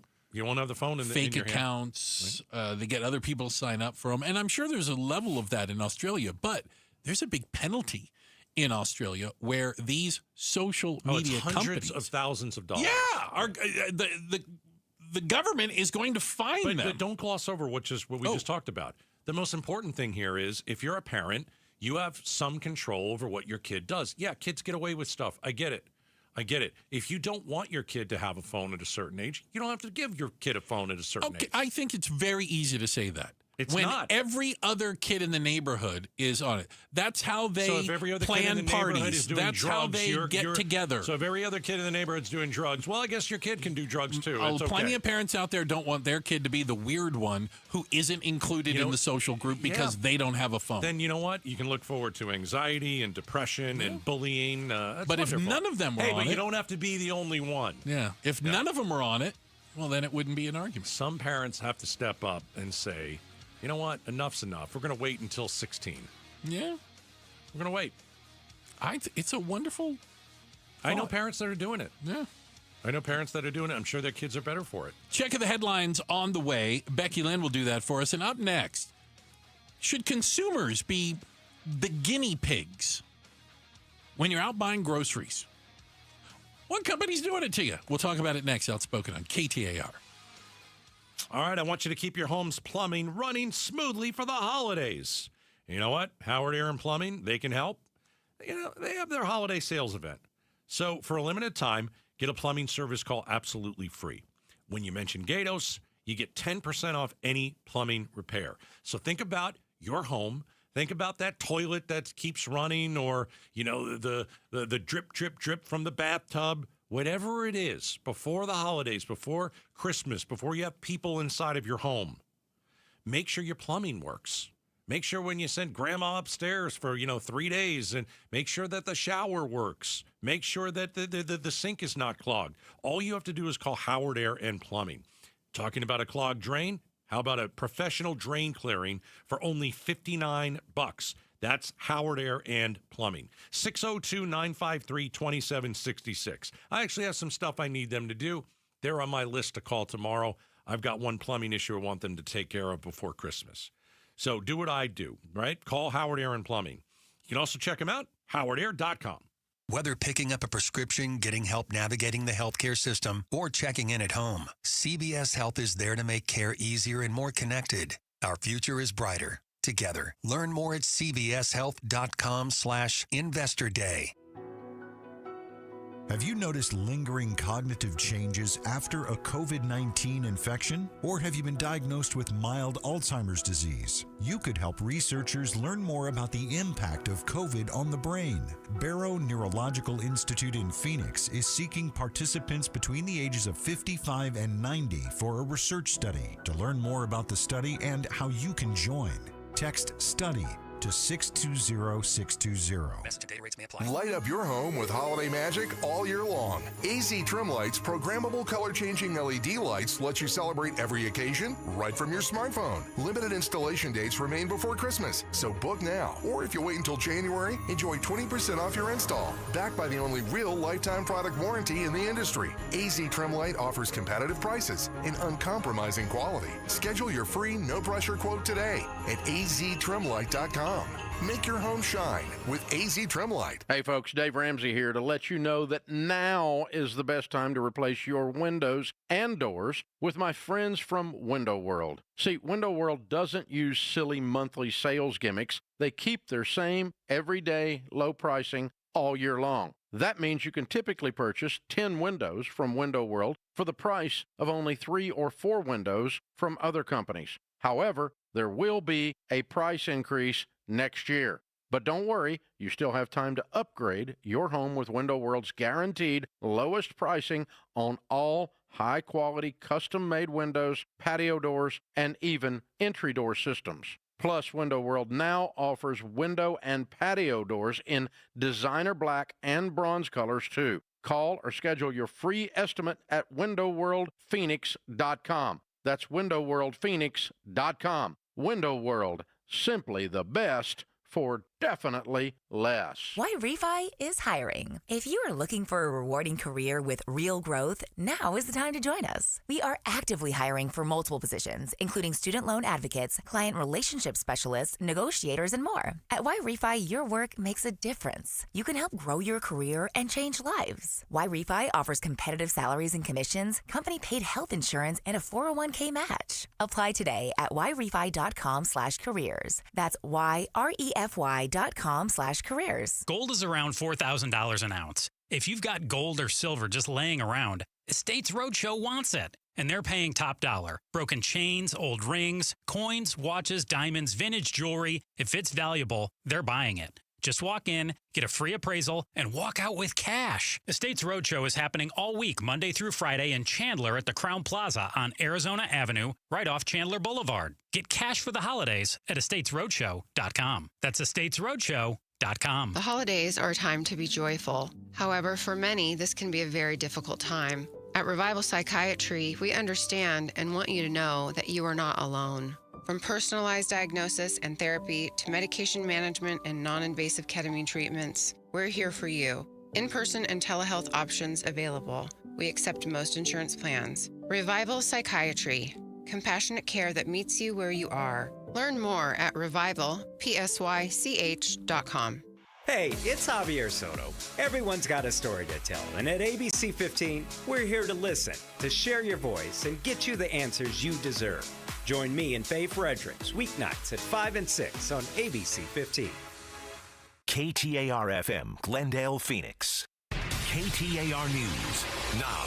won't have the phone in Fake your accounts. hand. They get other people to sign up for them. And I'm sure there's a level of that in Australia. But there's a big penalty in Australia where these social media it's hundreds companies of thousands of dollars. Yeah, the government is going to fine them. But don't gloss over what we just talked about. The most important thing here is if you're a parent, you have some control over what your kid does. Yeah, kids get away with stuff. I get it. If you don't want your kid to have a phone at a certain age, you don't have to give your kid a phone at a certain age. I think it's very easy to say that. It's when not. Every other kid in the neighborhood is on it. That's how they So if every other kid in plan the neighborhood parties. is doing That's drugs, how they get together. So if every other kid in the neighborhood's doing drugs, well, I guess your kid can do drugs too. It's okay. Plenty of parents out there don't want their kid to be the weird one who isn't included in the social group because they don't have a phone. Then you know what? You can look forward to anxiety and depression and bullying. That's but wonderful. if none of them were on but it, you don't have to be the only one. Yeah. If none of them are on it, well, then it wouldn't be an argument. Some parents have to step up and say, you know what? Enough's enough. We're going to wait until 16. Yeah. We're going to wait. It's a wonderful I know parents that are doing it. Yeah. I know parents that are doing it. I'm sure their kids are better for it. Check of the headlines on the way. Becky Lynn will do that for us. And up next, should consumers be the guinea pigs when you're out buying groceries? What company's doing it to you? We'll talk about it next. Outspoken on KTAR. All right, I want you to keep your home's plumbing running smoothly for the holidays. You know what? Howard Air and Plumbing, they can help. You know, they have their holiday sales event. So for a limited time, get a plumbing service call absolutely free. When you mention Gatos, you get 10% off any plumbing repair. So think about your home. Think about that toilet that keeps running, or, you know, the drip, drip, drip from the bathtub. Whatever it is, before the holidays, before Christmas, before you have people inside of your home, make sure your plumbing works. Make sure when you send grandma upstairs for, 3 days, and make sure that the shower works. Make sure that the sink is not clogged. All you have to do is call Howard Air and Plumbing. Talking about a clogged drain? How about a professional drain clearing for only $59? That's Howard Air and Plumbing. 602-953-2766. I actually have some stuff I need them to do. They're on my list to call tomorrow. I've got one plumbing issue I want them to take care of before Christmas. So do what I do, right? Call Howard Air and Plumbing. You can also check them out, howardair.com. Whether picking up a prescription, getting help navigating the healthcare system, or checking in at home, CVS Health is there to make care easier and more connected. Our future is brighter together. Learn more at cvshealth.com/Investor Day. Have you noticed lingering cognitive changes after a COVID-19 infection? Or have you been diagnosed with mild Alzheimer's disease? You could help researchers learn more about the impact of COVID on the brain. Barrow Neurological Institute in Phoenix is seeking participants between the ages of 55 and 90 for a research study. To learn more about the study and how you can join, text STUDY to 620-620. Message and data rates may apply. Light up your home with holiday magic all year long. AZ Trim Lights programmable color-changing LED lights let you celebrate every occasion right from your smartphone. Limited installation dates remain before Christmas, so book now. Or if you wait until January, enjoy 20% off your install. Backed by the only real lifetime product warranty in the industry. AZ Trim Light offers competitive prices and uncompromising quality. Schedule your free no-pressure quote today at aztrimlight.com. Make your home shine with AZ Trimlight. Hey folks, Dave Ramsey here to let you know that now is the best time to replace your windows and doors with my friends from Window World. See, Window World doesn't use silly monthly sales gimmicks. They keep their same everyday low pricing all year long. That means you can typically purchase 10 windows from Window World for the price of only 3 or 4 windows from other companies. However, there will be a price increase next year. But don't worry, you still have time to upgrade your home with Window World's guaranteed lowest pricing on all high-quality custom-made windows, patio doors, and even entry door systems. Plus, Window World now offers window and patio doors in designer black and bronze colors, too. Call or schedule your free estimate at windowworldphoenix.com. That's windowworldphoenix.com. Window World, simply the best for definitely less. Why Refi is hiring. If you are looking for a rewarding career with real growth, now is the time to join us. We are actively hiring for multiple positions, including student loan advocates, client relationship specialists, negotiators, and more. At Why Refi, your work makes a difference. You can help grow your career and change lives. Why Refi offers competitive salaries and commissions, company-paid health insurance, and a 401k match. Apply today at whyrefi.com/careers. That's whyrefi.com/careers. Gold is around $4,000 an ounce. If you've got gold or silver just laying around, Estates Roadshow wants it. And they're paying top dollar. Broken chains, old rings, coins, watches, diamonds, vintage jewelry. If it's valuable, they're buying it. Just walk in, get a free appraisal, and walk out with cash. Estates Roadshow is happening all week, Monday through Friday in Chandler at the Crown Plaza on Arizona Avenue, right off Chandler Boulevard. Get cash for the holidays at estatesroadshow.com. That's estatesroadshow.com. The holidays are a time to be joyful. However, for many, this can be a very difficult time. At Revival Psychiatry, we understand and want you to know that you are not alone. From personalized diagnosis and therapy to medication management and non-invasive ketamine treatments, we're here for you. In-person and telehealth options available. We accept most insurance plans. Revival Psychiatry. Compassionate care that meets you where you are. Learn more at revivalpsych.com. Hey, it's Javier Soto. Everyone's got a story to tell, and at ABC 15, we're here to listen, to share your voice, and get you the answers you deserve. Join me and Faye Fredericks weeknights at 5 and 6 on ABC 15. KTAR-FM, Glendale, Phoenix. KTAR News now.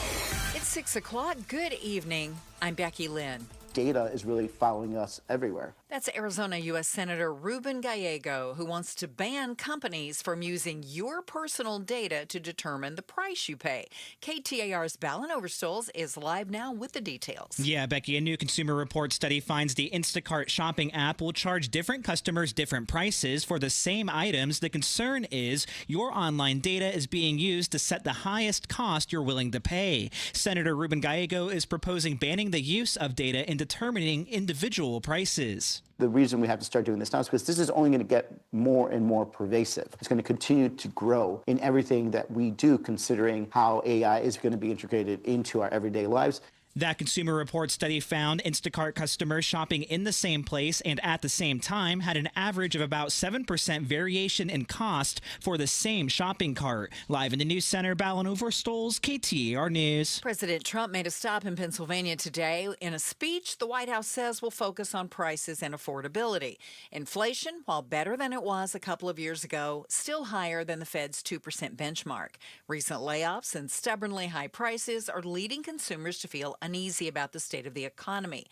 It's 6 o'clock. Good evening. I'm Becky Lynn. Data is really following us everywhere. That's Arizona U.S. Senator Ruben Gallego, who wants to ban companies from using your personal data to determine the price you pay. KTAR's Balin Overstoles is live now with the details. Yeah, Becky, a new Consumer Report study finds the Instacart shopping app will charge different customers different prices for the same items. The concern is your online data is being used to set the highest cost you're willing to pay. Senator Ruben Gallego is proposing banning the use of data in determining individual prices. The reason we have to start doing this now is because this is only going to get more and more pervasive. It's going to continue to grow in everything that we do, considering how AI is going to be integrated into our everyday lives. That Consumer Report study found Instacart customers shopping in the same place and at the same time had an average of about 7% variation in cost for the same shopping cart. Live in the News Center, Balin Overstoles, KTAR News. President Trump made a stop in Pennsylvania today. In a speech, the White House says will focus on prices and affordability. Inflation, while better than it was a couple of years ago, still higher than the Fed's 2% benchmark. Recent layoffs and stubbornly high prices are leading consumers to feel uneasy about the state of the economy.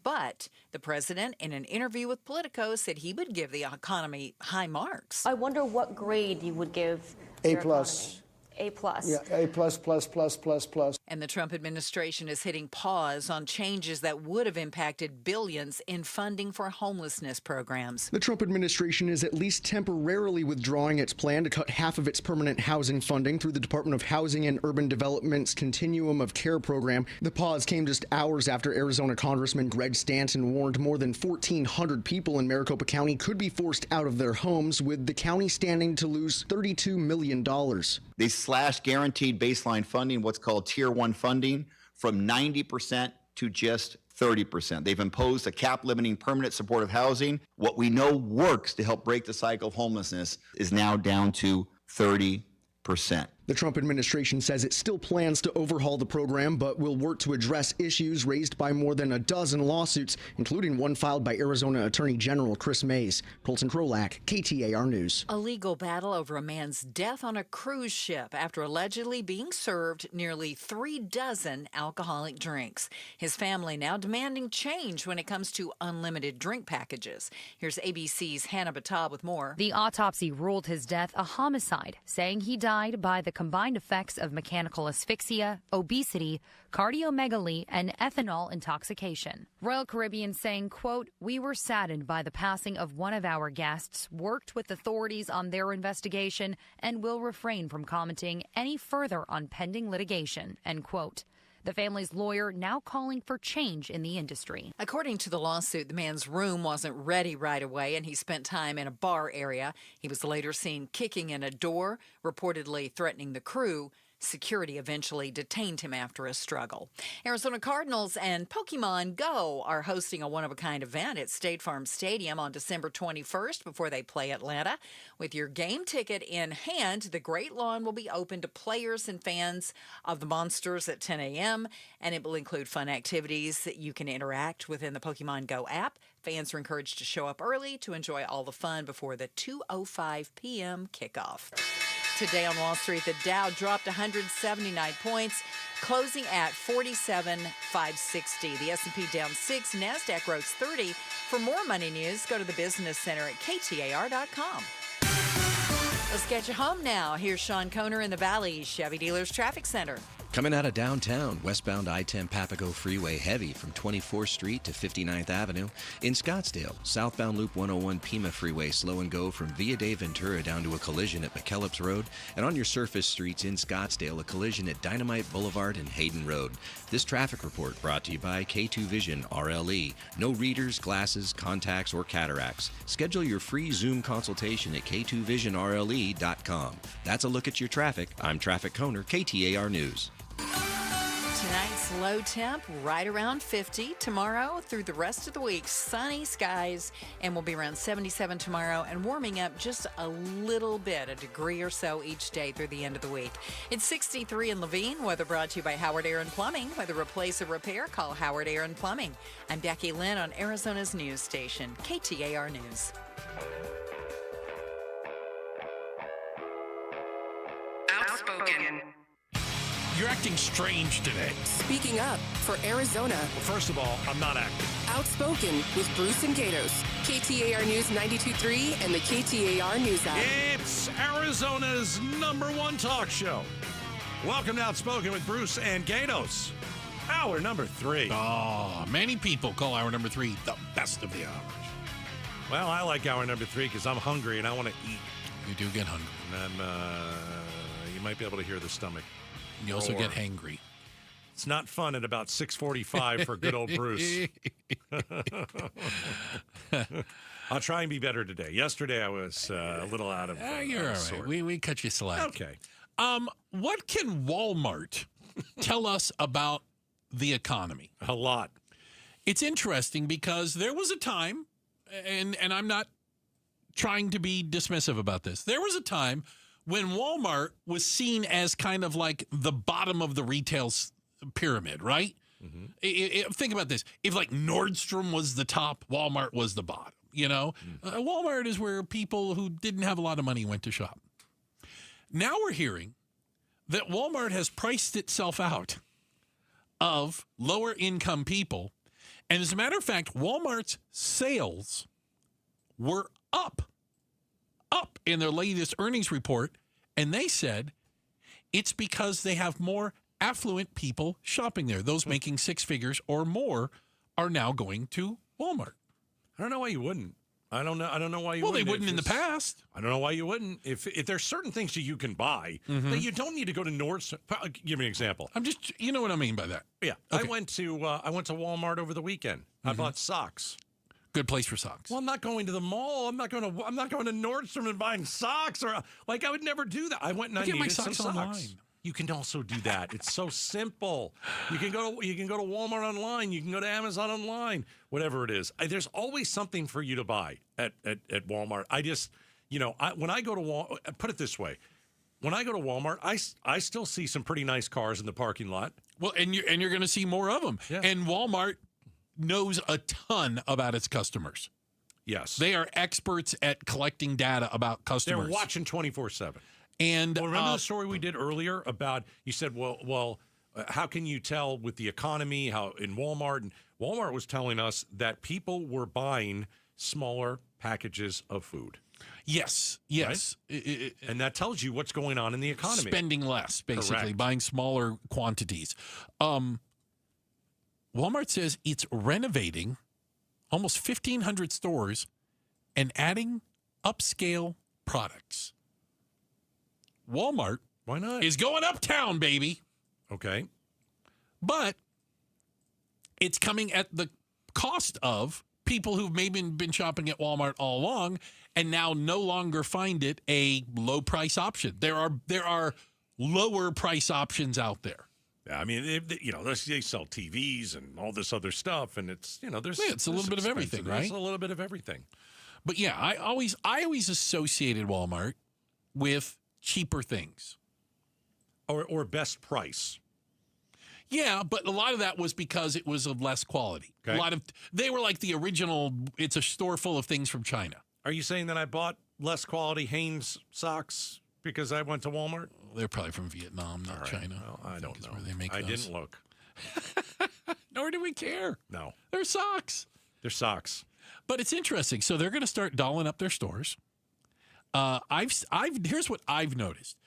But the president, in an interview with Politico, said he would give the economy high marks. I wonder what grade you would give A plus. A plus. Yeah, A plus, plus, plus, plus, plus. And the Trump administration is hitting pause on changes that would have impacted billions in funding for homelessness programs. The Trump administration is at least temporarily withdrawing its plan to cut half of its permanent housing funding through the Department of Housing and Urban Development's Continuum of Care program. The pause came just hours after Arizona Congressman Greg Stanton warned more than 1,400 people in Maricopa County could be forced out of their homes, with the county standing to lose $32 million. They slashed guaranteed baseline funding, what's called Tier 1 funding, from 90% to just 30%. They've imposed a cap limiting permanent supportive housing. What we know works to help break the cycle of homelessness is now down to 30%. The Trump administration says it still plans to overhaul the program, but will work to address issues raised by more than a dozen lawsuits, including one filed by Arizona Attorney General Chris Mays. Colton Krolak, KTAR News. A legal battle over a man's death on a cruise ship after allegedly being served nearly 36 alcoholic drinks. His family now demanding change when it comes to unlimited drink packages. Here's ABC's Hannah Batab with more. The autopsy ruled his death a homicide, saying he died by the combined effects of mechanical asphyxia, obesity, cardiomegaly, and ethanol intoxication. Royal Caribbean saying, quote, "We were saddened by the passing of one of our guests, worked with authorities on their investigation, and will refrain from commenting any further on pending litigation," end quote. The family's lawyer now calling for change in the industry. According to the lawsuit, the man's room wasn't ready right away, and he spent time in a bar area. He was later seen kicking in a door, reportedly threatening the crew. Security eventually detained him after a struggle. Arizona Cardinals and Pokemon Go are hosting a one-of-a-kind event at State Farm Stadium on December 21st before they play Atlanta. With your game ticket in hand, the Great Lawn will be open to players and fans of the Monsters at 10 a.m., and it will include fun activities that you can interact within the Pokemon Go app. Fans are encouraged to show up early to enjoy all the fun before the 2:05 p.m. kickoff. Today on Wall Street, the Dow dropped 179 points, closing at 47,560. The S&P down 6, NASDAQ rose 30. For more money news, go to the Business Center at KTAR.com. Let's get you home now. Here's Sean Koner in the Valley Chevy Dealers Traffic Center. Coming out of downtown, westbound I-10 Papago Freeway heavy from 24th Street to 59th Avenue. In Scottsdale, southbound Loop 101 Pima Freeway slow and go from Via de Ventura down to a collision at McKellips Road. And on your surface streets in Scottsdale, a collision at Dynamite Boulevard and Hayden Road. This traffic report brought to you by K2 Vision RLE. No readers, glasses, contacts, or cataracts. Schedule your free Zoom consultation at k2visionrle.com. That's a look at your traffic. I'm Traffic Koner, KTAR News. Tonight's low temp right around 50. Tomorrow through the rest of the week, sunny skies, and we'll be around 77 tomorrow and warming up just a little bit, a degree or so each day through the end of the week. It's 63 in Levine. Weather brought to you by Howard Air and Plumbing. Whether replace or repair, call Howard Air and Plumbing. I'm Becky Lynn on Arizona's news station, KTAR News. Outspoken. You're acting strange today. Speaking up for Arizona. Well, first of all, I'm not acting. Outspoken with Bruce and Gatos. KTAR News 92.3 and the KTAR News app. It's Arizona's #1 talk show. Welcome to Outspoken with Bruce and Gatos. Hour number 3. Oh, many people call hour number 3 the best of the hours. Well, I like hour number 3 because I'm hungry and I want to eat. You do get hungry. And you might be able to hear the stomach. You also get hangry. It's not fun at about 6:45 for good old Bruce. I'll try and be better today. Yesterday I was a little out of you're all sort. right. We cut you slack. Okay. What can Walmart tell us about the economy? A lot. It's interesting because there was a time, and I'm not trying to be dismissive about this. There was a time when Walmart was seen as kind of like the bottom of the retail pyramid, right? Mm-hmm. Think about this. If like Nordstrom was the top, Walmart was the bottom, you know? Walmart is where people who didn't have a lot of money went to shop. Now we're hearing that Walmart has priced itself out of lower income people. And as a matter of fact, Walmart's sales were up in their latest earnings report, and they said it's because they have more affluent people shopping there. Those making 6 figures or more are now going to Walmart. I don't know why you wouldn't. I don't know why you wouldn't. Well, they wouldn't in the past. I don't know why you wouldn't. If there's certain things that you can buy that you don't need to go to Nordstrom. Give me an example. You know what I mean by that. Yeah. Okay. I went to Walmart over the weekend. I bought socks. Good place for socks. Well, I'm not going to the mall. I'm not going to Nordstrom and buying socks I would never do that. I went and I needed some socks. Online. You can also do that. It's so simple. You can go to Walmart online. You can go to Amazon online. Whatever it is, there's always something for you to buy at Walmart. I just, when I go to Walmart, put it this way, when I go to Walmart, I still see some pretty nice cars in the parking lot. Well, and you're going to see more of them. Yeah. And Walmart knows a ton about its customers. Yes. They are experts at collecting data about customers. They're watching 24/7. And remember the story we did earlier about, you said, well, how can you tell with the economy, how in Walmart, and Walmart was telling us that people were buying smaller packages of food. Yes. Right? And that tells you what's going on in the economy. Spending less, basically, Correct. buying smaller quantities. Walmart says it's renovating almost 1,500 stores and adding upscale products. Walmart, why not, is going uptown, baby. Okay. But it's coming at the cost of people who've maybe been shopping at Walmart all along and now no longer find it a low price option. There are lower price options out there. Yeah, I mean, they sell TVs and all this other stuff, and it's, it's a little bit of everything, right? It's a little bit of everything. But yeah, I always associated Walmart with cheaper things. Or best price. Yeah, but a lot of that was because it was of less quality. Okay. They were like the original, it's a store full of things from China. Are you saying that I bought less quality Hanes socks because I went to Walmart? They're probably from Vietnam, not China. Well, I don't know. Where they make I those. didn't look. Nor do we care. No. They're socks. They're socks. But it's interesting. So they're going to start dolling up their stores. Here's what I've noticed.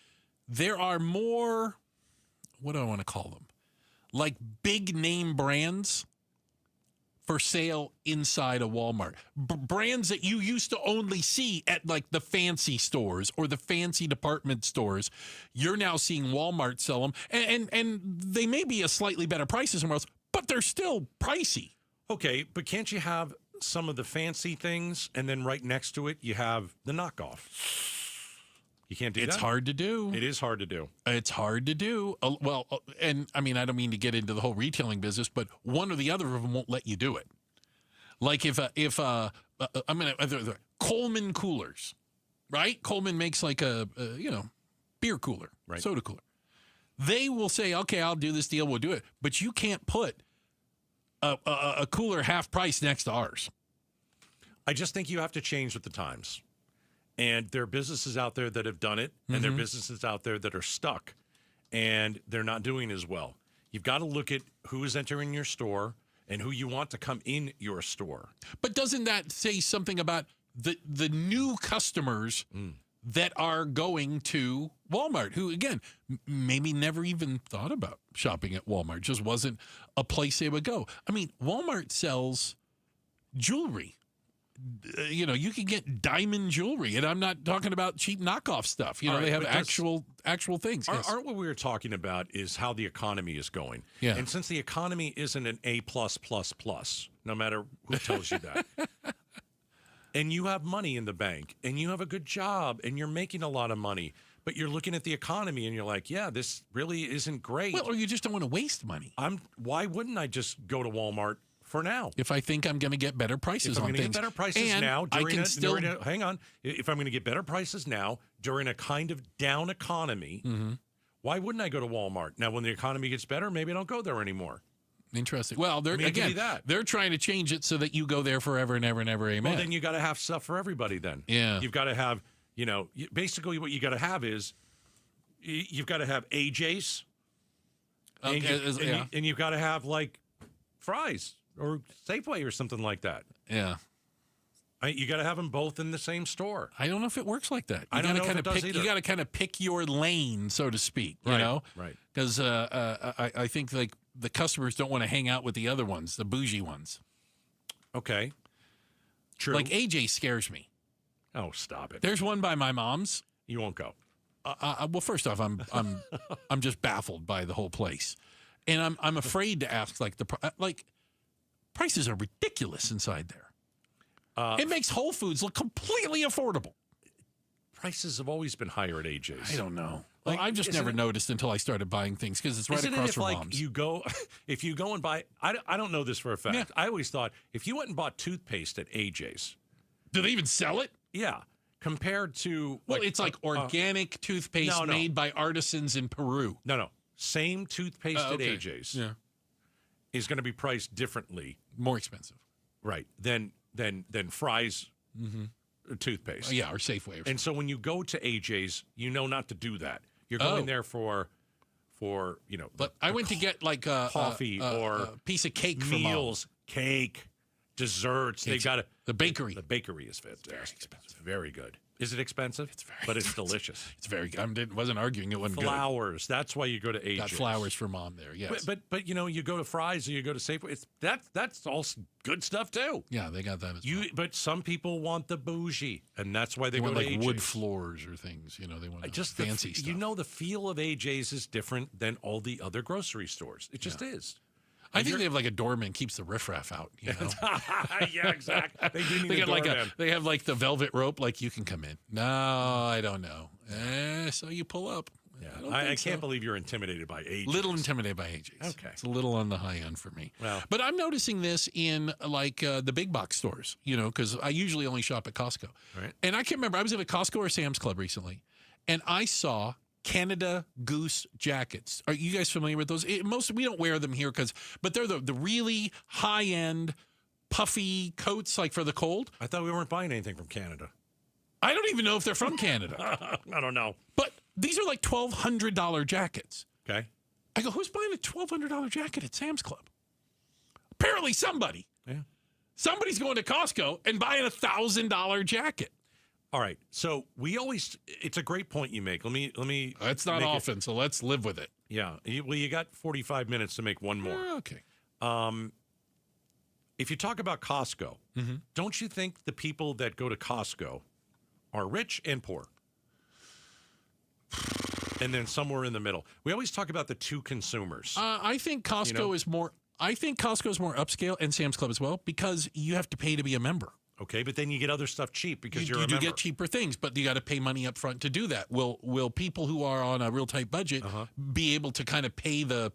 There are more, what do I want to call them? Like big name brands for sale inside a Walmart. Brands that you used to only see at like the fancy stores or the fancy department stores. You're now seeing Walmart sell them. And they may be a slightly better price somewhere else, but they're still pricey. Okay, but can't you have some of the fancy things and then right next to it you have the knockoff? You can't do It's that? hard to do. It is hard to do. It's hard to do. And I mean, I don't mean to get into the whole retailing business, but one or the other of them won't let you do it. Like if Coleman coolers, right? Coleman makes like a beer cooler, soda cooler. They will say, okay, I'll do this deal. We'll do it. But you can't put a cooler half price next to ours. I just think you have to change with the times. And there are businesses out there that have done it, and there are businesses out there that are stuck, and they're not doing as well. You've got to look at who is entering your store and who you want to come in your store. But doesn't that say something about the new customers that are going to Walmart, who, again, maybe never even thought about shopping at Walmart, just wasn't a place they would go? I mean, Walmart sells jewelry. You can get diamond jewelry, and I'm not talking about cheap knockoff stuff. They have actual things. Aren't what we were talking about is how the economy is going. Yeah. And since the economy isn't an A+++, no matter who tells you that, and you have money in the bank, and you have a good job, and you're making a lot of money, but you're looking at the economy, and you're like, yeah, this really isn't great. Well, or you just don't want to waste money. Why wouldn't I just go to Walmart for now? If I think I'm going to get better prices on things. If I'm going to get better prices and now, hang on. If I'm going to get better prices now during a kind of down economy, why wouldn't I go to Walmart? Now, when the economy gets better, maybe I don't go there anymore. Interesting. Well, they're trying to change it so that you go there forever and ever and ever. Amen. Well, then you got to have stuff for everybody then. Yeah. You've got to have, basically what you got to have is you've got to have AJ's. And you've got to have like Fry's or Safeway or something like that. Yeah. You got to have them both in the same store. I don't know if it works like that. I don't know if it does either. You got to kind of pick your lane, so to speak. Right. Because I think like the customers don't want to hang out with the other ones, the bougie ones. Okay. True. Like AJ scares me. Oh, stop it. There's one by my mom's. You won't go. Well, first off, I'm just baffled by the whole place, and I'm afraid to ask prices are ridiculous inside there. It makes Whole Foods look completely affordable. Prices have always been higher at AJ's. I don't know. I've just never noticed until I started buying things because it's right across from Mom's. If you go and buy, I don't know this for a fact. Yeah. I always thought if you went and bought toothpaste at AJ's. Do they even sell it? Yeah. Compared to... it's like organic toothpaste made by artisans in Peru. No. Same toothpaste at AJ's is going to be priced differently. More expensive. Right. Than Fry's toothpaste. Or Safeway. Or something. And so when you go to AJ's, you know not to do that. You're going there for But I went to get like coffee or a piece of cake meals, cake, desserts. They got the bakery. The bakery is fantastic. Very expensive. Very good. Is it expensive? It's very but it's expensive. Delicious. It's very good. I wasn't arguing it wasn't flowers. Good. That's why you go to AJ's. Got flowers for Mom there, yes. But you go to Fry's or you go to Safeway. That's all good stuff too. Yeah, they got that as well. But some people want the bougie, and that's why they go want to like AJ's. Wood floors or things. They want just fancy stuff. The feel of AJ's is different than all the other grocery stores. It just is. I think they have like a doorman keeps the riffraff out. Yeah, exactly. They do need a doorman. They have like the velvet rope, like you can come in. No, I don't know. So you pull up. Yeah, I can't believe you're intimidated by AJ's. Little intimidated by AJ's. Okay, it's a little on the high end for me. Well, but I'm noticing this in like the big box stores. Because I usually only shop at Costco. Right. And I can't remember. I was at a Costco or Sam's Club recently, and I saw Canada Goose jackets. Are you guys familiar with those? We don't wear them here but they're the really high end puffy coats like for the cold. I thought we weren't buying anything from Canada. I don't even know if they're from Canada. I don't know. But these are like $1,200 jackets. Okay. I go, who's buying a $1,200 jacket at Sam's Club? Apparently somebody. Yeah. Somebody's going to Costco and buying a $1,000 jacket. All right, so it's a great point you make. Let me. It's not often, so let's live with it. Yeah. Well, you got 45 minutes to make one more. Okay. If you talk about Costco, don't you think the people that go to Costco are rich and poor? And then somewhere in the middle. We always talk about the two consumers. I think Costco is more. I think Costco is more upscale, and Sam's Club as well, because you have to pay to be a member. Okay, but then you get other stuff cheap because you're a you do member. get cheaper things, but you got to pay money up front to do that. Will people who are on a real tight budget be able to kind of pay the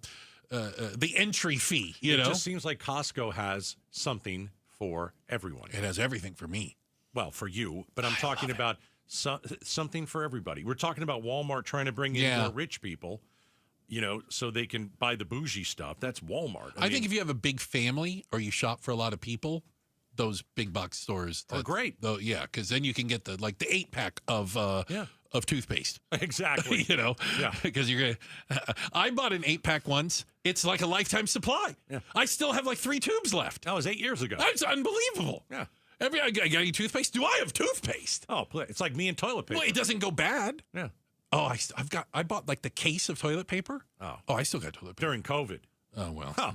entry fee? It just seems like Costco has something for everyone. It has everything for me. Well, for you, but I'm talking about something for everybody. We're talking about Walmart trying to bring in more rich people, so they can buy the bougie stuff. That's Walmart. I think if you have a big family or you shop for a lot of people, those big box stores are great. Though, yeah, because then you can get the 8-pack of toothpaste. Exactly. Because you're gonna. I bought an 8-pack once. It's like a lifetime supply. Yeah. I still have 3 tubes left. That was 8 years ago. That's unbelievable. Yeah. I got any toothpaste? Do I have toothpaste? Oh, it's like me and toilet paper. Well, it doesn't go bad. Yeah. Oh, I bought the case of toilet paper. Oh, I still got toilet paper during COVID. Oh well. Huh.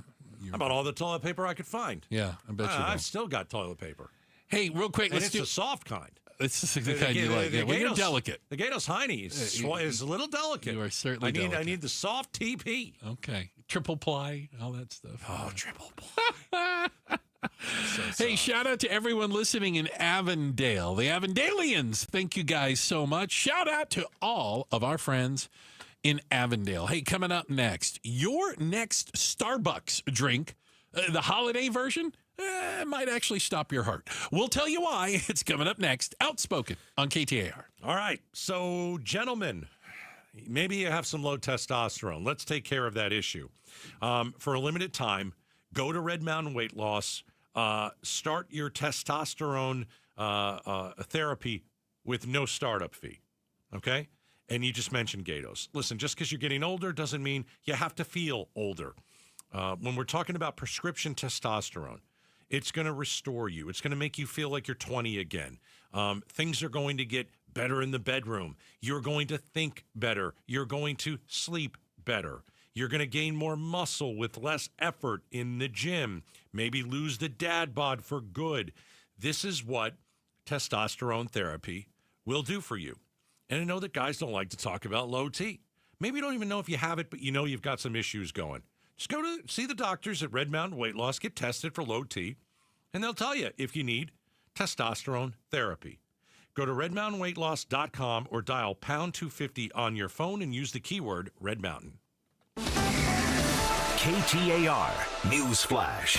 I bought all the toilet paper I could find. Yeah, I bet you. I've still got toilet paper. Hey, real quick, it's the soft kind. It's the kind you like. When you're delicate. The Gatos Heine is a little delicate. You are certainly delicate. I need the soft TP. Okay. Triple ply, all that stuff. Oh, triple ply. Hey, shout out to everyone listening in Avondale. The Avondalians, thank you guys so much. Shout out to all of our friends in Avondale. Hey, coming up next, your next Starbucks drink, the holiday version, might actually stop your heart. We'll tell you why. It's coming up next. Outspoken on KTAR. All right. So, gentlemen, maybe you have some low testosterone. Let's take care of that issue. For a limited time, go to Red Mountain Weight Loss. Start your testosterone therapy with no startup fee. Okay? And you just mentioned Gatos. Listen, just because you're getting older doesn't mean you have to feel older. When we're talking about prescription testosterone, it's going to restore you. It's going to make you feel like you're 20 again. Things are going to get better in the bedroom. You're going to think better. You're going to sleep better. You're going to gain more muscle with less effort in the gym. Maybe lose the dad bod for good. This is what testosterone therapy will do for you. And I know that guys don't like to talk about low T. Maybe you don't even know if you have it, but you know you've got some issues going. Just go to see the doctors at Red Mountain Weight Loss, get tested for low T, and they'll tell you if you need testosterone therapy. Go to redmountainweightloss.com or dial pound 250 on your phone and use the keyword Red Mountain. KTAR News Flash.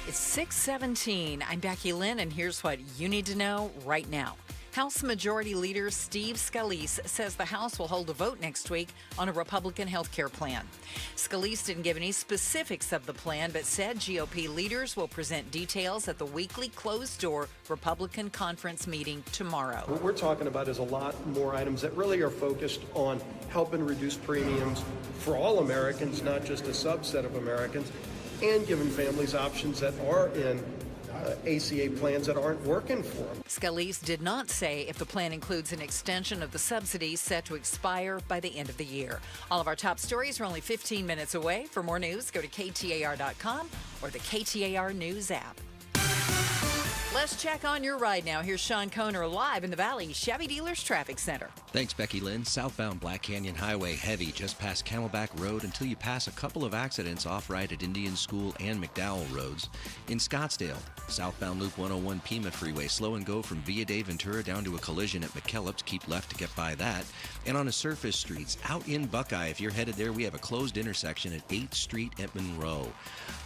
It's 6:17. I'm Becky Lynn, and here's what you need to know right now. House Majority Leader Steve Scalise says the House will hold a vote next week on a Republican health care plan. Scalise didn't give any specifics of the plan, but said GOP leaders will present details at the weekly closed-door Republican conference meeting tomorrow. What we're talking about is a lot more items that really are focused on helping reduce premiums for all Americans, not just a subset of Americans, and giving families options that are in ACA plans that aren't working for them. Scalise did not say if the plan includes an extension of the subsidies set to expire by the end of the year. All of our top stories are only 15 minutes away. For more news, go to KTAR.com or the KTAR News app. Let's check on your ride now. Here's Sean Koner live in the Valley Chevy Dealers Traffic Center. Thanks, Becky Lynn. Southbound Black Canyon Highway heavy just past Camelback Road until you pass a couple of accidents off-right at Indian School and McDowell Roads. In Scottsdale, southbound Loop 101 Pima Freeway slow and go from Via de Ventura down to a collision at McKellips. Keep left to get by that. And on a surface streets out in Buckeye, if you're headed there, we have a closed intersection at 8th Street at Monroe.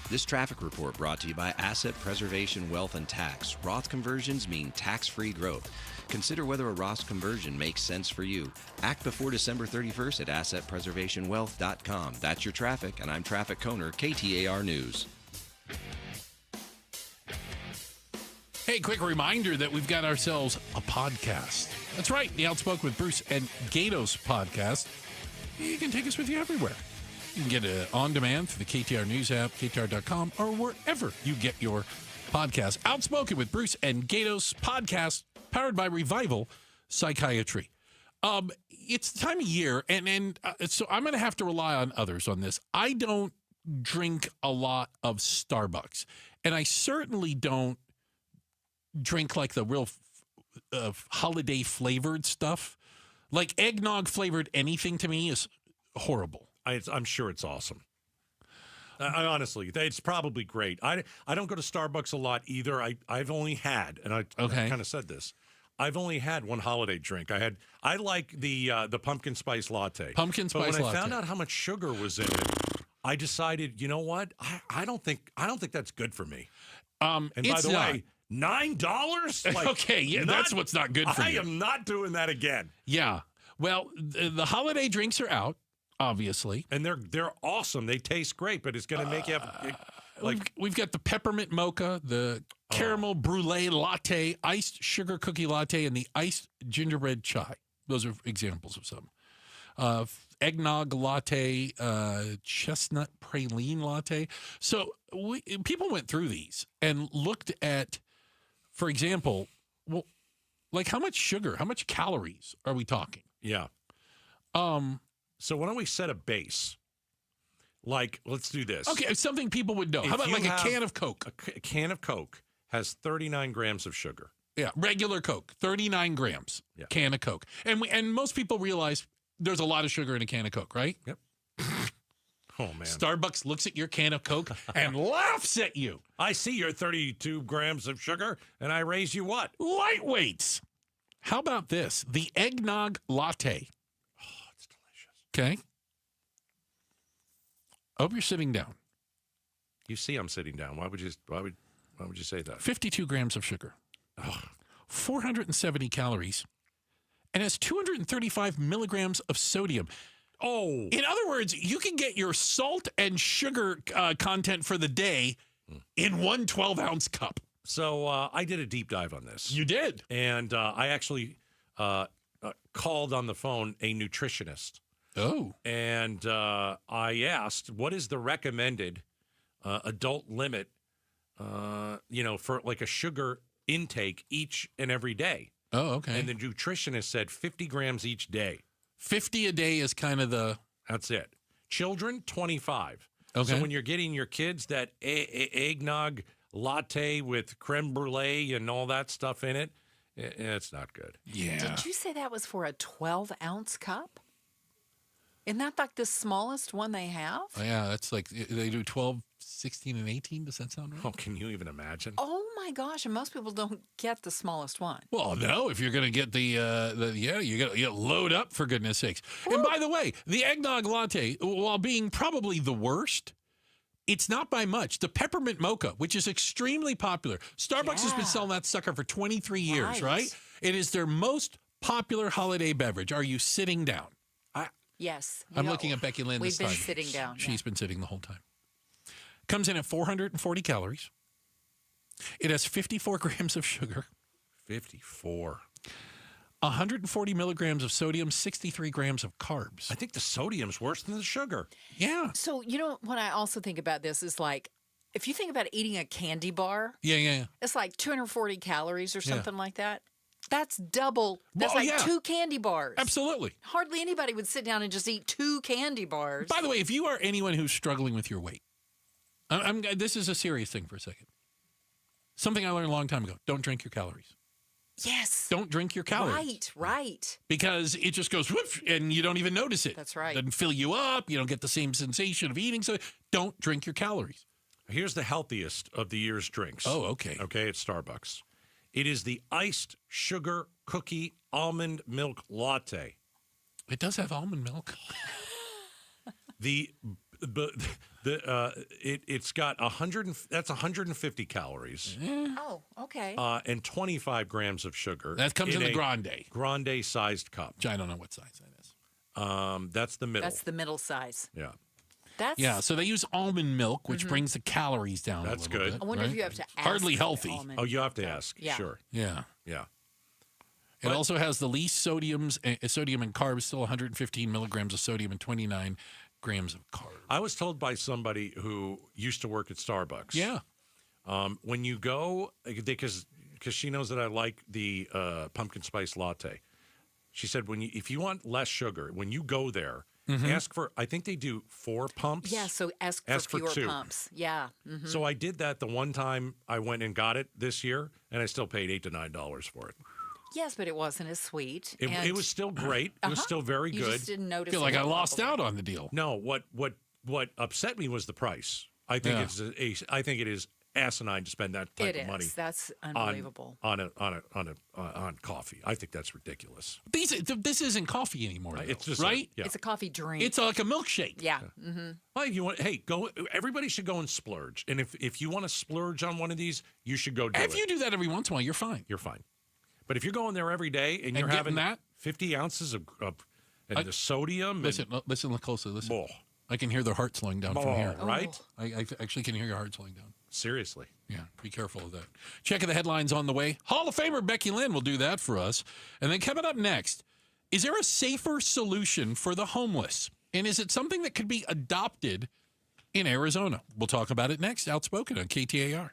This traffic report brought to you by Asset Preservation Wealth and Tax. Roth conversions mean tax-free growth. Consider whether a Roth conversion makes sense for you. Act before December 31st at AssetPreservationWealth.com. That's your traffic, and I'm Traffic Koner, KTAR News. Hey, quick reminder that we've got ourselves a podcast. That's right, the Outspoken with Bruce and Gatos podcast. You can take us with you everywhere. You can get it on demand through the KTAR News app, KTAR.com, or wherever you get your podcast. Outspoken with Bruce and Gatos podcast, powered by Revival Psychiatry. It's the time of year, and so I'm going to have to rely on others on this. I don't drink a lot of Starbucks, and I certainly don't drink like the real holiday flavored stuff. Like eggnog flavored anything to me is horrible. I'm sure it's awesome. Honestly, it's probably great. I don't go to Starbucks a lot either. I've only had, and I kind of said this, I've only had one holiday drink. I like the pumpkin spice latte. Pumpkin spice latte. But when I found out how much sugar was in it, I decided, you know what? I don't think that's good for me. And by the way, $9? Like, okay, yeah, that's what's not good for you. I am not doing that again. Yeah. Well, the holiday drinks are out, obviously, and they're awesome. They taste great, but it's going to make you have we've got the peppermint mocha, the caramel brulee latte, iced sugar cookie latte, and the iced gingerbread chai. Those are examples of some. Eggnog latte, chestnut praline latte. So people went through these and looked at, for example, well, like how much sugar, how much calories are we talking? Yeah. So why don't we set a base? Like, let's do this. Okay, something people would know. How about like a can of Coke? A can of Coke has 39 grams of sugar. Yeah, regular Coke, 39 grams, can of Coke. And most people realize there's a lot of sugar in a can of Coke, right? Yep. Oh, man. Starbucks looks at your can of Coke and laughs at you. I see your 32 grams of sugar, and I raise you what? Lightweights. How about this? The eggnog latte. Oh, it's delicious. Okay. Hope you're sitting down. You see I'm sitting down. Why would you say that? 52 grams of sugar. 470 calories. And has 235 milligrams of sodium. Oh. In other words, you can get your salt and sugar content for the day in one 12-ounce cup. So I did a deep dive on this. You did? And I actually called on the phone a nutritionist. Oh. And I asked, what is the recommended adult limit, for like a sugar intake each and every day? Oh, okay. And the nutritionist said 50 grams each day. 50 a day is kind of the... That's it. Children, 25. Okay. So when you're getting your kids that eggnog latte with creme brulee and all that stuff in it, it's not good. Yeah. Did you say that was for a 12-ounce cup? Isn't that like the smallest one they have? Oh, yeah, that's like they do 12, 16, and 18. Does that sound right? Oh, can you even imagine? Oh my gosh! And most people don't get the smallest one. Well, no. If you're going to get you got to load up for goodness sakes. Woo. And by the way, the eggnog latte, while being probably the worst, it's not by much. The peppermint mocha, which is extremely popular, Starbucks has been selling that sucker for 23 years, right? It is their most popular holiday beverage. Are you sitting down? Yes. I'm looking at Becky Lynn this time. We've been sitting down. She's been sitting the whole time. Comes in at 440 calories. It has 54 grams of sugar. 54. 140 milligrams of sodium, 63 grams of carbs. I think the sodium's worse than the sugar. Yeah. So, what I also think about this is like, if you think about eating a candy bar. Yeah. It's like 240 calories or something like that. That's double. That's two candy bars. Absolutely. Hardly anybody would sit down and just eat 2 candy bars. By the way, if you are anyone who's struggling with your weight, this is a serious thing for a second. Something I learned a long time ago. Don't drink your calories. Yes. Don't drink your calories. Right. Because it just goes whoosh, and you don't even notice it. That's right. It doesn't fill you up. You don't get the same sensation of eating. So don't drink your calories. Here's the healthiest of the year's drinks. Oh, okay. Okay, it's Starbucks. It is the iced sugar cookie almond milk latte. It does have almond milk. It's got 150 calories. Oh, okay. And 25 grams of sugar. That comes in the grande sized cup. Which I don't know what size that is. That's the middle. That's the middle size. Yeah. So they use almond milk, which brings the calories down. That's a little good. bit, I wonder if you have to ask. Hardly healthy. Oh, you have to ask. Yeah. Sure. Yeah. Yeah. It also has the least sodium and carbs, still 115 milligrams of sodium and 29 grams of carbs. I was told by somebody who used to work at Starbucks. Yeah. When you go, because she knows that I like the pumpkin spice latte. She said, if you want less sugar, when you go there, ask for, I think they do 4 pumps. Yeah, so ask for fewer 2 pumps. Yeah. Mm-hmm. So I did that the one time I went and got it this year, and I still paid $8 to $9 for it. Yes, but it wasn't as sweet. It was still great. It was still very good. You just didn't notice. I feel like I lost out on the deal. No, what What upset me was the price. I think I think it is asinine to spend that type of money. That's unbelievable. On coffee. I think that's ridiculous. This isn't coffee anymore. Though, it's just right. It's a coffee drink. It's like a milkshake. Yeah. Mm-hmm. Well, go. Everybody should go and splurge. And if you want to splurge on one of these, you should go do it. If you do that every once in a while, you're fine. You're fine. But if you're going there every day and you're having that 50 ounces of the sodium. Listen closely. Listen. I can hear their heart slowing down from here. Right? I actually can hear your heart slowing down. Seriously. Yeah, be careful of that. Checking the headlines on the way. Hall of Famer Becky Lynn will do that for us. And then coming up next, is there a safer solution for the homeless? And is it something that could be adopted in Arizona? We'll talk about it next. Outspoken on KTAR.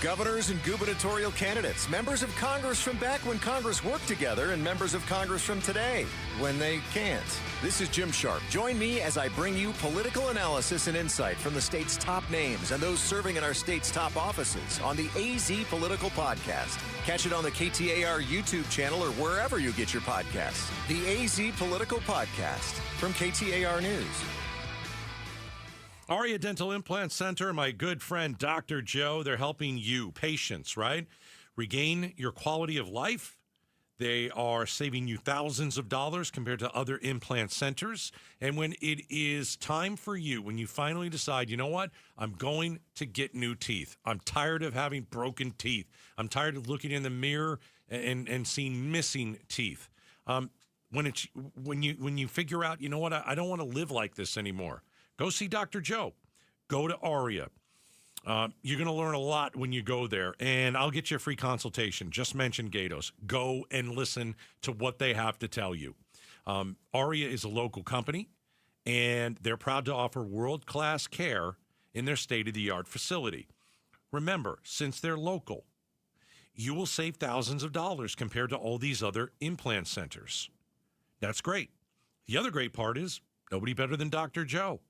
Governors and gubernatorial candidates, members of Congress from back when Congress worked together, and members of Congress from today when they can't. This is Jim Sharp. Join me as I bring you political analysis and insight from the state's top names and those serving in our state's top offices on the AZ Political Podcast. Catch it on the KTAR YouTube channel or wherever you get your podcasts. The AZ Political Podcast from KTAR News. Aria Dental Implant Center, my good friend Dr. Joe, they're helping you, patients, right, regain your quality of life. They are saving you thousands of dollars compared to other implant centers. And when it is time for you, when you finally decide, you know what, I'm going to get new teeth. I'm tired of having broken teeth. I'm tired of looking in the mirror and seeing missing teeth. When you figure out, you know what, I don't want to live like this anymore. Go see Dr. Joe. Go to Aria. You're going to learn a lot when you go there, and I'll get you a free consultation. Just mention Gatos. Go and listen to what they have to tell you. Aria is a local company, and they're proud to offer world-class care in their state-of-the-art facility. Remember, since they're local, you will save thousands of dollars compared to all these other implant centers. That's great. The other great part is nobody better than Dr. Joe.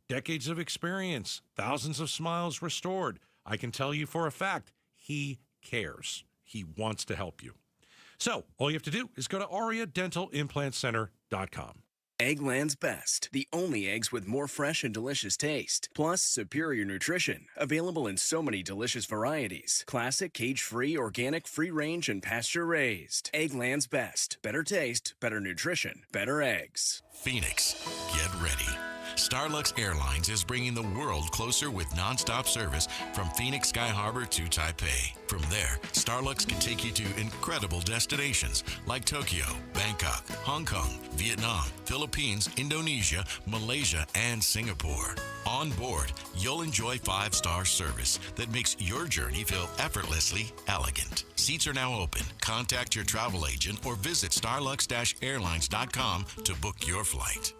Decades of experience, thousands of smiles restored. I can tell you for a fact, he cares. He wants to help you. So all you have to do is go to AriaDentalImplantCenter.com. Eggland's Best, the only eggs with more fresh and delicious taste, plus superior nutrition, available in so many delicious varieties. Classic, cage-free, organic, free-range, and pasture-raised. Eggland's Best. Better taste, better nutrition, better eggs. Phoenix, get ready. Starlux Airlines is bringing the world closer with nonstop service from Phoenix Sky Harbor to Taipei. From there, Starlux can take you to incredible destinations like Tokyo, Bangkok, Hong Kong, Vietnam, Philippines, Indonesia, Malaysia, and Singapore. On board, you'll enjoy 5-star service that makes your journey feel effortlessly elegant. Seats are now open. Contact your travel agent or visit starlux-airlines.com to book your flight.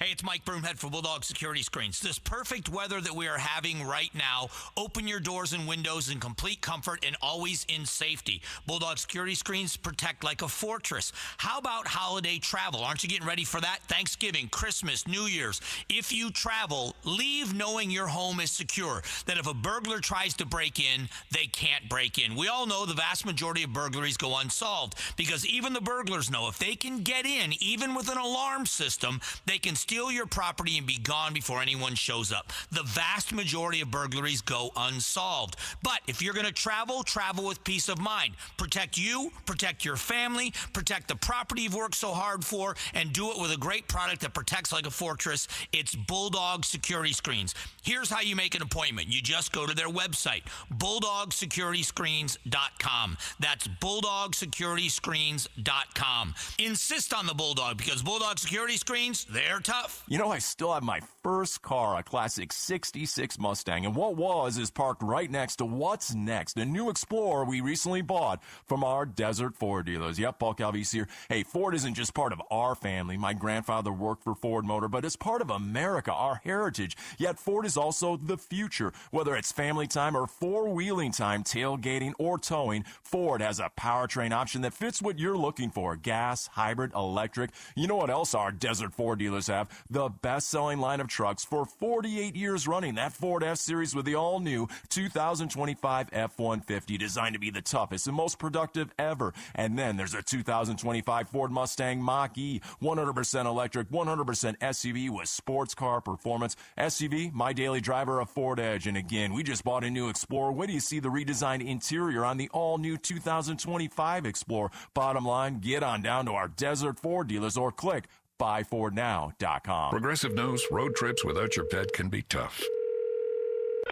Hey, it's Mike Broomhead for Bulldog Security Screens. This perfect weather that we are having right now, open your doors and windows in complete comfort and always in safety. Bulldog Security Screens protect like a fortress. How about holiday travel? Aren't you getting ready for that? Thanksgiving, Christmas, New Year's. If you travel, leave knowing your home is secure, that if a burglar tries to break in, they can't break in. We all know the vast majority of burglaries go unsolved because even the burglars know if they can get in, even with an alarm system, they can steal your property and be gone before anyone shows up. The vast majority of burglaries go unsolved. But if you're going to travel, travel with peace of mind. Protect you, protect your family, protect the property you've worked so hard for, and do it with a great product that protects like a fortress. It's Bulldog Security Screens. Here's how you make an appointment. You just go to their website, BulldogSecurityScreens.com. That's BulldogSecurityScreens.com. Insist on the Bulldog because Bulldog Security Screens, they're tough. You know, I still have my first car, a classic 66 Mustang, and what was is parked right next to what's next, a new Explorer we recently bought from our Desert Ford dealers. Yep, Paul Calvisi here. Hey, Ford isn't just part of our family. My grandfather worked for Ford Motor, but it's part of America, our heritage. Yet Ford is also the future. Whether it's family time or four-wheeling time, tailgating or towing, Ford has a powertrain option that fits what you're looking for. Gas, hybrid, electric. You know what else our Desert Ford dealers have? the best-selling line of trucks for 48 years running. That Ford F-Series with the all-new 2025 F-150, designed to be the toughest and most productive ever. And then there's a 2025 Ford Mustang Mach-E, 100% electric, 100% SUV with sports car performance. SUV, my daily driver, a Ford Edge. And again, we just bought a new Explorer. Wait till you see the redesigned interior on the all-new 2025 Explorer. Bottom line, get on down to our Desert Ford dealers or click buyfordnow.com. Progressive knows road trips without your pet can be tough.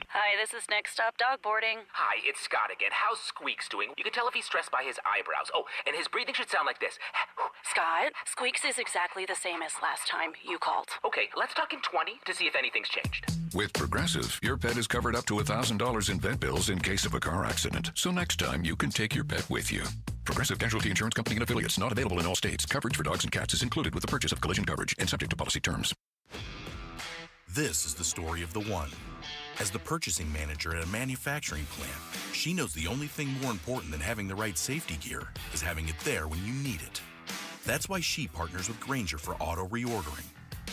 Hi, this is Next Stop Dog Boarding. Hi, it's Scott again. How's Squeaks doing? You can tell if he's stressed by his eyebrows. Oh, and his breathing should sound like this. Scott, Squeaks is exactly the same as last time you called. Okay, let's talk in 20 to see if anything's changed. With Progressive, your pet is covered up to $1,000 in vet bills in case of a car accident. So next time, you can take your pet with you. Progressive Casualty Insurance Company and affiliates. Not available in all states. Coverage for dogs and cats is included with the purchase of collision coverage and subject to policy terms. This is the story of the one. As the purchasing manager at a manufacturing plant, she knows the only thing more important than having the right safety gear is having it there when you need it. That's why she partners with Grainger for auto reordering,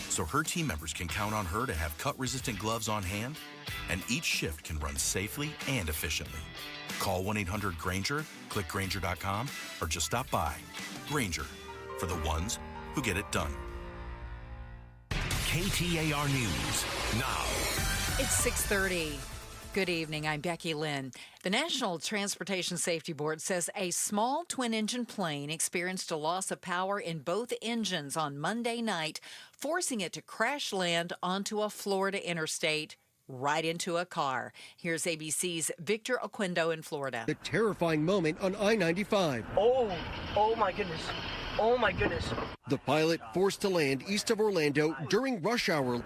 so her team members can count on her to have cut-resistant gloves on hand, and each shift can run safely and efficiently. Call 1-800-GRAINGER, click Grainger.com, or just stop by. Grainger, for the ones who get it done. KTAR News now. It's 6:30. Good evening. I'm Becky Lynn. The National Transportation Safety Board says a small twin-engine plane experienced a loss of power in both engines on Monday night, forcing it to crash land onto a Florida interstate right into a car. Here's ABC's Victor Oquendo in Florida. The terrifying moment on I-95. Oh my goodness. Oh my goodness. The pilot forced to land east of Orlando during rush hour,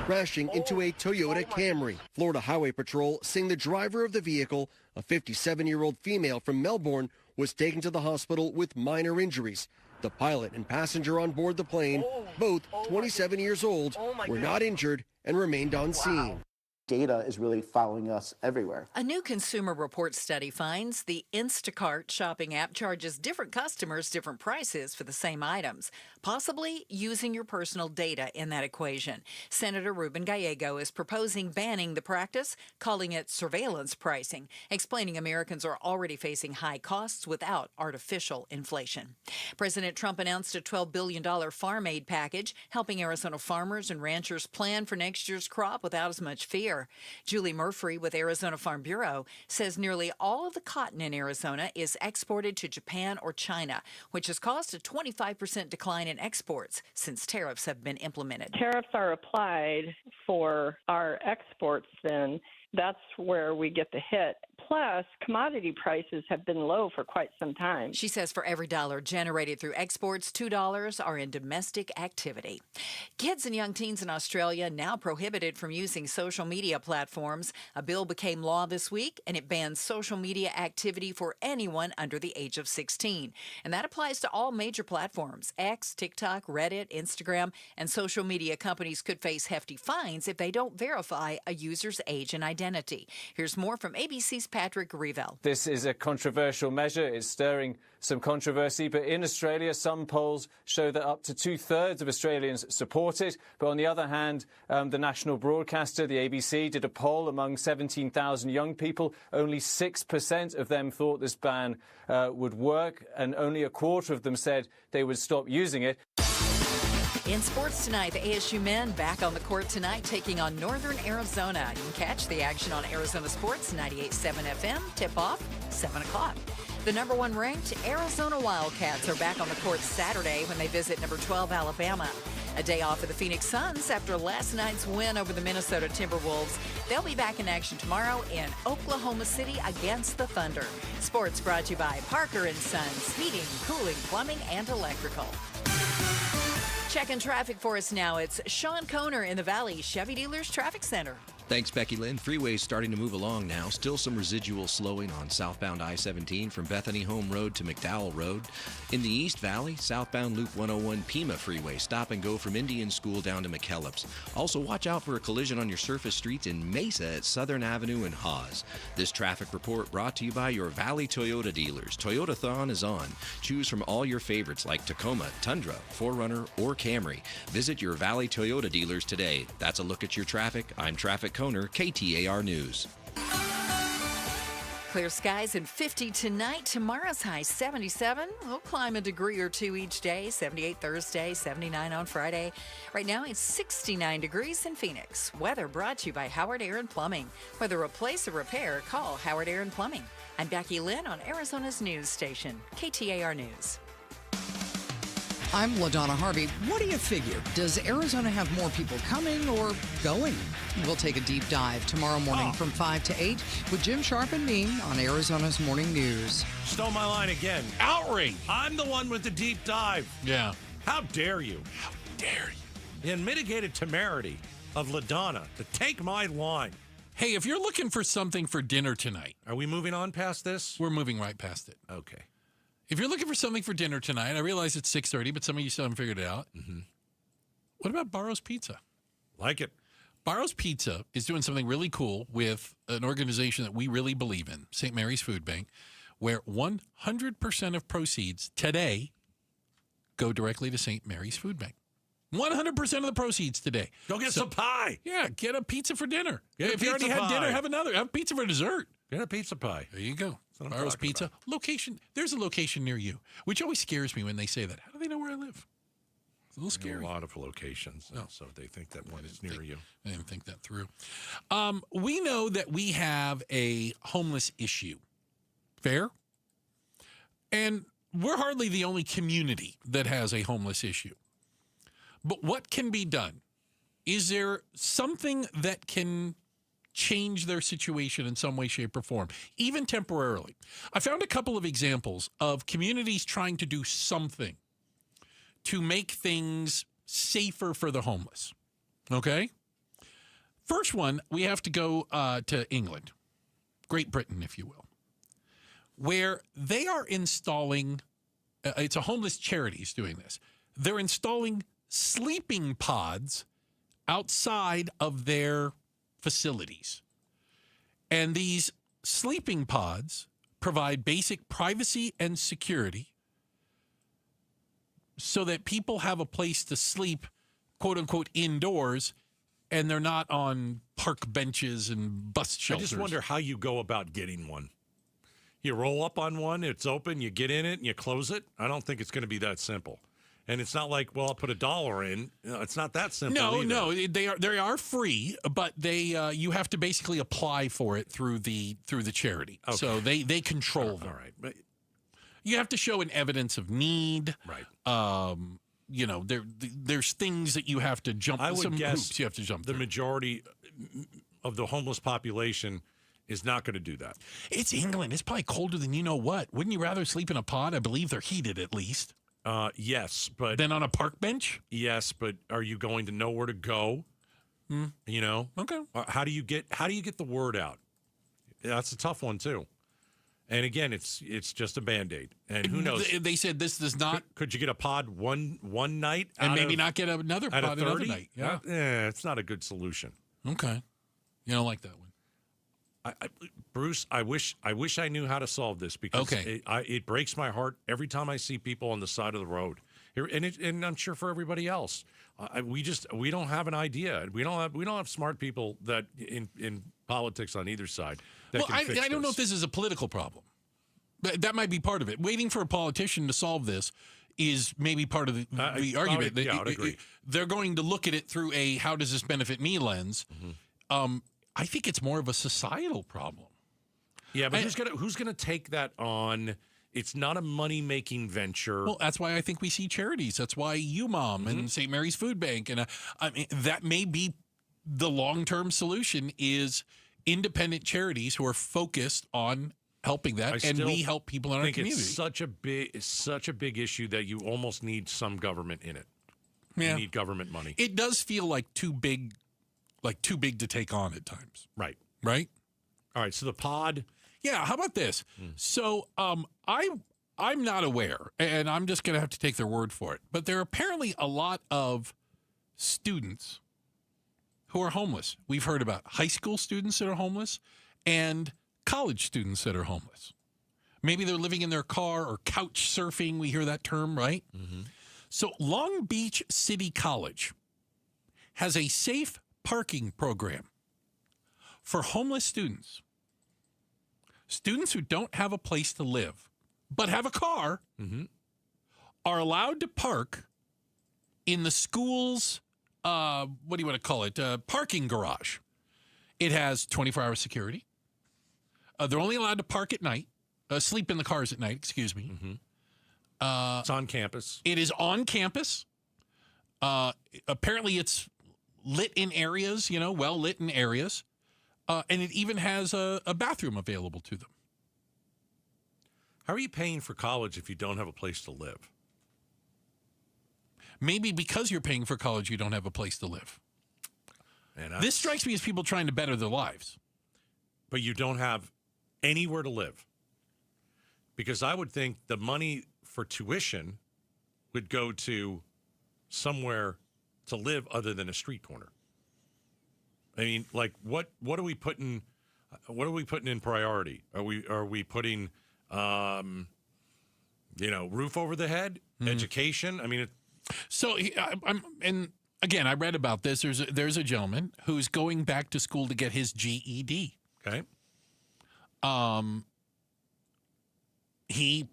crashing into a Toyota Camry. Florida Highway Patrol saying the driver of the vehicle, a 57-year-old female from Melbourne, was taken to the hospital with minor injuries. The pilot and passenger on board the plane, both 27 years old, were not injured and remained on scene. Data is really following us everywhere. A new Consumer Reports study finds the Instacart shopping app charges different customers different prices for the same items, possibly using your personal data in that equation. Senator Ruben Gallego is proposing banning the practice, calling it surveillance pricing, explaining Americans are already facing high costs without artificial inflation. President Trump announced a $12 billion farm aid package, helping Arizona farmers and ranchers plan for next year's crop without as much fear. Julie Murphy with Arizona Farm Bureau says nearly all of the cotton in Arizona is exported to Japan or China, which has caused a 25% decline in exports since tariffs have been implemented. Tariffs are applied for our exports then. That's where we get the hit. Plus, commodity prices have been low for quite some time. She says for every dollar generated through exports, $2 are in domestic activity. Kids and young teens in Australia now prohibited from using social media platforms. A bill became law this week, and it bans social media activity for anyone under the age of 16. And that applies to all major platforms: X, TikTok, Reddit, Instagram, and social media companies could face hefty fines if they don't verify a user's age and identity. Here's more from ABC's Patrick Revel. This is a controversial measure. It's stirring some controversy, but in Australia, some polls show that up to 2/3 of Australians support it. But on the other hand, the national broadcaster, the ABC, did a poll among 17,000 young people. Only 6% of them thought this ban would work, and only a quarter of them said they would stop using it. In sports tonight, the ASU men back on the court tonight taking on Northern Arizona. You can catch the action on Arizona Sports 98.7 FM. Tip-off, 7 o'clock. The number 1 ranked Arizona Wildcats are back on the court Saturday when they visit number 12 Alabama. A day off for the Phoenix Suns after last night's win over the Minnesota Timberwolves. They'll be back in action tomorrow in Oklahoma City against the Thunder. Sports brought to you by Parker & Sons, heating, cooling, plumbing, and electrical. Checking traffic for us now. It's Sean Koner in the Valley Chevy Dealers Traffic Center. Thanks, Becky Lynn. Freeway's starting to move along now. Still some residual slowing on southbound I-17 from Bethany Home Road to McDowell Road. In the East Valley, southbound Loop 101 Pima Freeway. Stop and go from Indian School down to McKellips. Also, watch out for a collision on your surface streets in Mesa at Southern Avenue and Hawes. This traffic report brought to you by your Valley Toyota dealers. Toyota-thon is on. Choose from all your favorites like Tacoma, Tundra, 4Runner, or Camry. Visit your Valley Toyota dealers today. That's a look at your traffic. I'm Traffic Coner, KTAR News. Clear skies and 50 tonight. Tomorrow's high 77. We'll climb a degree or two each day. 78 Thursday, 79 on Friday. Right now it's 69 degrees in Phoenix. Weather brought to you by Howard Aaron Plumbing. Whether replace or repair, call Howard Aaron Plumbing. I'm Becky Lynn on Arizona's news station, KTAR News. I'm LaDonna Harvey. What do you figure? Does Arizona have more people coming or going? We'll take a deep dive tomorrow morning from 5 to 8 with Jim Sharp and me on Arizona's Morning News. Stole my line again. Outrage. I'm the one with the deep dive. Yeah. How dare you? How dare you? The unmitigated temerity of LaDonna to take my line. Hey, if you're looking for something for dinner tonight. Are we moving on past this? We're moving right past it. Okay. If you're looking for something for dinner tonight, I realize it's 6:30, but some of you still haven't figured it out. Mm-hmm. What about Barrow's Pizza? Like it. Barrow's Pizza is doing something really cool with an organization that we really believe in, St. Mary's Food Bank, where 100% of proceeds today go directly to St. Mary's Food Bank. 100% of the proceeds today. Go get some pie. Yeah, get a pizza for dinner. Get if you already had dinner, have another. Have pizza for dessert. Get a pizza pie. There you go. Barrow's Pizza. About. Location. There's a location near you, which always scares me when they say that. How do they know where I live? It's a little scary. A lot of locations. So they think that one is near you. I didn't think that through. We know that we have a homeless issue. Fair? And we're hardly the only community that has a homeless issue. But what can be done? Is there something that can change their situation in some way, shape, or form, even temporarily? I found a couple of examples of communities trying to do something to make things safer for the homeless. Okay? First one, we have to go to England, Great Britain, if you will, where they are installing, it's a homeless charity is doing this. They're installing sleeping pods outside of their facilities. And these sleeping pods provide basic privacy and security so that people have a place to sleep, quote unquote, indoors, and they're not on park benches and bus shelters. I just wonder how you go about getting one. You roll up on one, it's open, you get in it, and you close it. I don't think it's going to be that simple. And it's not like, well, I'll put $1 in. It's not that simple. No, they are free, but they you have to basically apply for it through the charity. Okay. So they control them. All right, but you have to show an evidence of need. Right. You know, there's things that you have to jump. I would some guess hoops you have to jump. The through. majority of the homeless population is not going to do that. It's England. It's probably colder than you know what. Wouldn't you rather sleep in a pod? I believe they're heated at least. Yes, but then on a park bench. Yes, but are you going to know where to go? You know. Okay. How do you get the word out? That's a tough one too. And again, it's just a Band-Aid. And who knows? They said this does not. Could you get a pod one night and maybe not get another pod another night? Yeah. It's not a good solution. Okay. You don't like that one. Bruce, I wish I knew how to solve this because it breaks my heart every time I see people on the side of the road. And I'm sure for everybody else, we don't have an idea. We don't have smart people that in politics on either side. That can fix I don't know this. if this is a political problem. That might be part of it. Waiting for a politician to solve this is maybe part of the argument. I would agree. They're going to look at it through a how does this benefit me lens. Mm-hmm. I think it's more of a societal problem. Yeah, but who's gonna take that on? It's not a money-making venture. Well, that's why I think we see charities. That's why UMOM and St. Mary's Food Bank. And I mean, that may be the long-term solution is independent charities who are focused on helping that. And we help people in our community. It's such a big issue that you almost need some government in it. Yeah. You need government money. It does feel like too big like too big to take on at times. Right. Right? All right, so the pod. Yeah, how about this? So I'm not aware, and I'm just going to have to take their word for it, but there are apparently a lot of students who are homeless. We've heard about high school students that are homeless and college students that are homeless. Maybe they're living in their car or couch surfing. We hear that term, right? Mm-hmm. So Long Beach City College has a safe parking program for homeless students. Students who don't have a place to live but have a car are allowed to park in the school's, what do you want to call it, parking garage. It has 24-hour security. They're only allowed to park at night, sleep in the cars at night, excuse me. It's on campus. It is on campus. Apparently it's lit in areas, well lit in areas. And it even has a bathroom available to them. How are you paying for college if you don't have a place to live? Maybe because you're paying for college, you don't have a place to live. And this strikes me as people trying to better their lives. But you don't have anywhere to live. Because I would think the money for tuition would go to somewhere to live other than a street corner. I mean, like what are we putting in priority? Are we putting roof over the head, education? I mean, and again, I read about this. There's a gentleman who's going back to school to get his GED. Okay. He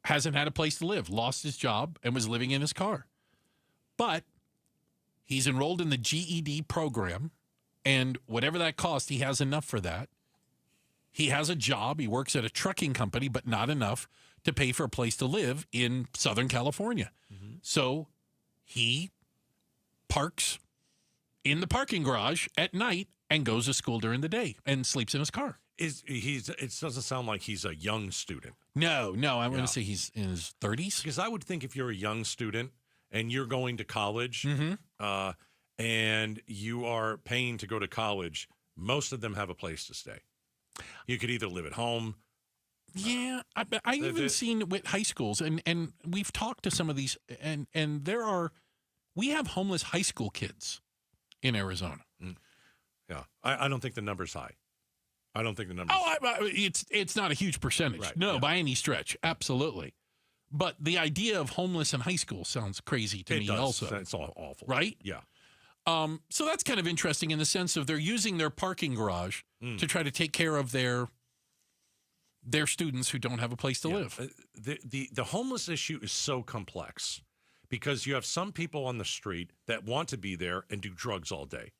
hasn't had a place to live, lost his job, and was living in his car. But he's enrolled in the GED program, and whatever that costs, he has enough for that. He has a job. He works at a trucking company, but not enough to pay for a place to live in Southern California. Mm-hmm. So he parks in the parking garage at night and goes to school during the day and sleeps in his car. It doesn't sound like he's a young student. No, I'm going to say he's in his 30s. Because I would think if you're a young student and you're going to college and you are paying to go to college, most of them have a place to stay. You could either live at home. Yeah, I even seen with high schools, and we've talked to some of these, and we have homeless high school kids in Arizona. Yeah, I don't think the number's high. I don't think the number. It's not a huge percentage. Right, no, by any stretch, absolutely. But the idea of homeless in high school sounds crazy to me. Does. Also, it's all awful, right? Yeah. So that's kind of interesting in the sense of they're using their parking garage to try to take care of their students who don't have a place to live. The homeless issue is so complex because you have some people on the street that want to be there and do drugs all day.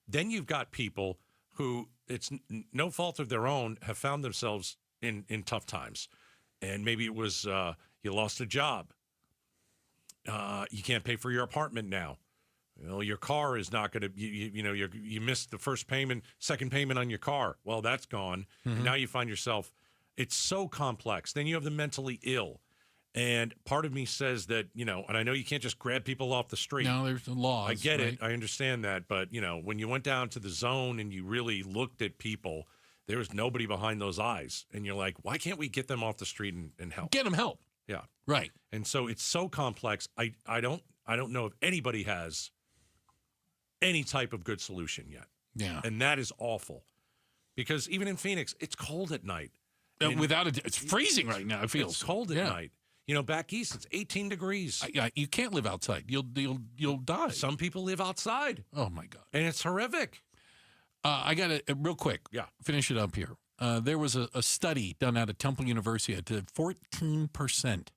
Then you've got people who it's no fault of their own have found themselves in tough times. And maybe it was you lost a job. You can't pay for your apartment now. Your car is not going to, you missed the first payment, second payment on your car. Well, that's gone. Mm-hmm. And now you find yourself, it's so complex. Then you have the mentally ill. And part of me says that, and I know you can't just grab people off the street. No, there's the laws. I get it. I understand that. But, when you went down to the zone and you really looked at people, there was nobody behind those eyes. And you're like, why can't we get them off the street and help? Get them help. Yeah. Right. And so it's so complex. I don't know if anybody has any type of good solution yet. Yeah. And that is awful. Because even in Phoenix, it's cold at night. It's freezing right now, it feels. It's cold at night. Back east, it's 18 degrees. You can't live outside. You'll die. Some people live outside. Oh, my God. And it's horrific. I got to, real quick, finish it up here. There was a study done out of Temple University that 14%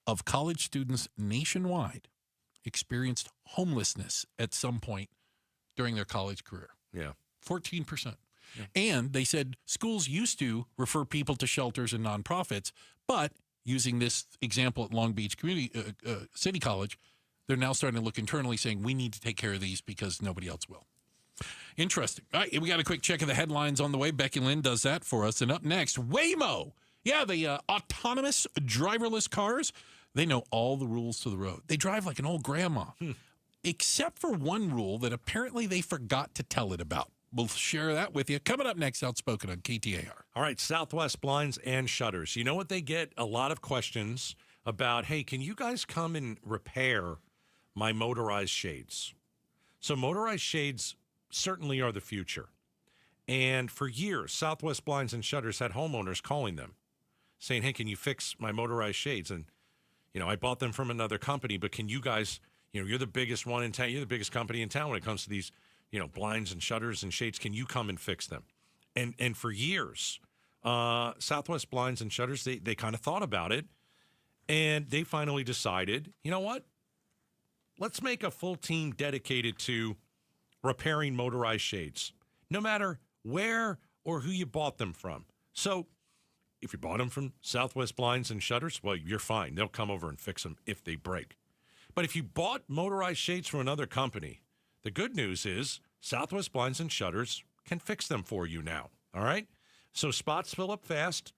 of college students nationwide experienced homelessness at some point during their college career. Yeah. 14%. Yeah. And they said schools used to refer people to shelters and nonprofits, but using this example at Long Beach City College, they're now starting to look internally saying we need to take care of these because nobody else will. Interesting. All right, we got a quick check of the headlines on the way. Becky Lynn does that for us. And up next, Waymo. Yeah, the autonomous driverless cars. They know all the rules to the road. They drive like an old grandma. except for one rule that apparently they forgot to tell it about. We'll share that with you. Coming up next, Outspoken on KTAR. All right, Southwest Blinds and Shutters. You know what? They get a lot of questions about, hey, can you guys come and repair my motorized shades? So motorized shades certainly are the future. And for years, Southwest Blinds and Shutters had homeowners calling them saying, hey, can you fix my motorized shades? And, I bought them from another company, but can you guys, you're the biggest one in town. You're the biggest company in town when it comes to these, blinds and shutters and shades. Can you come and fix them? And for years, Southwest Blinds and Shutters, they kind of thought about it. And they finally decided, you know what? Let's make a full team dedicated to repairing motorized shades, no matter where or who you bought them from. So if you bought them from Southwest Blinds and Shutters, well, you're fine. They'll come over and fix them if they break. But if you bought motorized shades from another company, the good news is Southwest Blinds and Shutters can fix them for you now, all right? So spots fill up fast.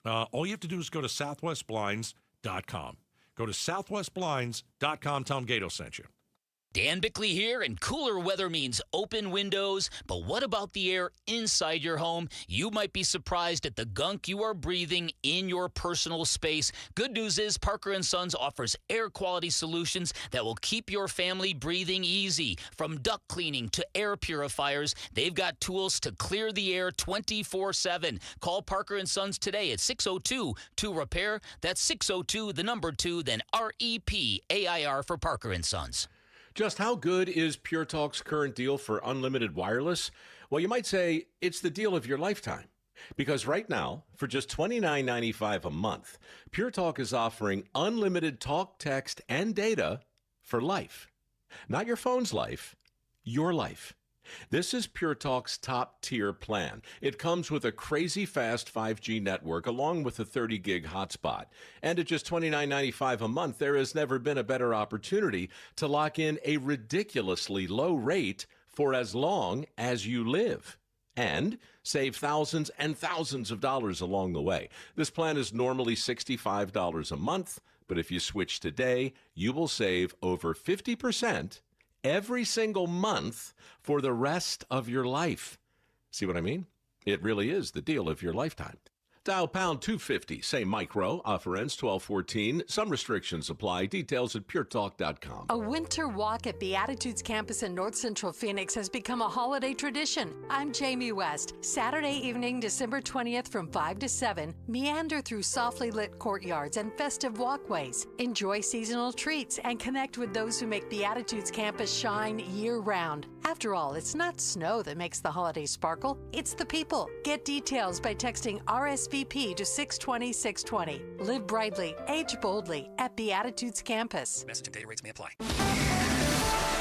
All you have to do is go to southwestblinds.com. Go to southwestblinds.com. Tom Gato sent you. Dan Bickley here, and cooler weather means open windows. But what about the air inside your home? You might be surprised at the gunk you are breathing in your personal space. Good news is Parker & Sons offers air quality solutions that will keep your family breathing easy. From duct cleaning to air purifiers, they've got tools to clear the air 24/7. Call Parker & Sons today at 602-2REPAIR. That's 602, then REPAIR for Parker & Sons. Just how good is Pure Talk's current deal for unlimited wireless? Well, you might say it's the deal of your lifetime. Because right now, for just $29.95 a month, Pure Talk is offering unlimited talk, text, and data for life. Not your phone's life, your life. This is Pure Talk's top-tier plan. It comes with a crazy fast 5G network along with a 30-gig hotspot. And at just $29.95 a month, there has never been a better opportunity to lock in a ridiculously low rate for as long as you live. And save thousands and thousands of dollars along the way. This plan is normally $65 a month, but if you switch today, you will save over 50% every single month for the rest of your life. See what I mean? It really is the deal of your lifetime. Dial pound 250, say micro, offer ends 12/14. Some restrictions apply. Details at puretalk.com. A winter walk at Beatitudes campus in North Central Phoenix has become a holiday tradition. I'm Jamie West. Saturday evening, December 20th from 5 to 7, meander through softly lit courtyards and festive walkways. Enjoy seasonal treats and connect with those who make Beatitudes campus shine year-round. After all, it's not snow that makes the holidays sparkle, it's the people. Get details by texting RSVP to 620-620. Live brightly, age boldly at Beatitudes campus. Message and data rates may apply.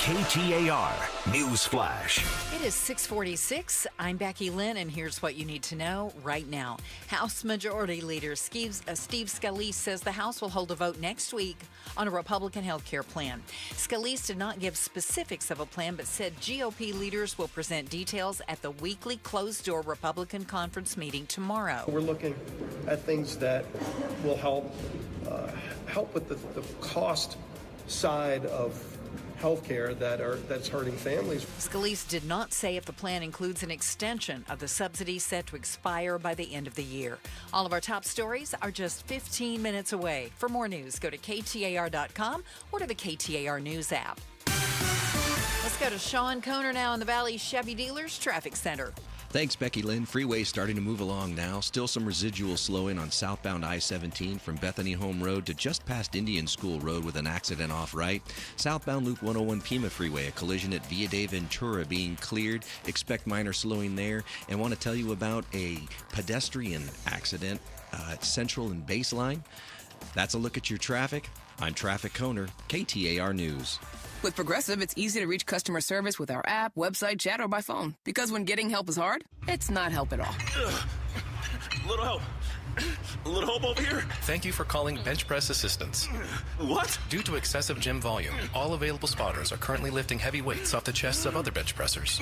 KTAR News Flash. It is 6:46. I'm Becky Lynn, and here's what you need to know right now. House Majority Leader Steve Scalise says the House will hold a vote next week on a Republican health care plan. Scalise did not give specifics of a plan, but said GOP leaders will present details at the weekly closed-door Republican conference meeting tomorrow. We're looking at things that will help with the cost side of healthcare that's hurting families. Scalise did not say if the plan includes an extension of the subsidy set to expire by the end of the year. All of our top stories are just 15 minutes away. For more news, go to KTAR.com or to the KTAR News app. Let's go to Sean Koner now in the Valley Chevy Dealers Traffic Center. Thanks, Becky Lynn. Freeway starting to move along now. Still some residual slowing on southbound I-17 from Bethany Home Road to just past Indian School Road with an accident off right. Southbound Loop 101 Pima Freeway, a collision at Villa de Ventura being cleared. Expect minor slowing there. And want to tell you about a pedestrian accident at Central and Baseline. That's a look at your traffic. I'm Traffic Koner, KTAR News. With Progressive, it's easy to reach customer service with our app, website, chat, or by phone. Because when getting help is hard, it's not help at all. Little help. A little help over here. Thank you for calling Bench Press Assistance. What? Due to excessive gym volume, all available spotters are currently lifting heavy weights off the chests of other bench pressers.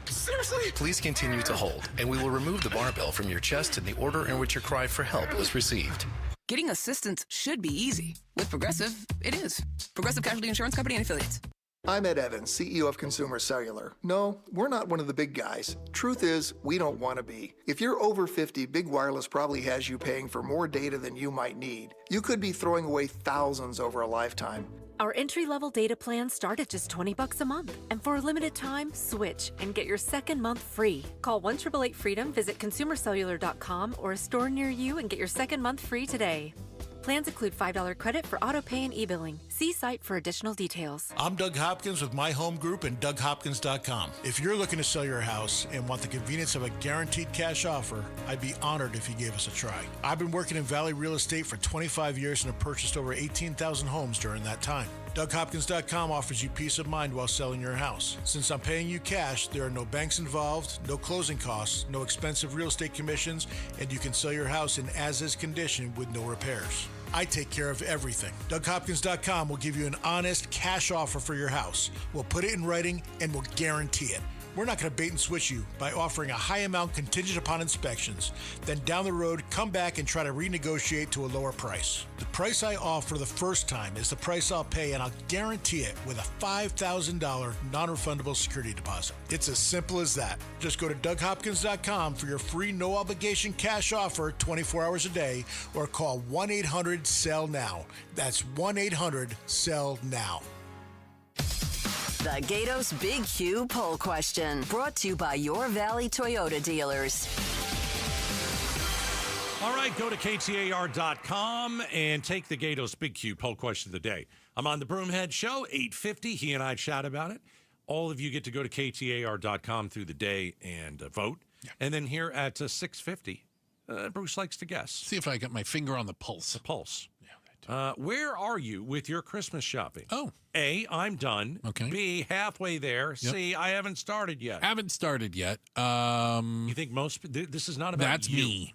Seriously? Please continue to hold, and we will remove the barbell from your chest in the order in which your cry for help was received. Getting assistance should be easy. With Progressive, it is. Progressive Casualty Insurance Company and Affiliates. I'm Ed Evans, CEO of Consumer Cellular. No, we're not one of the big guys. Truth is, we don't want to be. If you're over 50, Big Wireless probably has you paying for more data than you might need. You could be throwing away thousands over a lifetime. Our entry-level data plans start at just $20 a month. And for a limited time, switch and get your second month free. Call 1-888-FREEDOM, visit consumercellular.com or a store near you and get your second month free today. Plans include $5 credit for auto pay and e-billing. See site for additional details. I'm Doug Hopkins with My Home Group and DougHopkins.com. If you're looking to sell your house and want the convenience of a guaranteed cash offer, I'd be honored if you gave us a try. I've been working in Valley Real Estate for 25 years and have purchased over 18,000 homes during that time. DougHopkins.com offers you peace of mind while selling your house. Since I'm paying you cash, there are no banks involved, no closing costs, no expensive real estate commissions, and you can sell your house in as-is condition with no repairs. I take care of everything. DougHopkins.com will give you an honest cash offer for your house. We'll put it in writing and we'll guarantee it. We're not going to bait and switch you by offering a high amount contingent upon inspections. Then down the road, come back and try to renegotiate to a lower price. The price I offer the first time is the price I'll pay, and I'll guarantee it with a $5,000 non-refundable security deposit. It's as simple as that. Just go to DougHopkins.com for your free no-obligation cash offer 24 hours a day, or call 1-800-SELL-NOW. That's 1-800-SELL-NOW. The Gatos Big Q poll question, brought to you by your Valley Toyota dealers. All right, go to KTAR.com and take the Gatos Big Q poll question of the day. I'm on the Broomhead Show, 8:50. He and I chat about it. All of you get to go to KTAR.com through the day and vote. Yeah. And then here at 6:50, Bruce likes to guess. See if I got my finger on the pulse. The pulse. Where are you with your Christmas shopping? Oh. A, I'm done. Okay. B, halfway there. Yep. C, I haven't started yet. Haven't started yet. You think this is not about that's you? Me.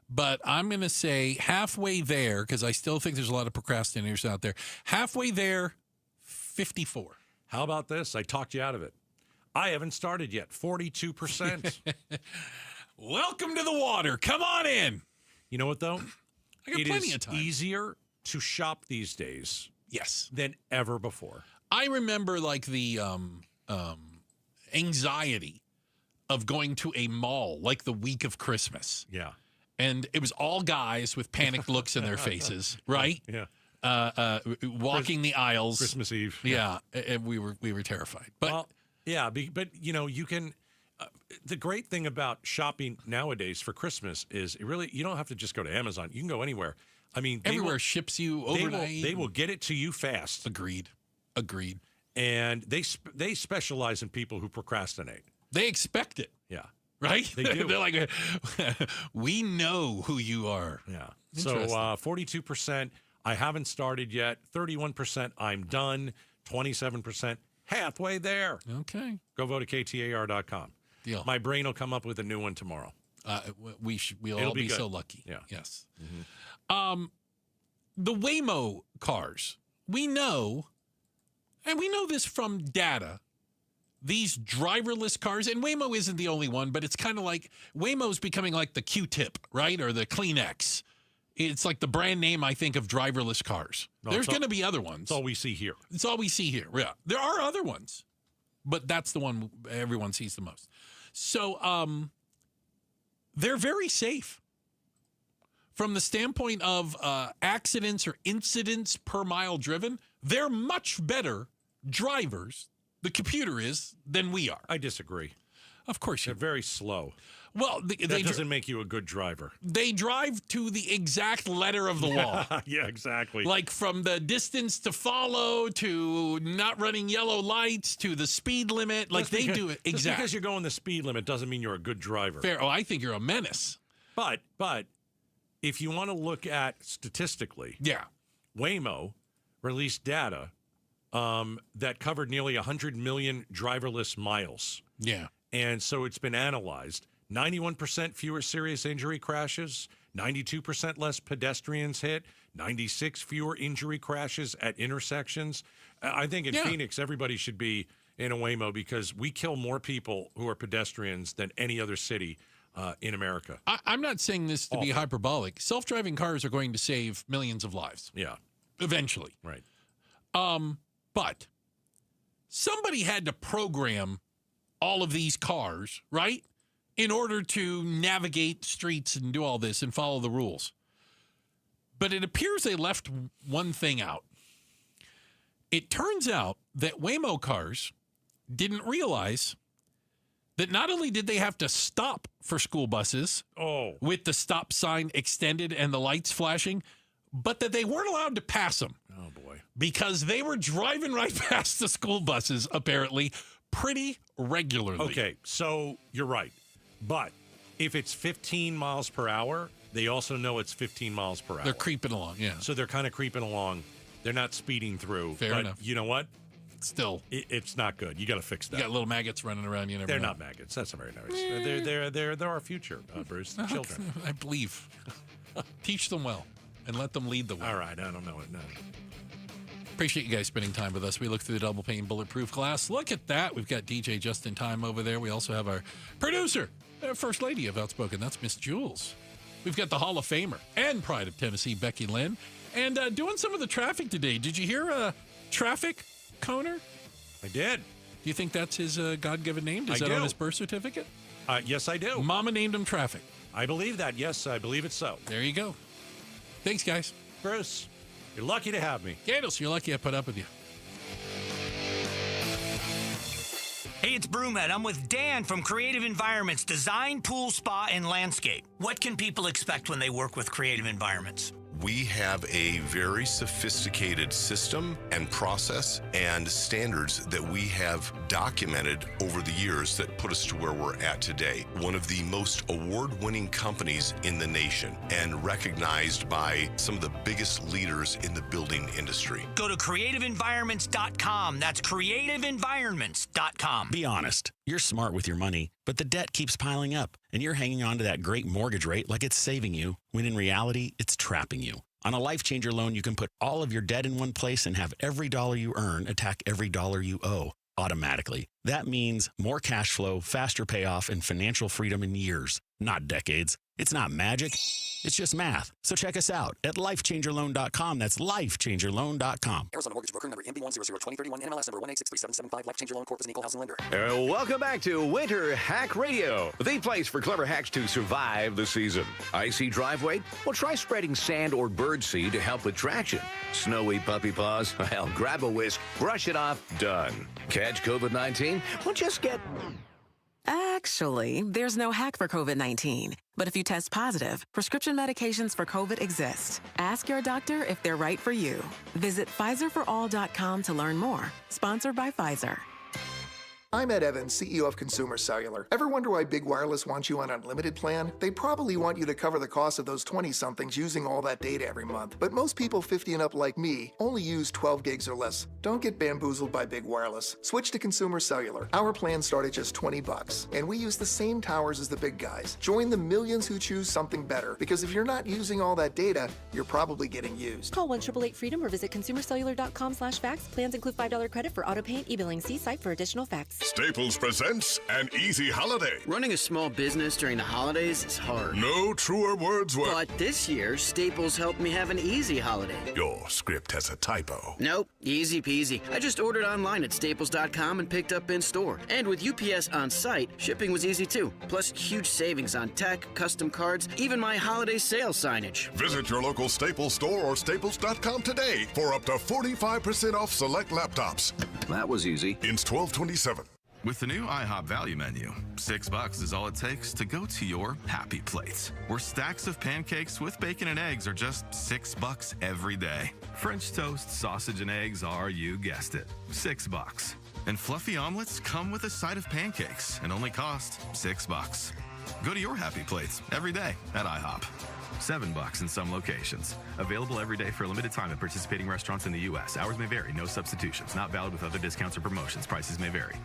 But I'm going to say halfway there, because I still think there's a lot of procrastinators out there. Halfway there, 54. How about this? I talked you out of it. I haven't started yet. 42%. Welcome to the water. Come on in. You know what, though? I got plenty of time. It is easier to shop these days, yes, than ever before. I remember like the anxiety of going to a mall like the week of Christmas. Yeah, and it was all guys with panicked looks in their faces, right? Yeah, walking the aisles, Christmas Eve. Yeah, and we were terrified. But well, yeah, but you know you can. The great thing about shopping nowadays for Christmas is you don't have to just go to Amazon. You can go anywhere. I mean, everywhere ships you overnight. They will get it to you fast. Agreed. And they specialize in people who procrastinate. They expect it. Yeah. Right? They do. They're like, we know who you are. Yeah. So 42%, I haven't started yet. 31%, I'm done. 27%, halfway there. Okay. Go vote at KTAR.com. Deal. My brain will come up with a new one tomorrow. We'll all be so lucky. Yeah. Yes. Mm-hmm. The Waymo cars, we know, and we know this from data, these driverless cars, and Waymo isn't the only one, but it's kind of like Waymo's becoming like the Q-tip, right? Or the Kleenex. It's like the brand name, I think, of driverless cars. No, There's going to be other ones. It's all we see here. It's all we see here. Yeah. There are other ones, but that's the one everyone sees the most. So they're very safe from the standpoint of accidents or incidents per mile driven. They're much better drivers, the computer is, than we are. I disagree. Of course they're very slow. Well, that doesn't make you a good driver. They drive to the exact letter of the law. Yeah, exactly. Like from the distance to follow to not running yellow lights to the speed limit. Like they do it exactly. Just because you're going the speed limit doesn't mean you're a good driver. Fair. Oh, I think you're a menace. But if you want to look at statistically, yeah, Waymo released data that covered nearly 100 million driverless miles. Yeah. And so it's been analyzed. 91% fewer serious injury crashes, 92% less pedestrians hit, 96 fewer injury crashes at intersections. I think in Phoenix, everybody should be in a Waymo because we kill more people who are pedestrians than any other city in America. I'm not saying this to be hyperbolic. Self-driving cars are going to save millions of lives. Yeah. Eventually. Right. But somebody had to program all of these cars, right, in order to navigate streets and do all this and follow the rules. But it appears they left one thing out. It turns out that Waymo cars didn't realize that not only did they have to stop for school buses with the stop sign extended and the lights flashing, but that they weren't allowed to pass them. Oh, boy. Because they were driving right past the school buses, apparently, pretty regularly. Okay, so you're right. But if it's 15 miles per hour, they also know it's 15 miles per hour. They're creeping along, yeah. So they're kind of creeping along. They're not speeding through. Fair but enough. You know what? Still. It's not good. You got to fix that. You got little maggots running around. You never They're know. not maggots. That's not very nice. They're our future, Bruce. Children. I believe. Teach them well and let them lead the way. All right. I don't know it. No. Appreciate you guys spending time with us. We look through the double pane bulletproof glass. Look at that. We've got DJ Just in Time over there. We also have our producer, First Lady of Outspoken. That's Miss Jules. We've got the Hall of Famer and Pride of Tennessee, Becky Lynn. And doing some of the traffic today. Did you hear traffic coner? I did. Do you think that's his God-given name? Is that on his birth certificate? Yes, I do. Mama named him Traffic. I believe that. Yes, I believe it's so. There you go. Thanks, guys. Bruce, you're lucky to have me. Gatos, you're lucky I put up with you. Hey, it's Brewmed. I'm with Dan from Creative Environments, Design, Pool, Spa, and Landscape. What can people expect when they work with Creative Environments? We have a very sophisticated system and process and standards that we have documented over the years that put us to where we're at today. One of the most award-winning companies in the nation and recognized by some of the biggest leaders in the building industry. Go to creativeenvironments.com. That's creativeenvironments.com. Be honest. You're smart with your money, but the debt keeps piling up, and you're hanging on to that great mortgage rate like it's saving you, when in reality, it's trapping you. On a Life Changer loan, you can put all of your debt in one place and have every dollar you earn attack every dollar you owe automatically. That means more cash flow, faster payoff, and financial freedom in years, not decades. It's not magic. It's just math. So check us out at lifechangerloan.com. That's lifechangerloan.com. Arizona Mortgage Broker number MB1002031, NMLS number 1863775. Life Changer Loan Corp is an equal housing lender. Welcome back to Winter Hack Radio, the place for clever hacks to survive the season. Icy driveway? Well, try spreading sand or birdseed to help with traction. Snowy puppy paws? Well, grab a whisk, brush it off, done. Catch COVID-19? Well, just get... Actually, there's no hack for COVID-19. But if you test positive, prescription medications for COVID exist. Ask your doctor if they're right for you. Visit PfizerForAll.com to learn more. Sponsored by Pfizer. I'm Ed Evans, CEO of Consumer Cellular. Ever wonder why Big Wireless wants you on an unlimited plan? They probably want you to cover the cost of those 20-somethings using all that data every month. But most people 50 and up like me only use 12 gigs or less. Don't get bamboozled by Big Wireless. Switch to Consumer Cellular. Our plans start at just $20, and we use the same towers as the big guys. Join the millions who choose something better, because if you're not using all that data, you're probably getting used. Call 1-888-FREEDOM or visit consumercellular.com/facts. Plans include $5 credit for auto pay and e-billing. See site for additional facts. Staples presents An Easy Holiday. Running a small business during the holidays is hard. No truer words were... But this year, Staples helped me have an easy holiday. Your script has a typo. Nope, easy peasy. I just ordered online at staples.com and picked up in store. And with UPS on site, shipping was easy too. Plus, huge savings on tech, custom cards, even my holiday sales signage. Visit your local Staples store or staples.com today for up to 45% off select laptops. That was easy. Ins 12/27. With the new IHOP value menu, $6 is all it takes to go to your happy place, where stacks of pancakes with bacon and eggs are just $6 every day. French toast, sausage, and eggs are, you guessed it, $6. And fluffy omelets come with a side of pancakes and only cost $6. Go to your happy plates every day at IHOP. $7 in some locations. Available every day for a limited time at participating restaurants in the U.S. Hours may vary. No substitutions. Not valid with other discounts or promotions. Prices may vary.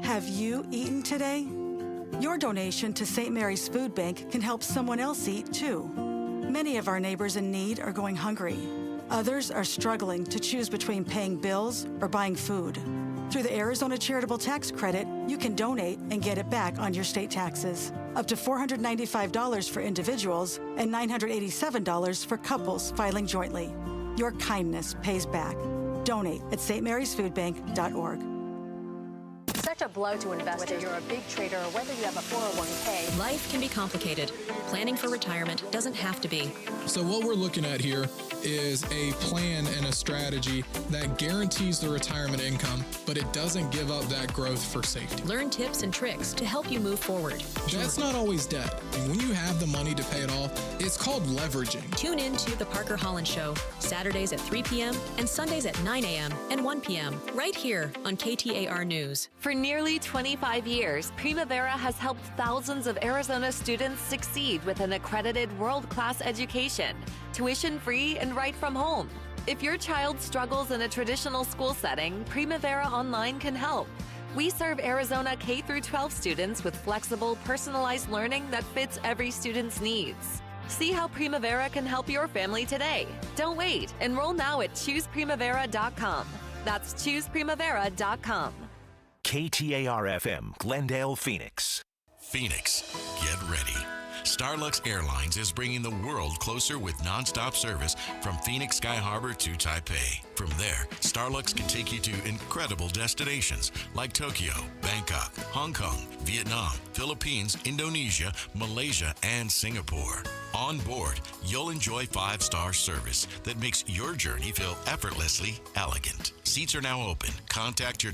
Have you eaten today? Your donation to St. Mary's Food Bank can help someone else eat, too. Many of our neighbors in need are going hungry. Others are struggling to choose between paying bills or buying food. Through the Arizona Charitable Tax Credit, you can donate and get it back on your state taxes. Up to $495 for individuals and $987 for couples filing jointly. Your kindness pays back. Donate at stmarysfoodbank.org. such a blow to investors. Whether you're a big trader or whether you have a 401k. Life can be complicated. Planning for retirement doesn't have to be. So what we're looking at here is a plan and a strategy that guarantees the retirement income, but it doesn't give up that growth for safety. Learn tips and tricks to help you move forward. That's not always debt. And when you have the money to pay it off, it's called leveraging. Tune in to The Parker Holland Show, Saturdays at 3 p.m. and Sundays at 9 a.m. and 1 p.m. right here on KTAR News. For nearly 25 years, Primavera has helped thousands of Arizona students succeed with an accredited world-class education, tuition-free and right from home. If your child struggles in a traditional school setting, Primavera Online can help. We serve Arizona K-12 students with flexible, personalized learning that fits every student's needs. See how Primavera can help your family today. Don't wait. Enroll now at chooseprimavera.com. That's chooseprimavera.com. KTAR-FM, Glendale, Phoenix. Phoenix, get ready. Starlux Airlines is bringing the world closer with nonstop service from Phoenix Sky Harbor to Taipei. From there, Starlux can take you to incredible destinations like Tokyo, Bangkok, Hong Kong, Vietnam, Philippines, Indonesia, Malaysia, and Singapore. On board, you'll enjoy 5-star service that makes your journey feel effortlessly elegant. Seats are now open. Contact your